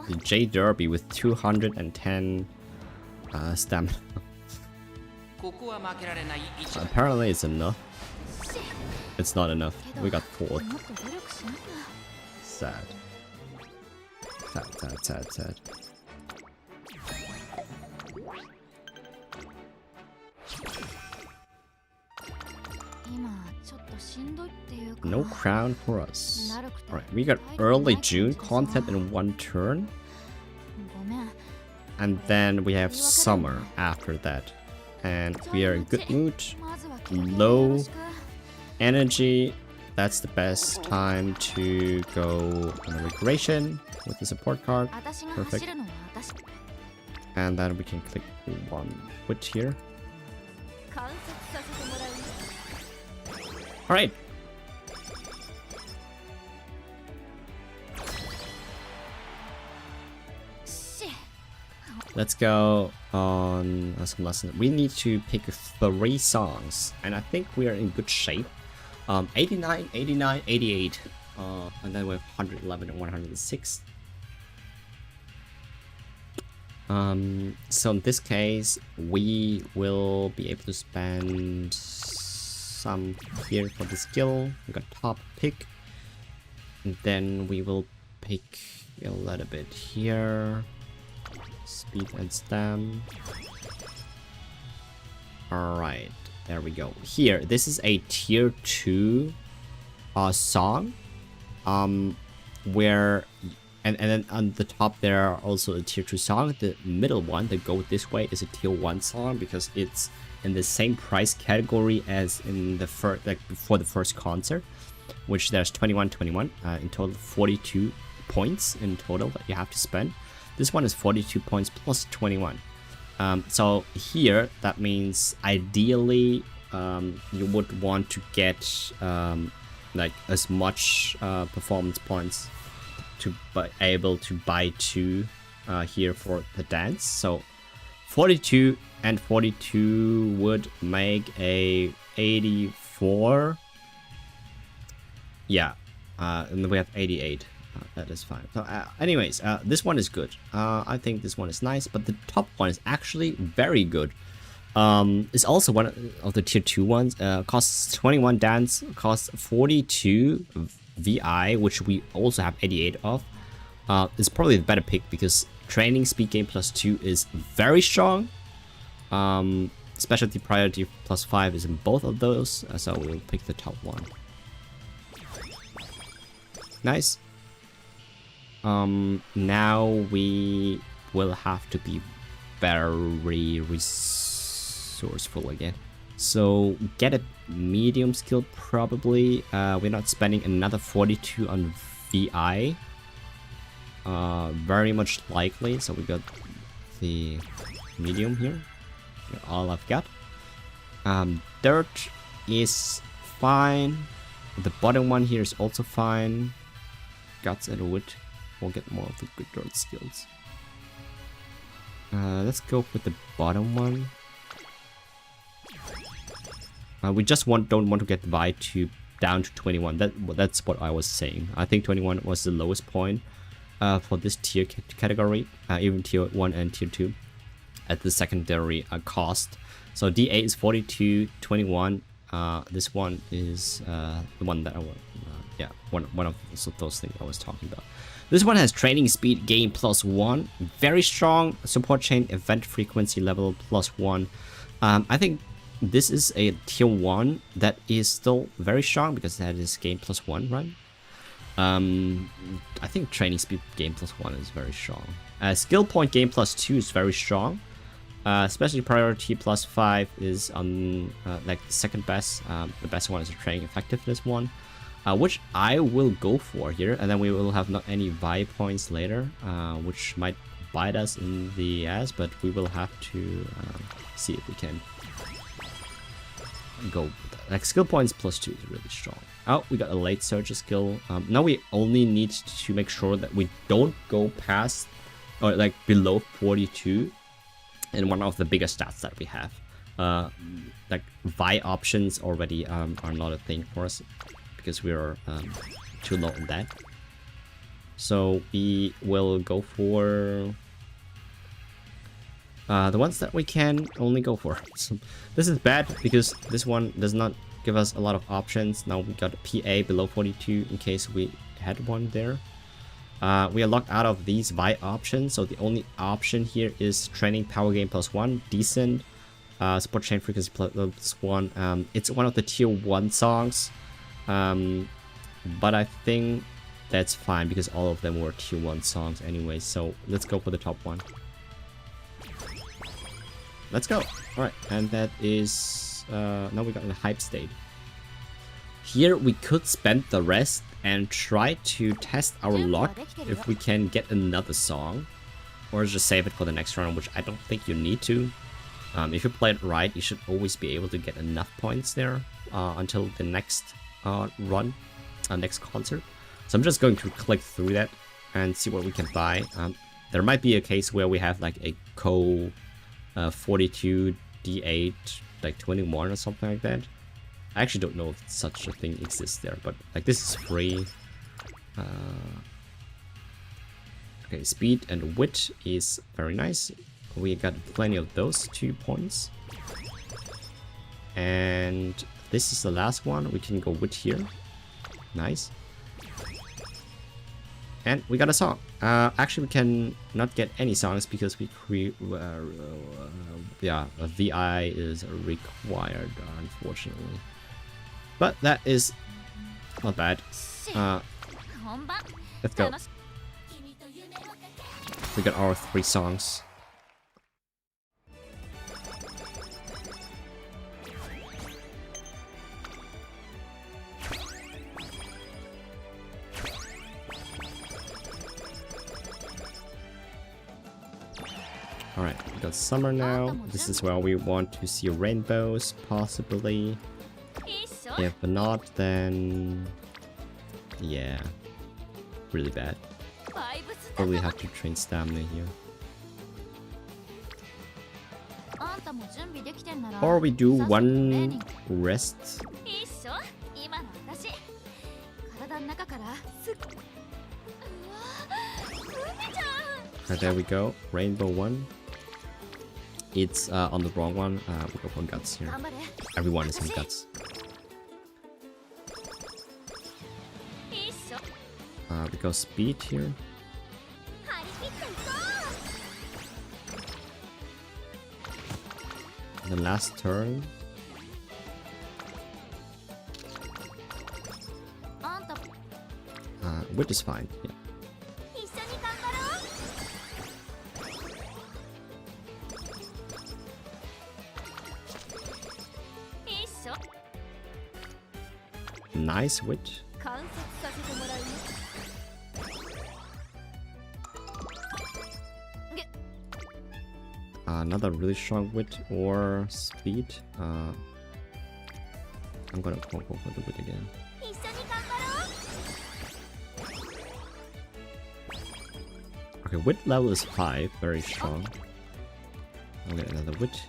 The J Derby with 210 stamina. Apparently it's enough. It's not enough. We got 4th. Sad. Sad. No crown for us. Alright, we got early June content in one turn. and then we have summer after that. And we are in good mood, low energy. That's the best time to go on a recreation with the support card. Perfect. And then we can click one quit here. Alright. Let's go on some lessons. We need to pick 3 songs, and I think we are in good shape. 89, 89, 88, and then we have 111 and 106. So in this case, we will be able to spend some here for the skill. We got top pick, and then we will pick a little bit here. Speed and stam. Alright, there we go. Here, this is a tier 2 song. Where and then on the top there are also a tier 2 song. The middle one, the Go This Way, is a tier 1 song because it's in the same price category as in the first, like before the first concert, which there's 21 in total, 42 points in total that you have to spend. This one is 42 points plus 21. So here, that means ideally you would want to get like as much performance points to be able to buy 2 here for the dance. So 42 and 42 would make a 84. Yeah, and then we have 88. That is fine. So anyways, this one is good. I think this one is nice, but the top one is actually very good. It's also one of the tier 2 ones. Costs 21 dance, costs 42 VI, which we also have 88 of. It's probably the better pick because training speed gain +2 is very strong. Specialty priority +5 is in both of those, so we'll pick the top one. Nice. Now we will have to be very resourceful again. So get a medium skill probably. We're not spending another 42 on VI. Very much likely. So we got the medium here. All I've got. Dirt is fine. The bottom one here is also fine. Guts and wood. We'll get more of the good dirt skills. Let's go with the bottom one. We just don't want to get Vi down to 21. That's what I was saying. I think 21 was the lowest point for this tier category, even tier 1 and tier 2 at the secondary cost. So D8 is 42, 21. This one is the one that I want. Yeah, one of those things I was talking about. This one has training speed gain +1, very strong support chain event frequency level +1. I think this is a tier 1 that is still very strong because that is gain +1, right? I think training speed gain +1 is very strong. Skill point gain +2 is very strong. Especially priority +5 is on like the second best. The best one is the training effectiveness one. Which I will go for here, and then we will have not any Vi points later, which might bite us in the ass, but we will have to see if we can go with that. Like skill points +2 is really strong. Oh, we got a late surge skill. Now we only need to make sure that we don't go past or like below 42 in one of the bigger stats that we have. Like Vi options already are not a thing for us, because we are too low on that. So we will go for the ones that we can only go for. So this is bad because this one does not give us a lot of options. Now we got a PA below 42 in case we had one there. We are locked out of these Vi options, so the only option here is training power gain +1, decent, support chain frequency +1. It's one of the tier 1 songs. But I think that's fine because all of them were tier 1 songs anyway, so let's go for the top one. let's go. Alright, and that is... now we got in the hype state. Here we could spend the rest and try to test our luck if we can get another song. Or just save it for the next round, which I don't think you need to. If you play it right, you should always be able to get enough points there until the next run, next concert. So I'm just going to click through that and see what we can buy. There might be a case where we have like a co 42 D8 like 21 or something like that. I actually don't know if such a thing exists there, but like this is free. Okay, speed and wit is very nice. We got plenty of those 2 points. And this is the last one. We can go wit here. Nice. And we got a song. Actually, we can not get any songs because we yeah, a VI is required, unfortunately. But that is not bad. Let's go. We got our 3 songs. Alright, we got summer now. This is where we want to see rainbows, possibly. If not, then... yeah. Really bad. Probably have to train stamina here. Or we do 1 rest. There we go. Rainbow 1. It's on the wrong one. We go for guts here. Everyone is in guts. We go speed here. The last turn. Wit is fine. Yeah. Nice wit. Another really strong wit or speed. I'm gonna go for the wit again. Okay, wit level is 5, very strong. I'll get another wit.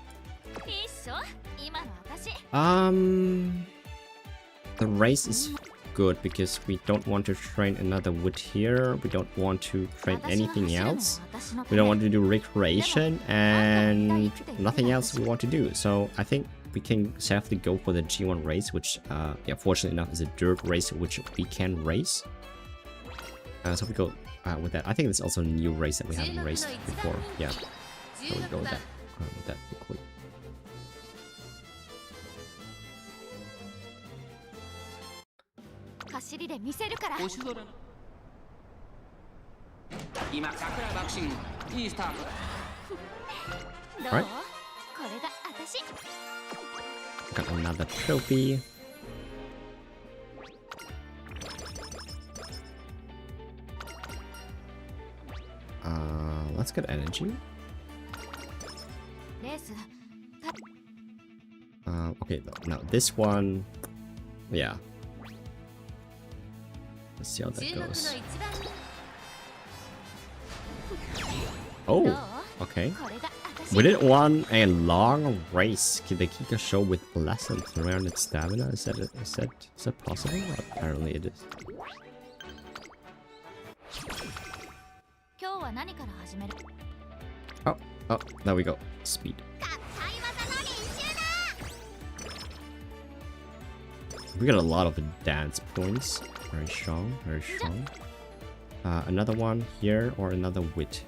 The race is good because we don't want to train another wit here. We don't want to train anything else. We don't want to do recreation and nothing else we want to do. So I think we can safely go for the G1 race, which yeah, fortunately enough is a dirt race which we can race. So we go with that. I think it's also a new race that we haven't raced before. Yeah, so we go with that quickly. Alright. Got another trophy. Let's get energy. Okay, now this one, yeah. Let's see how that goes. Oh, okay. We did want a long race. Can they keep a show with less than 300 stamina? Is that possible? Apparently it is. Oh, there we go. Speed. We got a lot of dance points. Very strong, very strong. Another one here or another wit.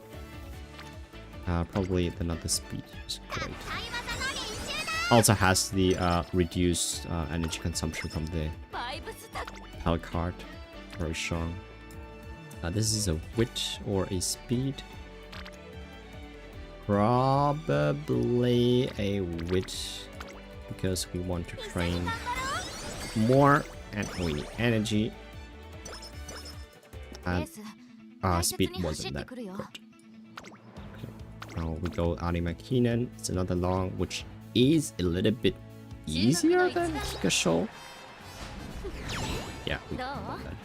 Probably another speed is great. Also has the reduced energy consumption from the health card. Very strong. This is a wit or a speed. probably a wit because we want to train more and we need energy. And speed wasn't that good. Okay. Now we go Arimakinen. It's another long, which is a little bit easier than Kikasho. Yeah, we got that.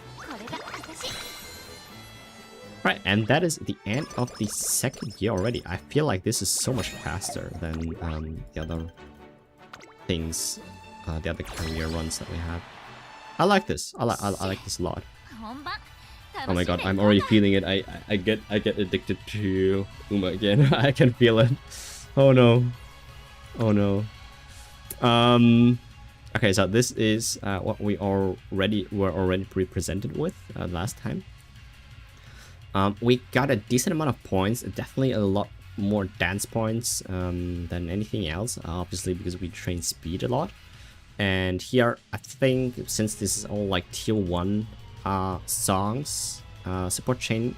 Right, and that is the end of the second year already. I feel like this is so much faster than the other things, the other career runs that we have. I like this. I like this a lot. Oh my god, I'm already feeling it. I get addicted to Uma again. I can feel it. Oh no. Oh no. Okay, so this is what we were already pre-presented with last time. We got a decent amount of points, definitely a lot more dance points than anything else, obviously because we train speed a lot. And here, I think, since this is all like tier 1 songs, support chain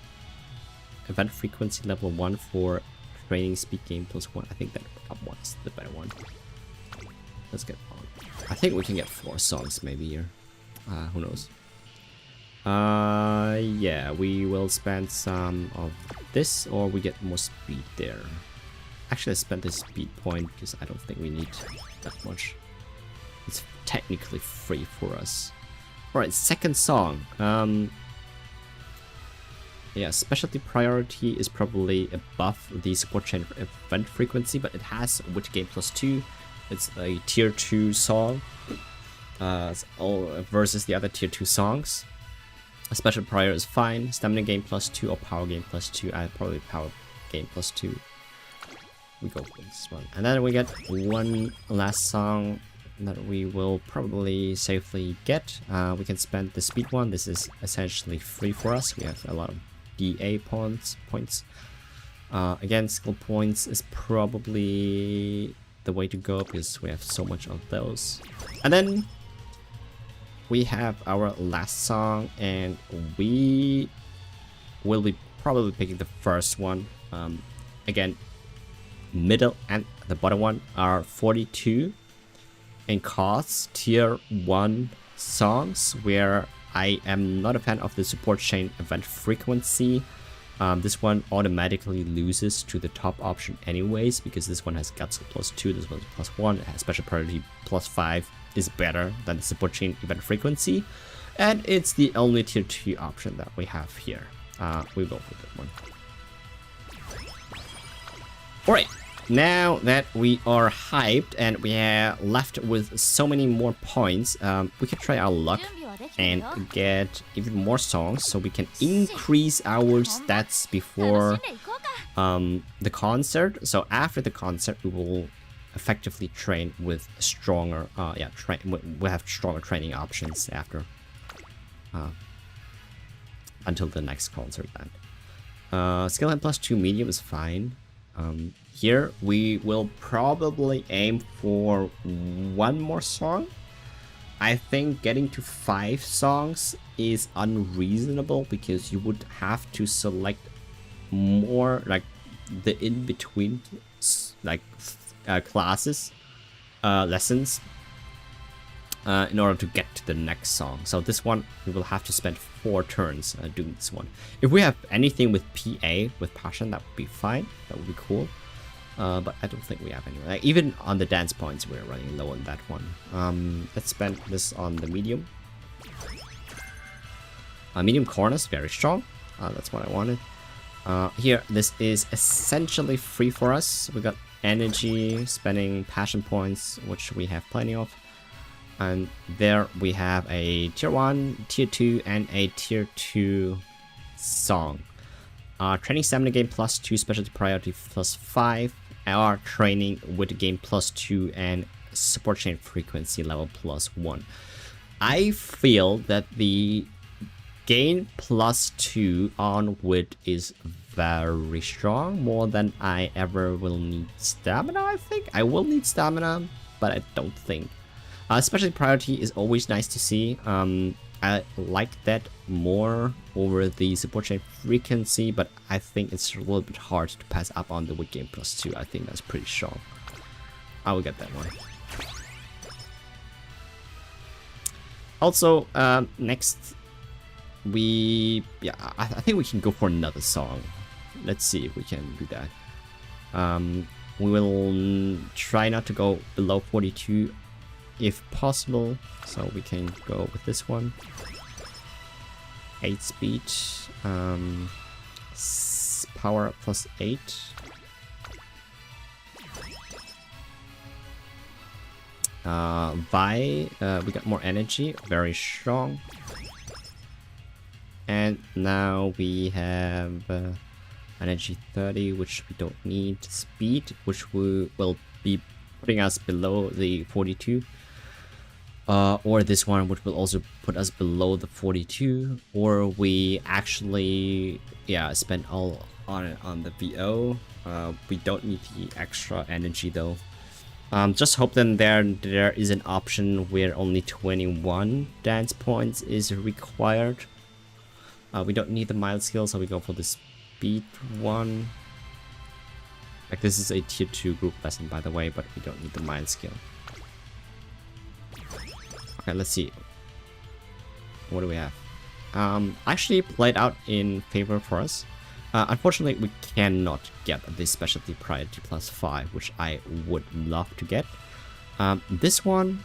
event frequency level 1 for training speed game +1. I think that one is the better one. Let's get on. I think we can get 4 songs maybe here. Who knows? Yeah, we will spend some of this, or we get more speed there. Actually, I spent this speed point because I don't think we need that much. It's technically free for us. Alright, second song. Yeah, specialty priority is probably above the support chain event frequency, but it has wit game +2. It's a tier 2 song versus the other tier 2 songs. A special prior is fine. Stamina game +2 or power game +2. I probably power game +2. We go for this one. And then we get one last song that we will probably safely get. We can spend the speed one. This is essentially free for us. We have a lot of DA points. Again, skill points is probably the way to go because we have so much of those. And then we have our last song, and we will be probably picking the first one. Again, middle and the bottom one are 42 and costs tier 1 songs, where I am not a fan of the support chain event frequency. This one automatically loses to the top option anyways, because this one has guts +2, this one is +1, it has special priority +5, is better than the support chain event frequency, and it's the only tier 2 option that we have here. We will for that one. Alright, now that we are hyped and we are left with so many more points, we can try our luck and get even more songs so we can increase our stats before the concert. So after the concert, we will effectively train with stronger we have stronger training options after until the next concert then. Skill hand +2 medium is fine. Here we will probably aim for one more song. I think getting to 5 songs is unreasonable because you would have to select more like the in-between like classes, lessons in order to get to the next song. So this one we will have to spend 4 turns doing this one. If we have anything with PA, with passion, that would be fine. That would be cool. But I don't think we have any. Like, even on the dance points, we're running low on that one. Let's spend this on the medium. Medium corners, very strong. That's what I wanted. Here, this is essentially free for us. We got energy, spending passion points, which we have plenty of. And there we have a tier 1, tier 2, and a tier 2 song. Training stamina game +2, specialty priority +5. Our training with game +2 and support chain frequency level +1. I feel that the gain +2 on wit is very strong, more than I ever will need stamina. I think I will need stamina, but I don't think. Specialty priority is always nice to see. I like that more over the support chain frequency, but I think it's a little bit hard to pass up on the Wood Game +2. I think that's pretty strong. I will get that one. Also, next, I think we can go for another song. Let's see if we can do that. We will try not to go below 42 if possible, so we can go with this one. 8 speed, power +8. Vi, we got more energy, very strong. And now we have energy 30, which we don't need. Speed, which will be putting us below the 42. Or this one, which will also put us below the 42. Or we actually, spend all on the VO. We don't need the extra energy though. Just hope then there is an option where only 21 dance points is required. We don't need the mild skill, so we go for the speed one. Like, this is a tier 2 group lesson, by the way, but we don't need the mild skill. Okay, let's see. What do we have? Actually played out in favor for us. Unfortunately, we cannot get this specialty priority +5, which I would love to get. This one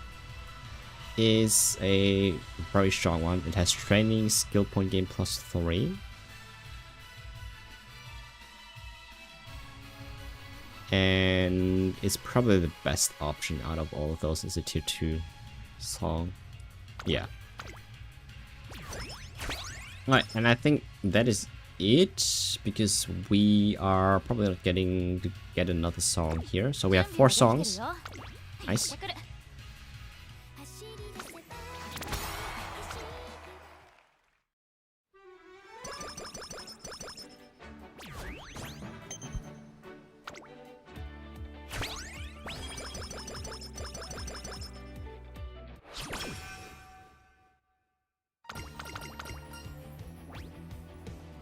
is a very strong one. It has training, skill point gain +3. And it's probably the best option out of all of those as a tier 2 song. Yeah. Alright, and I think that is it, because we are probably not getting to get another song here. So we have 4 songs. Nice.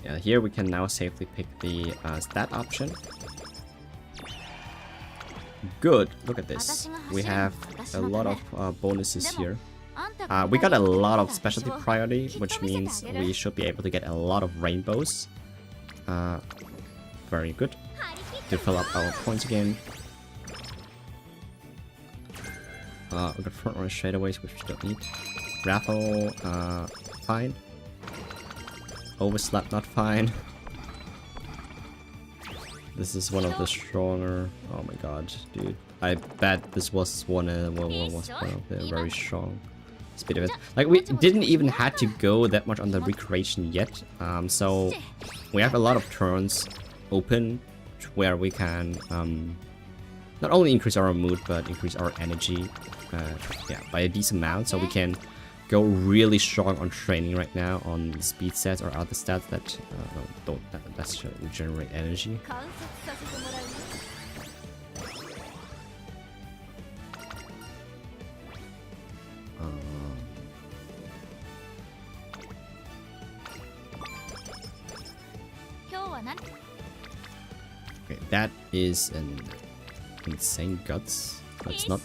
Yeah, here we can now safely pick the stat option. Good, look at this. We have a lot of bonuses here. We got a lot of specialty priority, which means we should be able to get a lot of rainbows. Very good. To fill up our points again. We got front run straightaways, which we don't need. Raffle, fine. Overslap, not fine. This is one of the stronger. Oh my god, dude! I bet this was one of the very strong speed of it. Like, we didn't even had to go that much on the recreation yet. So we have a lot of turns open where we can not only increase our mood but increase our energy, by a decent amount. So we can go really strong on training right now on the speed stats or other stats that don't necessarily generate energy. Okay, that is an insane guts. That's not.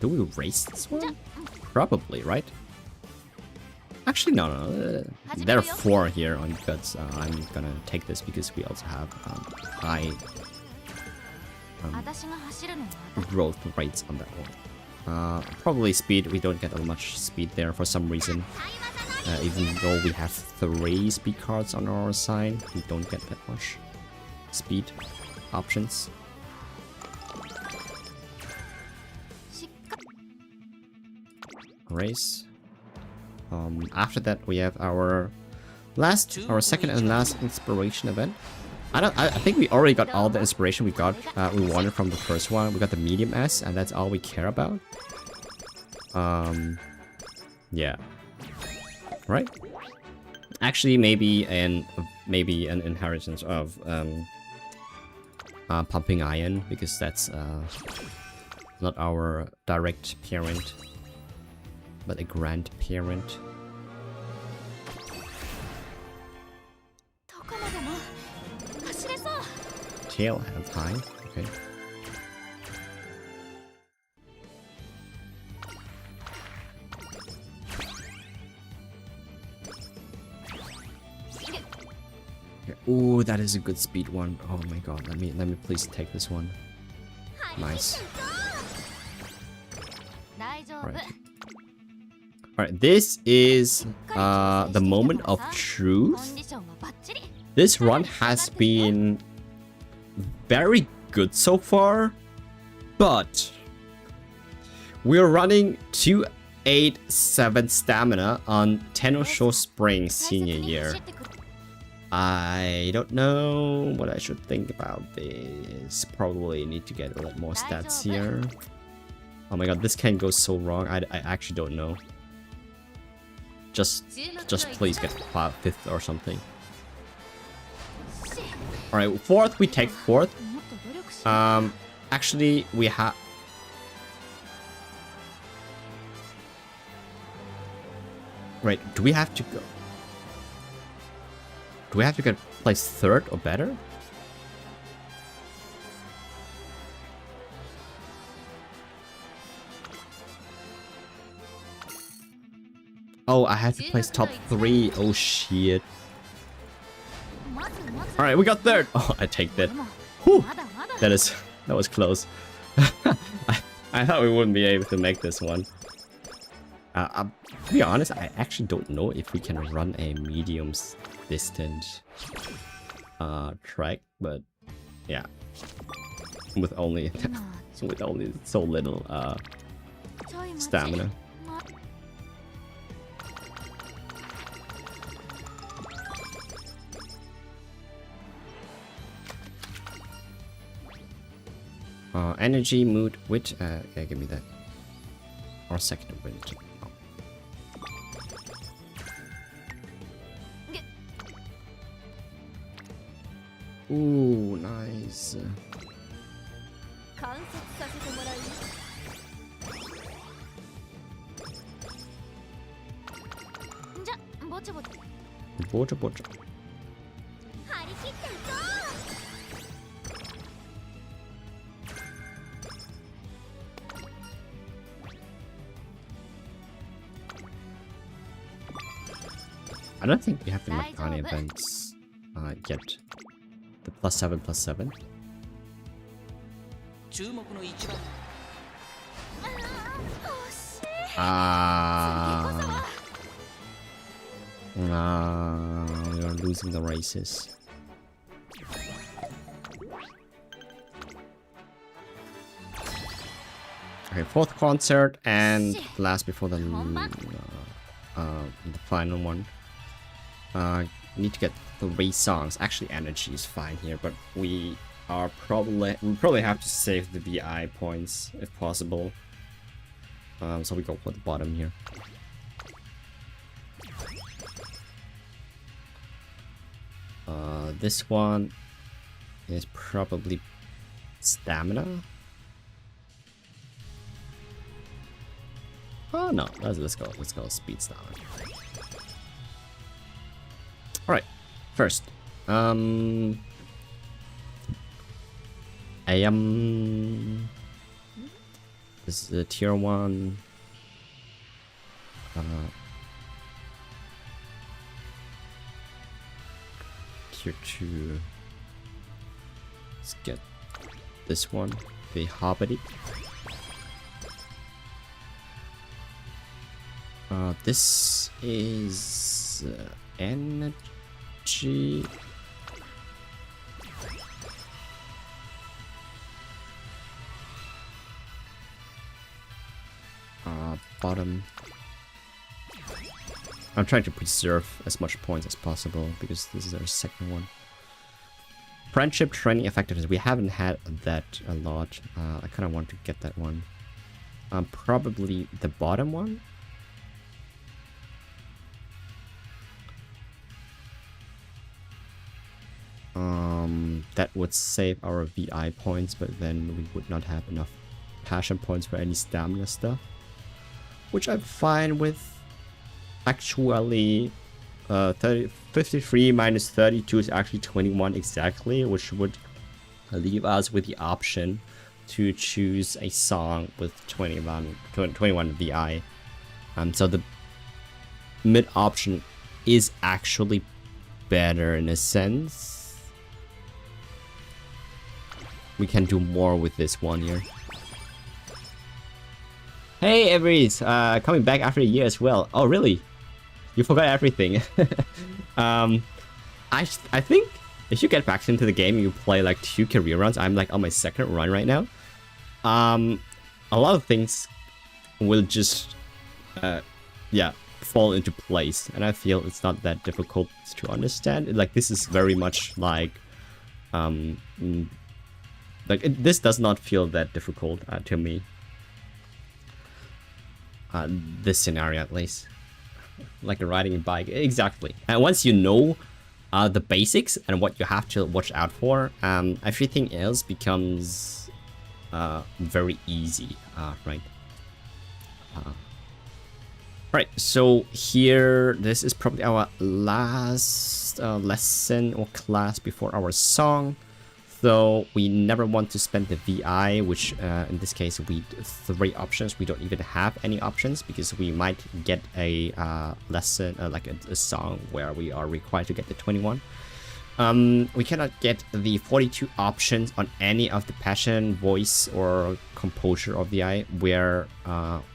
Do we race this one? Probably, right? Actually, no. There are 4 here on guts. I'm gonna take this because we also have high growth rates on that one. Probably speed. We don't get that much speed there for some reason. Even though we have 3 speed cards on our side, we don't get that much speed options. Race. After that, we have our second and last inspiration event. I think we already got all the inspiration we wanted from the first one. We got the medium S, and that's all we care about. Yeah. Right? Actually, maybe an inheritance of pumping iron, because that's not our direct parent. but a grandparent. どこまでも走れそう。 Tail have high. Okay. Ooh, that is a good speed one. Oh my god, let me please take this one. Nice. Alright. Alright, this is the moment of truth. This run has been very good so far, but we're running 287 stamina on Tenosho Spring senior year. I don't know what I should think about this. Probably need to get a lot more stats here. Oh my god, this can go so wrong. I actually don't know. Just please get 5th or something. Alright, 4th, we take 4th. Actually, we have... Right, do we have to go? Do we have to get placed 3rd or better? Oh, I have to place top 3. Oh shit. Alright, we got 3rd. Oh, I take that. Whew. That was close. I thought we wouldn't be able to make this one. To be honest, I actually don't know if we can run a medium distance track, but yeah, with only so little stamina. Energy, mood, wit. Yeah, give me that. Or second wind. Oh. Ooh, nice. Boja. I don't think we have the Makani events yet. The +7/+7. We are losing the races. Okay, 4th concert and last before the final one. Need to get 3 songs. Actually, energy is fine here, but we probably have to save the VI points if possible. So we go for the bottom here. This one is probably stamina. Oh no, let's go speed stamina. Alright, first, I am... This is a tier 1. Tier 2. Let's get this one, the Hobbity. This is energy. Bottom. I'm trying to preserve as much points as possible because this is our second one. Friendship, training, effectiveness. We haven't had that a lot. I kind of want to get that one. Probably the bottom one. That would save our VI points, but then we would not have enough passion points for any stamina stuff. which I'm fine with. Actually, 53 minus 32 is actually 21 exactly, which would leave us with the option to choose a song with 21 VI. So the mid option is actually better in a sense. We can do more with this one here. Hey Everys, coming back after a year as well. Oh really? You forgot everything. I think if you get back into the game, you play like 2 career runs. I'm like on my 2nd run right now. A lot of things will just yeah, fall into place, and I feel it's not that difficult to understand. Like this is very much like this does not feel that difficult to me. This scenario at least. Like riding a bike, exactly. And once you know the basics and what you have to watch out for, everything else becomes very easy, right? Right, so here, this is probably our last lesson or class before our song. So we never want to spend the VI, which in this case we 3 options. We don't even have any options because we might get a lesson, like a song where we are required to get the 21. We cannot get the 42 options on any of the passion, voice, or composure of VI where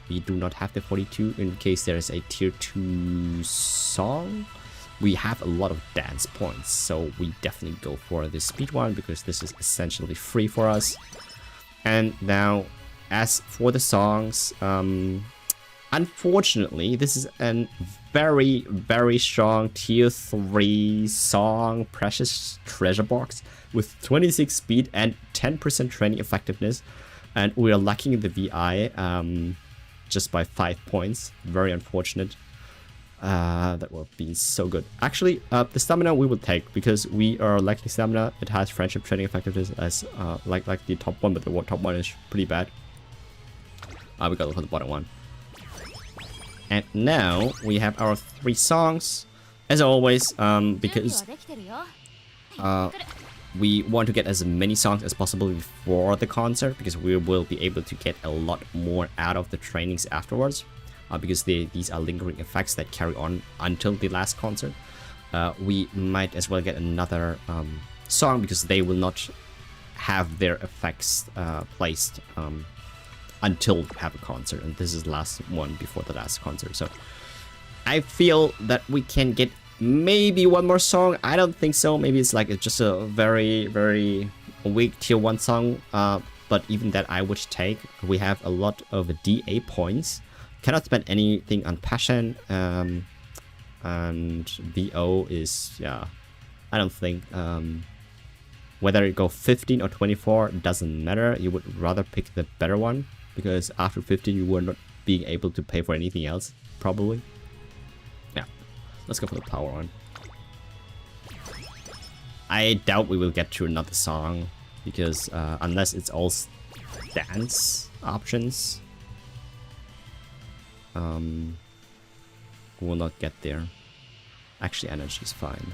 we do not have the 42 in case there is a tier 2 song. We have a lot of dance points, so we definitely go for the speed one because this is essentially free for us. And now, as for the songs, unfortunately, this is a very, very strong tier 3 song, Precious Treasure Box, with 26 speed and 10% training effectiveness. And we are lacking the VI just by 5 points. Very unfortunate. That will be so good. Actually, the stamina we will take because we are lacking stamina. It has friendship training effectiveness as like the top one, but the top one is pretty bad. We gotta look at the bottom one. And now we have our 3 songs, as always, because we want to get as many songs as possible before the concert because we will be able to get a lot more out of the trainings afterwards. Because these are lingering effects that carry on until the last concert. We might as well get another song because they will not have their effects placed until we have a concert, and this is the last one before the last concert. So I feel that we can get maybe one more song. I don't think so. Maybe it's like just a very, very weak tier 1 song, but even that I would take. We have a lot of DA points. Cannot spend anything on passion, and VO is, yeah, I don't think, whether it go 15 or 24 doesn't matter. You would rather pick the better one because after 15 you were not being able to pay for anything else, probably. Yeah, let's go for the power one. I doubt we will get to another song because unless it's all dance options, we will not get there. Actually, energy is fine.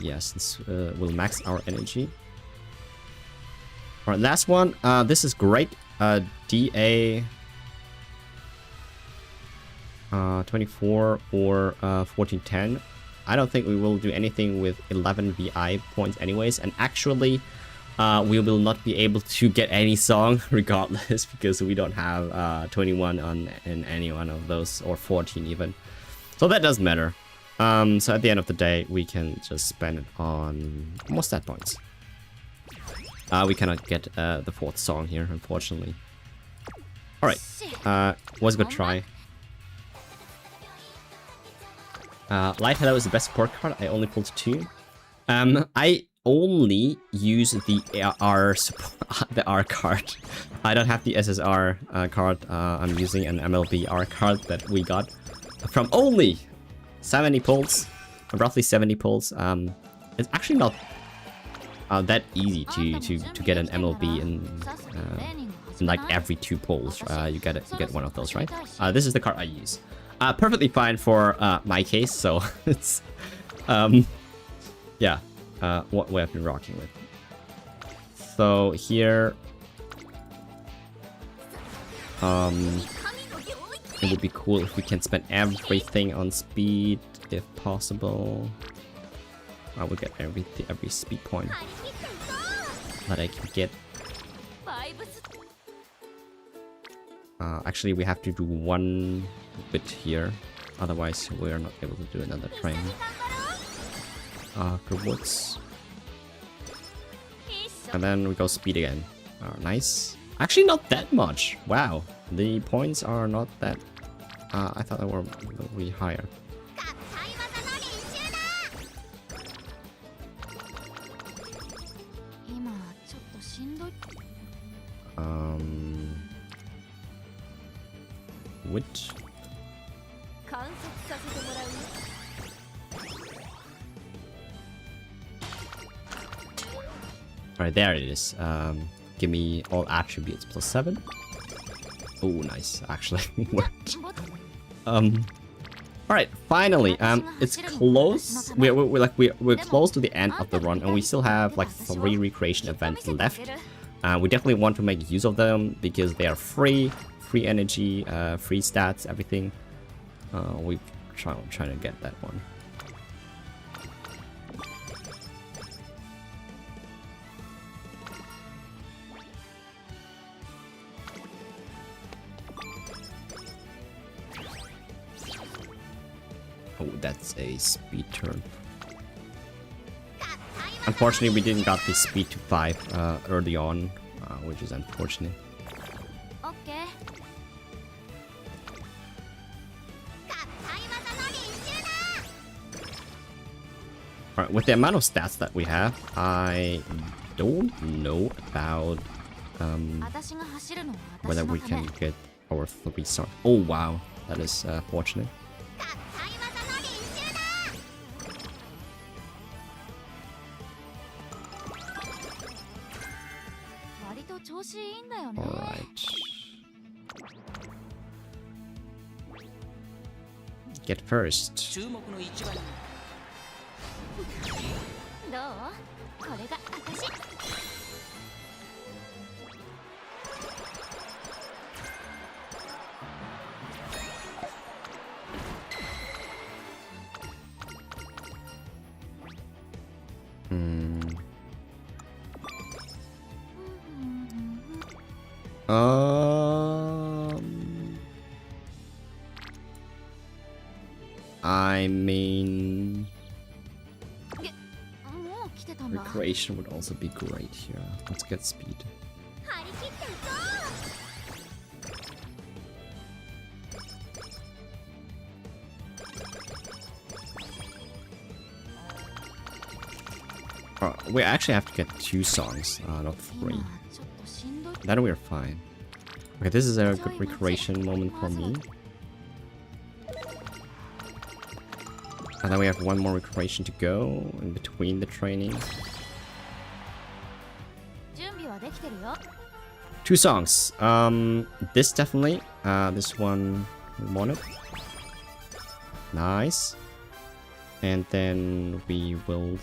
Yes, this will max our energy. Alright, last one. This is great. DA 24 or 1410. I don't think we will do anything with 11 VI points anyways, and actually we will not be able to get any song regardless because we don't have 21 in any one of those, or 14 even. So that doesn't matter. So at the end of the day, we can just spend it on more stat points. We cannot get the 4th song here, unfortunately. Alright, was a good try. Light Hello is the best support card. I only pulled 2. I only use the R card. I don't have the SSR card. I'm using an MLB R card that we got from only 70 pulls, roughly 70 pulls. It's actually not that easy to get an MLB in like every 2 pulls. You get one of those, right? This is the card I use. Perfectly fine for my case, so it's yeah, what we have been rocking with. So here, it would be cool if we can spend everything on speed, if possible. I would get every speed point that I can get. Actually, we have to do 1 bit here, otherwise we are not able to do another train. Woods. And then we go speed again. Nice. Actually, not that much. Wow, the points are not that. I thought they were really higher. Which? Alright, there it is. Give me all attributes plus 7. Oh, nice. Actually worked. Alright, finally. It's close. We're close to the end of the run, and we still have like 3 recreation events left. We definitely want to make use of them because they are free energy, free stats, everything. We're trying to get that one. Oh, that's a speed turn. Unfortunately, we didn't got the speed to 5 early on, which is unfortunate. Alright, with the amount of stats that we have, I don't know about whether we can get our 3 star. Oh wow, that is fortunate. Alright. Get first. I mean, recreation would also be great here. Let's get speed. We actually have to get 2 songs, not 3. Then we're fine. Okay, this is a good recreation moment for me. And then we have 1 more recreation to go in between the training. 2 songs. This definitely. This one we want it. Nice. And then we will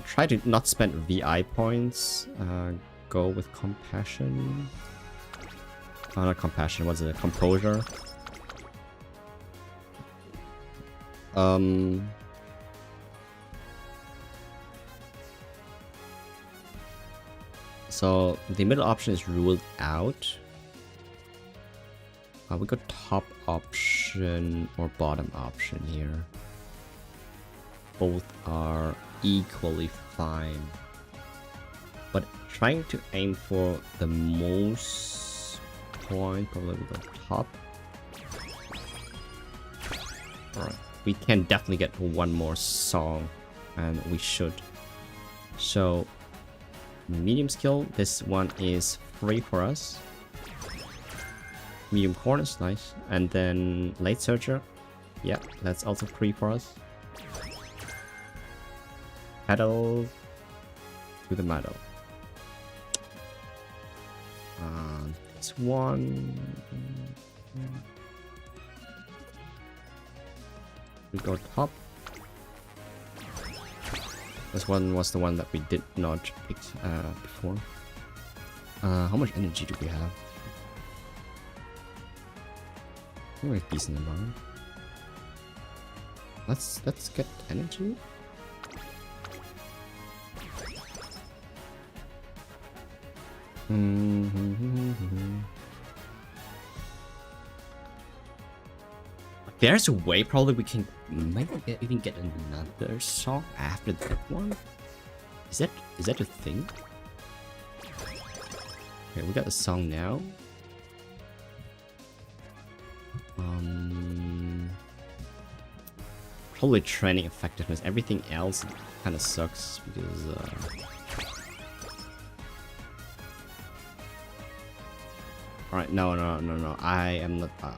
try to not spend VI points. Go with compassion. Oh, not compassion. What's it? Composure. So the middle option is ruled out. We got top option or bottom option here. Both are equally fine, but trying to aim for the most point, probably we go top. Alright, we can definitely get 1 more song, and we should. So medium skill, this one is free for us. Medium corners, nice. And then late searcher, yeah, that's also free for us. Pedal, to the meadow. This one. We go top. This one was the one that we did not pick before. How much energy do we have? We're a decent amount. Let's get energy. There's a way probably we can maybe even get another song after that one. Is that a thing? Okay, we got a song now. Probably training effectiveness. Everything else kind of sucks because alright, no. I am not. I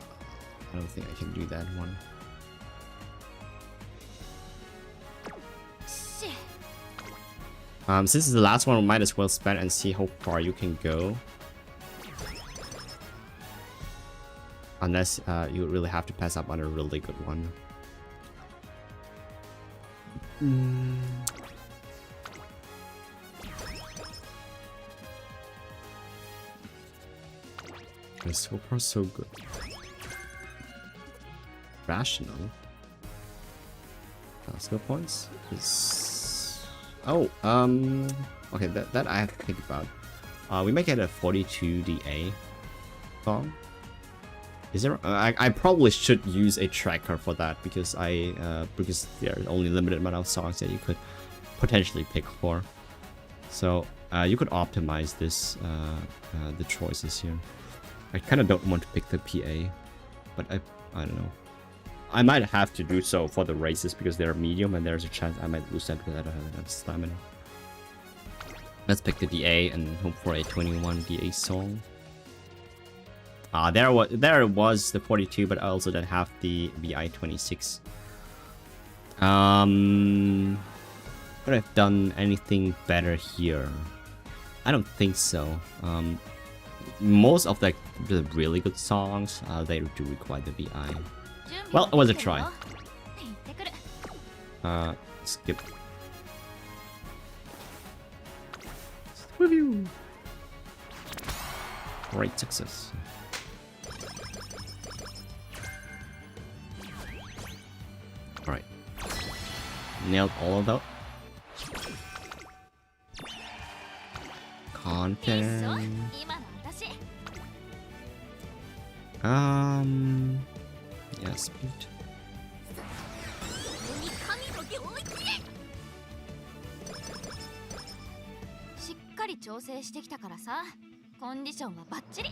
don't think I can do that one. Since it's the last one, we might as well spend and see how far you can go. Unless you really have to pass up on a really good one. Okay, so far so good. Rational. Skill points is okay, that I have to think about. We might get a 42 DA song. Is there? I probably should use a tracker for that because because there are only limited amount of songs that you could potentially pick for. So you could optimize this the choices here. I kind of don't want to pick the PA, but I don't know. I might have to do so for the races because they're medium and there's a chance I might lose that because I don't have enough stamina. Let's pick the DA and hope for a 21 DA song. There was the 42, but I also didn't have the VI 26. Could I have done anything better here? I don't think so. Most of the really good songs, they do require the VI. Well, it was a try. Skip. Review. Great success. Alright. Nailed all of that. Content. Yeah, speed. しっかり調整してきたからさ、コンディションはバッチリ。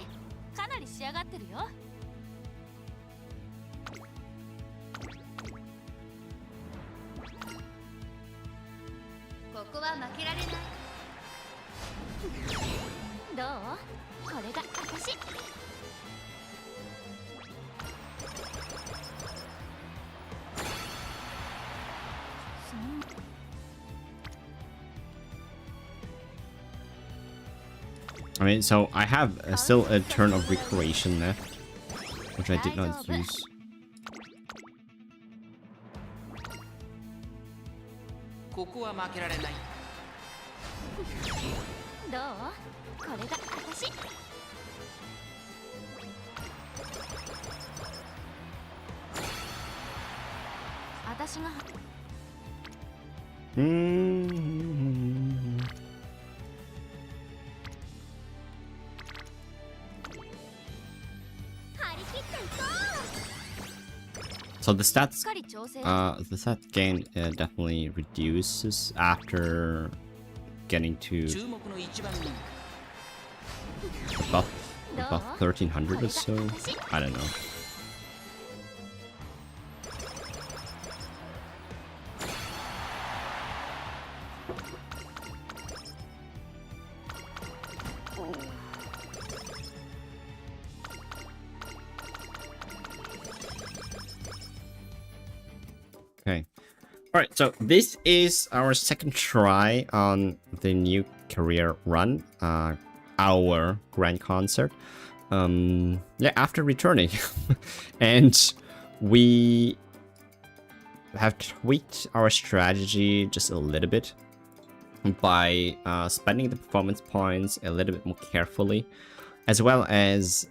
かなり仕上がってるよ。ここは負けられない。どう？これが私。I mean, so I have still a turn of recreation left, which I did not use. So the stat gain definitely reduces after getting to above 1300 or so. I don't know. Okay, Alright, so this is our second try on the new career run, our grand concert. Yeah, after returning. And we have tweaked our strategy just a little bit by spending the performance points a little bit more carefully, as well as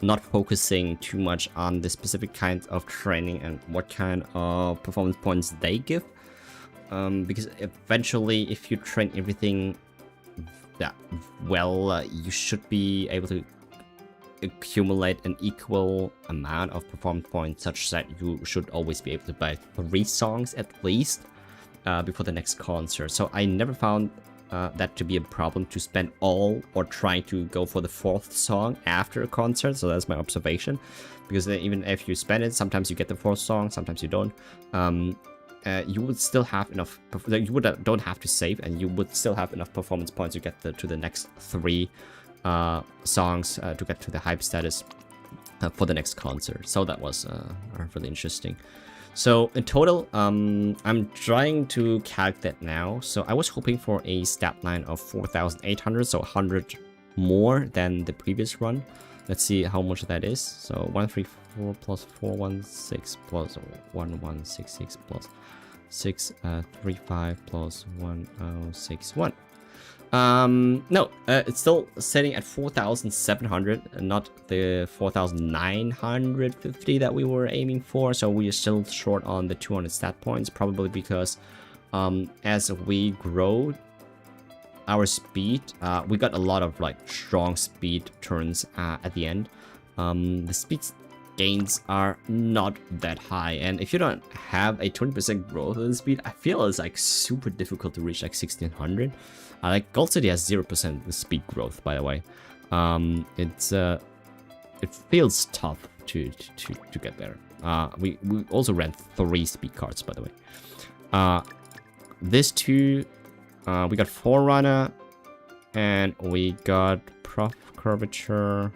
not focusing too much on the specific kinds of training and what kind of performance points they give. Because eventually, if you train everything well, you should be able to accumulate an equal amount of performance points, such that you should always be able to buy 3 songs at least before the next concert. So I never found that to be a problem to spend all or trying to go for the 4th song after a concert. So that's my observation, because even if you spend it, sometimes you get the 4th song, sometimes you don't. You would still have enough. You don't have to save, and you would still have enough performance points to get to the next 3 songs to get to the hype status for the next concert. So that was really interesting. So in total, I'm trying to calculate now. So I was hoping for a stat line of 4,800, so 100 more than the previous run. Let's see how much that is. So 134 plus 416 plus 1166 plus 635 plus 1061. No, it's still sitting at 4,700 and not the 4,950 that we were aiming for. So we are still short on the 200 stat points, probably because as we grow our speed, we got a lot of like strong speed turns at the end. The speed gains are not that high, and if you don't have a 20% growth in speed, I feel it's like super difficult to reach like 1600. Like Gold City has 0% speed growth, by the way. It feels tough to get there. We also ran 3 speed cards, by the way. This 2, we got Forerunner, and we got Prof Curvature.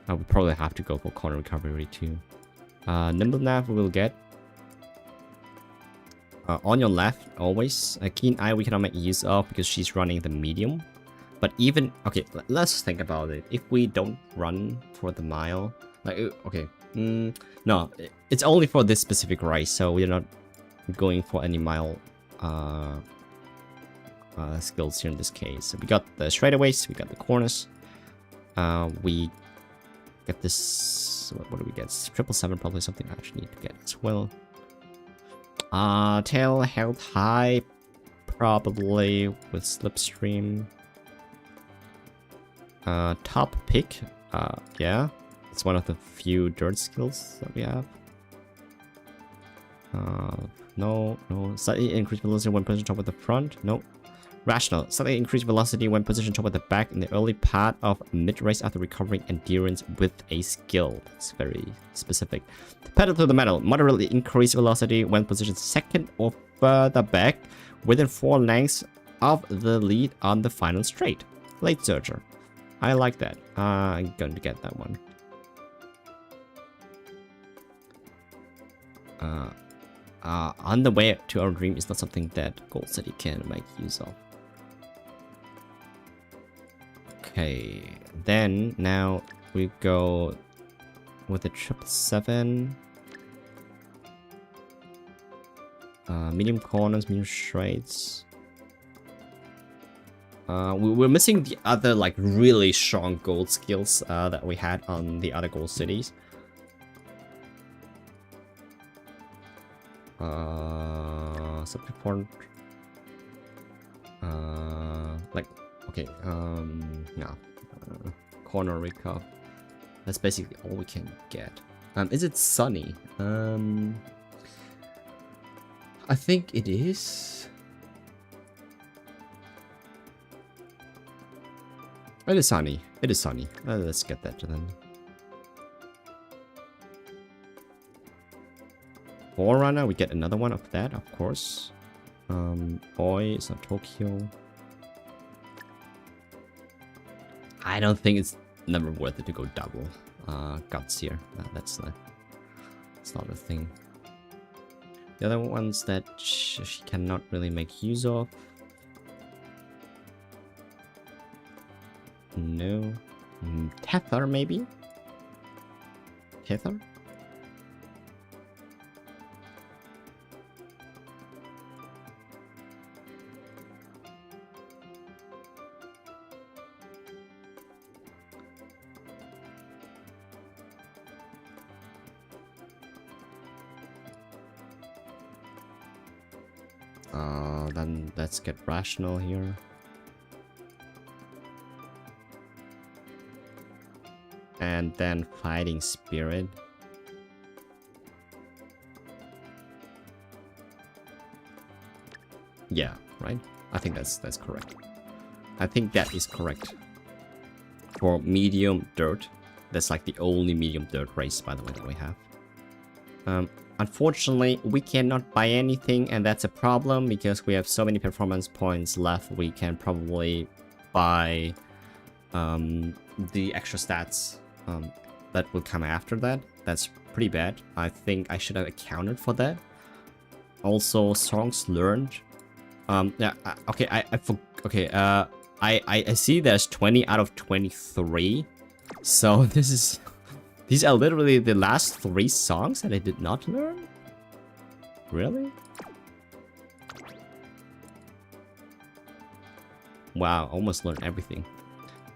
We probably have to go for Corner Recovery too. Nimble Nav we will get. On your left, always. A Keen Eye we cannot make use of because she's running the medium. But even... Okay, let's think about it. If we don't run for the mile... Like, okay. No, it's only for this specific race, so we're not going for any mile skills here in this case. So we got the straightaways, we got the corners. We get this... What do we get? 777, probably something I actually need to get as well. Tail held high, probably with Slipstream. Top pick, yeah, it's one of the few dirt skills that we have. No, slightly increased velocity when positioned toward the front. No. Rational, slightly increased velocity when positioned toward the back in the early part of mid-race after recovering endurance with a skill. That's very specific. Pedal to the metal, moderately increased velocity when positioned second or further back within 4 lengths of the lead on the final straight. Late Surger. I like that. I'm going to get that one. On the way to our dream is not something that Gold City can make use of. Okay, then now we go with the 777. Medium corners, medium straights. We're missing the other like really strong gold skills that we had on the other gold cities. Support. Like okay. No. Corner recov. That's basically all we can get. Is it sunny? I think it is. It is sunny. It is sunny. Let's get that then. Forerunner, we get another one of that, of course. Boy, it's not Tokyo. I don't think it's never worth it to go double guts here. That's not a thing. The other ones that she cannot really make use of. No. Tether, maybe? Tether? Then let's get rational here. And then fighting spirit. Yeah, right? I think that's correct. I think that is correct. For medium dirt. That's like the only medium dirt race, by the way, that we have. Unfortunately, we cannot buy anything, and that's a problem because we have so many performance points left. We can probably buy the extra stats that will come after that. That's pretty bad. I think I should have accounted for that. Also, songs learned. Yeah. Okay. I see there's 20 out of 23. So this is. These are literally the last 3 songs that I did not learn? Really? Wow, almost learned everything.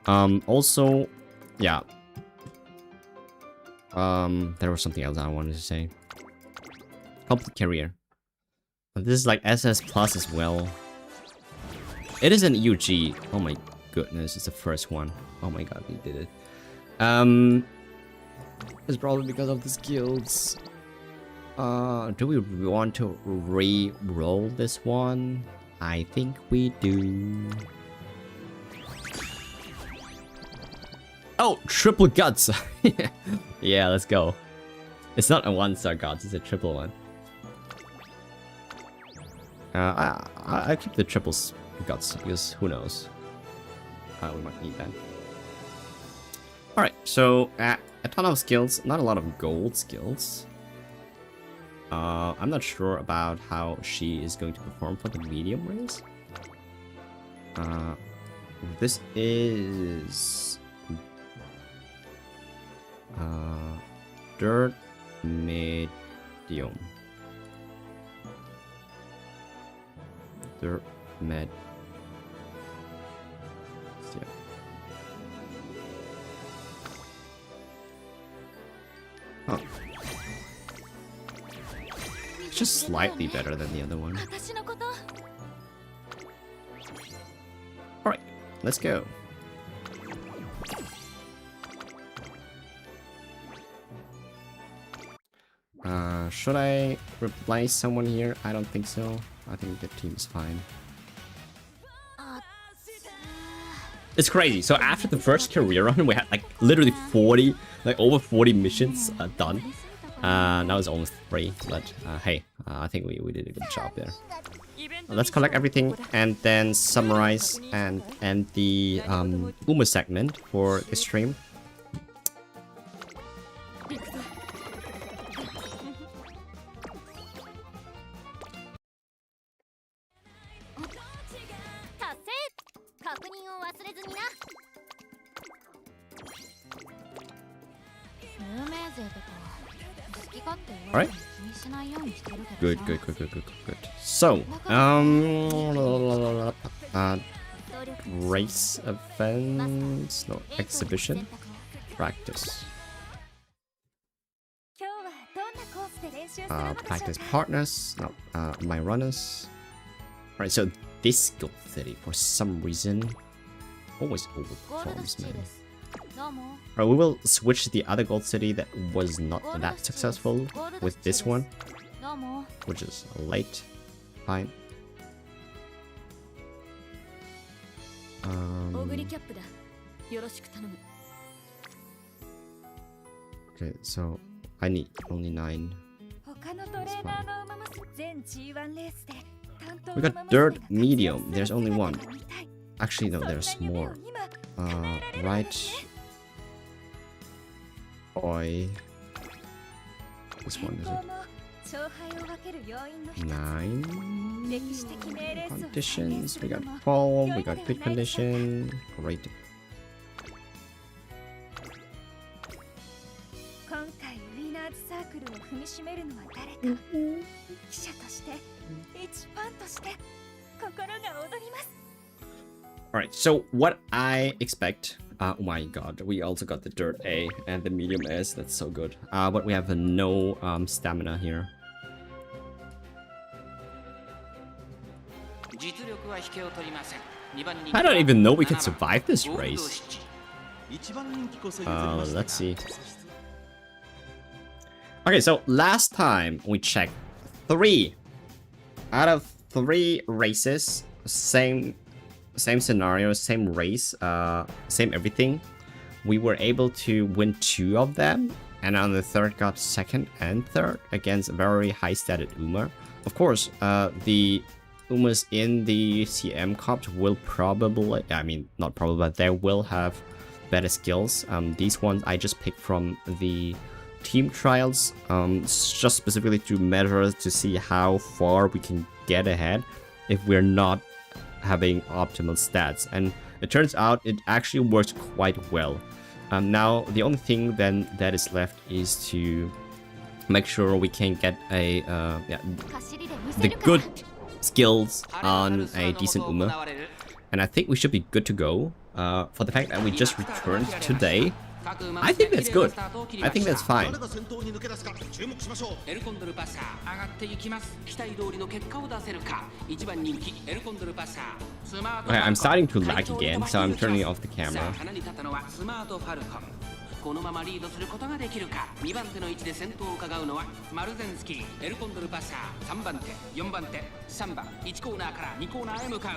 Also, yeah. There was something else I wanted to say. Complete career. This is like SS Plus as well. It is an UG. Oh my goodness, it's the first one. Oh my god, we did it. It's probably because of the skills. Do we want to re-roll this one? I think we do. Oh, triple guts! Yeah, let's go. It's not a 1-star guts, it's a triple one. I keep the triple guts because who knows? We might need that. Alright, so a ton of skills, not a lot of gold skills. I'm not sure about how she is going to perform for the medium race. This is dirt medium. Dirt med. Yeah. Oh. It's just slightly better than the other one. Alright, let's go. Should I replace someone here? I don't think so. I think the team is fine. It's crazy. So after the first career run, we had like literally 40, like over 40 missions done. Now it's only 3, but hey, I think we did a good job there. Let's collect everything and then summarize and end the Uma segment for the stream. Alright. Good. So, race events, no, exhibition, practice. Practice partners, no, my runners. Alright, so this gold city, for some reason, always overperforms, man. Alright, we will switch to the other gold city that was not that successful with this one, which is late. Fine. Okay, so I need only 9. That's fine. We got dirt medium. There's only 1. Actually, no, there's more. Right. Oi. This one is it? 勝敗を分ける要因の一つ 9 conditions. We got も fall, we got good condition. Great. 今回ウィナーズサークルを踏みしめるのは誰か記者として一ファンとして心が躍ります Alright, so what I expect. Oh my god, we also got the dirt A and the medium S. That's so good. But we have no stamina here. I don't even know we can survive this race. Let's see. Okay, so last time we checked 3 out of 3 races, same scenario, same race, same everything. We were able to win 2 of them, and on the third got second and third against a very high stated Uma. Of course, the Umas in the CM Cup will probably, I mean, not probably, but they will have better skills. These ones I just picked from the team trials, just specifically to measure to see how far we can get ahead if we're not having optimal stats, and it turns out it actually works quite well. Now the only thing then that is left is to make sure we can get a the good skills on a decent Uma, and I think we should be good to go. For the fact that we just returned today, I think that's good. I think that's fine. Okay, I'm starting to lag again, so I'm turning off the camera. このままリードすることができるか。2番手の位置で先頭を伺うのはマルゼンスキー、エルコンドルパッサー、3番手、4番手、3番、1コーナーから2コーナーへ向かう。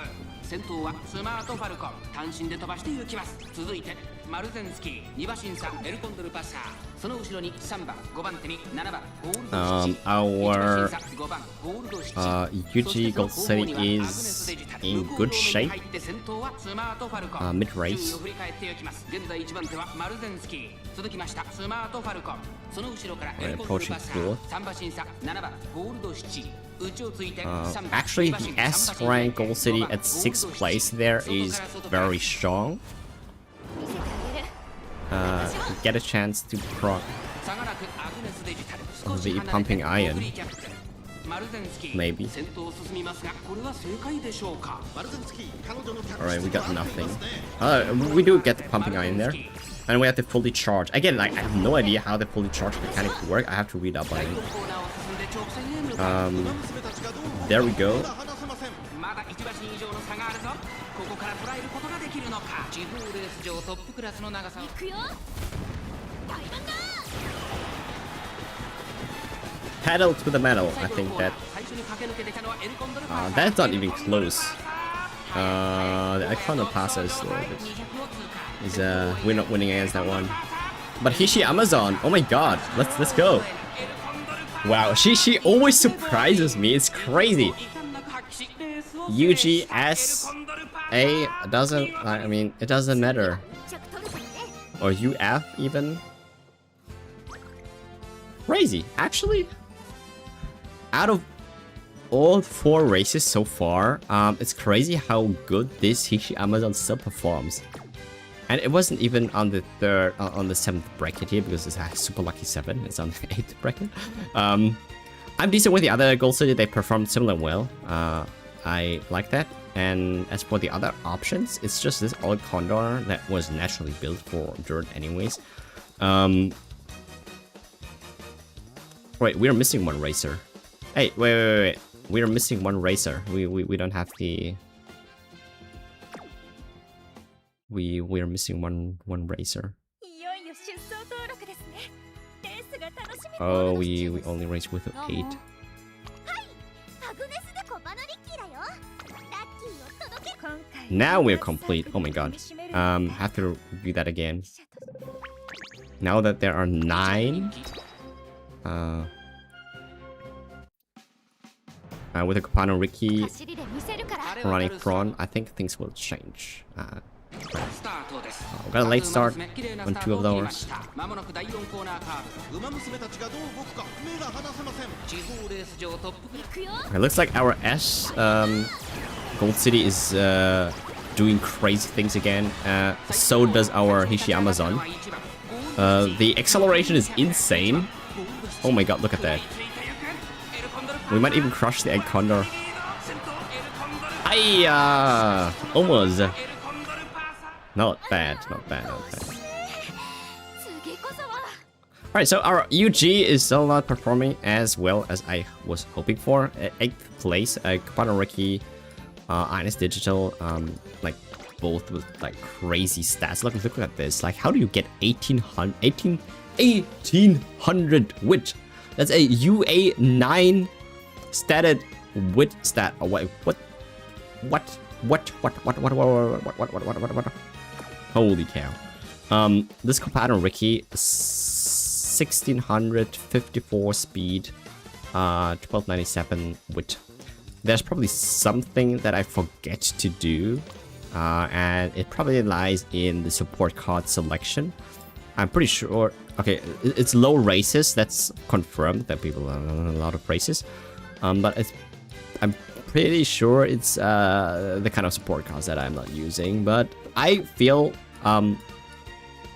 先頭はスマートファルコン、単身で飛ばして行きます。続いてマルゼンスキー、2馬身差、エルコンドルパッサー、その後ろに3番、5番手に7番、ゴールドシチ、Our 5番、ゴールドシチ、UG Gold City is in good shape. Mid race. 現在1番手はマルゼンスキー、続きましたスマートファルコン、その後ろからエルコンドルパッサー、3馬身差、7番、ゴールドシチ。Actually, the S rank Gold City at 6th place there is very strong. Get a chance to proc the pumping iron. Maybe. Alright, we got nothing. We do get the pumping iron there. And we have to fully charge. Again, like, I have no idea how the fully charged mechanics work. I have to read up on it. There we go. Pedal to the metal. I think that that's not even close. The Icona Passa is we're not winning against that one. But Hishi Amazon, oh my god, let's go. Wow, she always surprises me. It's crazy. UGS A doesn't, I mean, it doesn't matter. Or UF even. Crazy, actually. Out of all 4 races so far, it's crazy how good this Hishi Amazon still performs. And it wasn't even on the 7th bracket here, because it's a super lucky 7. It's on the 8th bracket. I'm decent with the other Gold City. They performed similar well. I like that. And as for the other options, it's just this old Condor that was naturally built for dirt anyways. Wait, we're missing one racer. Hey, wait. We're missing one racer. We don't have the... We're missing one racer. Oh, we only race with 8. Now we're complete. Oh my god. Have to review that again. Now that there are 9. With a Capano Ricky running prawn, I think things will change. We got a late start on 2 of those. まもなく第4コーナーカーブ馬娘たちがどう動くか目が離せません。地方レース場トップクラス It looks like our S Gold City is doing crazy things again. So does our Hishiamazon. The acceleration is insane. Oh my god, look at that. We might even crush the Egg Condor. Ayya! Almost. Not bad, not bad, not bad. 次こそは Alright, so our UG is still not performing as well as I was hoping for. 8th place, Comback Ricky, Ines Digital, like both with like crazy stats. Look at this. Like, how do you get 1800 wit? That's a UA9 statted wit stat. Oh wait, what? Holy cow. This Comback Ricky, 1654 speed, 1297 wit. There's probably something that I forget to do, and it probably lies in the support card selection. I'm pretty sure. Okay, it's low races. That's confirmed that people are on a lot of races, but I'm pretty sure it's the kind of support cards that I'm not using. But I feel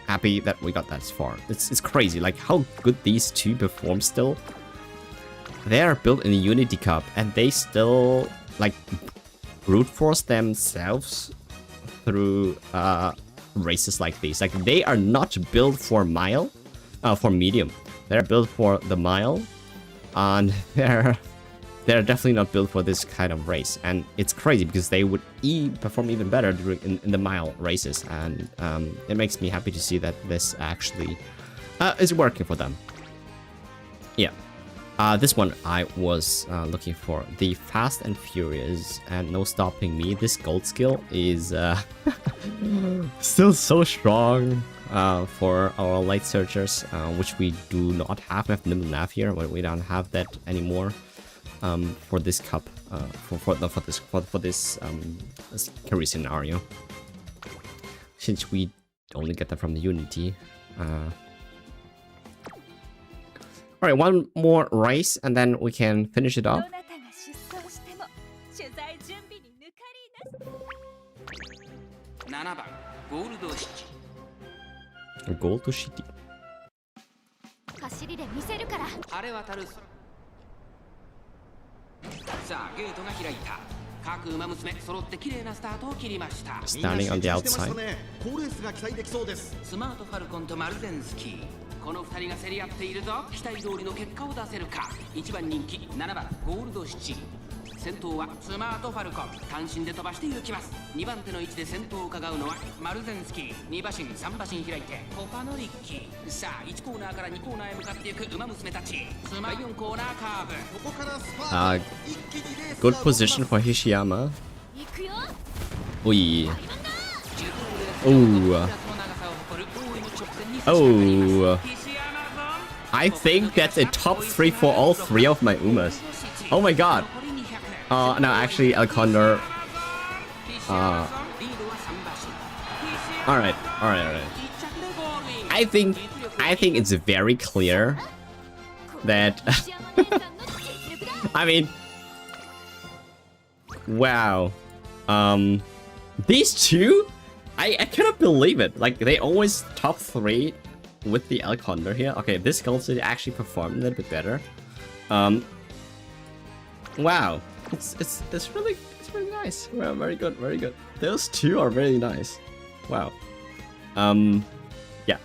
happy that we got that far. It's crazy, like how good these two perform still. They are built in the Unity Cup, and they still like brute force themselves through races like these. Like, they are not built for mile, for medium. They're built for the mile, and they're definitely not built for this kind of race. And it's crazy because they would perform even better in the mile races, and it makes me happy to see that this actually is working for them. Yeah. This one I was looking for, the Fast and Furious and No Stopping Me. This gold skill is still so strong for our light searchers, which we do not have. We have Nimble Nav here, but we don't have that anymore for this cup, for this carry scenario, since we only get that from the Unity. Alright, one more race and then we can finish it ど off. なたが出走しても取材準備に抜かりなし7番ゴールドシテ Gold to City. 走りで見せるからィ晴れ渡るさあゲートが開いた各馬娘揃って綺麗なスタートを切りました Standing on the みんな集中してま outside. したね。好レースが期待できそうです。スマートファルコンとマルゼンスキーこの2人が競り合っているぞ期待通りの結果を出せるか1番人気7番ゴールドシチ先頭はスマートファルコン単身で飛ばして行きます2番手の位置で先頭を伺うのはマルゼンスキー2馬身3馬身開いてコパノリッキーさあ1コーナーから2コーナーへ向かっていく馬娘たちスマ4コーナーカーブここからスパート。一気にレースが Good position for Hishiyama. 行くよ Oi. Oh. Oh. I think that's a top 3 for all 3 of my Umas. Oh my god. No, actually, Alcondor. Alright. I think it's very clear that I mean, wow. These two, I cannot believe it. Like, they always top 3 with the Alcondor here. Okay, this Gold City actually performed a little bit better. Wow, it's really nice. Wow, very good. Those two are really nice. Wow. Yeah.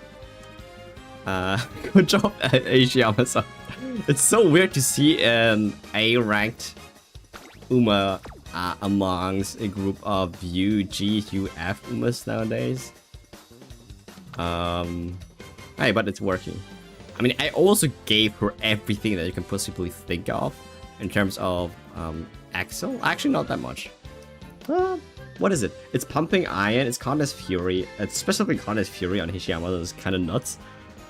Good job, Asia. It's so weird to see an A-ranked Uma amongst a group of UF Umas nowadays. Hey, but it's working. I mean, I also gave her everything that you can possibly think of in terms of Axel. Actually, not that much. What is it? It's Pumping Iron, it's Contest Fury. It's specifically Contest Fury on Hishiyama, that is kind of nuts.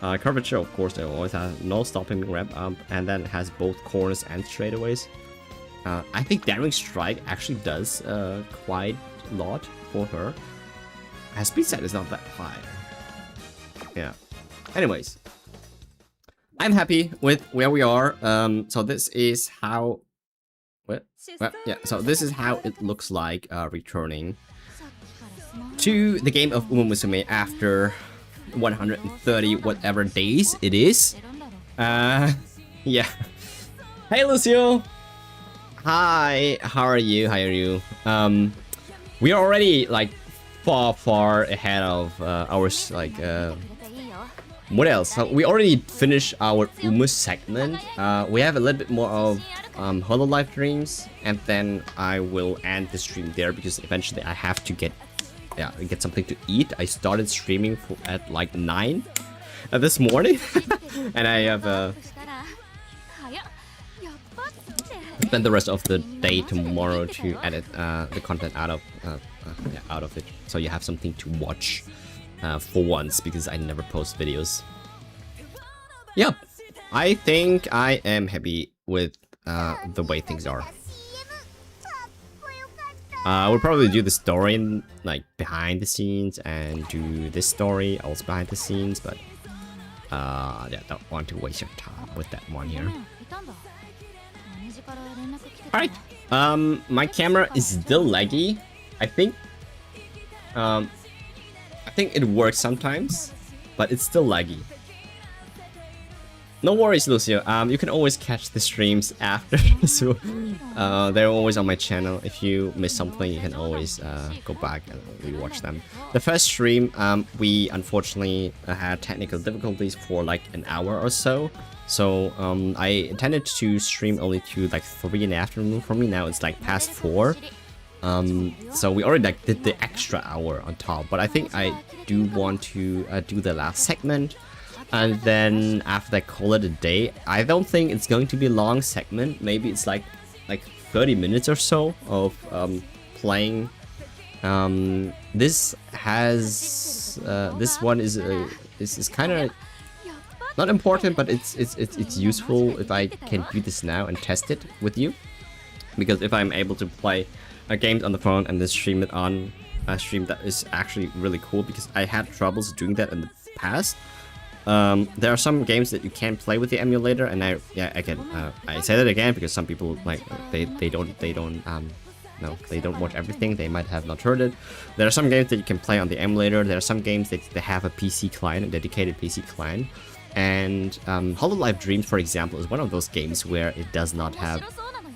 Curvature, of course, it always has no stopping ramp up, and then it has both corners and straightaways. I think Daring Strike actually does quite a lot for her. speed set is not that high. Yeah. Anyways, I'm happy with where we are. So this is how. What? Well, yeah. So this is how it looks like returning to the game of Uma Musume after 130 whatever days it is. Yeah. Hey Lucio. Hi. How are you? How are you? We are already like far ahead of ours. Like what else? So we already finished our Uma segment. We have a little bit more of Hololive dreams, and then I will end the stream there because eventually I have to get something to eat. I started streaming at like 9 this morning, and I have spend the rest of the day tomorrow to edit the content out of it, so you have something to watch for once, because I never post videos. Yep, I think I am happy with the way things are. We'll probably do the story in, like, behind the scenes, and do this story also behind the scenes, but yeah, don't want to waste your time with that one here. Alright, my camera is still laggy. I think it works sometimes, but it's still laggy. No worries, Lucio. You can always catch the streams after, so they're always on my channel. If you miss something, you can always go back and rewatch them. The first stream, we unfortunately had technical difficulties for like an hour or so. So I intended to stream only to like 3 in the afternoon. For me now, it's like past 4. So we already like did the extra hour on top. But I think I do want to do the last segment. And then after that, call it a day. I don't think it's going to be a long segment. Maybe it's like 30 minutes or so of playing. This one is kind of not important, but it's useful if I can do this now and test it with you. Because if I'm able to play games on the phone and then stream it on a stream, that is actually really cool, because I had troubles doing that in the past. There are some games that you can't play with the emulator, and I say that again because some people like they don't watch everything. They might have not heard it. There are some games that you can play on the emulator. There are some games that they have a PC client, a dedicated PC client. And Hololive Dreams, for example, is one of those games where it does not have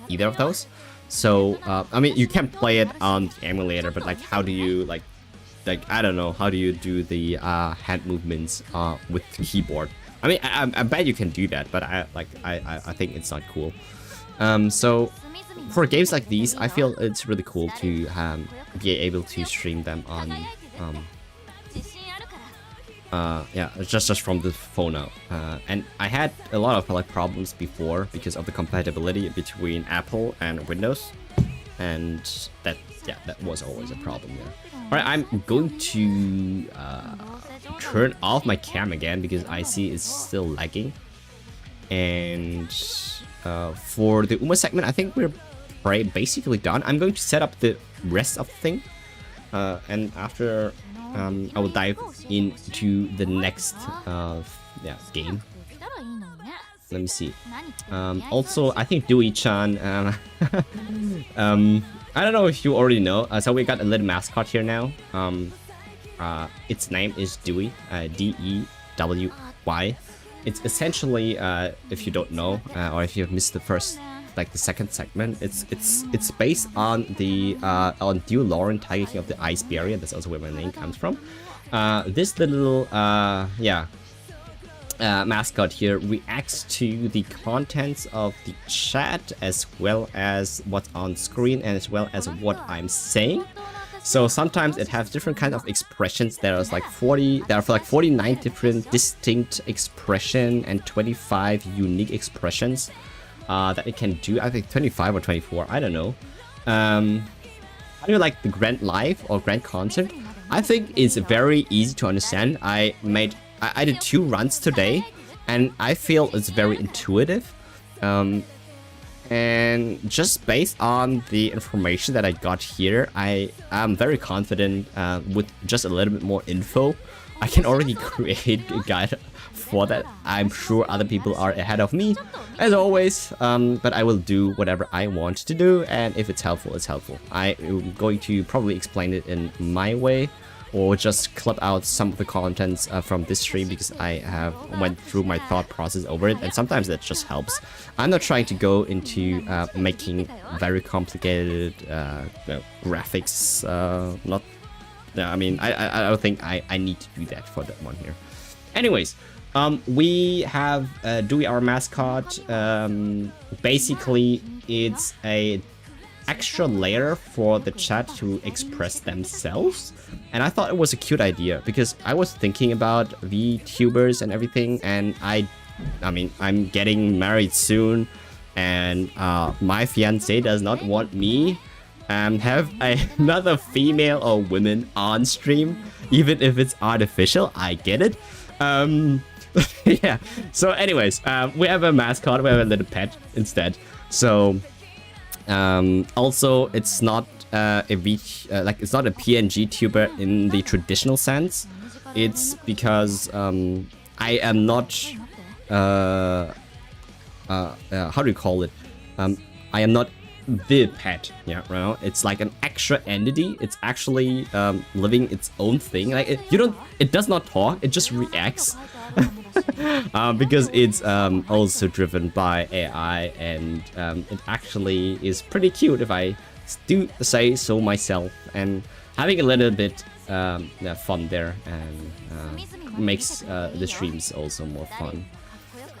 either of those. So I mean, you can play it on the emulator, but like, how do you like I don't know, how do you do the hand movements with the keyboard? I mean, I bet you can do that, but I think it's not cool. So for games like these, I feel it's really cool to be able to stream them on yeah, just from the phone out. And I had a lot of like problems before because of the compatibility between Apple and Windows, and that was always a problem there. Alright, I'm going to turn off my cam again because I see it's still lagging. And for the Uma segment, I think we're basically done. I'm going to set up the rest of the thing, and after I will dive into the next game. Let me see. Also, I think Dewey-chan, I don't know if you already know, so we got a little mascot here now. Its name is Dewey, D-E-W-Y. It's essentially, if you don't know, or if you've missed the second segment, it's based on the on Dew Lauren, Tiger King of the Ice Barrier. That's also where my name comes from. This little mascot here reacts to the contents of the chat, as well as what's on screen, and as well as what I'm saying. So sometimes it has different kinds of expressions. There are like 49 different distinct expression and 25 unique expressions that it can do. I think 25 or 24, I don't know. How do you like the Grand Live or Grand Concert? I think it's very easy to understand. I did 2 runs today, and I feel it's very intuitive. And just based on the information that I got here, I am very confident with just a little bit more info, I can already create a guide for that. I'm sure other people are ahead of me, as always, but I will do whatever I want to do, and if it's helpful, it's helpful. I'm going to probably explain it in my way, or just clip out some of the contents from this stream, because I have went through my thought process over it, and sometimes that just helps. I'm not trying to go into making very complicated graphics. I mean, I don't think I need to do that for that one here. Anyways, we have Dewey, our mascot. Basically, it's a extra layer for the chat to express themselves, and I thought it was a cute idea because I was thinking about VTubers and everything, and I mean, I'm getting married soon, and my fiance does not want me have another female or woman on stream, even if it's artificial. I get it. Yeah. So anyways, we have a mascot, we have a little pet instead. So also, it's not it's not a PNG tuber in the traditional sense. It's because I am not how do you call it? I am not the pet. Yeah, right. It's like an extra entity. It's actually living its own thing. Like it does not talk. It just reacts. Because it's also driven by AI, and it actually is pretty cute, if I do say so myself, and having a little bit fun there, and makes the streams also more fun.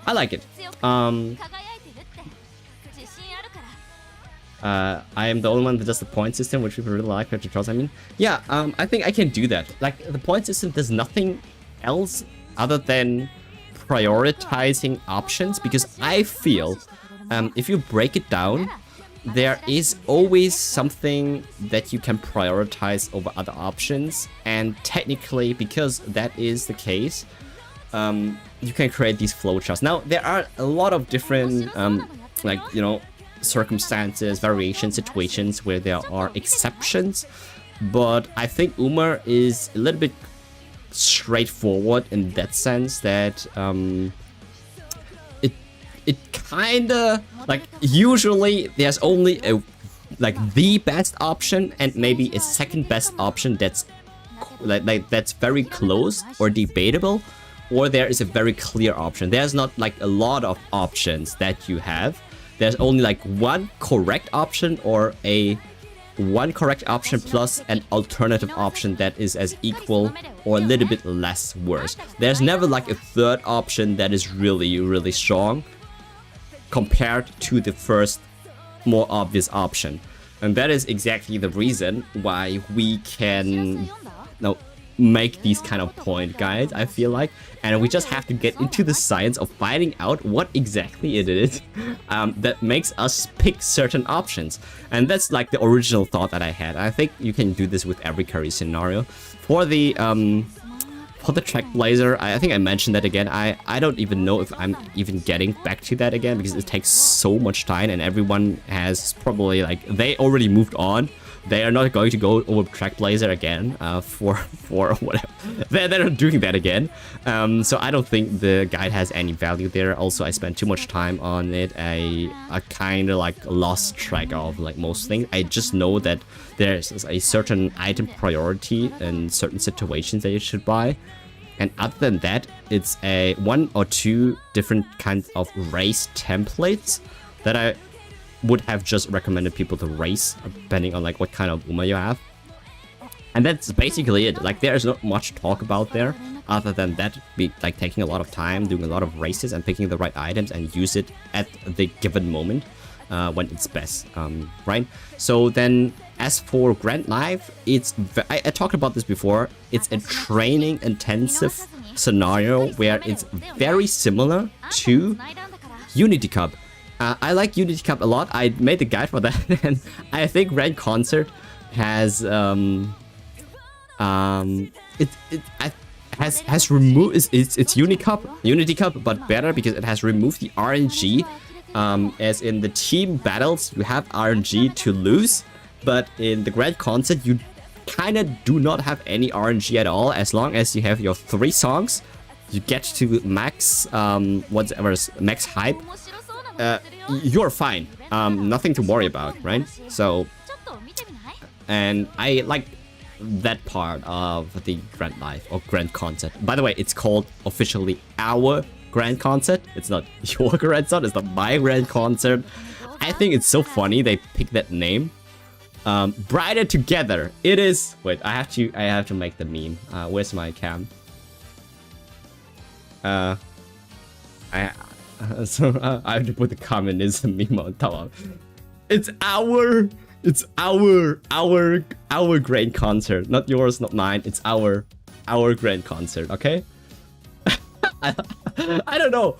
I like it. I am the only one that does the point system, which people really like. I mean, yeah, I think I can do that. Like, the point system does nothing else other than prioritizing options, because I feel if you break it down, there is always something that you can prioritize over other options, and technically, because that is the case, you can create these flowcharts. Now, there are a lot of different like, you know, circumstances, variations, situations where there are exceptions, but I think Umar is a little bit straightforward in that sense that it kinda, like, usually there's only a, like, the best option and maybe a second best option that's like that's very close or debatable, or there is a very clear option. There's not like a lot of options that you have. There's only like one correct option, or one correct option plus an alternative option that is as equal or a little bit less worse. There's never like a third option that is really, really strong compared to the first more obvious option. And that is exactly the reason why we can make these kind of point guides, I feel like, and we just have to get into the science of finding out what exactly it is that makes us pick certain options. And that's like the original thought that I had. I think you can do this with every curry scenario. For the track blazer, I think I mentioned that again. I don't even know if I'm even getting back to that again, because it takes so much time, and everyone has probably, like, they already moved on. They are not going to go over track blazer again for whatever. They're not doing that again. So I don't think the guide has any value there. Also, I spent too much time on it. I kind of like lost track of like most things. I just know that there's a certain item priority in certain situations that you should buy. And other than that, it's a 1 or 2 different kinds of race templates that I would have just recommended people to race, depending on like what kind of Uma you have. And that's basically it. Like, there's not much talk about there other than that, be like taking a lot of time, doing a lot of races, and picking the right items and use it at the given moment when it's best, right? So then, as for Grand Life, it's I talked about this before. It's a training intensive scenario where it's very similar to Unity Cup. I like Unity Cup a lot. I made the guide for that, and I think Red Concert has has removed it's Unity Cup, but better, because it has removed the RNG As in the team battles, you have RNG to lose, but in the grand concert, you kind of do not have any RNG at all. As long as you have your 3 songs, you get to max whatever max hype. You're fine. Nothing to worry about, right? So, and I like that part of the Grand Live or Grand Concert. By the way, it's called officially our Grand Concert. It's not your Grand Concert. It's not my Grand Concert. I think it's so funny they picked that name. Brighter together. It is. Wait, I have to make the meme. Where's my cam? I have to put the communism meme on top. It's our grand concert, not yours, not mine. It's our grand concert. Okay. I don't know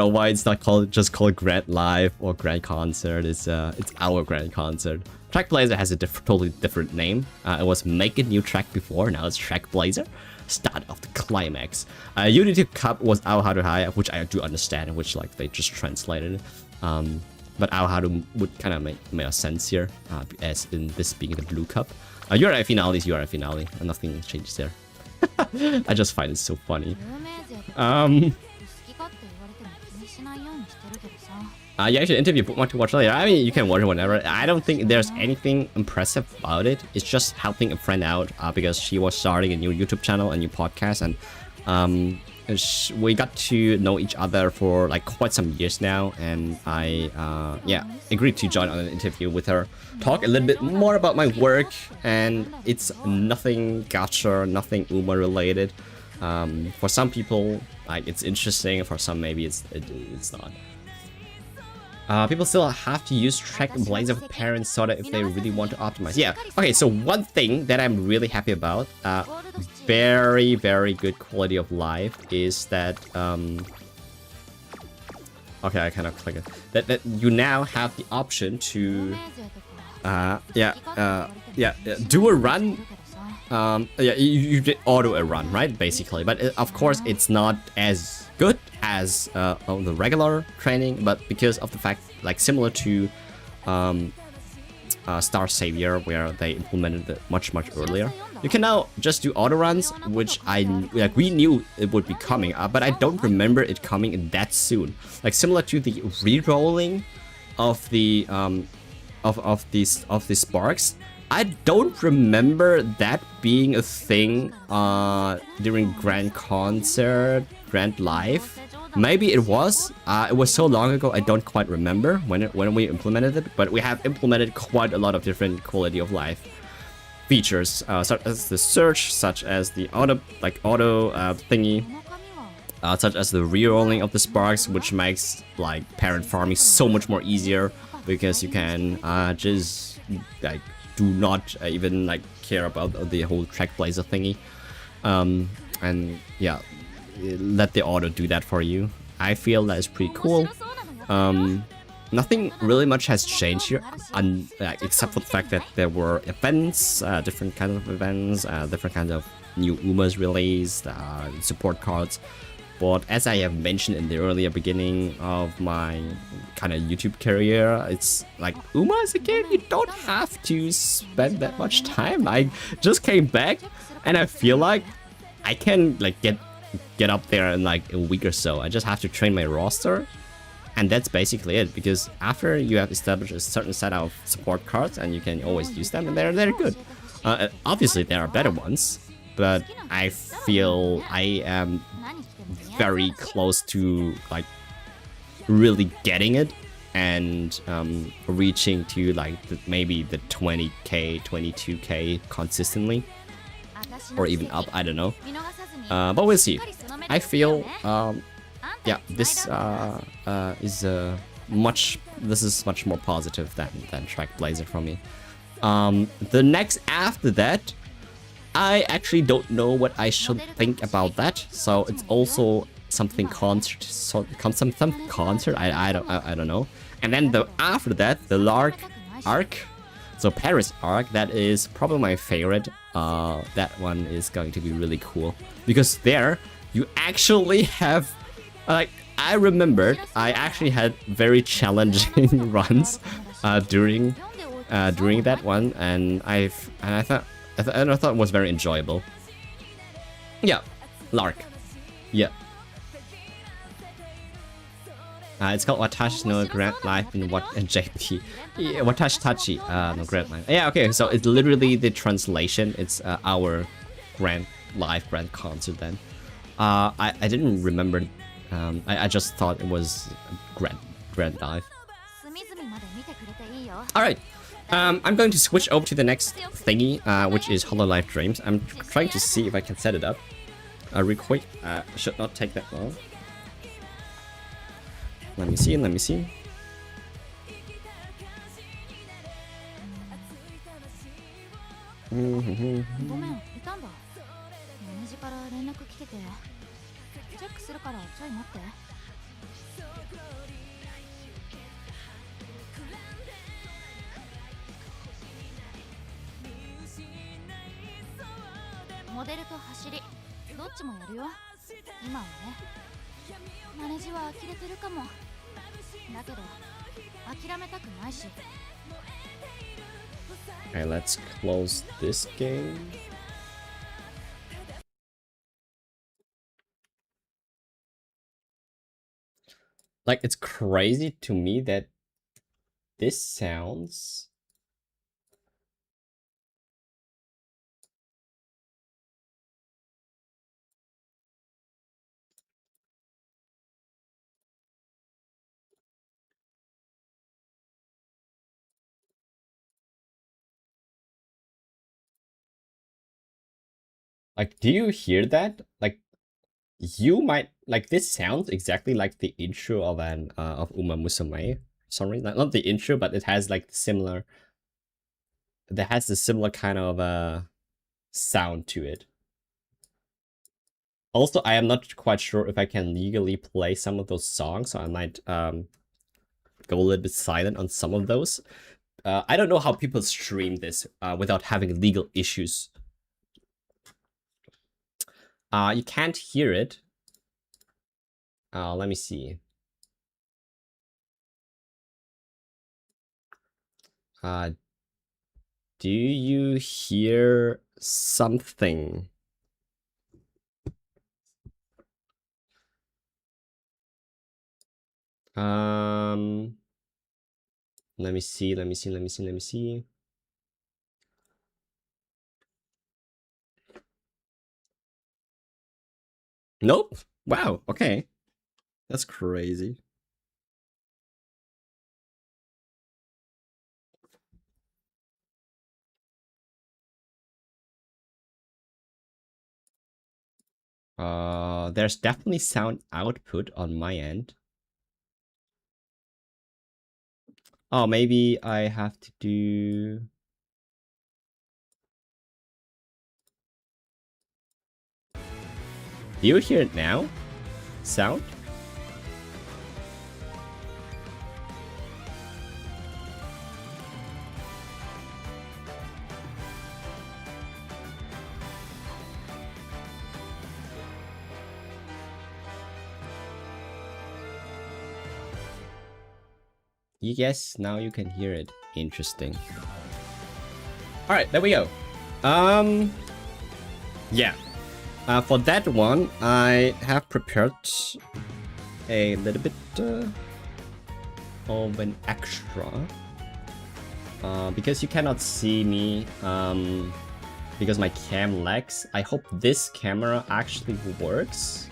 why it's not just called Grand Live or Grand Concert. It's our Grand Concert. Trackblazer has a totally different name. It was Make a New Track before. Now it's Trackblazer. Start of the climax. Unity Cup was Ao Haru High, which I do understand, which like they just translated it. But Ao Haru would kind of make sense here, as in this being the blue cup. URI finale is URI finale, and nothing changes there. I just find it so funny. You actually interview Bookmark to watch later. I mean, you can watch it whenever. I don't think there's anything impressive about it. It's just helping a friend out because she was starting a new YouTube channel, a new podcast, and we got to know each other for like quite some years now. And I, agreed to join on an interview with her, talk a little bit more about my work, and it's nothing gacha, nothing UMA related. For some people, like it's interesting. For some, maybe it's not. People still have to use Trackblazer for parents sort of if they really want to optimize. Yeah, okay, so one thing that I'm really happy about, very, very good quality of life is that, okay, I cannot click it, that you now have the option to, do a run, you did auto a run, right, basically, but of course it's not as good as on the regular training, but because of the fact, like similar to Star Savior, where they implemented it much earlier, you can now just do auto runs, which we knew it would be coming, but I don't remember it coming that soon. Like similar to the re-rolling of the of these sparks. I don't remember that being a thing during Grand Concert, Grand Live. Maybe it was. It was so long ago, I don't quite remember when we implemented it. But we have implemented quite a lot of different quality of life features, such as the search, such as the auto thingy, such as the re-rolling of the sparks, which makes like parent farming so much more easier because you can just like do not even like care about the whole Trackblazer thingy, and yeah, let the auto do that for you. I feel that is pretty cool. Nothing really much has changed here, except for the fact that there were events, different kinds of events, different kinds of new UMAs released, support cards. But as I have mentioned in the earlier beginning of my kind of YouTube career, it's like UMAs again, you don't have to spend that much time. I just came back and I feel like I can like get up there in like a week or so. I just have to train my roster, and that's basically it, because after you have established a certain set of support cards and you can always use them, and they're good. Obviously there are better ones, but I feel I am very close to like really getting it and reaching to like maybe the 20k 22k consistently, or even up, I don't know, but we'll see. I feel yeah, this is much more positive than Trackblazer for me. The next after that, I actually don't know what I should think about that. So it's also something concert, some concert. I don't know. And then after that, the Lark arc. So Paris arc, that is probably my favorite. That one is going to be really cool because there you actually have like I remembered I actually had very challenging runs during that one, and I thought it was very enjoyable. Yeah, Lark. Yeah. It's called Watashi no Grand Life in JP. Yeah, Watashi Tachi no Grand Life. Yeah, okay, so it's literally the translation. It's our Grand Life Grand Concert then. I didn't remember. I just thought it was Grand Life. Alright. I'm going to switch over to the next thingy, which is Hololive Dreams. I'm trying to see if I can set it up. Real quick. Should not take that long. Let me see. ごめんいたんだ。マネジから連絡来てて、チェックするからちょい待って。モデルと走り、どっちもやるよ。今はね。マネジは呆れてるかも。だけど諦めたくないし。Okay, let's close this game. Like, it's crazy to me that this sounds... Like, do you hear that? Like, you might like this sounds exactly like the intro of an of Uma Musume. Sorry, not the intro, but it has like similar. That has a similar kind of sound to it. Also, I am not quite sure if I can legally play some of those songs, so I might go a little bit silent on some of those. I don't know how people stream this without having legal issues. You can't hear it. Let me see. Do you hear something? Let me see. Nope. Wow. Okay. That's crazy. There's definitely sound output on my end. Oh, maybe I have to do... Do you hear it now? Sound? Yes, now you can hear it. Interesting. Alright, there we go. Yeah. For that one, I have prepared a little bit of an extra. Because you cannot see me, because my cam lags. I hope this camera actually works.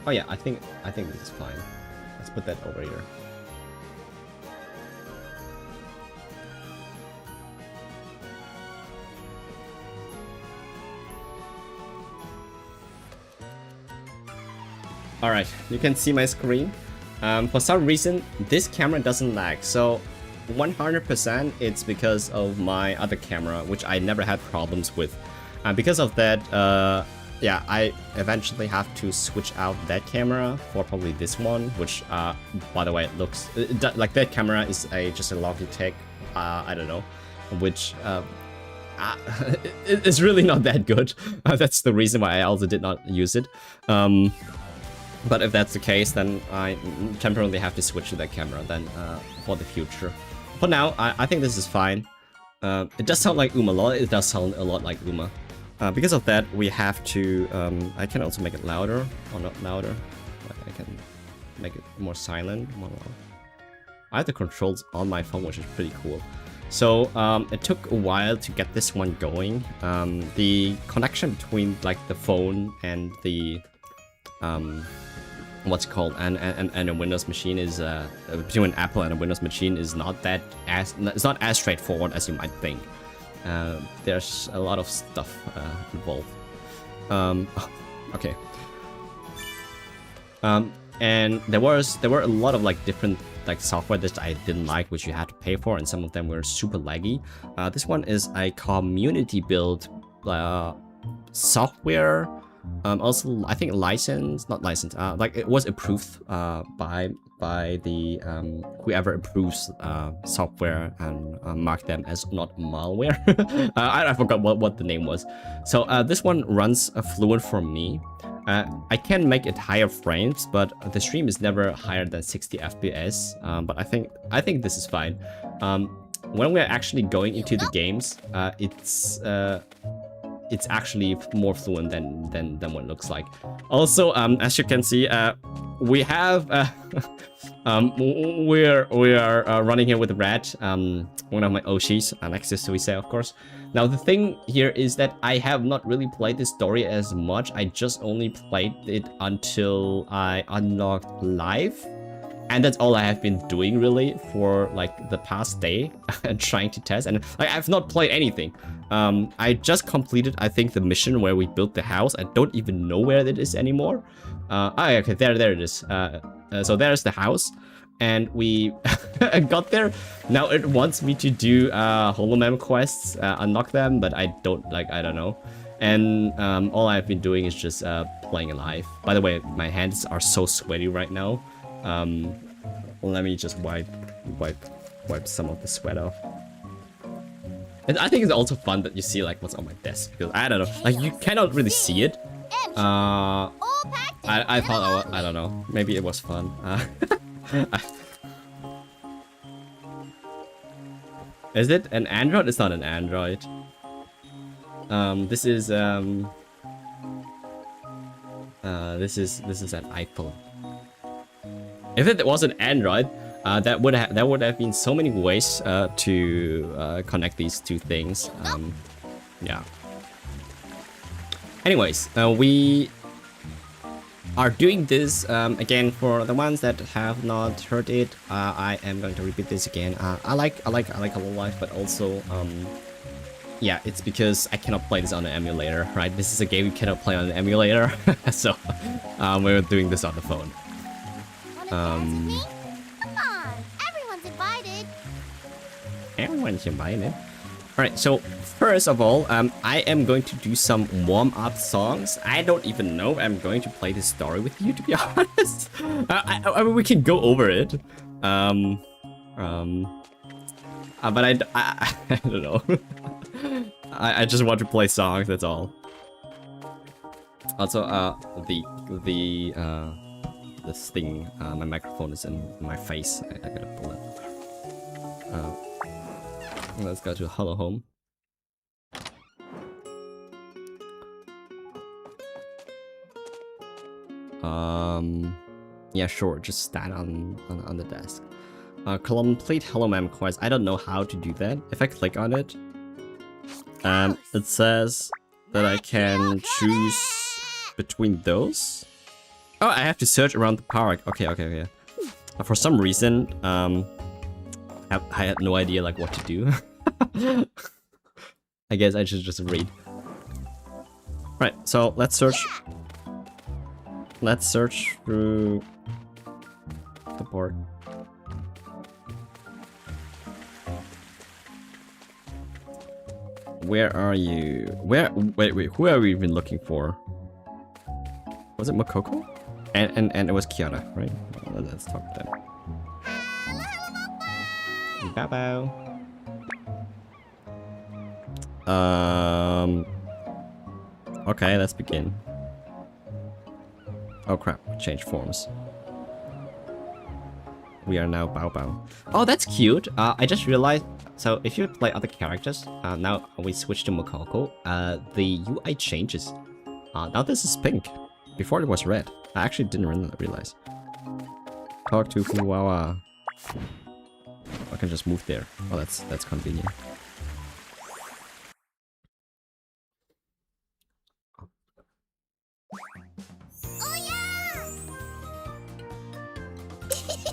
Oh yeah, I think this is fine. Let's put that over here. Alright, you can see my screen. For some reason, this camera doesn't lag, so 100% it's because of my other camera, which I never had problems with. Because of that, yeah, I eventually have to switch out that camera for probably this one, which, by the way, it looks like that camera is just a Logitech I don't know, which it's really not that good. That's the reason why I also did not use it. But if that's the case, then I temporarily have to switch to that camera then for the future. For now, I think this is fine. It does sound like Uma. It does sound a lot like Uma. Because of that, we have to... I can also make it louder, or not louder. I can make it more silent. I have the controls on my phone, which is pretty cool. So it took a while to get this one going. The connection between like the phone and the... what's it called and a Windows machine is between an Apple and a Windows machine is not that it's not as straightforward as you might think. There's a lot of stuff involved. Okay. And there were a lot of like different like software that I didn't like, which you had to pay for, and some of them were super laggy. This one is a community build software. Also, I think not licensed. Like it was approved by the whoever approves software and mark them as not malware. I forgot what the name was. So this one runs fluent for me. I can make it higher frames, but the stream is never higher than 60 FPS. But I think this is fine. When we're actually going into the games, it's actually more fluent than what it looks like. Also, as you can see, we have we are running here with Red, one of my Oshis, Alexis, so we say, of course. Now the thing here is that I have not really played this story as much. I just only played it until I unlocked Live. And that's all I have been doing really for like the past day and trying to test, and like, I've not played anything. I just completed, I think, the mission where we built the house. I don't even know where it is anymore. Okay, there it is. So there's the house, and we got there. Now it wants me to do Hololive quests, unlock them, but I don't know. And all I've been doing is just playing Alive. By the way, my hands are so sweaty right now. Let me just wipe some of the sweat off. And I think it's also fun that you see like what's on my desk, because I don't know, like you cannot really see it. I thought I don't know, maybe it was fun. Is it an Android? It's not an Android. This is an iPhone. If it was an Android, that would have been so many ways to connect these two things. Yeah. Anyways, we are doing this again. For the ones that have not heard it, I am going to repeat this again. I like Hololive, but also yeah, it's because I cannot play this on an emulator, right? This is a game you cannot play on an emulator, so we're doing this on the phone. Come on, everyone's invited. Everyone's invited. Alright, so first of all, I am going to do some warm-up songs. I don't even know if I'm going to play this story with you, to be honest. I mean, we can go over it. But I don't know. I just want to play songs, that's all. Also, this thing, my microphone is in my face. I gotta pull it. Let's go to Hello Home. Yeah, sure. Just stand on the desk. Complete Hello Ma'am quest. I don't know how to do that. If I click on it, it says that I can choose between those. Oh, I have to search around the park. Okay. For some reason, I had no idea like what to do. I guess I should just read. Right, so let's search. Let's search through the board. Where are you? Wait, who are we even looking for? Was it Makoko? And it was Kiana, right? Well, let's talk to them. Bow bow. Okay, let's begin. Oh crap, change forms. We are now Bao Bao. Oh, that's cute. I just realized, so if you play other characters, now we switch to Makoko, the UI changes. Now this is pink. Before it was red. I actually didn't realize. Talk to Fuwawa. I can just move there. Oh, that's convenient.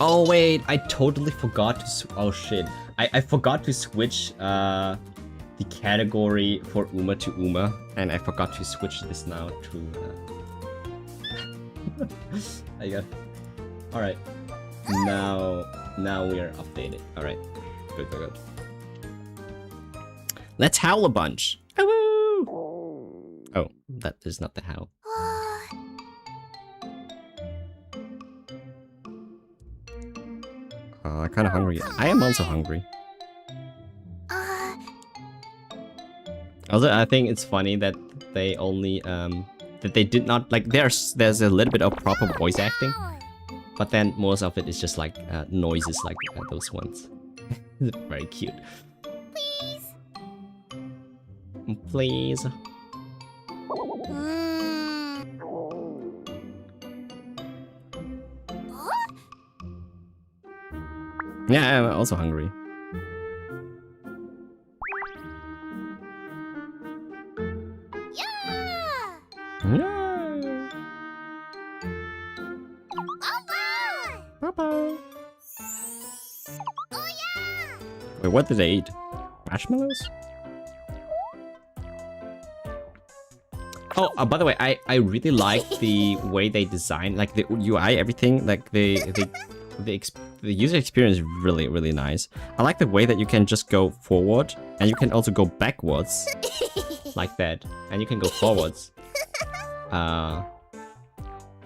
Oh wait, I totally forgot to oh shit. I forgot to switch the category for Uma to Uma, and I forgot to switch this now to I got alright. Now we are updated. Alright. Good. Let's howl a bunch. Oh, that is not the howl. I'm kind of hungry. I am also hungry. Also, I think it's funny that they only that they did not like. There's a little bit of proper voice acting, but then most of it is just like noises like those ones. Very cute. Please. Yeah, I'm also hungry. Yeah. Bye-bye. Wait, what did they eat? Marshmallows? Oh, by the way, I really like the way they design, like the UI, everything, like the user experience is really nice. I like the way that you can just go forward and you can also go backwards like that, and you can go forwards.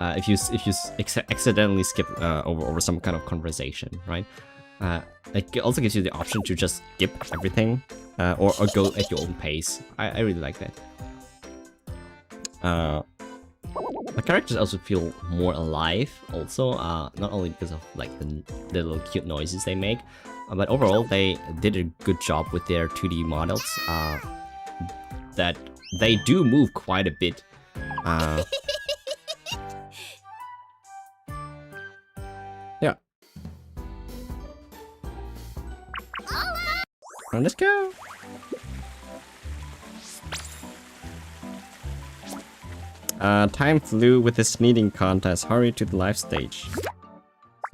If you accidentally skip over some kind of conversation, right? It also gives you the option to just skip everything or go at your own pace. I really like that. The characters also feel more alive, also, not only because of like the little cute noises they make, but overall they did a good job with their 2D models, that they do move quite a bit. Yeah. Well, let's go! Time flew with this meeting contest. Hurry to the live stage.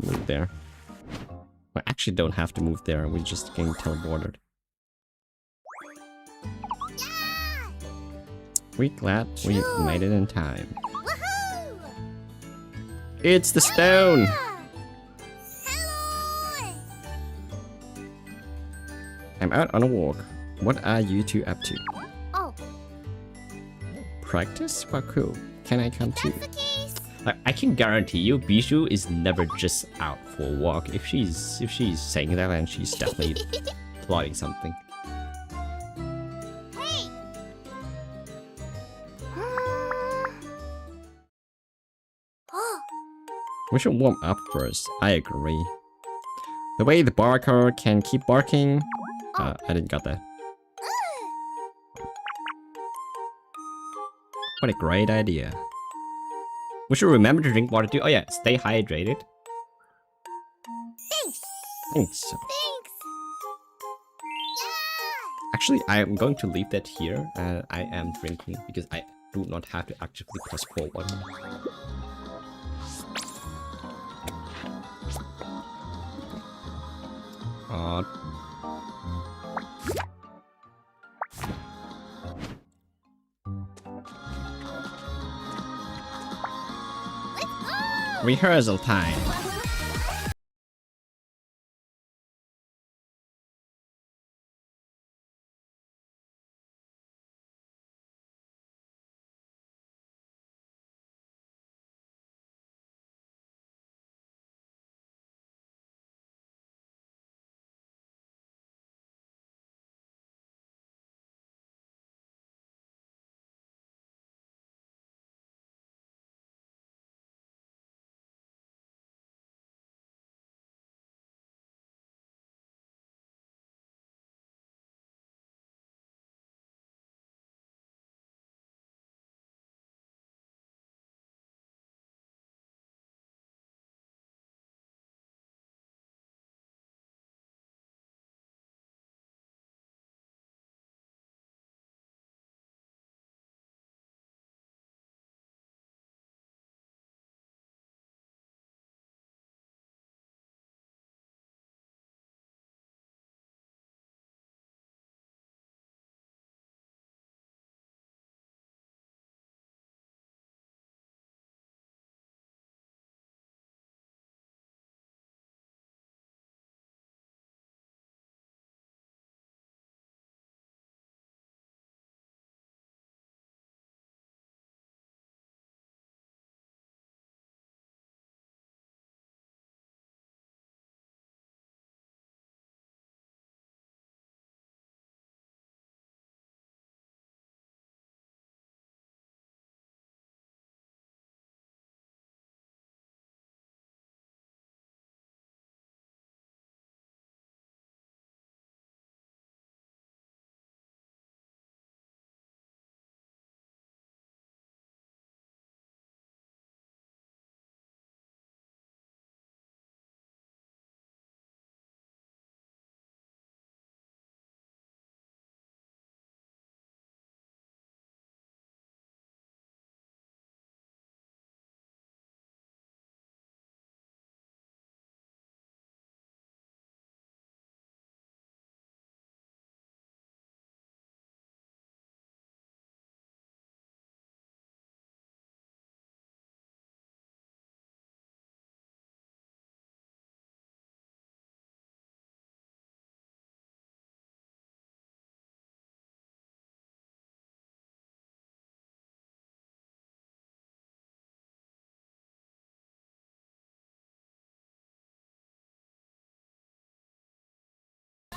Move there. We actually don't have to move there. We're just getting teleported. We're glad we made it in time. It's the stone! I'm out on a walk. What are you two up to? Practice? Well, cool. Can I come too? Like, I can guarantee you, Bijou is never just out for a walk. If she's saying that, then she's definitely plotting something. We should warm up first. I agree. The way the barker can keep barking. I didn't got that. What a great idea. We should remember to drink water too. Oh yeah, stay hydrated. Thanks. Actually, I am going to leave that here. I am drinking because I do not have to actively press forward. Rehearsal time.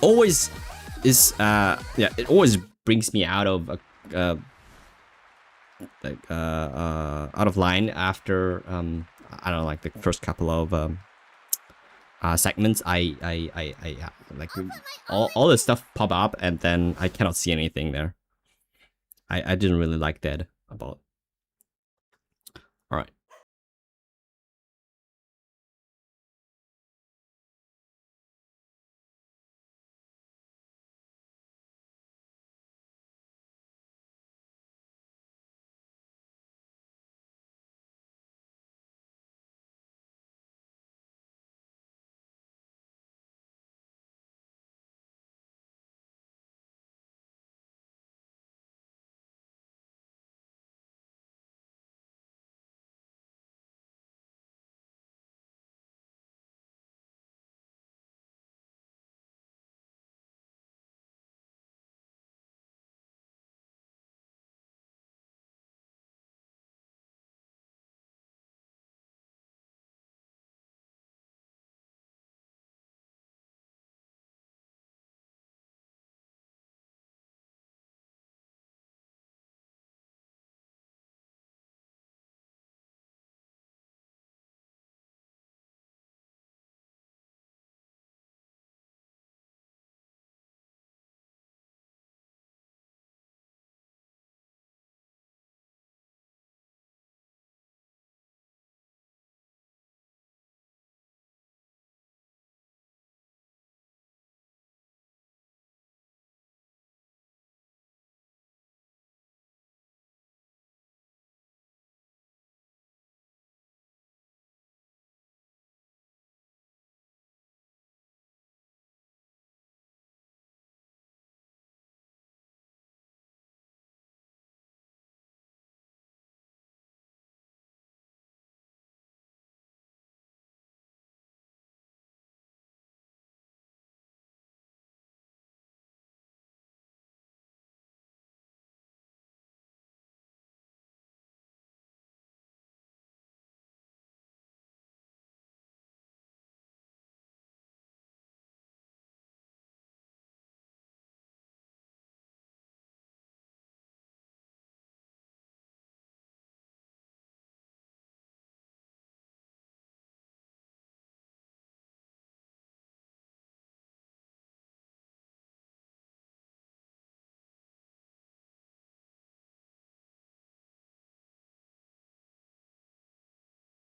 always is it always brings me out of out of line after I don't know, like the first couple of segments. I like all this stuff pop up and then I cannot see anything there. I didn't really like that about. All right.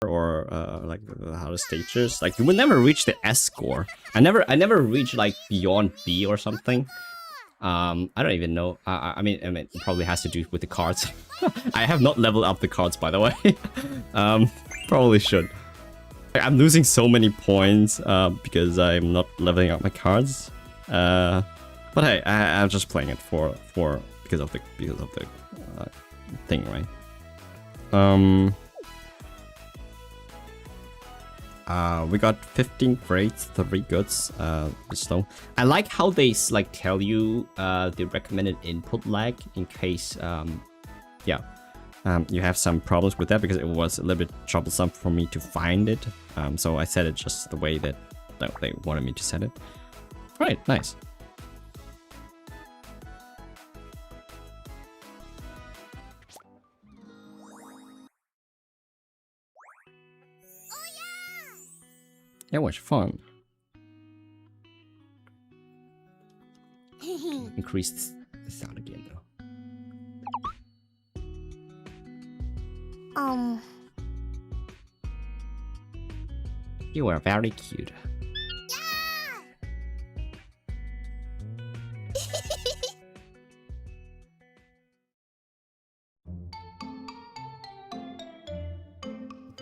Or like how the stages, like you would never reach the S score. I never reached like beyond B or something. I don't even know. I mean it probably has to do with the cards. I have not leveled up the cards, by the way. Probably should. I'm losing so many points because I'm not leveling up my cards. But hey, I'm just playing it for because of the thing, right? We got 15 greats, 3 goods, slow. I like how they like tell you the recommended input lag in case you have some problems with that, because it was a little bit troublesome for me to find it. So I set it just the way that they wanted me to set it. Right, nice. It was fun. Increased the sound again though. You are very cute.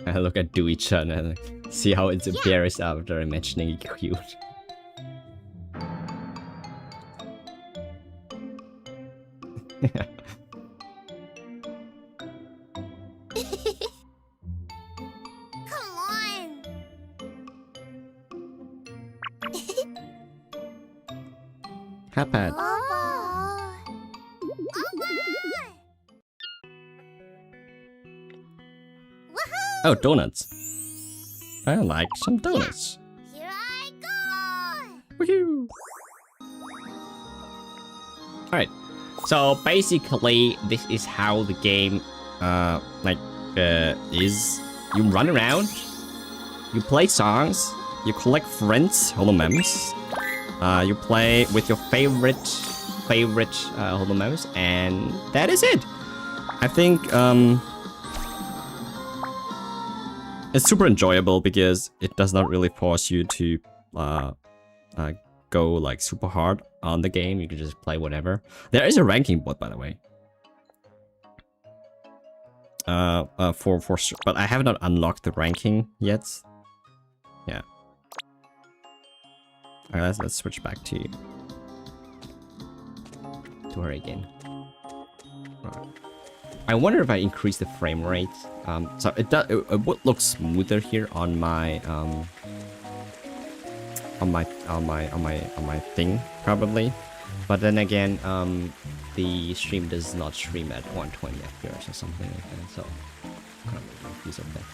I look at Dewey-chan and see how it's embarrassed after imagining it cute. Come on. Cuphead. Oh, donuts. I like some donuts. Here I go. Woohoo! Alright. So basically, this is how the game, is. You run around, you play songs, you collect friends, holomems, you play with your favorite holomems, and that is it. I think, it's super enjoyable because it does not really force you to, go like super hard on the game. You can just play whatever. There is a ranking board, by the way. But I have not unlocked the ranking yet. Yeah. Alright, let's switch back to her again. Right. I wonder if I increase the frame rate. So it would look smoother here on my thing probably, but then again, the stream does not stream at 120 FPS or something like that, so kind of confused of that.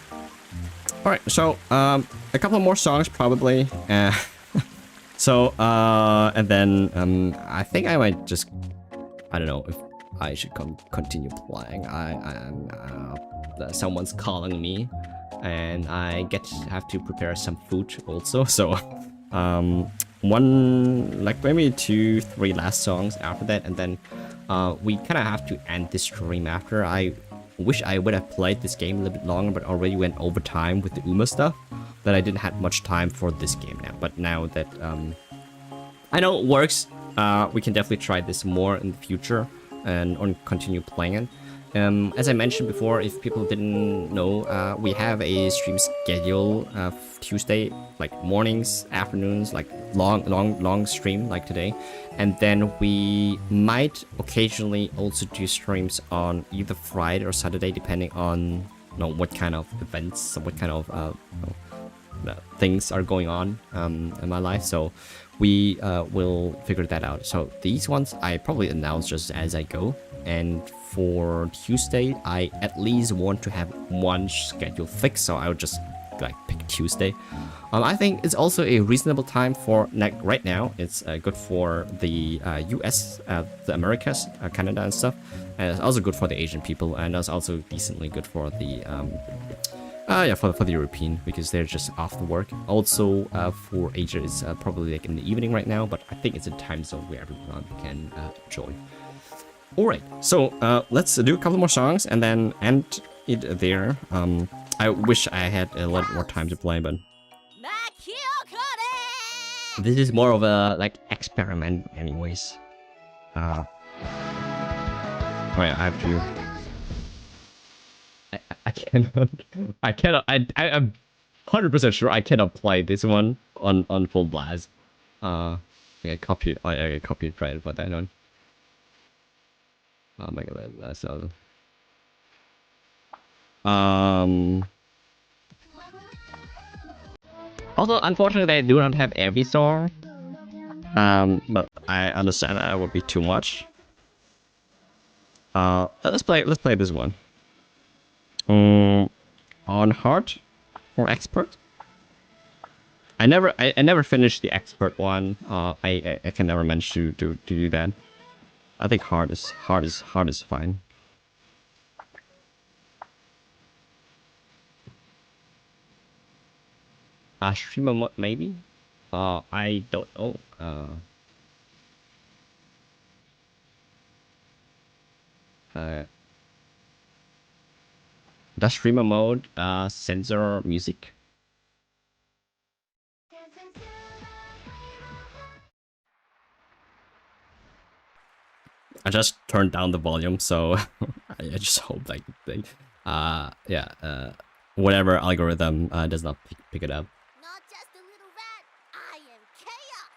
All right, so a couple more songs probably. So and then I think I might just, I don't know if I should continue playing. Someone's calling me, and I have to prepare some food also. So one, like maybe 2-3 last songs after that, and then we kind of have to end this stream after. I wish I would have played this game a little bit longer, but already went over time with the UMA stuff, that I didn't have much time for this game now. But now that I know it works, we can definitely try this more in the future and continue playing it. As I mentioned before, if people didn't know, we have a stream schedule Tuesday, like mornings, afternoons, like long stream like today, and then we might occasionally also do streams on either Friday or Saturday, depending on what kind of events, what kind of things are going on in my life. So we will figure that out. So these ones I probably announce just as I go. And for Tuesday, I at least want to have one schedule fixed, so I'll just like pick Tuesday. I think it's also a reasonable time for right now. It's good for the US, the Americas, Canada and stuff, and it's also good for the Asian people, and it's also decently good for the for the European, because they're just after work. Also for Asia, it's probably like in the evening right now, but I think it's a time zone where everyone can enjoy. Alright, so let's do a couple more songs and then end it there. I wish I had a lot more time to play, but this is more of a like experiment anyways. Alright, I have to... I cannot, I'm 100% sure I cannot play this one on full blast. I get copyrighted for that one. Oh my god, that's so... Also, unfortunately, I do not have every song. But I understand that would be too much. Let's play this one. On hard or expert? I never finished the expert one. I can never manage to do that. I think hard is fine. Streamer mode maybe? I don't know. Does streamer mode censor music? I just turned down the volume, so I just hope like whatever algorithm does not pick it up. Not just a little rat, I am chaos.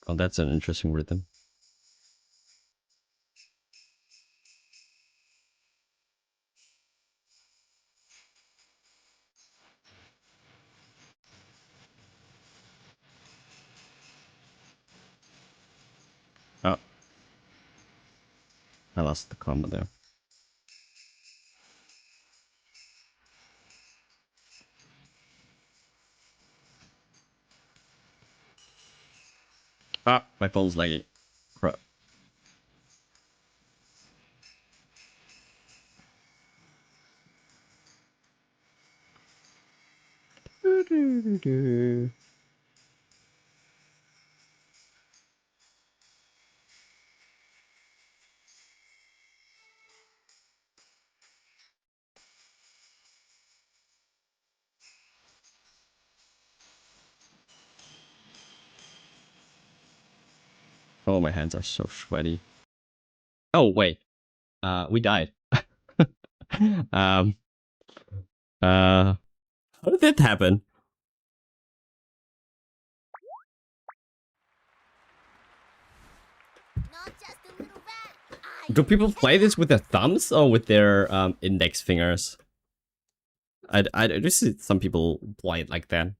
Oh, that's an interesting rhythm. I lost the combo there. Ah, my phone's laggy. Crap. Oh, my hands are so sweaty. Oh, wait. We died. um, how did that happen? Not just a little rat. I Do am people play this with their thumbs or with their index fingers? I just see some people play it like that.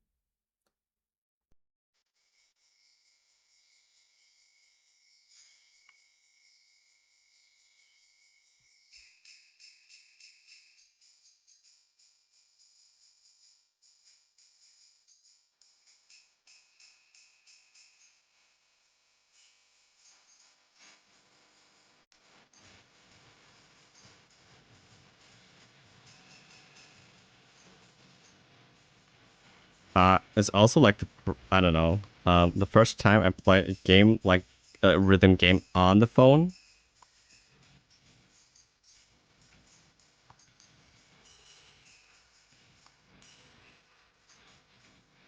It's also like I don't know. The first time I played a game like a rhythm game on the phone.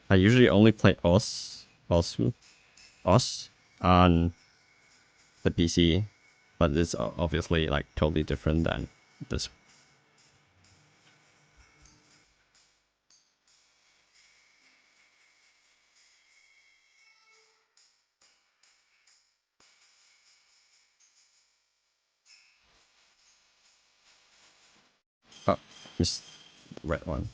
I usually only play OS on the PC, but it's obviously like totally different than this. Oh, missed the red one.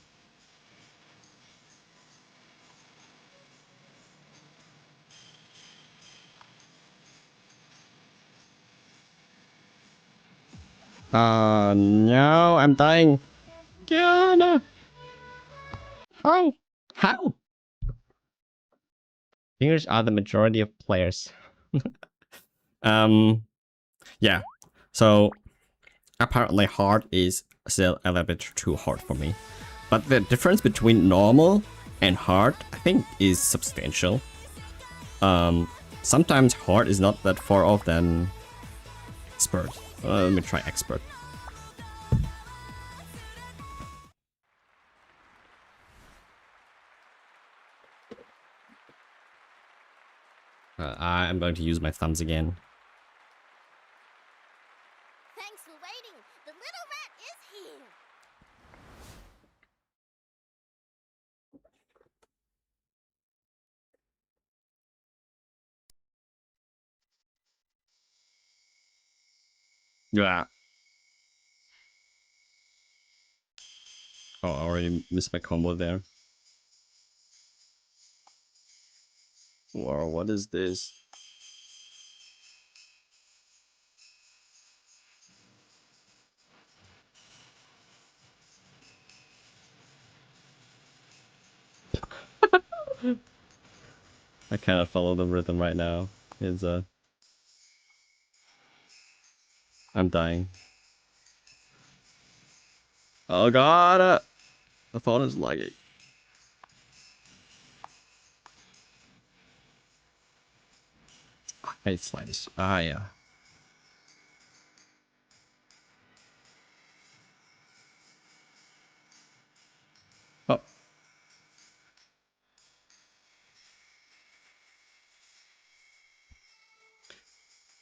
No, I'm dying. Kiana! How? How? Fingers are the majority of players. Yeah. So apparently hard is still a little bit too hard for me. But the difference between normal and hard, I think, is substantial. Sometimes hard is not that far off than expert. Let me try expert. I'm going to use my thumbs again. Thanks for waiting. The little rat is here. Yeah. Oh, I already missed my combo there. Wow, what is this? I cannot follow the rhythm right now. It's I'm dying. Oh god! The phone is lagging. Hey, slides. Ah, yeah. Oh.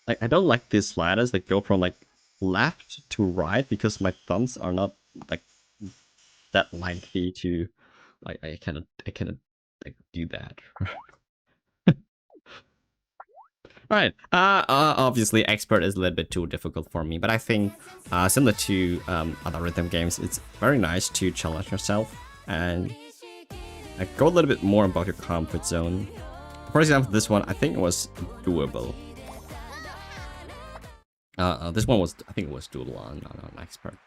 Like, I don't like these sliders that go from, like, left to right because my thumbs are not, like, that lengthy to... Like, I cannot, like, do that. Right. Obviously, expert is a little bit too difficult for me, but I think similar to other rhythm games, it's very nice to challenge yourself and go a little bit more about your comfort zone. For example, this one I think was doable. This one was, I think it was doodle on, not an expert.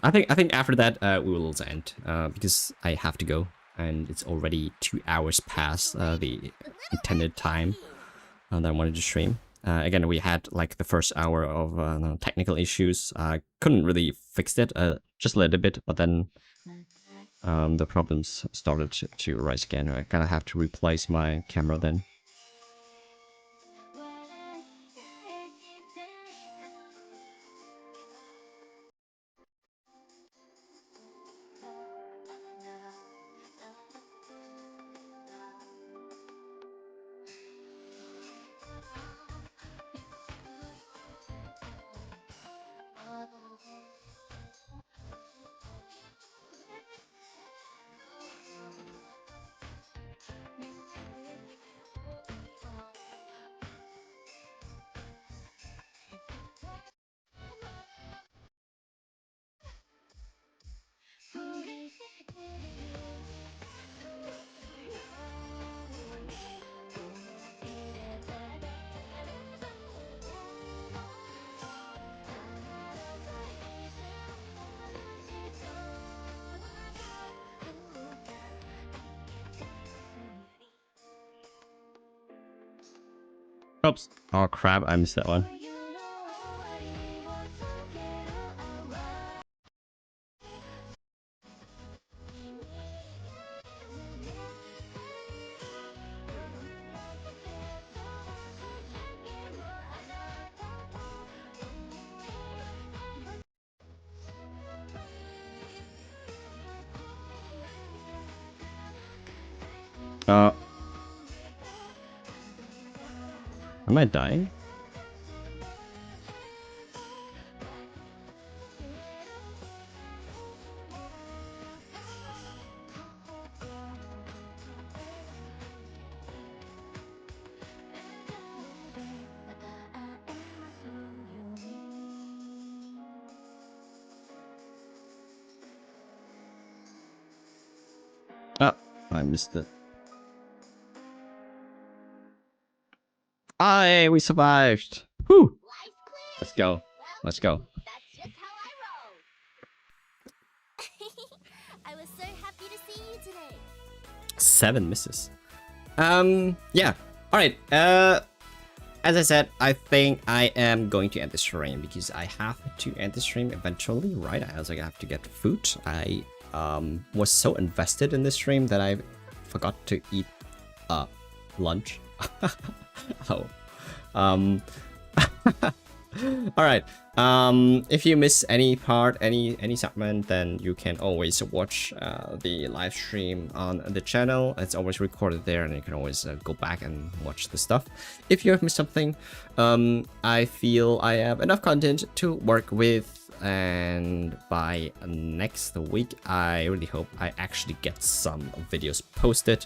I think after that we will end because I have to go, and it's already 2 hours past the intended time that I wanted to stream. Again, we had like the first hour of technical issues. I couldn't really fix it, just a little bit, but then the problems started to rise again. I kind of have to replace my camera then. Oops. Oh crap, I missed that one. Am I dying? Oh, I missed it. Aye, we survived. Whew. Let's go. Let's go. That's just how I roll. I was so happy to see you today. 7 misses. Yeah. Alright, as I said, I think I am going to end the stream because I have to end the stream eventually, right? I also have to get food. I was so invested in this stream that I forgot to eat lunch. Oh. Alright. If you miss any part, any segment, then you can always watch the live stream on the channel. It's always recorded there, and you can always go back and watch the stuff. If you have missed something, I feel I have enough content to work with, and by next week, I really hope I actually get some videos posted.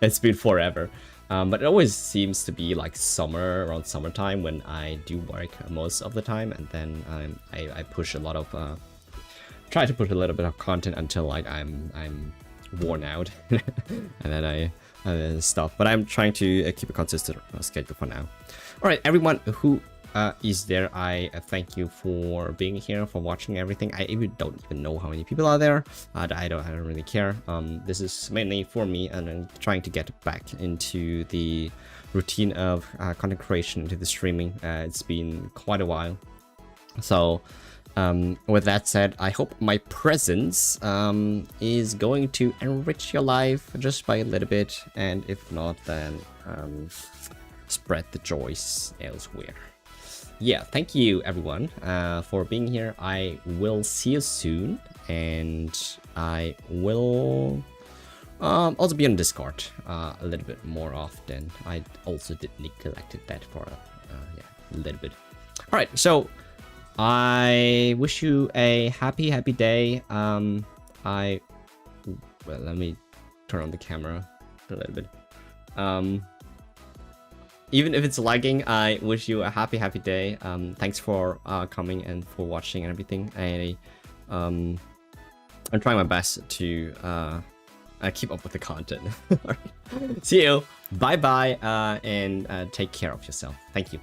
It's been forever. But it always seems to be like around summertime when I do work most of the time, and then I push a lot of try to put a little bit of content until like I'm worn out, and then I stop. But I'm trying to keep a consistent schedule for now. All right, everyone who is there, I thank you for being here, for watching everything. I don't even know how many people are there. I don't really care. This is mainly for me, and I'm trying to get back into the routine of content creation, into the streaming. It's been quite a while. So with that said, I hope my presence is going to enrich your life just by a little bit, and if not, then spread the joys elsewhere. Yeah, thank you everyone for being here. I will see you soon, and I will also be on Discord a little bit more often. I also did neglected that for yeah, a little bit. All right, so I wish you a happy day. Well, let me turn on the camera a little bit. Even if it's lagging, I wish you a happy day. Thanks for coming and for watching and everything. I'm trying my best to keep up with the content. See you. bye bye, and take care of yourself. Thank you.